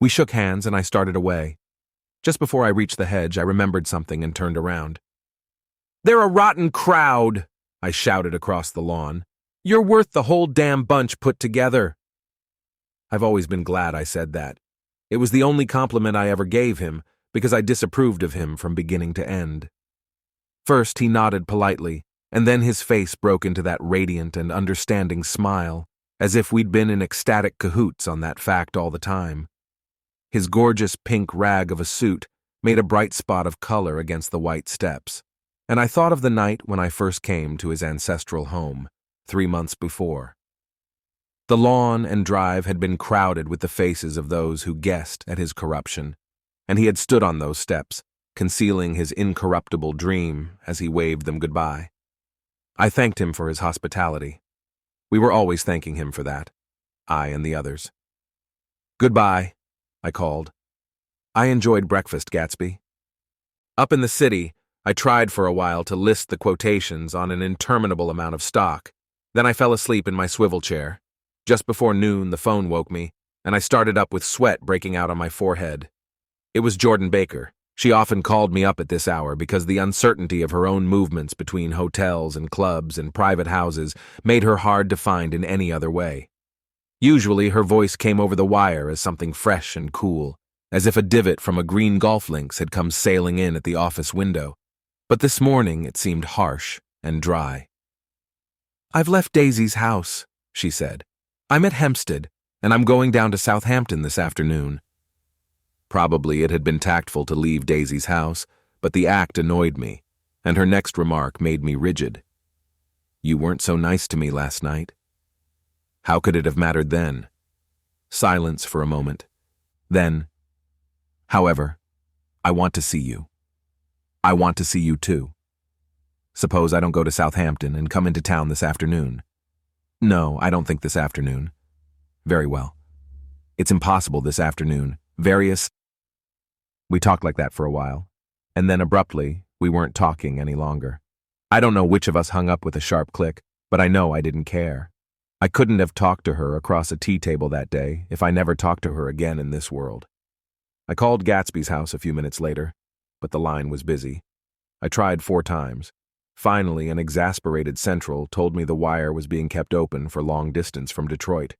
A: We shook hands and I started away. Just before I reached the hedge, I remembered something and turned around. "They're a rotten crowd," I shouted across the lawn. "You're worth the whole damn bunch put together." I've always been glad I said that. It was the only compliment I ever gave him, because I disapproved of him from beginning to end. First, he nodded politely, and then his face broke into that radiant and understanding smile, as if we'd been in ecstatic cahoots on that fact all the time. His gorgeous pink rag of a suit made a bright spot of color against the white steps, and I thought of the night when I first came to his ancestral home, 3 months before. The lawn and drive had been crowded with the faces of those who guessed at his corruption, and he had stood on those steps, concealing his incorruptible dream as he waved them goodbye. I thanked him for his hospitality. We were always thanking him for that, I and the others. "Goodbye," I called. "I enjoyed breakfast, Gatsby." Up in the city, I tried for a while to list the quotations on an interminable amount of stock. Then I fell asleep in my swivel chair. Just before noon, the phone woke me, and I started up with sweat breaking out on my forehead. It was Jordan Baker. She often called me up at this hour because the uncertainty of her own movements between hotels and clubs and private houses made her hard to find in any other way. Usually her voice came over the wire as something fresh and cool, as if a divot from a green golf links had come sailing in at the office window. But this morning it seemed harsh and dry. "I've left Daisy's house," she said. "I'm at Hempstead, and I'm going down to Southampton this afternoon." Probably it had been tactful to leave Daisy's house, but the act annoyed me, and her next remark made me rigid. "You weren't so nice to me last night." How could it have mattered then? Silence for a moment. Then, "However, I want to see you. I want to see you too. Suppose I don't go to Southampton and come into town this afternoon." "No, I don't think this afternoon." "Very well. It's impossible this afternoon. We talked like that for a while, and then abruptly, we weren't talking any longer. I don't know which of us hung up with a sharp click, but I know I didn't care. I couldn't have talked to her across a tea table that day if I never talked to her again in this world. I called Gatsby's house a few minutes later, but the line was busy. I tried 4 times. Finally, an exasperated central told me the wire was being kept open for long distance from Detroit.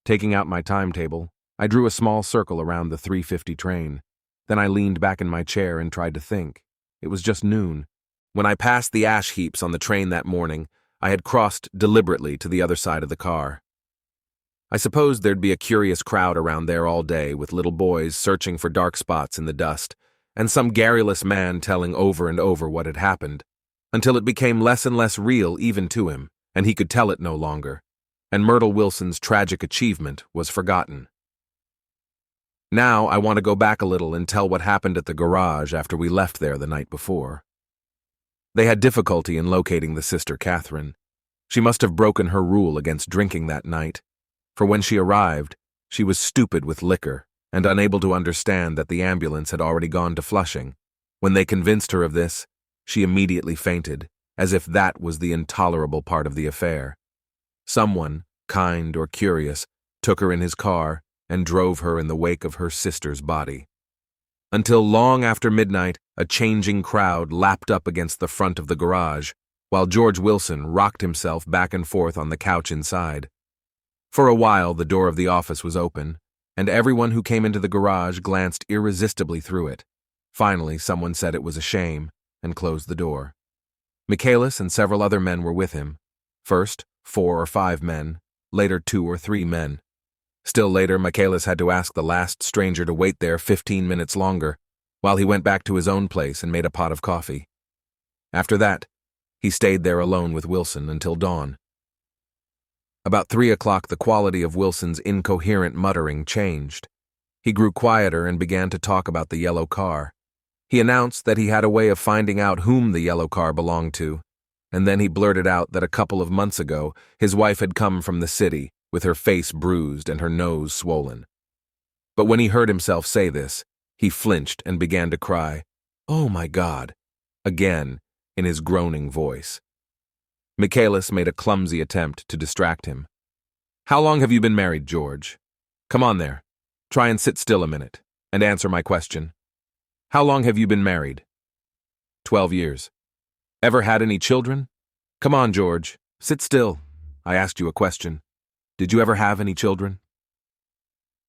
A: Taking out my timetable, I drew a small circle around the 3:50 train. Then I leaned back in my chair and tried to think. It was just noon. When I passed the ash heaps on the train that morning, I had crossed deliberately to the other side of the car. I supposed there'd be a curious crowd around there all day with little boys searching for dark spots in the dust, and some garrulous man telling over and over what had happened, until it became less and less real even to him, and he could tell it no longer, and Myrtle Wilson's tragic achievement was forgotten. Now I want to go back a little and tell what happened at the garage after we left there the night before. They had difficulty in locating the sister Catherine. She must have broken her rule against drinking that night, for when she arrived, she was stupid with liquor and unable to understand that the ambulance had already gone to Flushing. When they convinced her of this, she immediately fainted, as if that was the intolerable part of the affair. Someone, kind or curious, took her in his car and drove her in the wake of her sister's body. Until long after midnight, a changing crowd lapped up against the front of the garage, while George Wilson rocked himself back and forth on the couch inside. For a while, the door of the office was open, and everyone who came into the garage glanced irresistibly through it. Finally, someone said it was a shame and closed the door. Michaelis and several other men were with him. First, 4 or 5 men, later 2 or 3 men. Still later, Michaelis had to ask the last stranger to wait there 15 minutes longer, while he went back to his own place and made a pot of coffee. After that, he stayed there alone with Wilson until dawn. About 3 o'clock, the quality of Wilson's incoherent muttering changed. He grew quieter and began to talk about the yellow car. He announced that he had a way of finding out whom the yellow car belonged to, and then he blurted out that a couple of months ago his wife had come from the city, with her face bruised and her nose swollen. But when he heard himself say this, he flinched and began to cry, "Oh my God," again in his groaning voice. Michaelis made a clumsy attempt to distract him. "How long have you been married, George? Come on there. Try and sit still a minute and answer my question. How long have you been married?" 12 years. Ever had any children? Come on, George. Sit still. I asked you a question. Did you ever have any children?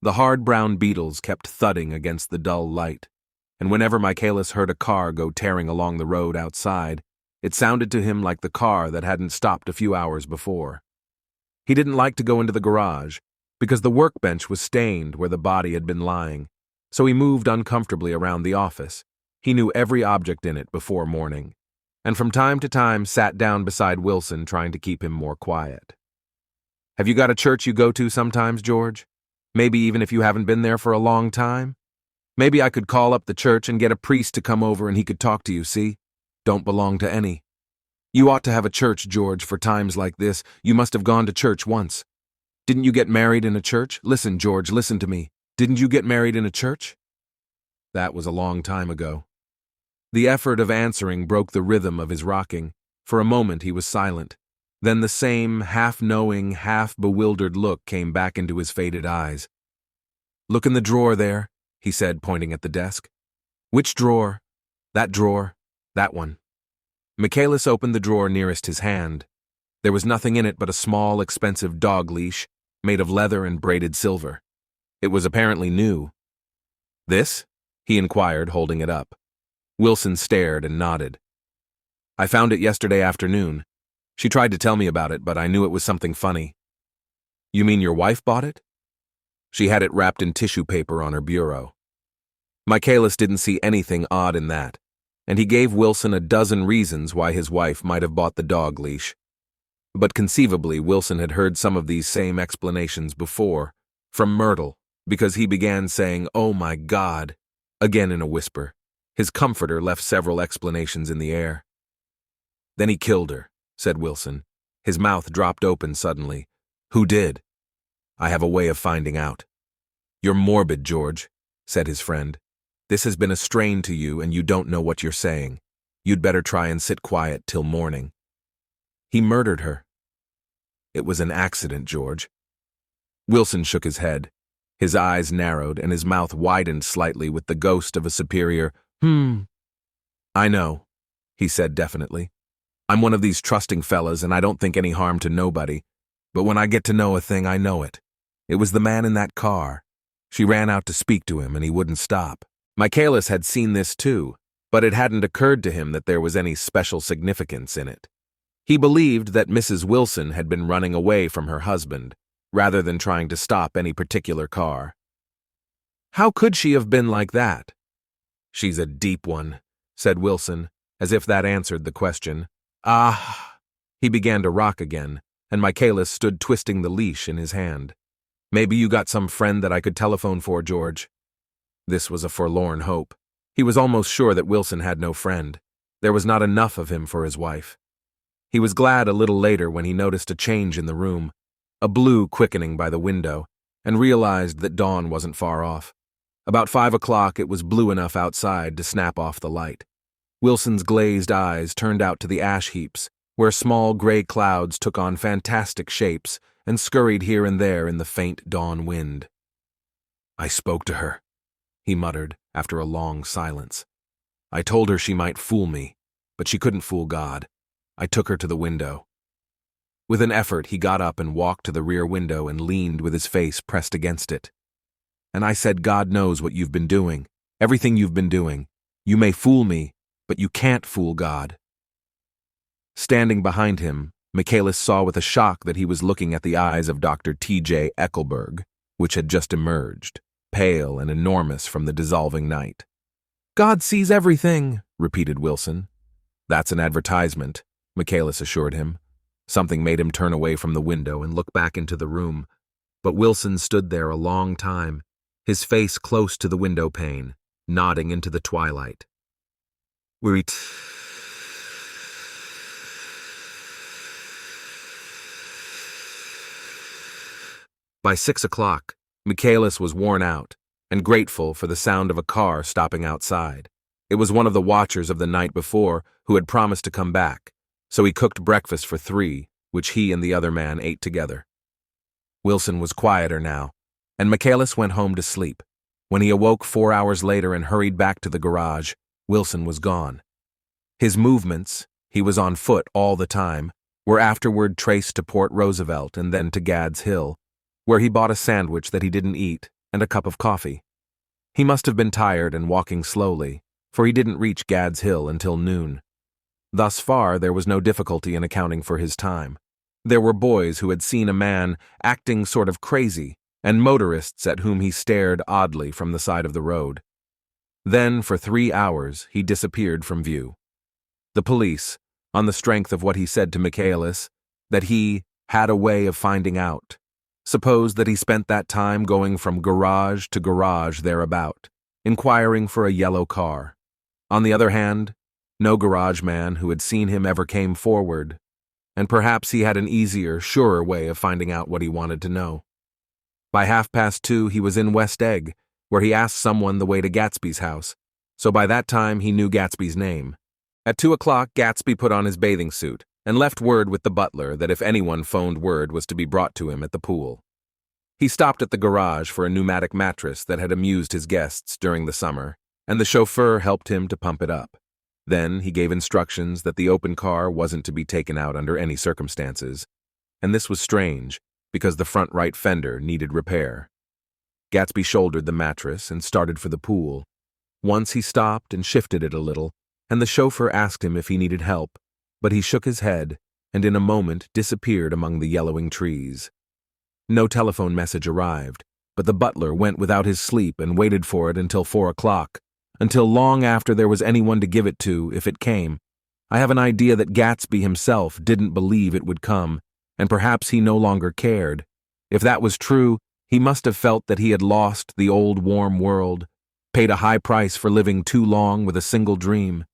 A: The hard brown beetles kept thudding against the dull light, and whenever Michaelis heard a car go tearing along the road outside, it sounded to him like the car that hadn't stopped a few hours before. He didn't like to go into the garage, because the workbench was stained where the body had been lying, so he moved uncomfortably around the office. He knew every object in it before morning, and from time to time sat down beside Wilson trying to keep him more quiet. Have you got a church you go to sometimes, George? Maybe even if you haven't been there for a long time? Maybe I could call up the church and get a priest to come over and he could talk to you, see? Don't belong to any. You ought to have a church, George, for times like this. You must have gone to church once. Didn't you get married in a church? Listen, George, listen to me. Didn't you get married in a church? That was a long time ago. The effort of answering broke the rhythm of his rocking. For a moment he was silent. Then the same half-knowing, half-bewildered look came back into his faded eyes. Look in the drawer there, he said, pointing at the desk. Which drawer? That drawer. That one. Michaelis opened the drawer nearest his hand. There was nothing in it but a small, expensive dog leash, made of leather and braided silver. It was apparently new. This? He inquired, holding it up. Wilson stared and nodded. I found it yesterday afternoon. She tried to tell me about it, but I knew it was something funny. You mean your wife bought it? She had it wrapped in tissue paper on her bureau. Michaelis didn't see anything odd in that, and he gave Wilson a dozen reasons why his wife might have bought the dog leash. But conceivably, Wilson had heard some of these same explanations before, from Myrtle, because he began saying, "Oh my God," again in a whisper. His comforter left several explanations in the air. Then he killed her, said Wilson. His mouth dropped open suddenly. Who did? I have a way of finding out. You're morbid, George, said his friend. This has been a strain to you and you don't know what you're saying. You'd better try and sit quiet till morning. He murdered her. It was an accident, George. Wilson shook his head. His eyes narrowed and his mouth widened slightly with the ghost of a superior, I know, he said definitely. I'm one of these trusting fellas and I don't think any harm to nobody. But when I get to know a thing, I know it. It was the man in that car. She ran out to speak to him and he wouldn't stop. Michaelis had seen this too, but it hadn't occurred to him that there was any special significance in it. He believed that Mrs. Wilson had been running away from her husband, rather than trying to stop any particular car. How could she have been like that? She's a deep one, said Wilson, as if that answered the question. Ah! He began to rock again, and Michaelis stood twisting the leash in his hand. Maybe you got some friend that I could telephone for, George. This was a forlorn hope. He was almost sure that Wilson had no friend. There was not enough of him for his wife. He was glad a little later when he noticed a change in the room, a blue quickening by the window, and realized that dawn wasn't far off. About 5 o'clock, it was blue enough outside to snap off the light. Wilson's glazed eyes turned out to the ash heaps, where small gray clouds took on fantastic shapes and scurried here and there in the faint dawn wind. I spoke to her, he muttered after a long silence. I told her she might fool me, but she couldn't fool God. I took her to the window. With an effort, he got up and walked to the rear window and leaned with his face pressed against it. And I said, God knows what you've been doing, everything you've been doing. You may fool me, but you can't fool God. Standing behind him, Michaelis saw with a shock that he was looking at the eyes of Dr. T.J. Eckelberg, which had just emerged, pale and enormous from the dissolving night. "God sees everything," repeated Wilson. "That's an advertisement," Michaelis assured him. Something made him turn away from the window and look back into the room, but Wilson stood there a long time, his face close to the window pane, nodding into the twilight. By 6 o'clock, Michaelis was worn out and grateful for the sound of a car stopping outside. It was one of the watchers of the night before who had promised to come back, so he cooked breakfast for 3, which he and the other man ate together. Wilson was quieter now, and Michaelis went home to sleep. When he awoke 4 hours later and hurried back to the garage, Wilson was gone. His movements, he was on foot all the time, were afterward traced to Port Roosevelt and then to Gads Hill, where he bought a sandwich that he didn't eat and a cup of coffee. He must have been tired and walking slowly, for he didn't reach Gads Hill until noon. Thus far, there was no difficulty in accounting for his time. There were boys who had seen a man acting sort of crazy, and motorists at whom he stared oddly from the side of the road. Then, for 3 hours, he disappeared from view. The police, on the strength of what he said to Michaelis, that he had a way of finding out, supposed that he spent that time going from garage to garage thereabout, inquiring for a yellow car. On the other hand, no garage man who had seen him ever came forward, and perhaps he had an easier, surer way of finding out what he wanted to know. By 2:30, he was in West Egg, where he asked someone the way to Gatsby's house, so by that time he knew Gatsby's name. At 2 o'clock, Gatsby put on his bathing suit and left word with the butler that if anyone phoned word was to be brought to him at the pool. He stopped at the garage for a pneumatic mattress that had amused his guests during the summer, and the chauffeur helped him to pump it up. Then he gave instructions that the open car wasn't to be taken out under any circumstances, and this was strange because the front right fender needed repair. Gatsby shouldered the mattress and started for the pool. Once he stopped and shifted it a little, and the chauffeur asked him if he needed help, but he shook his head and in a moment disappeared among the yellowing trees. No telephone message arrived, but the butler went without his sleep and waited for it until 4 o'clock, until long after there was anyone to give it to if it came. I have an idea that Gatsby himself didn't believe it would come, and perhaps he no longer cared. If that was true, he must have felt that he had lost the old warm world, paid a high price for living too long with a single dream.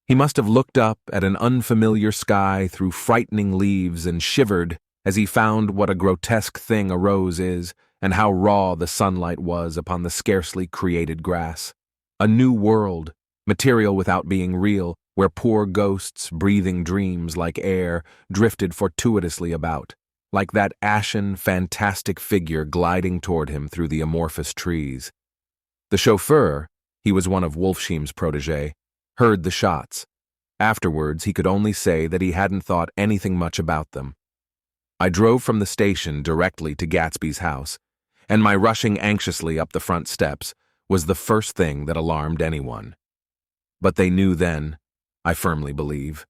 A: He must have looked up at an unfamiliar sky through frightening leaves and shivered as he found what a grotesque thing a rose is and how raw the sunlight was upon the scarcely created grass. A new world, material without being real, where poor ghosts, breathing dreams like air, drifted fortuitously about, like that ashen, fantastic figure gliding toward him through the amorphous trees. The chauffeur, he was one of Wolfsheim's protégés, heard the shots. Afterwards, he could only say that he hadn't thought anything much about them. I drove from the station directly to Gatsby's house, and my rushing anxiously up the front steps was the first thing that alarmed anyone. But they knew then, I firmly believe.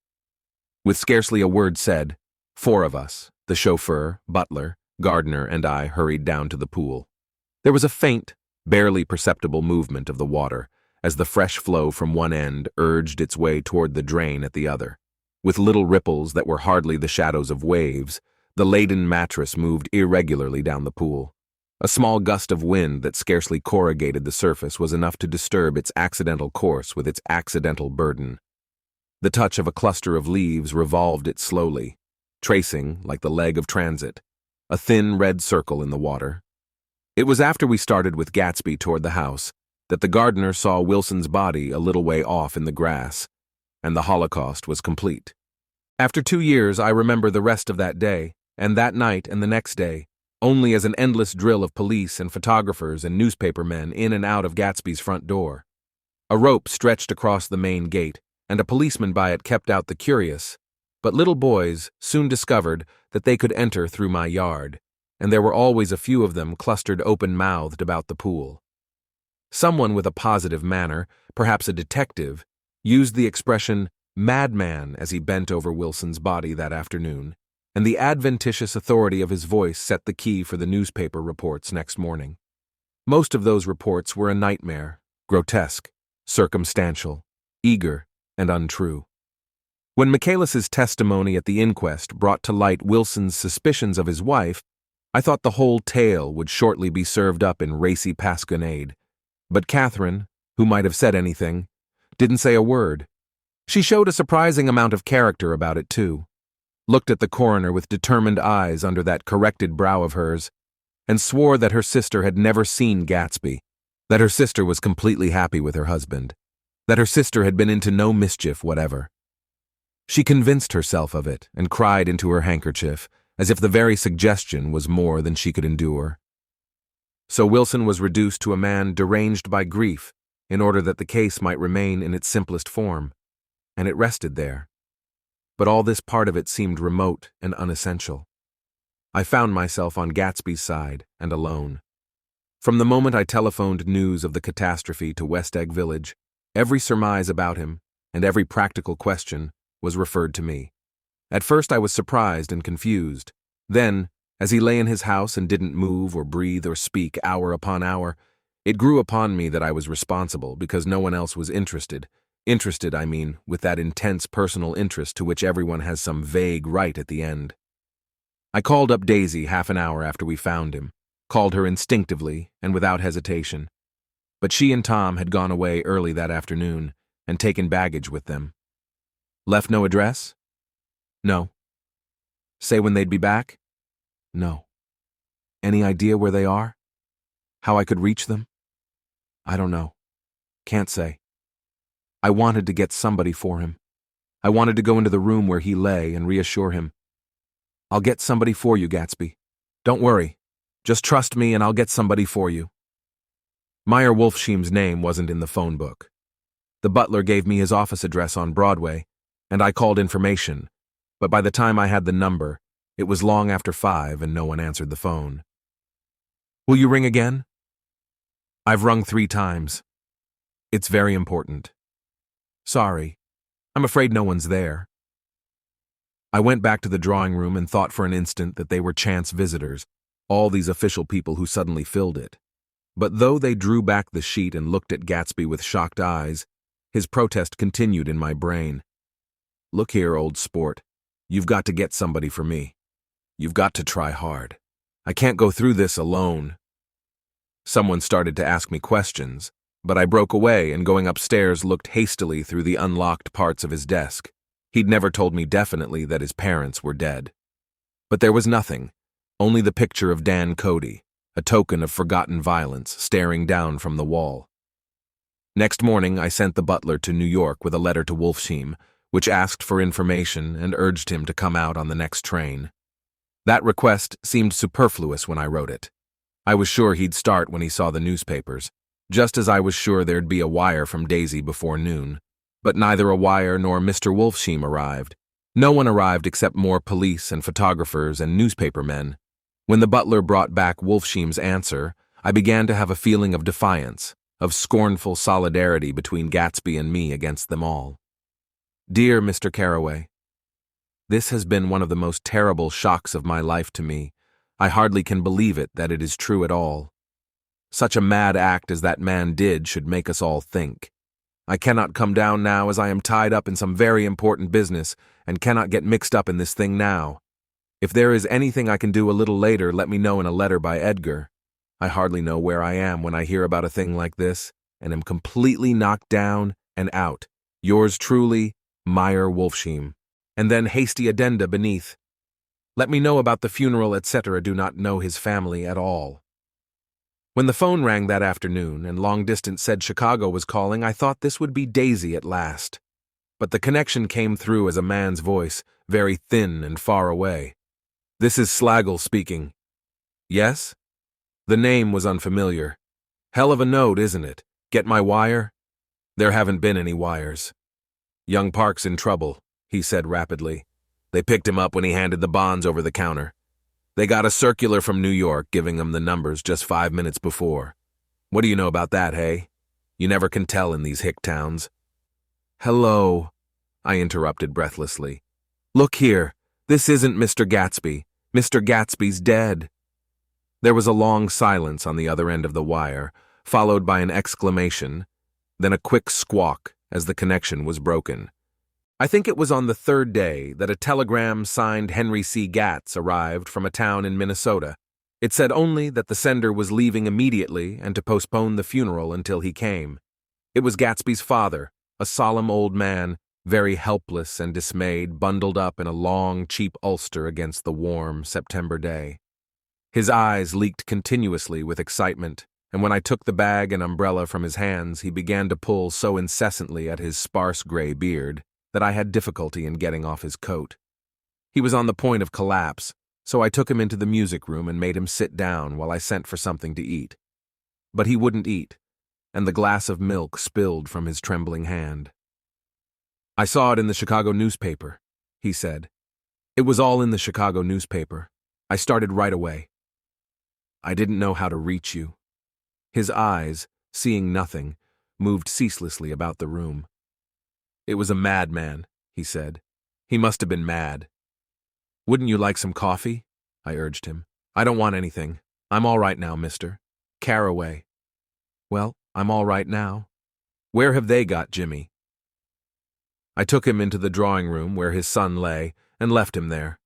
A: With scarcely a word said, 4 of us, the chauffeur, butler, gardener, and I hurried down to the pool. There was a faint, barely perceptible movement of the water as the fresh flow from one end urged its way toward the drain at the other. With little ripples that were hardly the shadows of waves, the laden mattress moved irregularly down the pool. A small gust of wind that scarcely corrugated the surface was enough to disturb its accidental course with its accidental burden. The touch of a cluster of leaves revolved it slowly, tracing, like the leg of transit, a thin red circle in the water. It was after we started with Gatsby toward the house that the gardener saw Wilson's body a little way off in the grass, and the Holocaust was complete. After 2 years, I remember the rest of that day, and that night and the next day, only as an endless drill of police and photographers and newspaper men in and out of Gatsby's front door. A rope stretched across the main gate, and a policeman by it kept out the curious, but little boys soon discovered that they could enter through my yard, and there were always a few of them clustered open-mouthed about the pool. Someone with a positive manner, perhaps a detective, used the expression, madman as he bent over Wilson's body that afternoon, and the adventitious authority of his voice set the key for the newspaper reports next morning. Most of those reports were a nightmare, grotesque, circumstantial, eager, and untrue. When Michaelis's testimony at the inquest brought to light Wilson's suspicions of his wife, I thought the whole tale would shortly be served up in racy pasquinade. But Catherine, who might have said anything, didn't say a word. She showed a surprising amount of character about it, too. Looked at the coroner with determined eyes under that corrected brow of hers, and swore that her sister had never seen Gatsby, that her sister was completely happy with her husband, that her sister had been into no mischief whatever. She convinced herself of it and cried into her handkerchief, as if the very suggestion was more than she could endure. So Wilson was reduced to a man deranged by grief in order that the case might remain in its simplest form, and it rested there. But all this part of it seemed remote and unessential. I found myself on Gatsby's side and alone. From the moment I telephoned news of the catastrophe to West Egg Village, every surmise about him and every practical question was referred to me. At first I was surprised and confused. Then, as he lay in his house and didn't move or breathe or speak hour upon hour, it grew upon me that I was responsible because no one else was interested. Interested, I mean, with that intense personal interest to which everyone has some vague right at the end. I called up Daisy half an hour after we found him, called her instinctively and without hesitation. But she and Tom had gone away early that afternoon and taken baggage with them. Left no address? No. Say when they'd be back? No. Any idea where they are? How I could reach them? I don't know. Can't say. I wanted to get somebody for him. I wanted to go into the room where he lay and reassure him. I'll get somebody for you, Gatsby. Don't worry. Just trust me and I'll get somebody for you. Meyer Wolfsheim's name wasn't in the phone book. The butler gave me his office address on Broadway, and I called information, but by the time I had the number, it was long after 5 and no one answered the phone. Will you ring again? I've rung 3 times. It's very important. Sorry. I'm afraid no one's there. I went back to the drawing room and thought for an instant that they were chance visitors, all these official people who suddenly filled it. But though they drew back the sheet and looked at Gatsby with shocked eyes, his protest continued in my brain. Look here, old sport. You've got to get somebody for me. You've got to try hard. I can't go through this alone. Someone started to ask me questions, but I broke away and going upstairs looked hastily through the unlocked parts of his desk. He'd never told me definitely that his parents were dead. But there was nothing, only the picture of Dan Cody, a token of forgotten violence, staring down from the wall. Next morning, I sent the butler to New York with a letter to Wolfsheim, which asked for information and urged him to come out on the next train. That request seemed superfluous when I wrote it. I was sure he'd start when he saw the newspapers, just as I was sure there'd be a wire from Daisy before noon. But neither a wire nor Mr. Wolfsheim arrived. No one arrived except more police and photographers and newspaper men. When the butler brought back Wolfsheim's answer, I began to have a feeling of defiance, of scornful solidarity between Gatsby and me against them all. Dear Mr. Carraway, this has been one of the most terrible shocks of my life to me. I hardly can believe it that it is true at all. Such a mad act as that man did should make us all think. I cannot come down now as I am tied up in some very important business and cannot get mixed up in this thing now. If there is anything I can do a little later, let me know in a letter by Edgar. I hardly know where I am when I hear about a thing like this and am completely knocked down and out. Yours truly, Meyer Wolfsheim. And then hasty addenda beneath. Let me know about the funeral, etc. Do not know his family at all. When the phone rang that afternoon and long distance said Chicago was calling, I thought this would be Daisy at last. But the connection came through as a man's voice, very thin and far away. This is Slagle speaking. Yes? The name was unfamiliar. Hell of a note, isn't it? Get my wire? There haven't been any wires. Young Park's in trouble, he said rapidly. They picked him up when he handed the bonds over the counter. They got a circular from New York giving them the numbers just 5 minutes before. What do you know about that, hey? You never can tell in these hick towns. Hello. I interrupted breathlessly. "Look here, this isn't Mr. Gatsby. Mr. Gatsby's dead." There was a long silence on the other end of the wire, followed by an exclamation, then a quick squawk as the connection was broken. I think it was on the third day that a telegram signed Henry C. Gatz arrived from a town in Minnesota. It said only that the sender was leaving immediately and to postpone the funeral until he came. It was Gatsby's father, a solemn old man, very helpless and dismayed, bundled up in a long, cheap ulster against the warm September day. His eyes leaked continuously with excitement, and when I took the bag and umbrella from his hands, he began to pull so incessantly at his sparse gray beard that I had difficulty in getting off his coat. He was on the point of collapse, so I took him into the music room and made him sit down while I sent for something to eat. But he wouldn't eat, and the glass of milk spilled from his trembling hand. "I saw it in the Chicago newspaper," he said. "It was all in the Chicago newspaper. I started right away. I didn't know how to reach you." His eyes, seeing nothing, moved ceaselessly about the room. "It was a madman," he said. "He must have been mad." "Wouldn't you like some coffee?" I urged him. "I don't want anything. I'm all right now, mister. Carraway." "Well, I'm all right now. Where have they got Jimmy?" I took him into the drawing room where his son lay and left him there.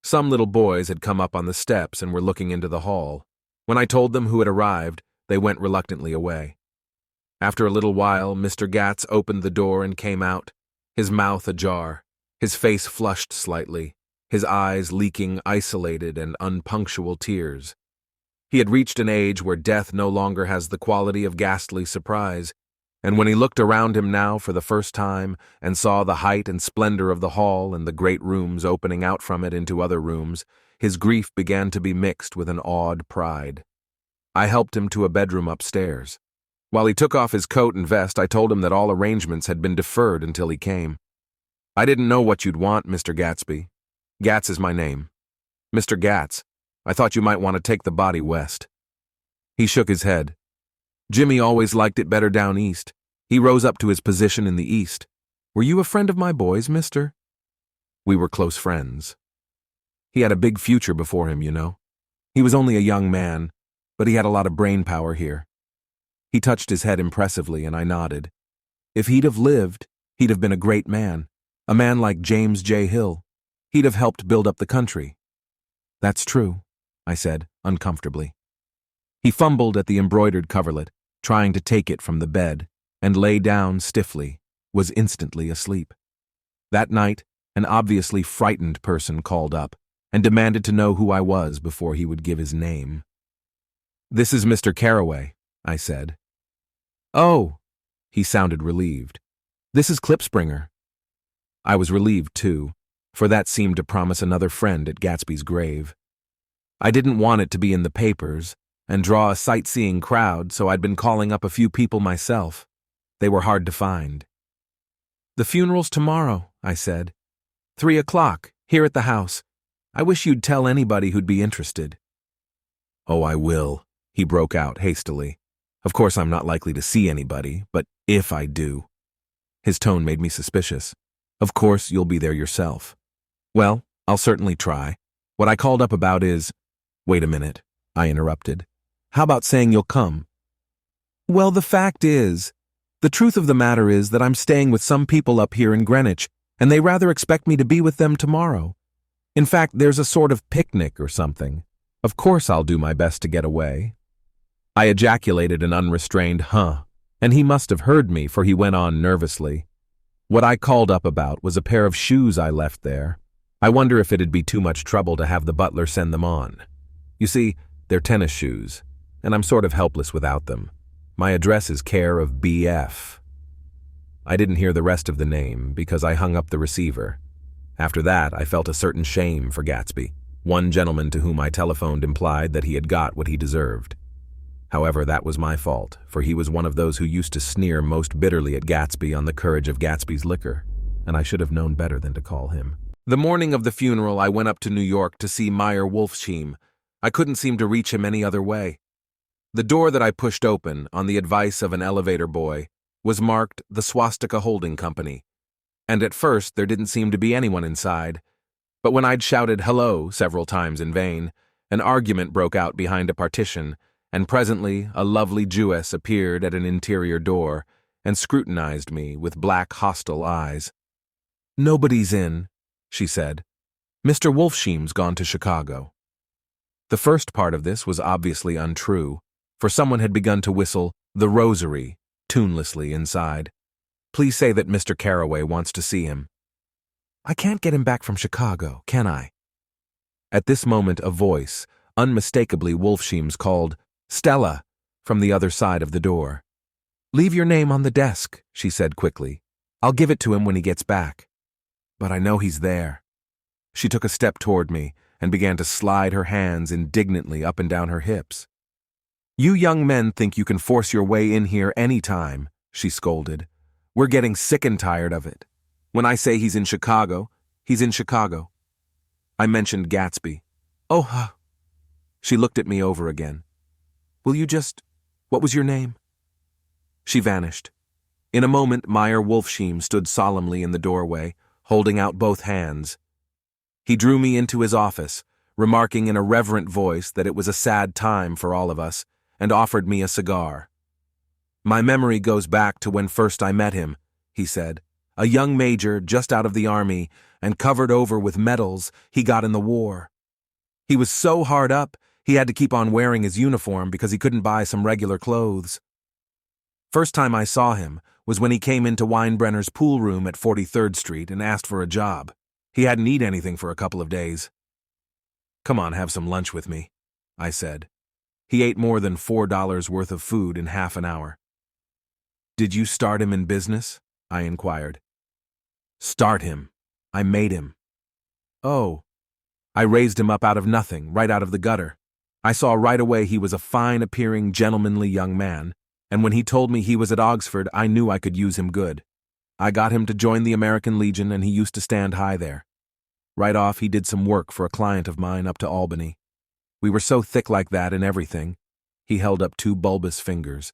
A: Some little boys had come up on the steps and were looking into the hall. When I told them who had arrived, they went reluctantly away. After a little while, Mr. Gatz opened the door and came out, his mouth ajar, his face flushed slightly, his eyes leaking isolated and unpunctual tears. He had reached an age where death no longer has the quality of ghastly surprise, and when he looked around him now for the first time and saw the height and splendor of the hall and the great rooms opening out from it into other rooms, his grief began to be mixed with an awed pride. I helped him to a bedroom upstairs. While he took off his coat and vest, I told him that all arrangements had been deferred until he came. "I didn't know what you'd want, Mr. Gatsby. Gatz is my name. Mr. Gatz, I thought you might want to take the body west." He shook his head. "Jimmy always liked it better down east. He rose up to his position in the east. Were you a friend of my boy's, mister?" "We were close friends. He had a big future before him, you know. He was only a young man, but he had a lot of brain power here." He touched his head impressively, and I nodded. "If he'd have lived, he'd have been a great man, a man like James J. Hill. He'd have helped build up the country." "That's true," I said, uncomfortably. He fumbled at the embroidered coverlet, trying to take it from the bed, and lay down stiffly, was instantly asleep. That night, an obviously frightened person called up and demanded to know who I was before he would give his name. "This is Mr. Carraway," I said. "Oh," he sounded relieved. "This is Klipspringer." I was relieved, too, for that seemed to promise another friend at Gatsby's grave. I didn't want it to be in the papers and draw a sightseeing crowd, so I'd been calling up a few people myself. They were hard to find. "The funeral's tomorrow," I said. 3 o'clock, here at the house. I wish you'd tell anybody who'd be interested." "Oh, I will," he broke out hastily. "Of course I'm not likely to see anybody, but if I do." His tone made me suspicious. "Of course you'll be there yourself." "Well, I'll certainly try. What I called up about is—" "Wait a minute," I interrupted. "How about saying you'll come?" "Well, the fact is, the truth of the matter is that I'm staying with some people up here in Greenwich, and they rather expect me to be with them tomorrow. In fact, there's a sort of picnic or something. Of course I'll do my best to get away." I ejaculated an unrestrained "huh," and he must have heard me, for he went on nervously. "What I called up about was a pair of shoes I left there. I wonder if it'd be too much trouble to have the butler send them on. You see, they're tennis shoes, and I'm sort of helpless without them. My address is care of B.F. I didn't hear the rest of the name because I hung up the receiver. After that, I felt a certain shame for Gatsby. One gentleman to whom I telephoned implied that he had got what he deserved. However, that was my fault, for he was one of those who used to sneer most bitterly at Gatsby on the courage of Gatsby's liquor, and I should have known better than to call him. The morning of the funeral, I went up to New York to see Meyer Wolfsheim. I couldn't seem to reach him any other way. The door that I pushed open, on the advice of an elevator boy, was marked the Swastika Holding Company. And at first there didn't seem to be anyone inside. But when I'd shouted hello several times in vain, an argument broke out behind a partition, and presently a lovely Jewess appeared at an interior door and scrutinized me with black, hostile eyes. "Nobody's in," she said. "Mr. Wolfsheim's gone to Chicago." The first part of this was obviously untrue, for someone had begun to whistle "The Rosary" tunelessly inside. "Please say that Mr. Carraway wants to see him." "I can't get him back from Chicago, can I?" At this moment a voice, unmistakably Wolfsheim's, called, "Stella," from the other side of the door. "Leave your name on the desk," she said quickly. "I'll give it to him when he gets back." "But I know he's there." She took a step toward me and began to slide her hands indignantly up and down her hips. "You young men think you can force your way in here any time," she scolded. "We're getting sick and tired of it. When I say he's in Chicago, he's in Chicago." I mentioned Gatsby. "Oh, huh." She looked at me over again. "Will you what was your name?" She vanished. In a moment, Meyer Wolfsheim stood solemnly in the doorway, holding out both hands. He drew me into his office, remarking in a reverent voice that it was a sad time for all of us, and offered me a cigar. "My memory goes back to when first I met him," he said. "A young major just out of the army and covered over with medals he got in the war. He was so hard up, he had to keep on wearing his uniform because he couldn't buy some regular clothes. First time I saw him was when he came into Weinbrenner's pool room at 43rd Street and asked for a job. He hadn't eaten anything for a couple of days. "Come on, have some lunch with me," I said. He ate more than $4 worth of food in half an hour. "Did you start him in business?" I inquired. "Start him. I made him." "Oh." "I raised him up out of nothing, right out of the gutter. I saw right away he was a fine-appearing, gentlemanly young man, and when he told me he was at Oxford, I knew I could use him good. I got him to join the American Legion, and he used to stand high there. Right off, he did some work for a client of mine up to Albany. We were so thick like that in everything." He held up two bulbous fingers.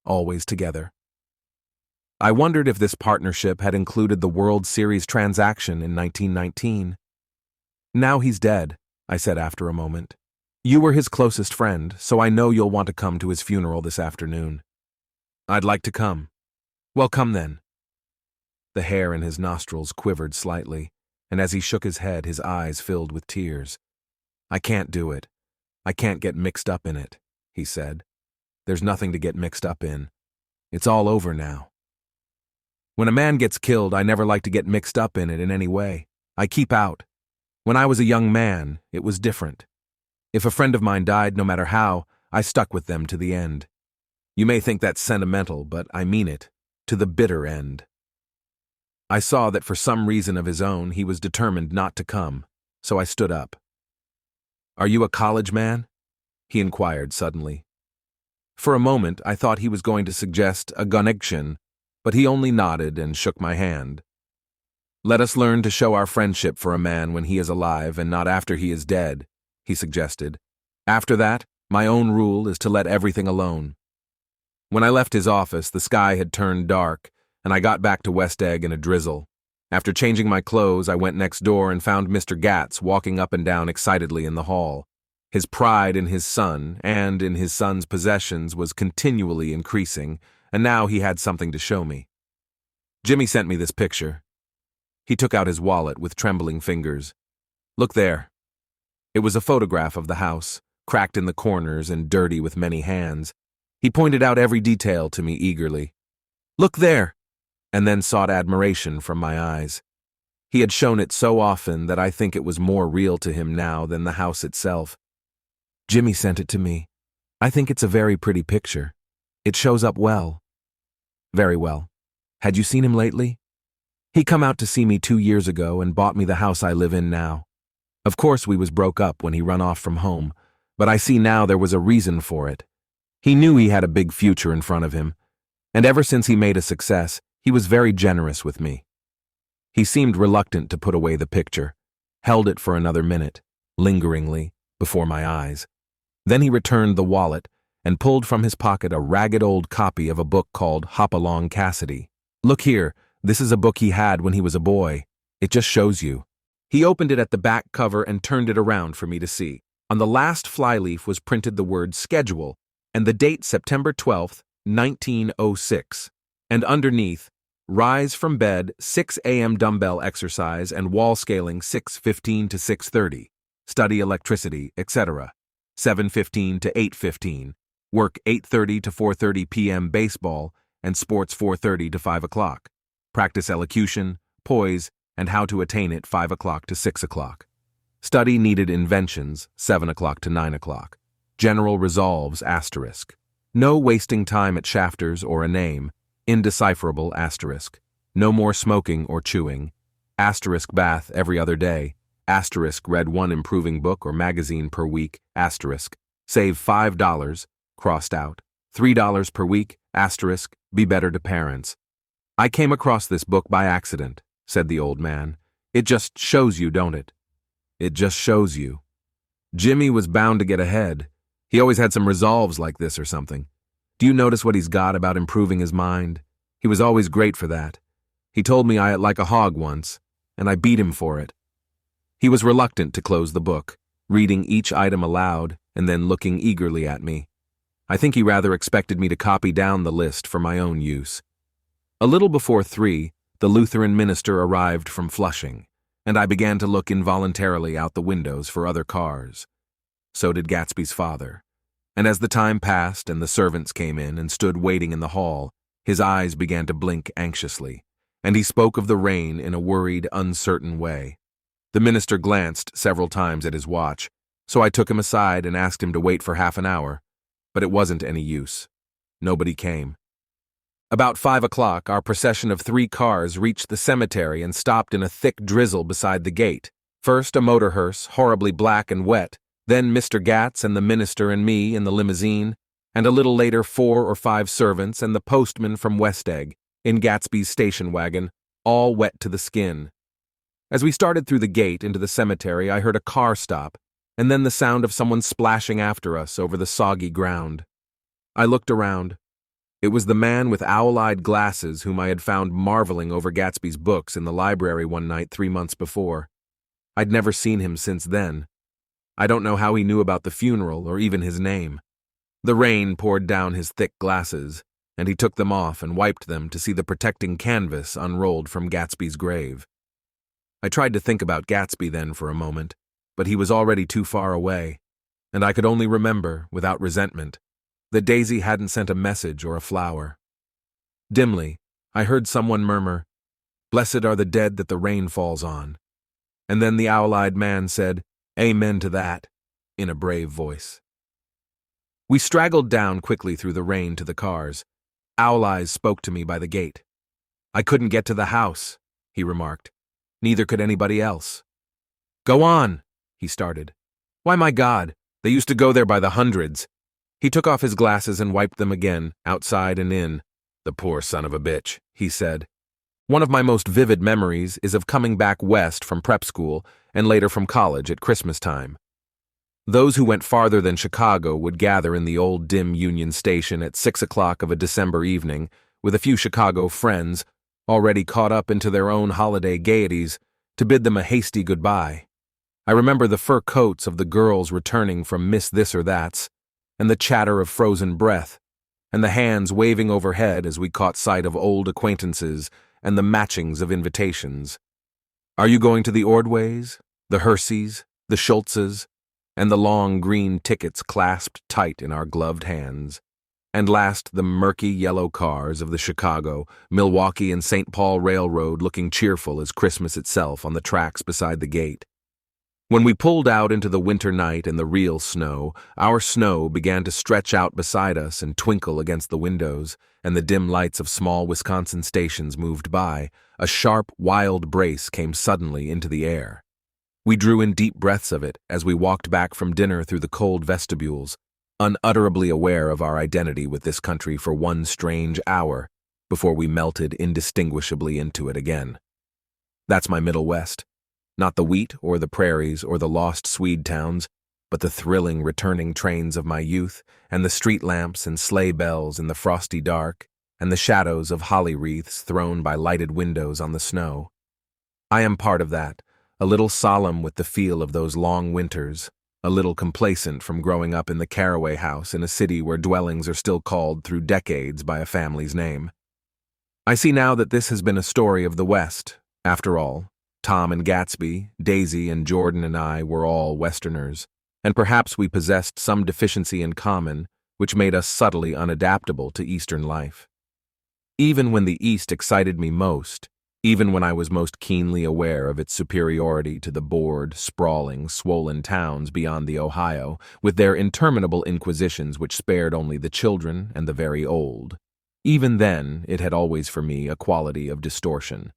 A: "Always together." I wondered if this partnership had included the World Series transaction in 1919. "Now he's dead," I said after a moment. "You were his closest friend, so I know you'll want to come to his funeral this afternoon." "I'd like to come." "Well, come then." The hair in his nostrils quivered slightly, and as he shook his head, his eyes filled with tears. "I can't do it. I can't get mixed up in it," he said. "There's nothing to get mixed up in. It's all over now. When a man gets killed, I never like to get mixed up in it in any way. I keep out. When I was a young man, it was different. If a friend of mine died, no matter how, I stuck with them to the end. You may think that's sentimental, but I mean it, to the bitter end." I saw that for some reason of his own, he was determined not to come, so I stood up. "Are you a college man?" he inquired suddenly. For a moment, I thought he was going to suggest a connection, but he only nodded and shook my hand. "Let us learn to show our friendship for a man when he is alive and not after he is dead," he suggested. "After that, my own rule is to let everything alone." When I left his office, the sky had turned dark, and I got back to West Egg in a drizzle. After changing my clothes, I went next door and found Mr. Gatz walking up and down excitedly in the hall. His pride in his son and in his son's possessions was continually increasing, and now he had something to show me. "Jimmy sent me this picture." He took out his wallet with trembling fingers. "Look there." It was a photograph of the house, cracked in the corners and dirty with many hands. He pointed out every detail to me eagerly. "Look there," and then sought admiration from my eyes. He had shown it so often that I think it was more real to him now than the house itself. "Jimmy sent it to me. I think it's a very pretty picture. It shows up well." "Very well. Had you seen him lately?" "He come out to see me 2 years ago and bought me the house I live in now. Of course we was broke up when he run off from home, but I see now there was a reason for it. He knew he had a big future in front of him, and ever since he made a success, he was very generous with me." He seemed reluctant to put away the picture, held it for another minute, lingeringly, before my eyes. Then he returned the wallet and pulled from his pocket a ragged old copy of a book called Hop Along Cassidy. "Look here, This is a book he had when he was a boy. It just shows you. He opened it at the back cover and turned it around for me to see. On the last flyleaf was printed the word schedule and the date September 12th, 1906. And underneath, rise from bed, 6 a.m. dumbbell exercise and wall scaling 6:15 to 6:30. Study electricity, etc. 7:15 to 8:15. Work 8:30 to 4:30 p.m. baseball and sports 4:30 to 5 o'clock. Practice elocution, poise, and how to attain it 5 o'clock to 6 o'clock. Study needed inventions 7 o'clock to 9 o'clock. General resolves asterisk. No wasting time at shafters or a name. Indecipherable asterisk. No more smoking or chewing. Asterisk bath every other day. Asterisk read one improving book or magazine per week. Asterisk. Save $5. Crossed out. $3 per week. Asterisk. Be better to parents. I came across this book by accident, said the old man. It just shows you, don't it? It just shows you. Jimmy was bound to get ahead. He always had some resolves like this or something. Do you notice what he's got about improving his mind? He was always great for that. He told me I ate like a hog once, and I beat him for it. He was reluctant to close the book, reading each item aloud and then looking eagerly at me. I think he rather expected me to copy down the list for my own use. A little before 3, the Lutheran minister arrived from Flushing, and I began to look involuntarily out the windows for other cars. So did Gatsby's father. And as the time passed and the servants came in and stood waiting in the hall, his eyes began to blink anxiously, and he spoke of the rain in a worried, uncertain way. The minister glanced several times at his watch, so I took him aside and asked him to wait for half an hour, but it wasn't any use. Nobody came. About 5 o'clock, our procession of 3 cars reached the cemetery and stopped in a thick drizzle beside the gate. First a motor hearse, horribly black and wet, then Mr. Gats and the minister and me in the limousine, and a little later 4 or 5 servants and the postman from West Egg, in Gatsby's station wagon, all wet to the skin. As we started through the gate into the cemetery, I heard a car stop, and then the sound of someone splashing after us over the soggy ground. I looked around. It was the man with owl-eyed glasses whom I had found marveling over Gatsby's books in the library one night 3 months before. I'd never seen him since then. I don't know how he knew about the funeral or even his name. The rain poured down his thick glasses, and he took them off and wiped them to see the protecting canvas unrolled from Gatsby's grave. I tried to think about Gatsby then for a moment, but he was already too far away, and I could only remember, without resentment, that Daisy hadn't sent a message or a flower. Dimly, I heard someone murmur, "Blessed are the dead that the rain falls on." And then the owl-eyed man said, "Amen to that," in a brave voice. We straggled down quickly through the rain to the cars. Owl Eyes spoke to me by the gate. "I couldn't get to the house," he remarked. "Neither could anybody else." "Go on," he started. "Why, my God, they used to go there by the hundreds." He took off his glasses and wiped them again, outside and in. "The poor son of a bitch," he said. One of my most vivid memories is of coming back west from prep school and later from college at Christmas time. Those who went farther than Chicago would gather in the old dim Union Station at 6 o'clock of a December evening with a few Chicago friends, already caught up into their own holiday gaieties, to bid them a hasty goodbye. I remember the fur coats of the girls returning from Miss This or That's, and the chatter of frozen breath, and the hands waving overhead as we caught sight of old acquaintances and the matchings of invitations. Are you going to the Ordways, the Herseys, the Schultzes, and the long green tickets clasped tight in our gloved hands? And last, the murky yellow cars of the Chicago, Milwaukee, and St. Paul Railroad looking cheerful as Christmas itself on the tracks beside the gate. When we pulled out into the winter night and the real snow, our snow began to stretch out beside us and twinkle against the windows, and the dim lights of small Wisconsin stations moved by. A sharp, wild brace came suddenly into the air. We drew in deep breaths of it as we walked back from dinner through the cold vestibules, unutterably aware of our identity with this country for one strange hour before we melted indistinguishably into it again. That's my Middle West. Not the wheat or the prairies or the lost Swede towns, but the thrilling returning trains of my youth and the street lamps and sleigh bells in the frosty dark and the shadows of holly wreaths thrown by lighted windows on the snow. I am part of that, a little solemn with the feel of those long winters, a little complacent from growing up in the Carraway house in a city where dwellings are still called through decades by a family's name. I see now that this has been a story of the West. After all, Tom and Gatsby, Daisy and Jordan and I were all Westerners, and perhaps we possessed some deficiency in common which made us subtly unadaptable to Eastern life. Even when the East excited me most, even when I was most keenly aware of its superiority to the bored, sprawling, swollen towns beyond the Ohio, with their interminable inquisitions which spared only the children and the very old, even then it had always for me a quality of distortion.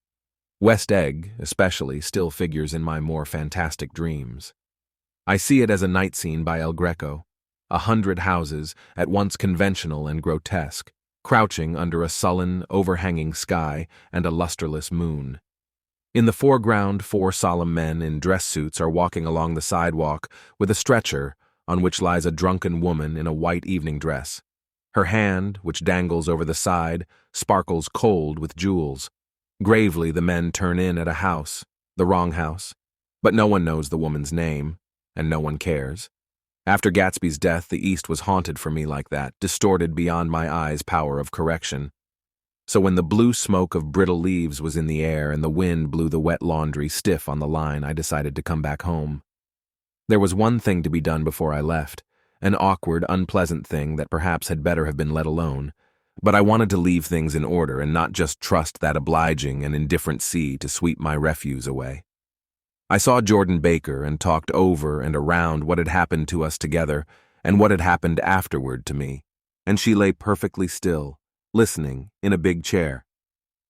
A: West Egg, especially, still figures in my more fantastic dreams. I see it as a night scene by El Greco, 100 houses, at once conventional and grotesque, crouching under a sullen, overhanging sky and a lusterless moon. In the foreground, 4 solemn men in dress suits are walking along the sidewalk with a stretcher on which lies a drunken woman in a white evening dress. Her hand, which dangles over the side, sparkles cold with jewels. Gravely the men turn in at a house, the wrong house, but no one knows the woman's name, and no one cares. After Gatsby's death, the East was haunted for me like that, distorted beyond my eyes' power of correction. So when the blue smoke of brittle leaves was in the air and the wind blew the wet laundry stiff on the line, I decided to come back home. There was one thing to be done before I left, an awkward, unpleasant thing that perhaps had better have been let alone, but I wanted to leave things in order and not just trust that obliging and indifferent sea to sweep my refuse away. I saw Jordan Baker and talked over and around what had happened to us together and what had happened afterward to me, and she lay perfectly still, listening, in a big chair.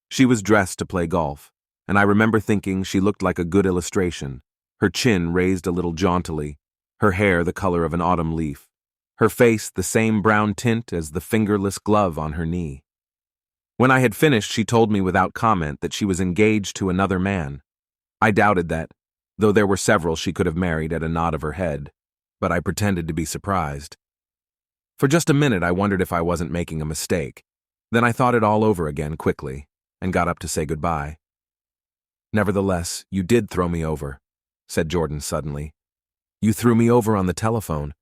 A: She was dressed to play golf, and I remember thinking she looked like a good illustration, her chin raised a little jauntily, her hair the color of an autumn leaf, her face the same brown tint as the fingerless glove on her knee. When I had finished, she told me without comment that she was engaged to another man. I doubted that, though there were several she could have married at a nod of her head, but I pretended to be surprised. For just a minute I wondered if I wasn't making a mistake. Then I thought it all over again quickly, and got up to say goodbye. "Nevertheless, you did throw me over," said Jordan suddenly. "You threw me over on the telephone.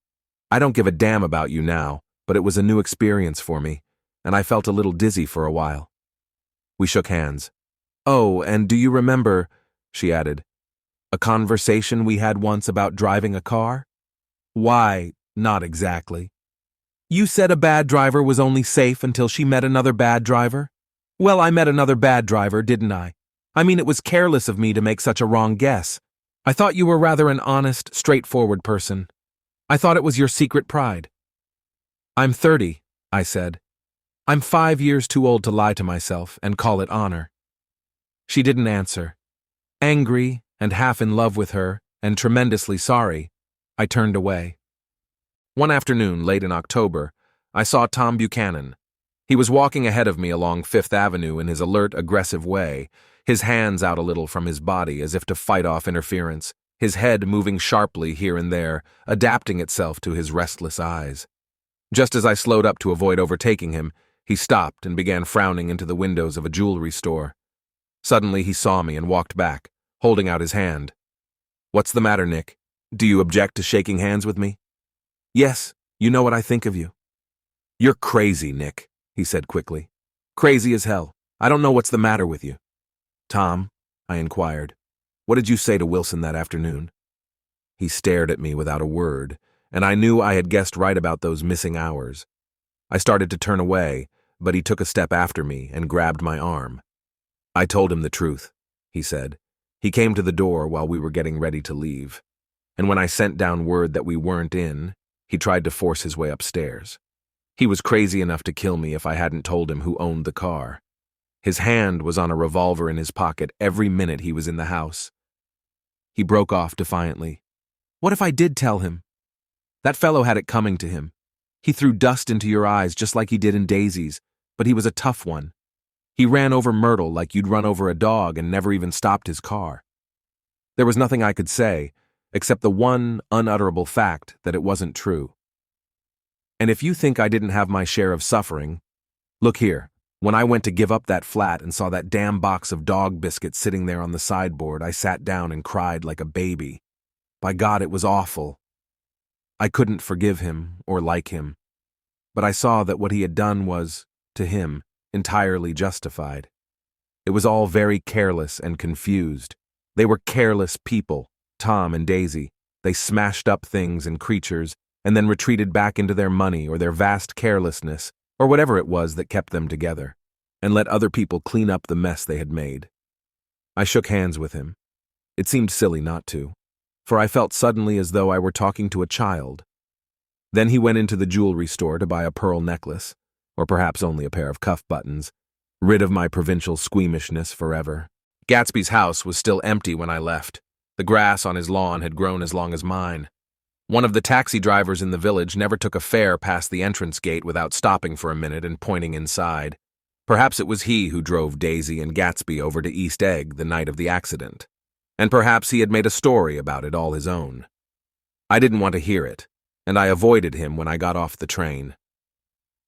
A: I don't give a damn about you now, but it was a new experience for me, and I felt a little dizzy for a while." We shook hands. "Oh, and do you remember," she added, "a conversation we had once about driving a car?" "Why, not exactly." "You said a bad driver was only safe until she met another bad driver?" "Well, I met another bad driver, didn't I? I mean, it was careless of me to make such a wrong guess. I thought you were rather an honest, straightforward person. I thought it was your secret pride." "I'm 30, I said. "I'm 5 years too old to lie to myself and call it honor." She didn't answer. Angry and half in love with her, and tremendously sorry, I turned away. One afternoon, late in October, I saw Tom Buchanan. He was walking ahead of me along Fifth Avenue in his alert, aggressive way, his hands out a little from his body as if to fight off interference, his head moving sharply here and there, adapting itself to his restless eyes. Just as I slowed up to avoid overtaking him, he stopped and began frowning into the windows of a jewelry store. Suddenly he saw me and walked back, holding out his hand. "What's the matter, Nick? Do you object to shaking hands with me?" "Yes, you know what I think of you." "You're crazy, Nick," he said quickly. "Crazy as hell. I don't know what's the matter with you." "Tom," I inquired, "what did you say to Wilson that afternoon?" He stared at me without a word, and I knew I had guessed right about those missing hours. I started to turn away, but he took a step after me and grabbed my arm. "I told him the truth," he said. "He came to the door while we were getting ready to leave, and when I sent down word that we weren't in, he tried to force his way upstairs. He was crazy enough to kill me if I hadn't told him who owned the car. His hand was on a revolver in his pocket every minute he was in the house." He broke off defiantly. "What if I did tell him? That fellow had it coming to him. He threw dust into your eyes just like he did in Daisy's, but he was a tough one. He ran over Myrtle like you'd run over a dog and never even stopped his car." There was nothing I could say, except the one unutterable fact that it wasn't true. "And if you think I didn't have my share of suffering, look here," When I went to give up that flat and saw that damn box of dog biscuits sitting there on the sideboard, I sat down and cried like a baby. By God, it was awful. I couldn't forgive him or like him, but I saw that what he had done was, to him, entirely justified. It was all very careless and confused. They were careless people, Tom and Daisy. They smashed up things and creatures and then retreated back into their money or their vast carelessness or whatever it was that kept them together, and let other people clean up the mess they had made. I shook hands with him. It seemed silly not to, for I felt suddenly as though I were talking to a child. Then he went into the jewelry store to buy a pearl necklace, or perhaps only a pair of cuff buttons, rid of my provincial squeamishness forever. Gatsby's house was still empty when I left. The grass on his lawn had grown as long as mine. One of the taxi drivers in the village never took a fare past the entrance gate without stopping for a minute and pointing inside. Perhaps it was he who drove Daisy and Gatsby over to East Egg the night of the accident. And perhaps he had made a story about it all his own. I didn't want to hear it, and I avoided him when I got off the train.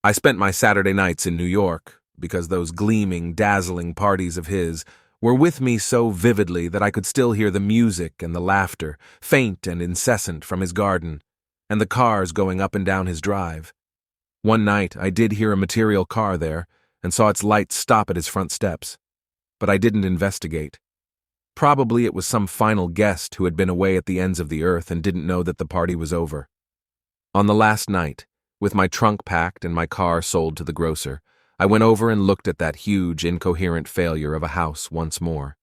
A: I spent my Saturday nights in New York because those gleaming, dazzling parties of his were with me so vividly that I could still hear the music and the laughter, faint and incessant, from his garden, and the cars going up and down his drive. One night I did hear a material car there and saw its lights stop at his front steps, but I didn't investigate. Probably it was some final guest who had been away at the ends of the earth and didn't know that the party was over. On the last night, with my trunk packed and my car sold to the grocer, I went over and looked at that huge, incoherent failure of a house once more.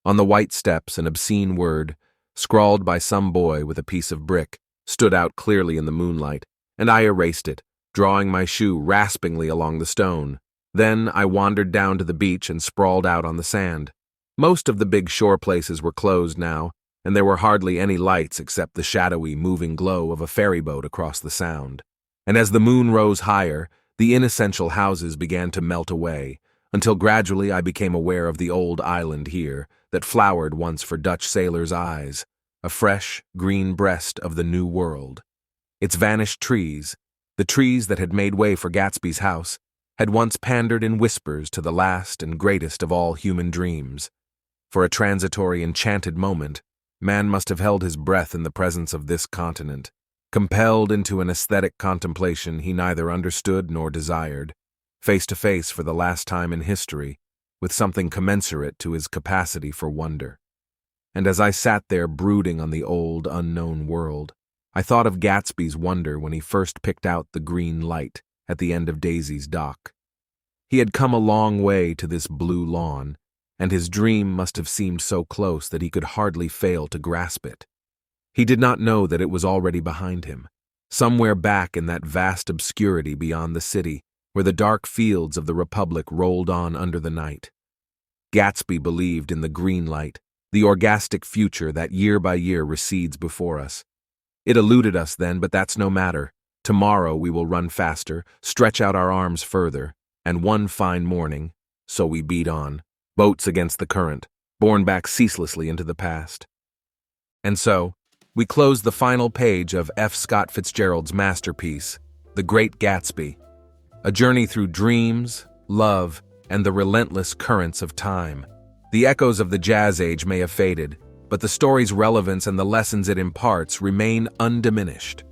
A: On the white steps, an obscene word, scrawled by some boy with a piece of brick, stood out clearly in the moonlight, and I erased it, drawing my shoe raspingly along the stone. Then I wandered down to the beach and sprawled out on the sand. Most of the big shore places were closed now, and there were hardly any lights except the shadowy, moving glow of a ferry boat across the sound. And as the moon rose higher, the inessential houses began to melt away, until gradually I became aware of the old island here that flowered once for Dutch sailors' eyes, a fresh, green breast of the New World. Its vanished trees, the trees that had made way for Gatsby's house, had once pandered in whispers to the last and greatest of all human dreams. For a transitory, enchanted moment, man must have held his breath in the presence of this continent, compelled into an aesthetic contemplation he neither understood nor desired, face to face for the last time in history with something commensurate to his capacity for wonder. And as I sat there brooding on the old, unknown world, I thought of Gatsby's wonder when he first picked out the green light at the end of Daisy's dock. He had come a long way to this blue lawn, and his dream must have seemed so close that he could hardly fail to grasp it. He did not know that it was already behind him, somewhere back in that vast obscurity beyond the city, where the dark fields of the Republic rolled on under the night. Gatsby believed in the green light, the orgastic future that year by year recedes before us. It eluded us then, but that's no matter. Tomorrow we will run faster, stretch out our arms further, and one fine morning, so we beat on, boats against the current, borne back ceaselessly into the past. And so, we close the final page of F. Scott Fitzgerald's masterpiece, The Great Gatsby, a journey through dreams, love, and the relentless currents of time. The echoes of the Jazz Age may have faded, but the story's relevance and the lessons it imparts remain undiminished.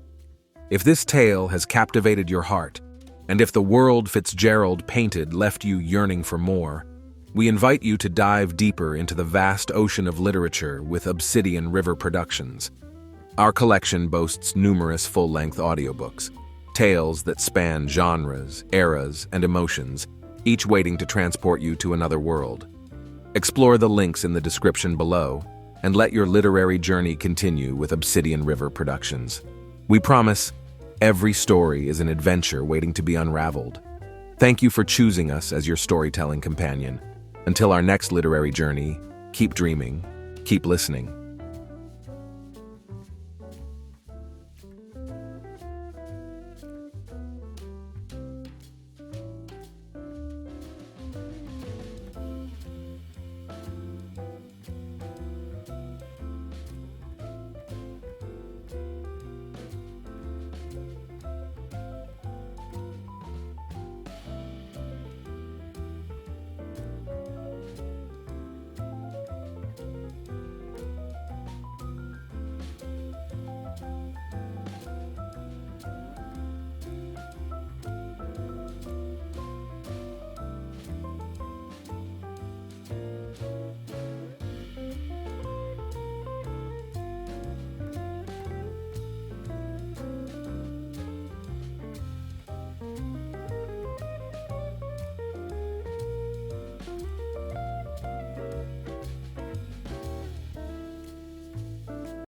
A: If this tale has captivated your heart, and if the world Fitzgerald painted left you yearning for more, we invite you to dive deeper into the vast ocean of literature with Obsidian River Productions. Our collection boasts numerous full-length audiobooks, tales that span genres, eras, and emotions, each waiting to transport you to another world. Explore the links in the description below, and let your literary journey continue with Obsidian River Productions. We promise, every story is an adventure waiting to be unraveled. Thank you for choosing us as your storytelling companion. Until our next literary journey, keep dreaming, keep listening.